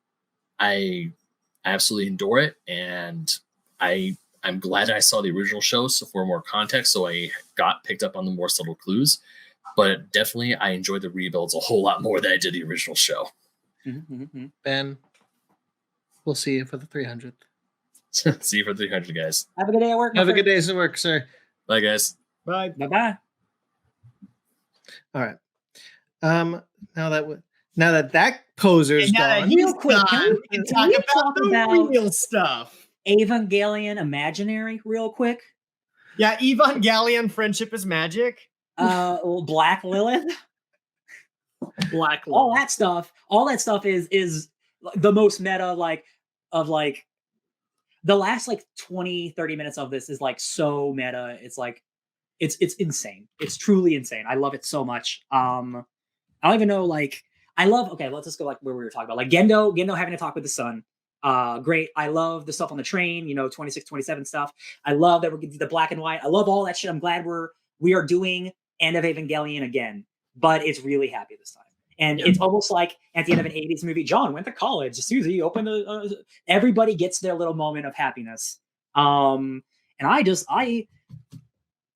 I absolutely adore it. And I'm glad I saw the original show for more context. So I got picked up on the more subtle clues. But definitely, I enjoyed the rebuilds a whole lot more than I did the original show. Mm-hmm. Ben, we'll see you for the 300th. See you for 300, guys. Have a good day at work. Have a good day at work, sir. Bye, guys. Bye. Bye. All right. Now that poser's gone. Real quick, can we talk about the real stuff? Evangelion Imaginary, real quick. Yeah, Evangelion Friendship is Magic. Black Lilith. Black Lilith. All that stuff is the most meta of the last 20-30 minutes of this is so meta. It's it's insane. It's truly insane. I love it so much. I don't even know let's just go where we were talking about Gendo having to talk with the son. Great. I love the stuff on the train, 26, 27 stuff. I love that we're getting the black and white. I love all that shit. I'm glad we are doing End of Evangelion again, but it's really happy this time. And it's almost like at the end of an 80s movie, John went to college, Susie opened everybody gets their little moment of happiness. And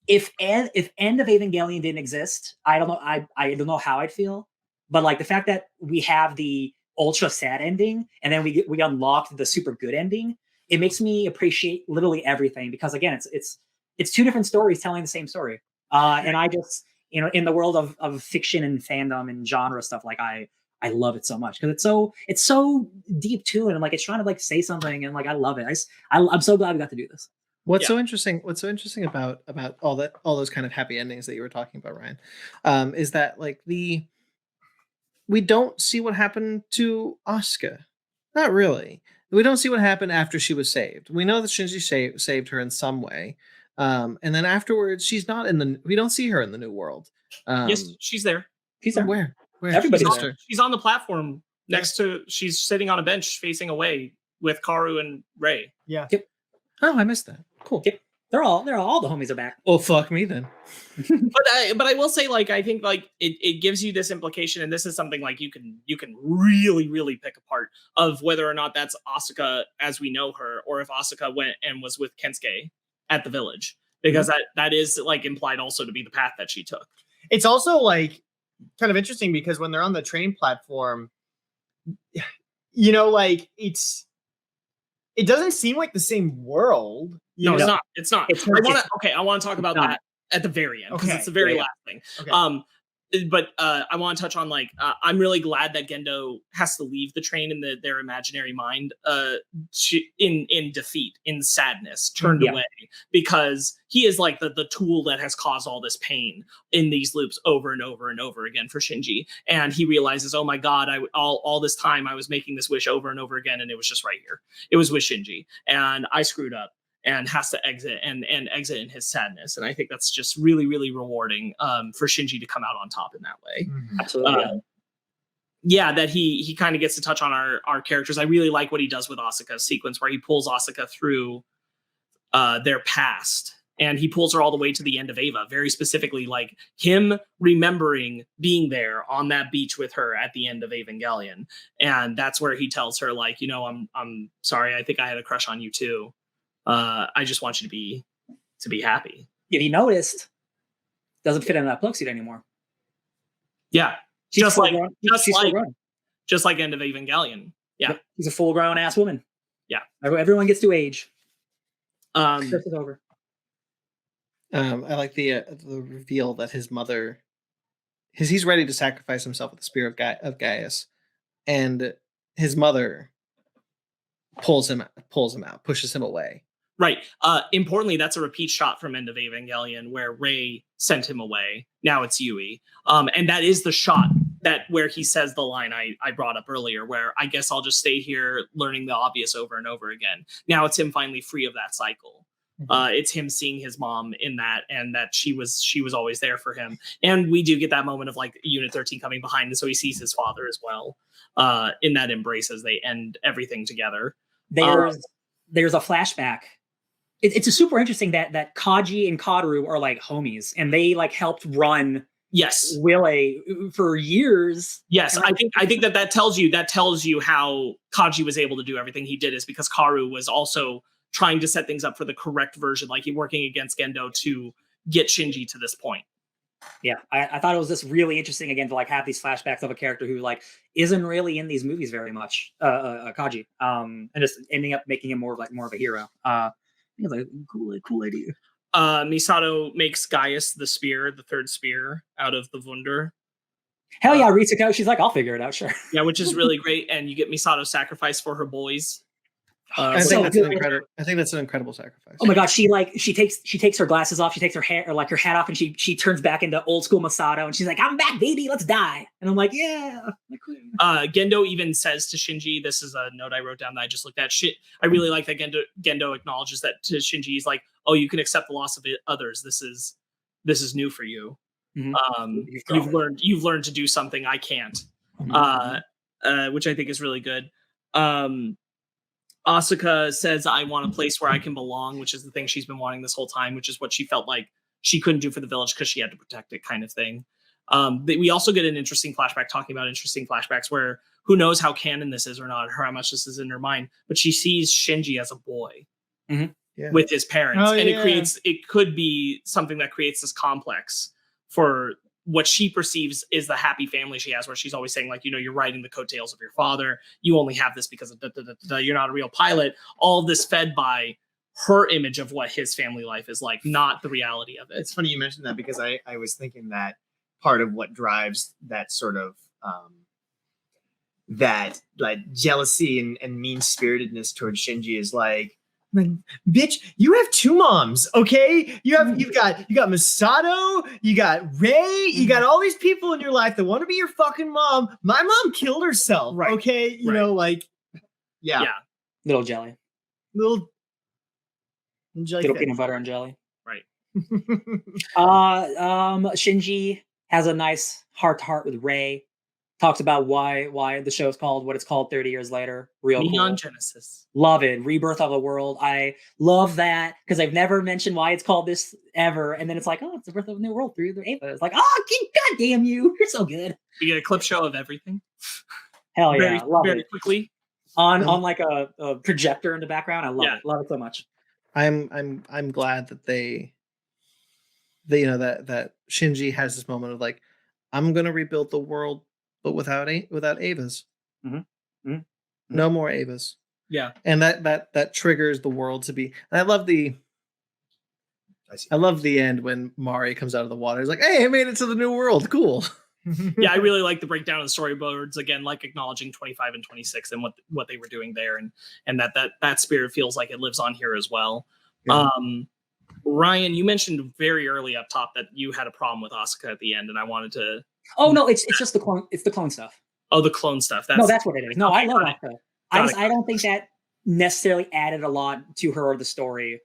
if End of Evangelion didn't exist, I don't know. I don't know how I'd feel, but the fact that we have the ultra sad ending and then we unlocked the super good ending, it makes me appreciate literally everything, because again, it's two different stories telling the same story. And I just, in the world of fiction and fandom and genre stuff, I love it so much because it's so deep too, and like it's trying to like say something, and like I love it. I'm so glad we got to do this. What's so interesting about all those kind of happy endings that you were talking about, Ryan, is that like we don't see what happened to Asuka. Not really. We don't see what happened after she was saved. We know that Shinji saved her in some way. And then afterwards, she's not we don't see her in the new world. Yes, she's there. She's there. Where? Everybody's there. She's on the platform next to, she's sitting on a bench facing away with Karu and Rei. Yeah. Yep. Oh, I missed that. Cool. Yep. They're all the homies are back. Well, fuck me then. But I will say, like, I think like it gives you this implication, and this is something like you can really, really pick apart of whether or not that's Asuka as we know her, or if Asuka went and was with Kensuke at the village, because that is like implied also to be the path that she took. It's also like kind of interesting because when they're on the train platform, you know, like it doesn't seem like the same world. No, it's not. It's not. I want to talk about not. that at the very end because Okay. it's the very Yeah. last thing. Okay. But I want to touch on like I'm really glad that Gendo has to leave the train in their imaginary mind in defeat, in sadness, turned away, because he is like the tool that has caused all this pain in these loops over and over and over again for Shinji. And he realizes, oh my God, all this time I was making this wish over and over again, and it was just right here. It was with Shinji, and I screwed up. And has to exit and exit in his sadness. And I think that's just really, really rewarding for Shinji to come out on top in that way. Absolutely. Yeah, that he kind of gets to touch on our characters. I really like what he does with Asuka's sequence where he pulls Asuka through their past. And he pulls her all the way to the end of Eva, very specifically, like him remembering being there on that beach with her at the end of Evangelion. And that's where he tells her, like, you know, I'm sorry, I think I had a crush on you too. I just want you to be happy. If you noticed, doesn't fit in that plug suit anymore. Yeah, She's just like end of Evangelion. Yeah, yep. She's a full grown ass woman. Yeah, everyone gets to age. This is over. I like the reveal that his mother, he's ready to sacrifice himself with the spear of Gaius, and his mother pulls him out, pushes him away. Right. Importantly, that's a repeat shot from End of Evangelion where Rei sent him away. Now it's Yui. And that is the shot where he says the line I brought up earlier, where I guess I'll just stay here learning the obvious over and over again. Now it's him finally free of that cycle. It's him seeing his mom in that, and that she was always there for him. And we do get that moment of like Unit 13 coming behind, and so he sees his father as well in that embrace as they end everything together. There's a flashback. It's a super interesting that Kaji and Kadaru are like homies, and they like helped run Wille for years. Yes, I think that tells you how Kaji was able to do everything he did, is because Karu was also trying to set things up for the correct version, like he working against Gendo to get Shinji to this point. Yeah, I thought it was just really interesting again to like have these flashbacks of a character who like isn't really in these movies very much, Kaji, and just ending up making him more of a hero. I think it's like a cool idea. Misato makes Gaius the third spear out of the Wunder. Hell yeah, Ritsuko, she's like, I'll figure it out, sure. Yeah, which is really great, and you get Misato's sacrifice for her boys. I think that's an incredible sacrifice. Oh my god, she takes her glasses off, she takes her hair or like her hat off, and she turns back into old school Masato, and she's like, I'm back, baby, let's die. And I'm like, yeah. Gendo even says to Shinji, this is a note I wrote down that I just looked at. I really like that Gendo acknowledges that to Shinji. He's like, oh, you can accept the loss of others. This is new for you. Mm-hmm. You've learned to do something I can't. Mm-hmm. Which I think is really good. Asuka says, I want a place where I can belong, which is the thing she's been wanting this whole time, which is what she felt like she couldn't do for the village because she had to protect it, kind of thing. We also get an interesting flashback talking about interesting flashbacks where who knows how canon this is or not, or how much this is in her mind, but she sees Shinji as a boy with his parents. It could be something that creates this complex for what she perceives is the happy family she has, where she's always saying, like, you know, you're riding the coattails of your father. You only have this because of you're not a real pilot. All this fed by her image of what his family life is like, not the reality of it. It's funny you mentioned that, because I was thinking that part of what drives that sort of that like jealousy and mean-spiritedness towards Shinji is like, bitch, you have two moms, okay? You've got Masato, you got Rei, you got all these people in your life that want to be your fucking mom. My mom killed herself, Right. okay? You know, like, yeah. Little jelly. Little jelly Little peanut butter and jelly. Right. Shinji has a nice heart-to-heart with Rei. Talks about why the show's called what it's called 30 years later. Real Neon cool. Genesis. Love it. Rebirth of the world. I love that because I've never mentioned why it's called this ever. And then it's like, oh, it's the birth of a new world through the Ava. It's like, oh, god damn you. You're so good. We get a clip show of everything. Hell yeah. Very quickly. On like a projector in the background. I love it. Love it so much. I'm glad that they that Shinji has this moment of like, I'm gonna rebuild the world, but without Avas. No more Avas. Yeah. And that triggers the world to be. And I love the end when Mari comes out of the water. He's like, hey, I made it to the new world. Cool. Yeah, I really like the breakdown of the storyboards again, like acknowledging 25 and 26 and what they were doing there, and that spirit feels like it lives on here as well. Yeah. Ryan, you mentioned very early up top that you had a problem with Asuka at the end, and I wanted to. Oh no, it's just the clone. It's the clone stuff. Oh, the clone stuff. That's what it is. No, I love Asuka. I don't think that necessarily added a lot to her or the story.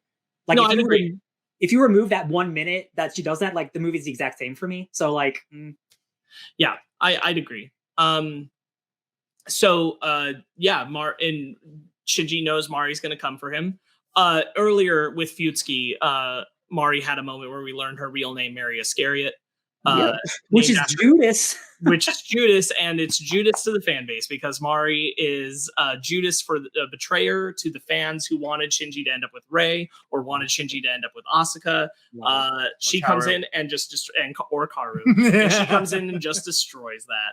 Like, no, I agree. If you remove that 1 minute that she does that, like the movie's the exact same for me. So like. Yeah, I'd agree. So Mar and Shinji knows Mari's going to come for him. Earlier with Futsuki, Mari had a moment where we learned her real name, Mary Iscariot, which is Judas. Which is Judas, and it's Judas to the fan base because Mari is Judas for a betrayer to the fans who wanted Shinji to end up with Rei or wanted Shinji to end up with Asuka. She comes in and or Karu. And she comes in and just destroys that.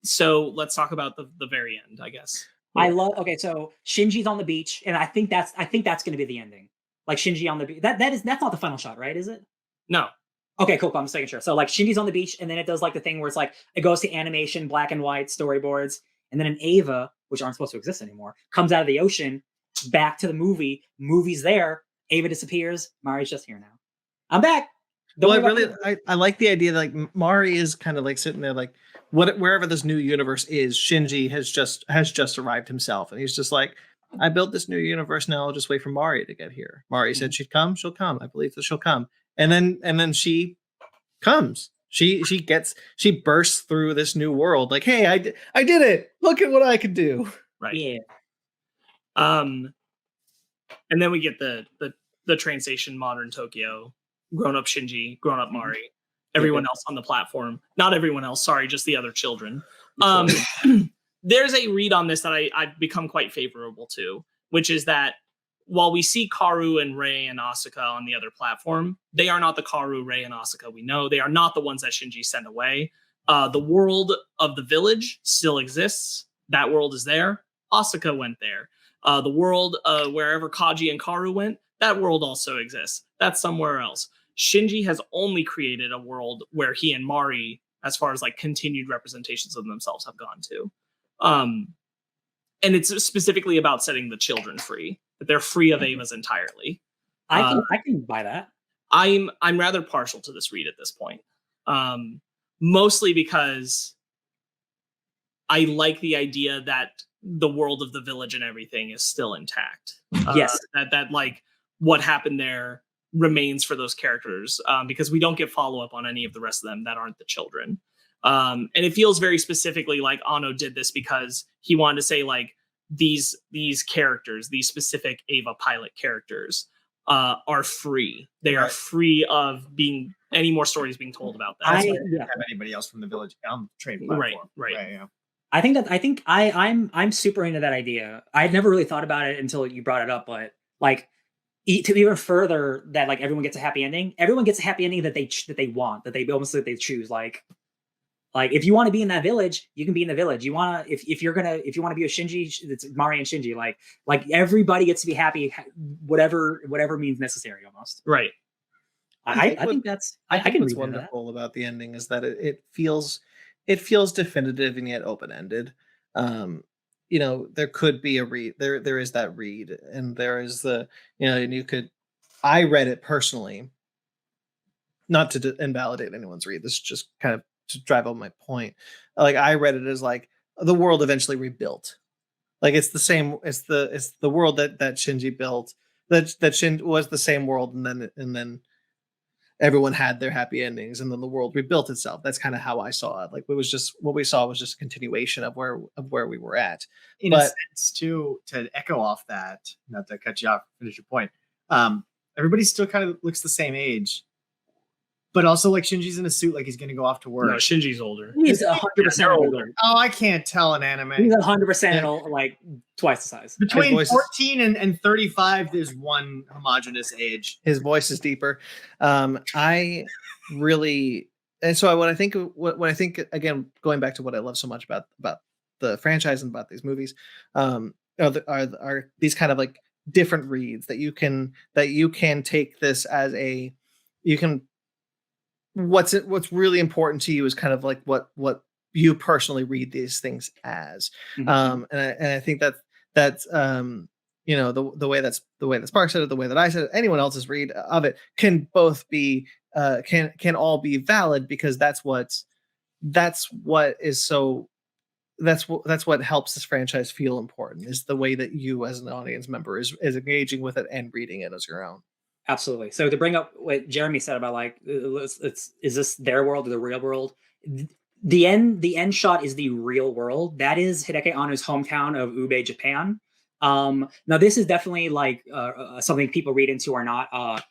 So let's talk about the very end, I guess. So Shinji's on the beach, and I think that's going to be the ending. Like Shinji on the beach. That's not the final shot, right? Is it? No. Okay, cool. I'm just making sure. So like Shinji's on the beach, and then it does like the thing where it's like it goes to animation, black and white storyboards, and then an Ava, which aren't supposed to exist anymore, comes out of the ocean, back to the movie. Movie's there. Ava disappears. Mari's just here now. I'm back. I like the idea that like Mari is kind of like sitting there like wherever this new universe is, Shinji has just arrived himself, and he's just like, I built this new universe. Now I'll just wait for Mari to get here. Mari said she'd come. She'll come. I believe that she'll come. And then she comes. She bursts through this new world. Like, hey, I did it. Look at what I could do. Right. Yeah. And then we get the train station, modern Tokyo, grown up Shinji, grown up Mari, everyone else on the platform. Not everyone else. Sorry, just the other children. There's a read on this that I've become quite favorable to, which is that while we see Karu and Rei and Asuka on the other platform, they are not the Karu, Rei, and Asuka we know. They are not the ones that Shinji sent away. The world of the village still exists. That world is there. Asuka went there. The world wherever Kaji and Karu went, that world also exists. That's somewhere else. Shinji has only created a world where he and Mari, as far as like continued representations of themselves, have gone to. And it's specifically about setting the children free, that they're free of Avas entirely. I can buy that. I'm rather partial to this read at this point. Mostly because I like the idea that the world of the village and everything is still intact. Yes. That like what happened there remains for those characters, because we don't get follow-up on any of the rest of them that aren't the children. And it feels very specifically like Anno did this because he wanted to say like these characters, these specific Ava pilot characters, are free. They are free of being any more stories being told about that. I don't have anybody else from the village on the train platform. Right. Yeah. I think I'm super into that idea. I'd never really thought about it until you brought it up, but like to even further that like everyone gets a happy ending. Everyone gets a happy ending that they want, that they almost that they choose. Like if you want to be in that village, you can be in the village. You want to if you want to be a Shinji, it's Mari and Shinji. Like everybody gets to be happy, whatever means necessary, almost. Right. I think that's I can what's read wonderful about the ending is that it feels it feels definitive and yet open-ended. You know, there could be a read. There is that read, and there is the, you know, and you could. I read it personally, not to invalidate anyone's read. This is just kind of to drive home my point. Like, I read it as like the world eventually rebuilt. Like, it's the same. It's the world that Shinji built. That Shin was the same world, and then everyone had their happy endings, and then the world rebuilt itself. That's kind of how I saw it. Like, it was just what we saw was just a continuation of where we were at. In a sense, too, to echo off that, not to cut you off, finish your point. Everybody still kind of looks the same age, but also like Shinji's in a suit, like he's going to go off to work. No, Shinji's older. He's 100% older. Oh, I can't tell an anime. He's 100% like twice the size. Between 14 and 35, there's one homogenous age. His voice is deeper. I really, and so when I think again, going back to what I love so much about the franchise and about these movies, are these kind of like different reads that you can take this as a, you can, what's really important to you is kind of like what you personally read these things as. And I think that's you know, the way that Marc said it, the way that I said it, anyone else's read of it can both be can all be valid, because that's what helps this franchise feel important, is the way that you as an audience member is engaging with it and reading it as your own. Absolutely. So to bring up what Jeremy said about like, is this their world or the real world? The end shot is the real world. That is Hideaki Anno's hometown of Ube, Japan. Now this is definitely like something people read into or not.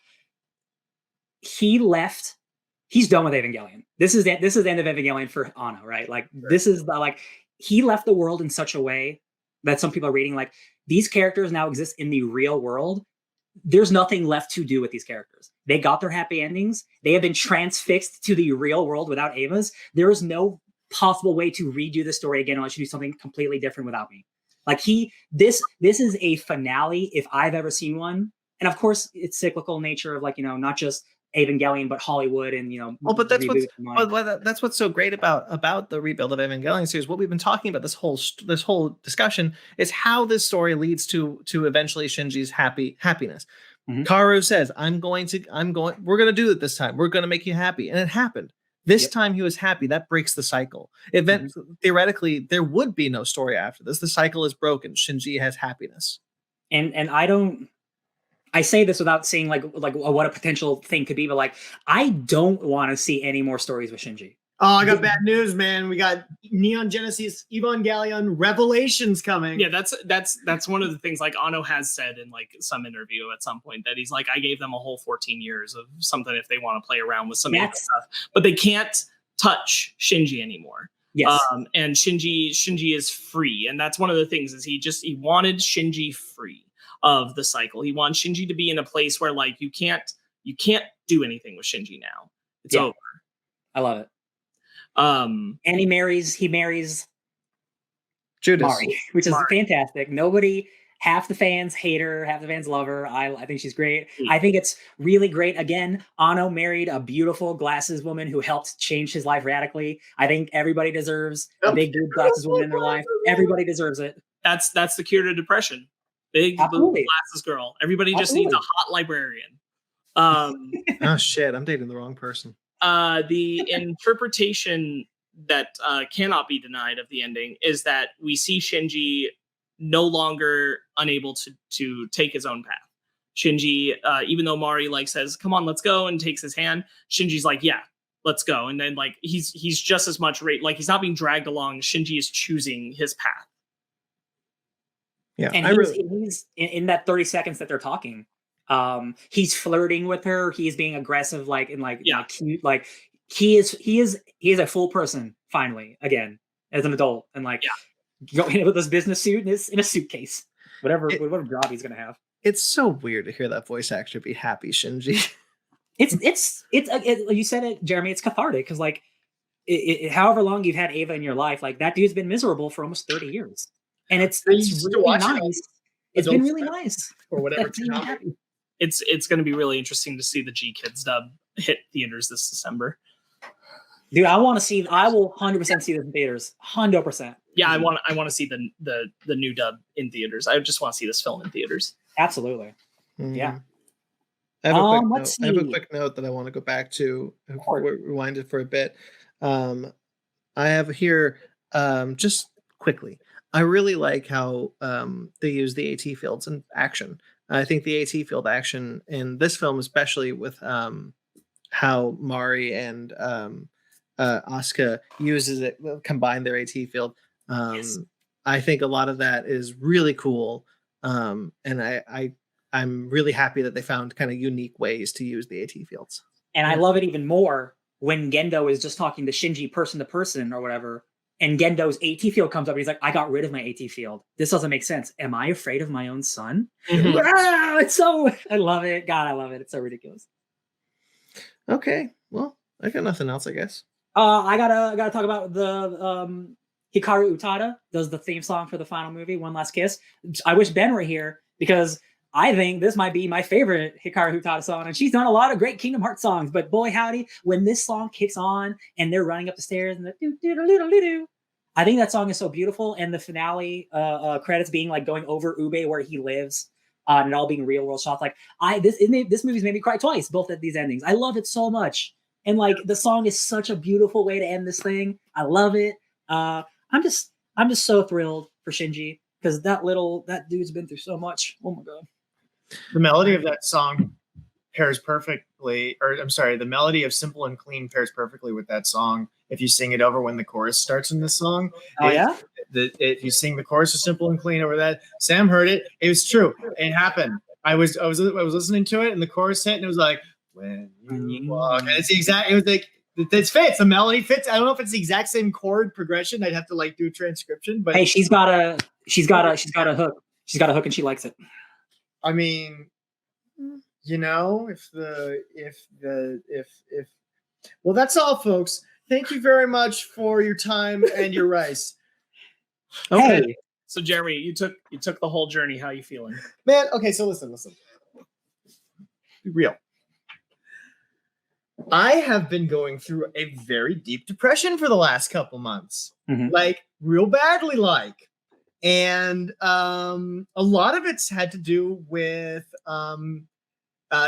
He left. He's done with Evangelion. This is the end of Evangelion for Anno, right? Like, this is he left the world in such a way that some people are reading like these characters now exist in the real world. There's nothing left to do with these characters. They got their happy endings. They have been transfixed to the real world without Ava's. There is no possible way to redo the story again unless you do something completely different without me. Like, this is a finale if I've ever seen one. And of course, it's cyclical nature of like, you know, not just Evangelion, but Hollywood, and you know. Well, but that's what's so great about the rebuild of Evangelion series. What we've been talking about this whole discussion is how this story leads to eventually Shinji's happiness. Kaoru says, we're going to do it this time. We're going to make you happy. And it happened. This time he was happy. That breaks the cycle. Theoretically, there would be no story after this. The cycle is broken. Shinji has happiness. And I say this without saying like what a potential thing could be, but like, I don't want to see any more stories with Shinji. Oh, I got bad news, man. We got Neon Genesis Evangelion Revelations coming. Yeah, that's one of the things like Anno has said in like some interview at some point, that he's like, I gave them a whole 14 years of something if they want to play around with some of that stuff, but they can't touch Shinji anymore. Yes. And Shinji is free, and that's one of the things is he wanted Shinji free of the cycle. He wants Shinji to be in a place where like you can't do anything with Shinji now. It's over. I love it. And he marries Judas, Mari, which is fantastic. Half the fans hate her, half the fans love her. I think she's great. I think it's really great. Again, Anno married a beautiful glasses woman who helped change his life radically. I think everybody deserves a big dude glasses woman in their life. Everybody deserves it. That's the cure to depression. Big blue glasses girl. Everybody just needs a hot librarian. Oh shit, I'm dating the wrong person. The interpretation that cannot be denied of the ending is that we see Shinji no longer unable to take his own path. Shinji, even though Mari like says, "Come on, let's go," and takes his hand, Shinji's like, "Yeah, let's go." And then like he's just as much like he's not being dragged along. Shinji is choosing his path. Yeah, and he's in that 30 seconds that they're talking. He's flirting with her. He's being aggressive, cute. Like he is a full person finally again as an adult, and going in with this business suit in a suitcase, whatever job he's gonna have. It's so weird to hear that voice actor be happy, Shinji. It's you said it, Jeremy. It's cathartic because however long you've had Ava in your life, like that dude's been miserable for almost 30 years. And it's really nice. It's been really nice. Or whatever. It's going to be really interesting to see the G Kids dub hit theaters this December. Dude, I will 100% see this in theaters. 100%. Yeah, I want to see the new dub in theaters. I just want to see this film in theaters. Absolutely. Mhm. Yeah. I have a quick let's note. I have a see. quick note that I want to go back to. Sure. Rewind it for a bit. I have here just quickly. I really like how they use the AT fields in action. I think the AT field action in this film, especially with how Mari and Asuka uses it, combine their AT field. I think a lot of that is really cool, and I'm really happy that they found kind of unique ways to use the AT fields. And I love it even more when Gendo is just talking to Shinji person to person or whatever, and Gendo's AT field comes up and he's like, I got rid of my AT field. This doesn't make sense. Am I afraid of my own son? It's so, I love it. God, I love it. It's so ridiculous. Okay, well, I got nothing else, I guess. I gotta talk about the Hikaru Utada does the theme song for the final movie, One Last Kiss. I wish Ben were here because I think this might be my favorite Hikaru Utada song, and she's done a lot of great Kingdom Hearts songs. But boy, howdy, when this song kicks on and they're running up the stairs and the do, I think that song is so beautiful. And the finale credits being like going over Ube where he lives, and it all being real world shots. Like this movie's made me cry twice, both at these endings. I love it so much, and like the song is such a beautiful way to end this thing. I love it. I'm just so thrilled for Shinji because that dude's been through so much. Oh my god. The melody of that song pairs perfectly, or I'm sorry, the melody of Simple and Clean pairs perfectly with that song. If you sing it over when the chorus starts in this song. If you sing the chorus of Simple and Clean over that, Sam heard it. It was true. It happened. I was listening to it and the chorus hit and it was like, when you walk. And it's the exact, it was like, it fits. The melody fits. I don't know if it's the exact same chord progression. I'd have to like do a transcription, but hey, she's got a hook. She's got a hook and she likes it. I mean, you know, well, that's all, folks. Thank you very much for your time and your rice. Okay. Hey. So Jeremy, you took the whole journey. How are you feeling? Man, okay, so listen. Be real. I have been going through a very deep depression for the last couple months. Mm-hmm. Like real badly like. And a lot of it's had to do with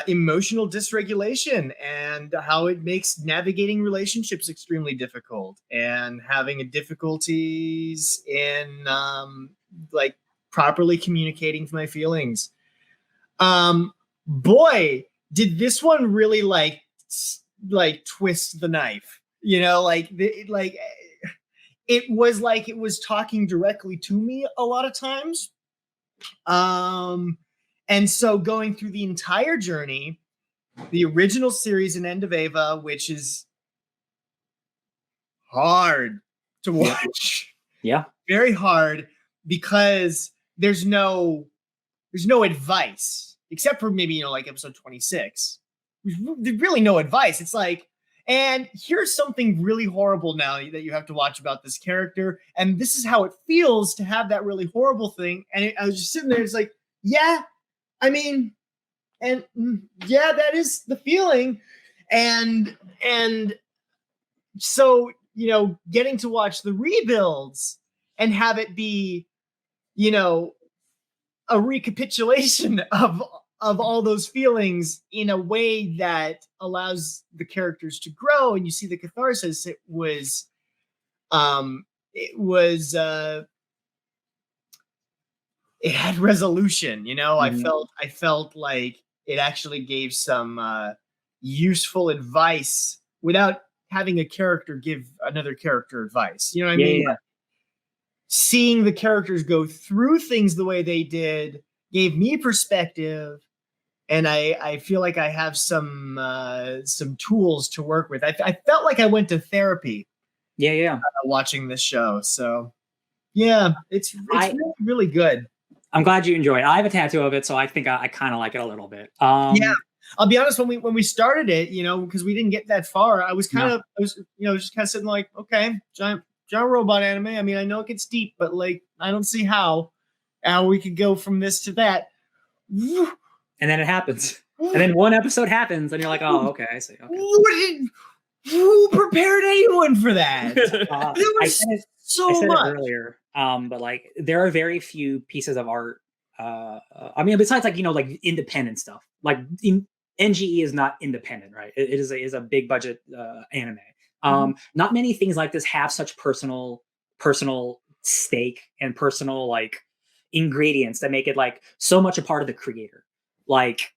emotional dysregulation and how it makes navigating relationships extremely difficult and having difficulties in like properly communicating my feelings. Boy, did this one really like twist the knife, you know, it was talking directly to me a lot of times. And so going through the entire journey, the original series in End of Eva, which is hard to watch. Yeah. Very hard because there's no advice except for maybe, you know, like episode 26. There's really no advice. It's like, and here's something really horrible now that you have to watch about this character. And this is how it feels to have that really horrible thing. And I was just sitting there. It's like, yeah, I mean, and yeah, that is the feeling. And so, you know, getting to watch the rebuilds and have it be, you know, a recapitulation of all those feelings in a way that allows the characters to grow and you see the catharsis, it had resolution, you know. Mm-hmm. I felt like it actually gave some useful advice without having a character give another character advice. You know what I mean? Yeah. Seeing the characters go through things the way they did gave me perspective. And I feel like I have some tools to work with. I felt like I went to therapy. Yeah. Watching this show. So, yeah, it's really, really good. I'm glad you enjoyed it. I have a tattoo of it, so I think I kind of like it a little bit. Yeah, I'll be honest. When we started it, you know, because we didn't get that far, I was just kind of sitting like, okay, giant robot anime. I mean, I know it gets deep, but like, I don't see how we could go from this to that. And then it happens. And then one episode happens, and you're like, oh, okay, I see. Okay. Who prepared anyone for that? I said it earlier, but like there are very few pieces of art. I mean, besides like like independent stuff, like NGE is not independent, right? It is a big budget anime. Not many things like this have such personal stake and personal like ingredients that make it like so much a part of the creator. Like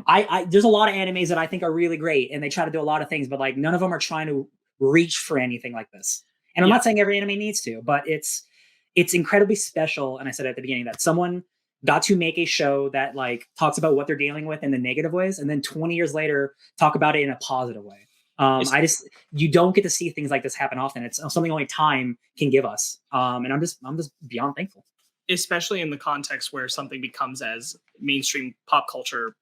I there's a lot of animes that I think are really great and they try to do a lot of things, but like none of them are trying to reach for anything like this. And I'm not saying every anime needs to, but it's incredibly special. And I said at the beginning that someone got to make a show that like talks about what they're dealing with in the negative ways, and then 20 years later talk about it in a positive way. You don't get to see things like this happen often. It's something only time can give us. And I'm just beyond thankful. Especially in the context where something becomes as mainstream pop culture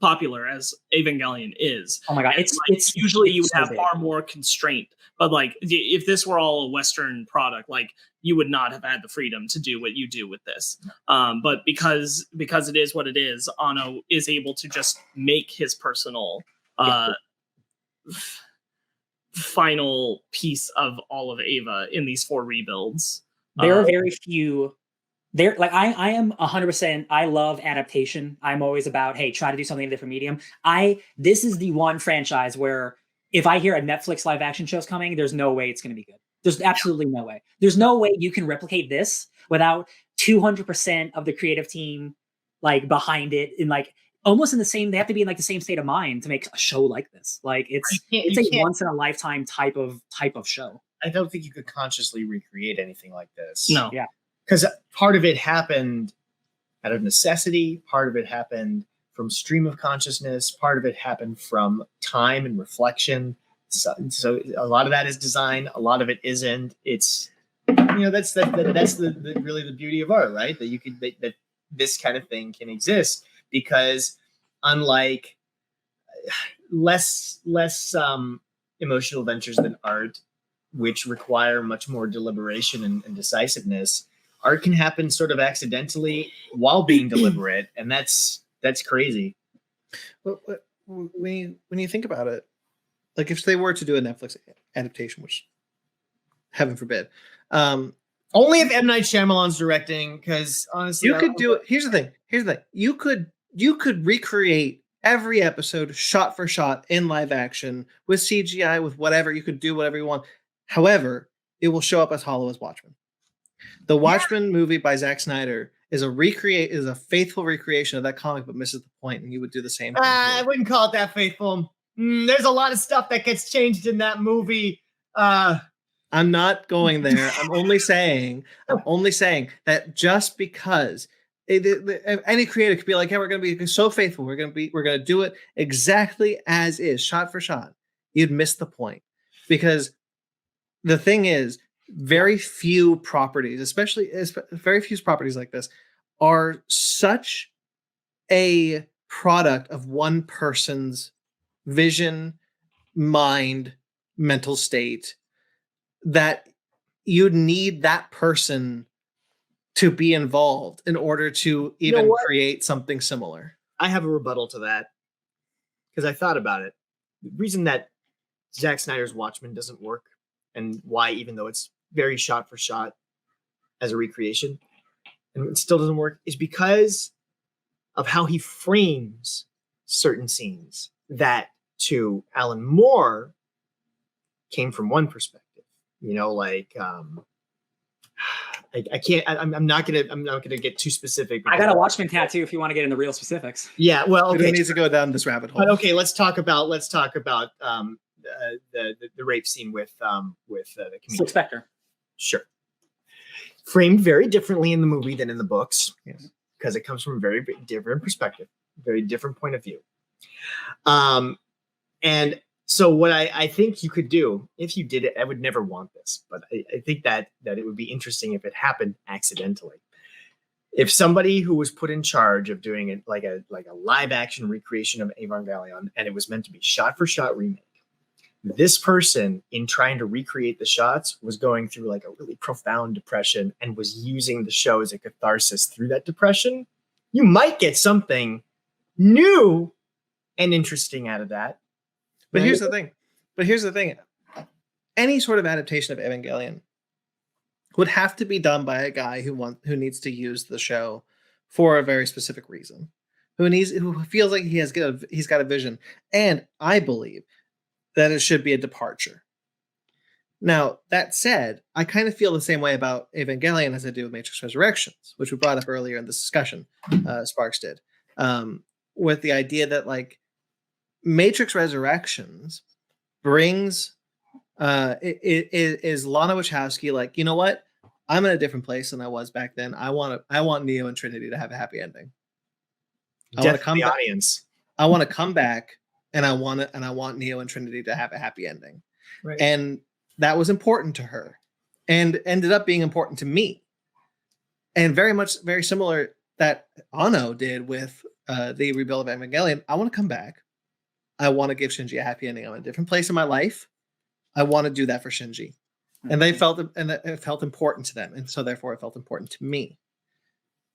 popular as Evangelion is. Oh my god, it's usually you would have far more constraint. But like if this were all a Western product, like you would not have had the freedom to do what you do with this. But because it is what it is, Anno is able to just make his personal final piece of all of Eva in these 4 rebuilds. There are very few. There, like I am 100%. I love adaptation. I'm always about, hey, try to do something in a different medium. This is the one franchise where if I hear a Netflix live action show's coming, there's no way it's going to be good. There's absolutely no way. There's no way you can replicate this without 200% of the creative team like behind it and like almost in the same. They have to be in like the same state of mind to make a show like this. Like it's a once in a lifetime type of show. I don't think you could consciously recreate anything like this. No. Yeah. Because part of it happened out of necessity, part of it happened from stream of consciousness, part of it happened from time and reflection. So a lot of that is design, a lot of it isn't. It's that's really the beauty of art, right? That this kind of thing can exist because unlike less emotional ventures than art, which require much more deliberation and decisiveness. Art can happen sort of accidentally while being deliberate, and that's crazy. But when you think about it, like if they were to do a Netflix adaptation, which heaven forbid, only if M. Night Shyamalan's directing, because honestly, you could do it. Here's the thing. You could recreate every episode shot for shot in live action with CGI, with whatever. You could do whatever you want. However, it will show up as hollow as Watchmen. The Watchmen movie by Zack Snyder is a faithful recreation of that comic, but misses the point, and you would do the same thing. I wouldn't call it that faithful. There's a lot of stuff that gets changed in that movie. I'm not going there. I'm only saying that just because any creator could be like, hey, we're going to be so faithful. We're going to do it exactly as is, shot for shot. You'd miss the point, because the thing is, very few properties, very few properties like this, are such a product of one person's vision, mind, mental state, that you'd need that person to be involved in order to even create something similar. I have a rebuttal to that, because I thought about it. The reason that Zack Snyder's Watchmen doesn't work, and why, even though it's very shot for shot as a recreation, and it still doesn't work, is because of how he frames certain scenes that to Alan Moore came from one perspective. Like I can't. I'm not gonna get too specific. I got a Watchmen tattoo if you want to get into real specifics. Yeah, well, okay. It needs to go down this rabbit hole. But okay, let's talk about the rape scene with the comedian. Spectre. Sure. Framed very differently in the movie than in the books, because it comes from a very different perspective, very different point of view. And so what I think you could do, if you did it, I would never want this, but I think that it would be interesting if it happened accidentally. If somebody who was put in charge of doing it like a live action recreation of Evangelion, and it was meant to be shot for shot remake, this person, in trying to recreate the shots, was going through like a really profound depression and was using the show as a catharsis through that depression, you might get something new and interesting out of that. But here's the thing. But here's the thing. Any sort of adaptation of Evangelion would have to be done by a guy who needs to use the show for a very specific reason. Who feels like he's got a vision. And I believe that it should be a departure. Now, that said, I kind of feel the same way about Evangelion as I do with Matrix Resurrections, which we brought up earlier in this discussion. Sparks did. With the idea that like Matrix Resurrections brings is Lana Wachowski like, you know what? I'm in a different place than I was back then. I want Neo and Trinity to have a happy ending. I want to come back. Audience. I want to come back, and I want Neo and Trinity to have a happy ending. Right. And that was important to her, and ended up being important to me. And very similar that Anno did with the rebuild of Evangelion. I want to come back. I want to give Shinji a happy ending. I'm in a different place in my life. I want to do that for Shinji. And they felt it felt important to them, and so therefore it felt important to me.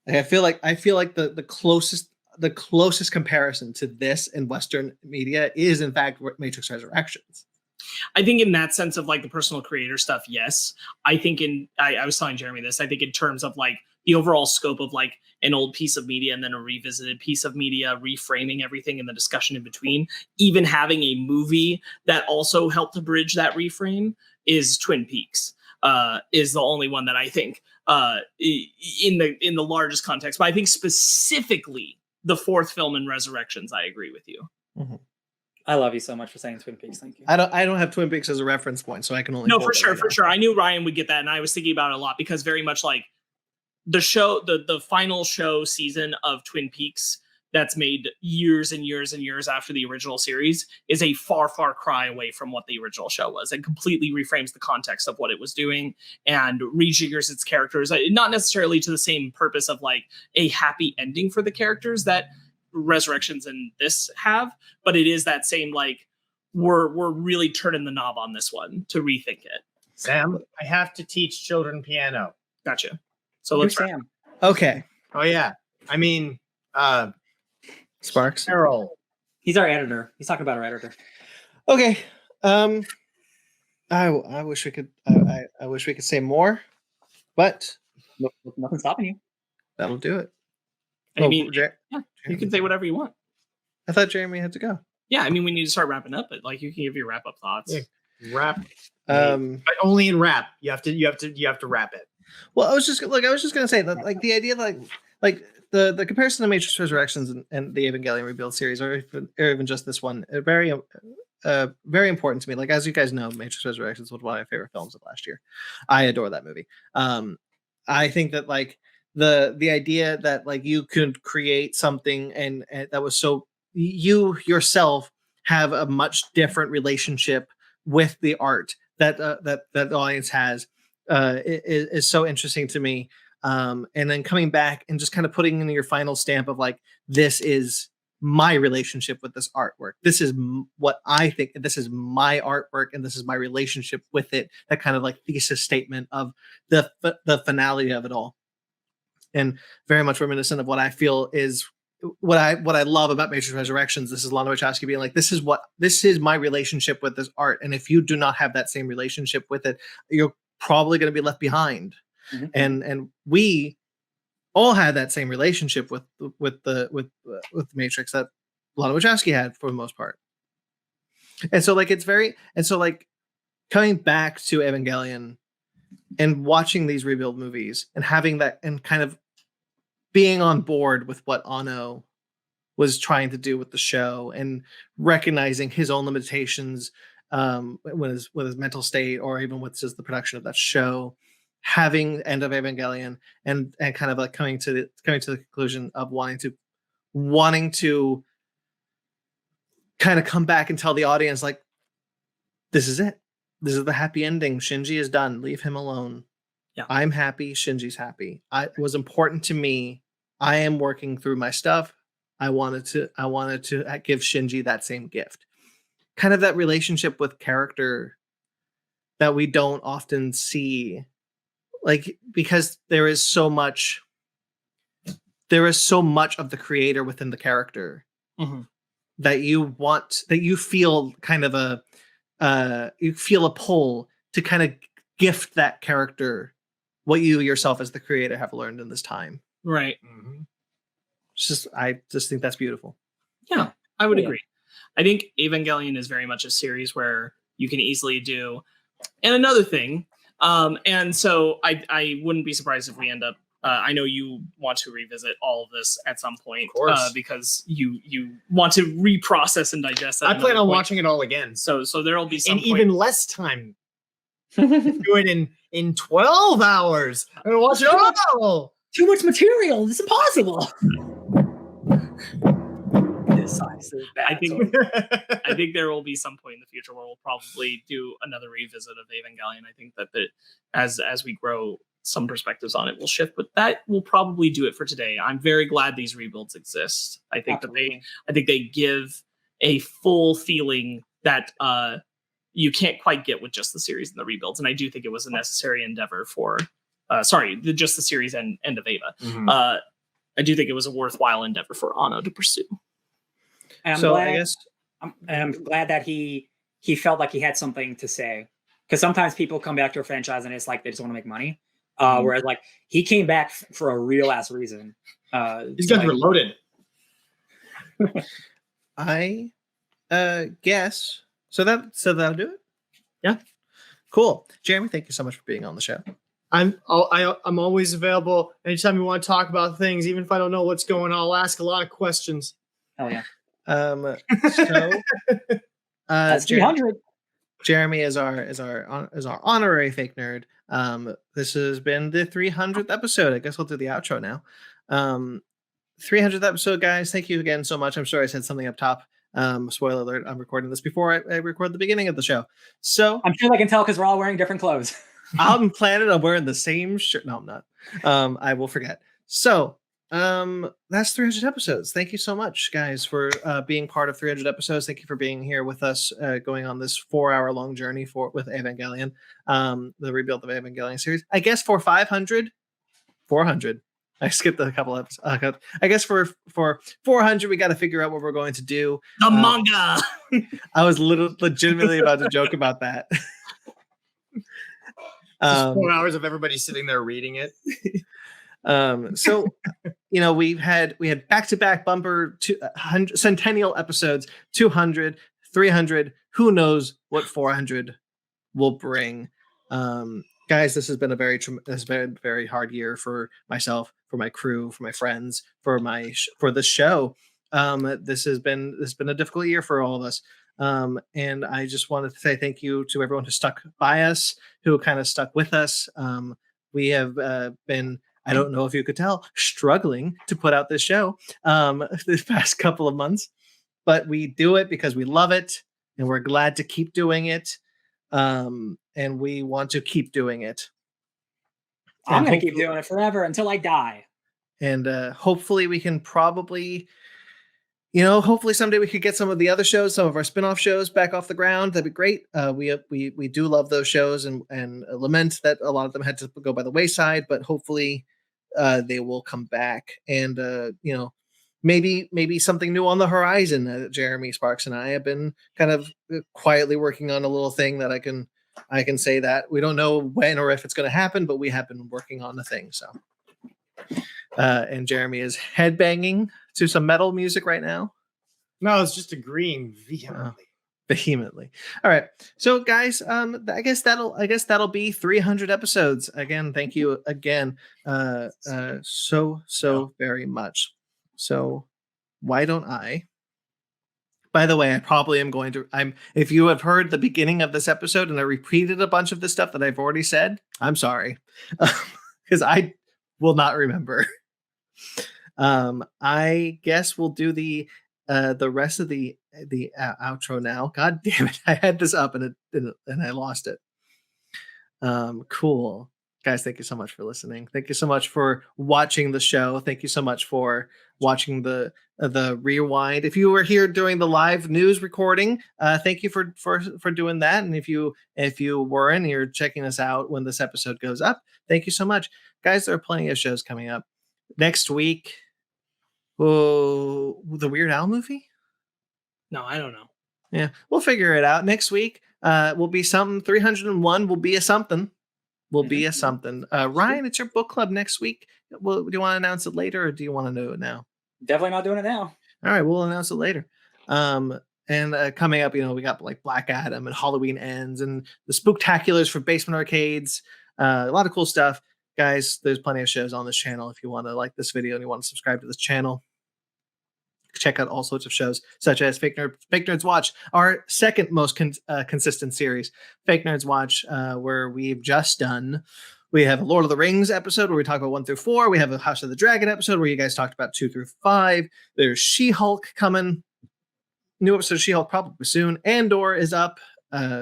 I feel like the closest comparison to this in Western media is in fact Matrix Resurrections. I think in that sense of like the personal creator stuff, yes. I think I was telling Jeremy this. I think in terms of like the overall scope of like an old piece of media and then a revisited piece of media, reframing everything in the discussion in between, even having a movie that also helped to bridge that reframe is Twin Peaks. Is the only one that I think in the largest context. But I think specifically the fourth film in Resurrections, I agree with you. Mm-hmm. I love you so much for saying Twin Peaks. Thank you. I don't have Twin Peaks as a reference point, so I can only. No, for sure. I knew Ryan would get that, and I was thinking about it a lot because very much like the show, the final show season of Twin Peaks that's made years and years and years after the original series is a far cry away from what the original show was, and completely reframes the context of what it was doing and rejiggers its characters, not necessarily to the same purpose of like a happy ending for the characters that Resurrections and this have, but it is that same like we're really turning the knob on this one to rethink it. Sam, I have to teach children piano. Gotcha. So let's wrap. Sam. Okay. Oh yeah. I mean, Sparks. Carol. He's our editor. He's talking about our editor. Okay. I wish we could. I wish we could say more, but Nothing's stopping you. that'll do it. I mean, you can say whatever you want. I thought Jeremy had to go. Yeah, I mean, we need to start wrapping up, but like you can give your wrap up thoughts. Yeah. Rap. But only in rap. You have to wrap it. Well, I was just gonna say that like the idea like the comparison to Matrix Resurrections and the Evangelion Rebuild series, or even just this one, are very important to me. Like, as you guys know, Matrix Resurrections was one of my favorite films of last year. I adore that movie. I think that like the idea that like you could create something and that was so you yourself have a much different relationship with the art that the audience has is so interesting to me. And then coming back and just kind of putting in your final stamp of like, this is my relationship with this artwork. This is what I think. This is my artwork, and this is my relationship with it. That kind of like thesis statement of the finality of it all, and very much reminiscent of what I feel is what I love about Matrix Resurrections. This is Lana Wachowski being like, this is my relationship with this art, and if you do not have that same relationship with it, you're probably going to be left behind. Mm-hmm. And we all had that same relationship with the Matrix that Lana Wachowski had for the most part. And so like coming back to Evangelion and watching these rebuild movies and having that and kind of being on board with what Anno was trying to do with the show and recognizing his own limitations with his mental state, or even with just the production of that show, having End of Evangelion and kind of like coming to the conclusion of wanting to kind of come back and tell the audience like, this is it. This is the happy ending. Shinji is done. Leave him alone. Yeah. I'm happy. Shinji's happy. It was important to me. I am working through my stuff. I wanted to give Shinji that same gift. Kind of that relationship with character that we don't often see, like, because there is so much of the creator within the character, mm-hmm. that you feel kind of you feel a pull to kind of gift that character what you yourself as the creator have learned in this time. Right. I just think that's beautiful. Yeah, I would agree. I think Evangelion is very much a series where you can easily do. And another thing, and so I wouldn't be surprised if we end up. I know you want to revisit all of this at some point, because you want to reprocess and digest that. I plan on watching it all again. So there will be some in even less time. Do it in 12 hours. I'm gonna watch it all. Too much material. It's impossible. I think there will be some point in the future where we'll probably do another revisit of Evangelion. I think that as we grow, some perspectives on it will shift, but that will probably do it for today. I'm very glad these rebuilds exist. I think that they give a full feeling that you can't quite get with just the series and the rebuilds. And I do think it was a necessary endeavor for just the series and end of Eva. I do think it was a worthwhile endeavor for Anno to pursue. I'm glad that he felt like he had something to say, because sometimes people come back to a franchise and it's like they just want to make money. Whereas like he came back for a real ass reason. These guns were loaded. I guess so. That'll do it. Yeah, cool. Jeremy, thank you so much for being on the show. I'm always available anytime you want to talk about things, even if I don't know what's going on. I'll ask a lot of questions. Oh yeah. That's 300. Jeremy is our honorary fake nerd. This has been the 300th episode. I guess we'll do the outro now. 300th episode, guys. Thank you again so much. I'm sure I said something up top. Spoiler alert, I'm recording this before I record the beginning of the show. So I'm sure I can tell because we're all wearing different clothes. I'm planning on wearing the same shirt. No, I'm not. I will forget. So that's 300 episodes. Thank you so much, guys, for being part of 300 episodes. Thank you for being here with us, going on this 4-hour long journey with Evangelion, the rebuild of Evangelion series. I guess for 400. I skipped a couple episodes. I guess for 400, we got to figure out what we're going to do. The manga. I was legitimately about to joke about that. Just 4 hours of everybody sitting there reading it. So we had back-to-back bumper centennial episodes, 200, 300. Who knows what 400 will bring? Guys, this has been a very hard year for myself, for my crew, for my friends, for the show. This has been a difficult year for all of us. And I just wanted to say thank you to everyone who stuck by us, who kind of stuck with us. We have been, I don't know if you could tell, struggling to put out this show this past couple of months, but we do it because we love it and we're glad to keep doing it. And we want to keep doing it. I'm going to keep doing it forever until I die. And hopefully we can hopefully someday we could get some of the other shows, some of our spin-off shows back off the ground. That'd be great. We do love those shows and lament that a lot of them had to go by the wayside, but hopefully they will come back. And, maybe something new on the horizon. Jeremy, Sparks, and I have been kind of quietly working on a little thing that I can say that we don't know when or if it's going to happen, but we have been working on the thing. So, and Jeremy is headbanging to some metal music right now. No, it's just agreeing vehemently. All right. So guys, I guess that'll be 300 episodes. Again, thank you again. So very much. So why don't I? By the way, I probably am going to. If you have heard the beginning of this episode and I repeated a bunch of the stuff that I've already said, I'm sorry, because I will not remember. I guess we'll do the rest of the outro now. God damn it! I had this up and I lost it. Cool. Guys, thank you so much for listening. Thank you so much for watching the show. Thank you so much for watching the rewind. If you were here during the live news recording, thank you for doing that. And if you weren't, and you're checking us out when this episode goes up, thank you so much, guys. There are plenty of shows coming up next week. Oh, the Weird Al movie? No, I don't know. Yeah, we'll figure it out next week. will be something. 301 will be a something. Will be a something. Ryan, it's your book club next week. Do you want to announce it later, or do you want to know it now? Definitely not doing it now. All right, we'll announce it later. And coming up, we got like Black Adam and Halloween Ends and the Spooktaculars for Basement Arcades. A lot of cool stuff. Guys, there's plenty of shows on this channel. If you want to like this video and you want to subscribe to this channel, check out all sorts of shows, such as Fake Nerds Watch, our second most consistent series. Fake Nerds Watch, where we've just done... We have a Lord of the Rings episode where we talk about 1 through 4. We have a House of the Dragon episode where you guys talked about 2 through 5. There's She-Hulk coming. New episode of She-Hulk probably soon. Andor is up.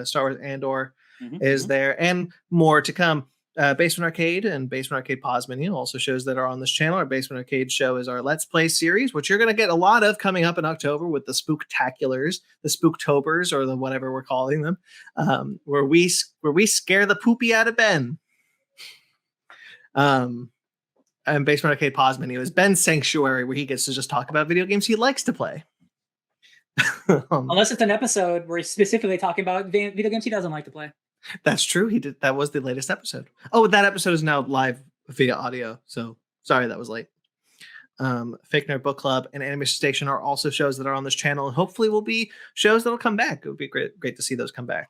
Star Wars Andor is there. And more to come. Basement Arcade and Basement Arcade Pause Menu, also shows that are on this channel. Our Basement Arcade show is our Let's Play series, which you're going to get a lot of coming up in October with the Spooktaculars, the Spooktobers, or the whatever we're calling them, where we scare the poopy out of Ben. And Basement Arcade Pause Menu is Ben's sanctuary, where he gets to just talk about video games he likes to play. Unless it's an episode where he's specifically talking about video games he doesn't like to play. That's true. He did. That was the latest episode. Oh, that episode is now live via audio. So sorry that was late. Fake Nerd Book Club and Animation Station are also shows that are on this channel, and hopefully will be shows that'll come back. It would be great to see those come back.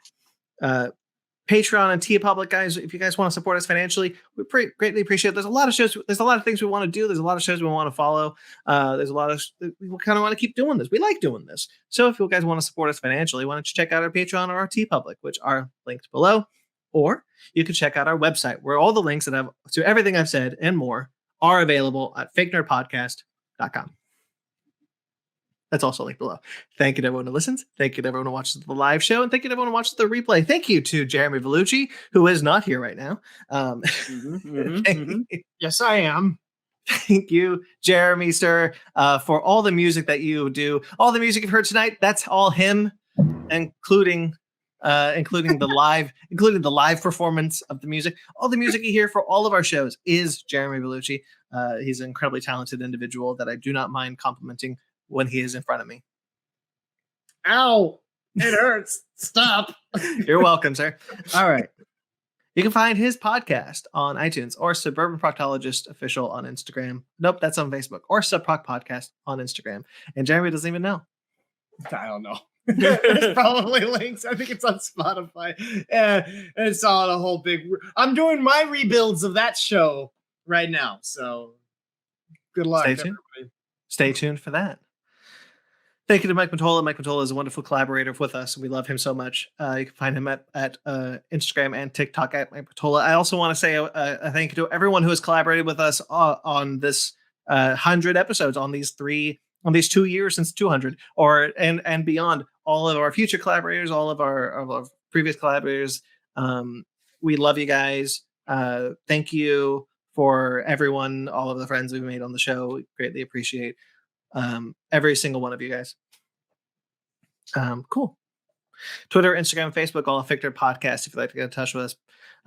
Patreon and TeePublic, guys, if you guys want to support us financially, we greatly appreciate it. There's a lot of shows. There's a lot of things we want to do. There's a lot of shows we want to follow. There's a lot of we kind of want to keep doing this. We like doing this. So if you guys want to support us financially, why don't you check out our Patreon or our TeePublic, which are linked below. Or you can check out our website, where all the links that have to everything I've said and more are available at fakenerdpodcast.com. That's also linked below. Thank you to everyone who listens. Thank you to everyone who watches the live show. And thank you to everyone who watches the replay. Thank you to Jeremy Villucci, who is not here right now. Yes, I am. Thank you, Jeremy, sir, for all the music that you do. All the music you've heard tonight, that's all him, including the live performance of the music. All the music you hear for all of our shows is Jeremy Villucci. He's an incredibly talented individual that I do not mind complimenting when he is in front of me. Ow! It hurts. Stop. You're welcome, sir. All right. You can find his podcast on iTunes or Suburban Proctologist Official on Instagram. Nope, that's on Facebook. Or Subproc Podcast on Instagram. And Jeremy doesn't even know. I don't know. There's probably links. I think it's on Spotify. It's on a whole big... I'm doing my rebuilds of that show right now. So good luck, everybody. Stay tuned for that. Thank you to Mike Matola. Mike Matola is a wonderful collaborator with us, and we love him so much. You can find him at Instagram and TikTok at Mike Matola. I also want to say a thank you to everyone who has collaborated with us on this 100 episodes, on these 2 years since 200, and beyond. All of our future collaborators, all of our previous collaborators. We love you guys. Thank you for everyone, all of the friends we've made on the show. We greatly appreciate every single one of you guys. Cool. Twitter, Instagram, Facebook, all Fake Nerd Podcast if you'd like to get in touch with us.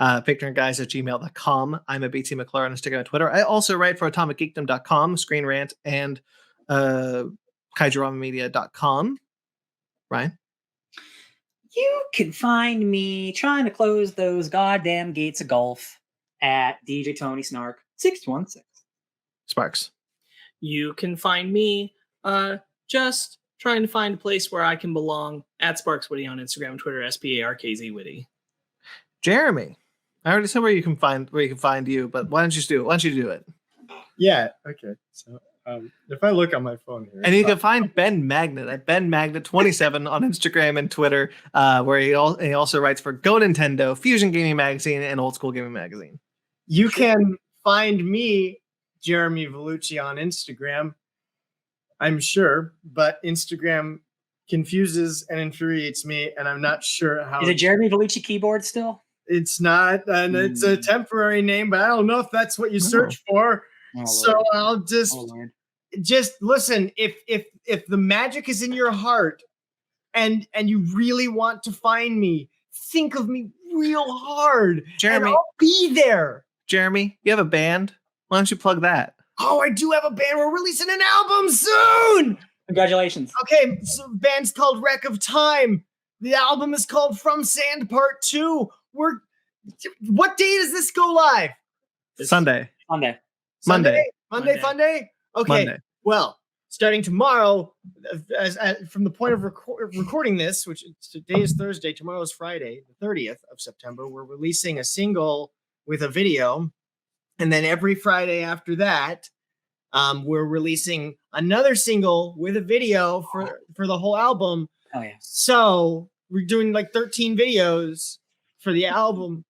fakenerdguys@gmail.com. I'm a BT McClure on Instagram and Twitter. I also write for atomicgeekdom.com, Screen Rant, and kaijuramamedia.com. Ryan? You can find me trying to close those goddamn gates of golf at DJ Tony Snark 616. Sparks. You can find me just trying to find a place where I can belong at Sparks Witty on Instagram and Twitter, SPARKZ Witty. Jeremy, I already said where you can find you, but why don't you do it? Yeah. Okay. So if I look on my phone here, and you can find Ben Magnet at Ben Magnet 27 on Instagram and Twitter, where he also writes for Go Nintendo, Fusion Gaming Magazine, and Old School Gaming Magazine. You can find me, Jeremy Villucci, on Instagram, I'm sure, but Instagram confuses and infuriates me, and I'm not sure how. Is it Jeremy Villucci keyboard still? It's not, and it's a temporary name, but I don't know if that's what you search for. Oh, so Lord. I'll just listen. If the magic is in your heart, and you really want to find me, think of me real hard, Jeremy. and I'll be there. Jeremy, you have a band? Why don't you plug that? Oh, I do have a band. We're releasing an album soon. Congratulations. Okay, so band's called Wreck of Time. The album is called From Sand Part 2. What day does this go live? Sunday. Monday. Monday. Okay. Monday. Well, starting tomorrow, from the point of recording this, which today is Thursday, tomorrow is Friday, the 30th of September, we're releasing a single with a video. And then every Friday after that, we're releasing another single with a video for the whole album. Oh, yeah. So we're doing like 13 videos for the album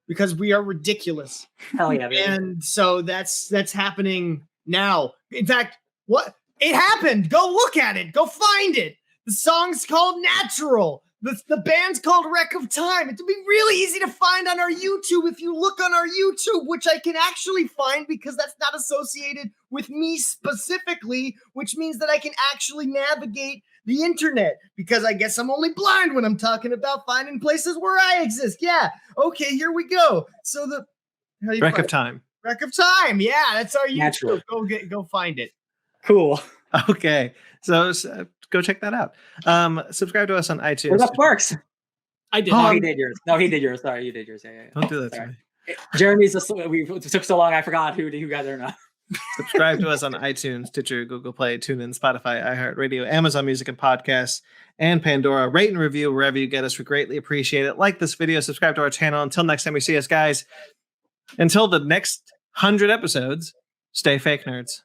because we are ridiculous. Hell yeah, baby. And so that's happening now. In fact, what it happened. Go look at it. Go find it. The song's called Natural. The band's called Wreck of Time. It'll be really easy to find on our YouTube if you look on our YouTube, which I can actually find because that's not associated with me specifically, which means that I can actually navigate the internet because I guess I'm only blind when I'm talking about finding places where I exist. Yeah. Okay, here we go. So Wreck of Time. Wreck of Time. Yeah, that's our YouTube. Natural. Go find it. Cool. Okay. So go check that out. Subscribe to us on iTunes. What about Mark's? I did. Oh, he did yours. No, he did yours. Sorry, you did yours. Yeah. Don't do that to Sorry. me. Jeremy's we took so long I forgot who guys are not. Subscribe to us on iTunes, Stitcher, Google Play, TuneIn, Spotify, iHeartRadio, Amazon Music and Podcasts, and Pandora. Rate and review wherever you get us. We greatly appreciate it. Like this video, subscribe to our channel. Until next time we see us, guys. Until the next 100 episodes, stay fake nerds.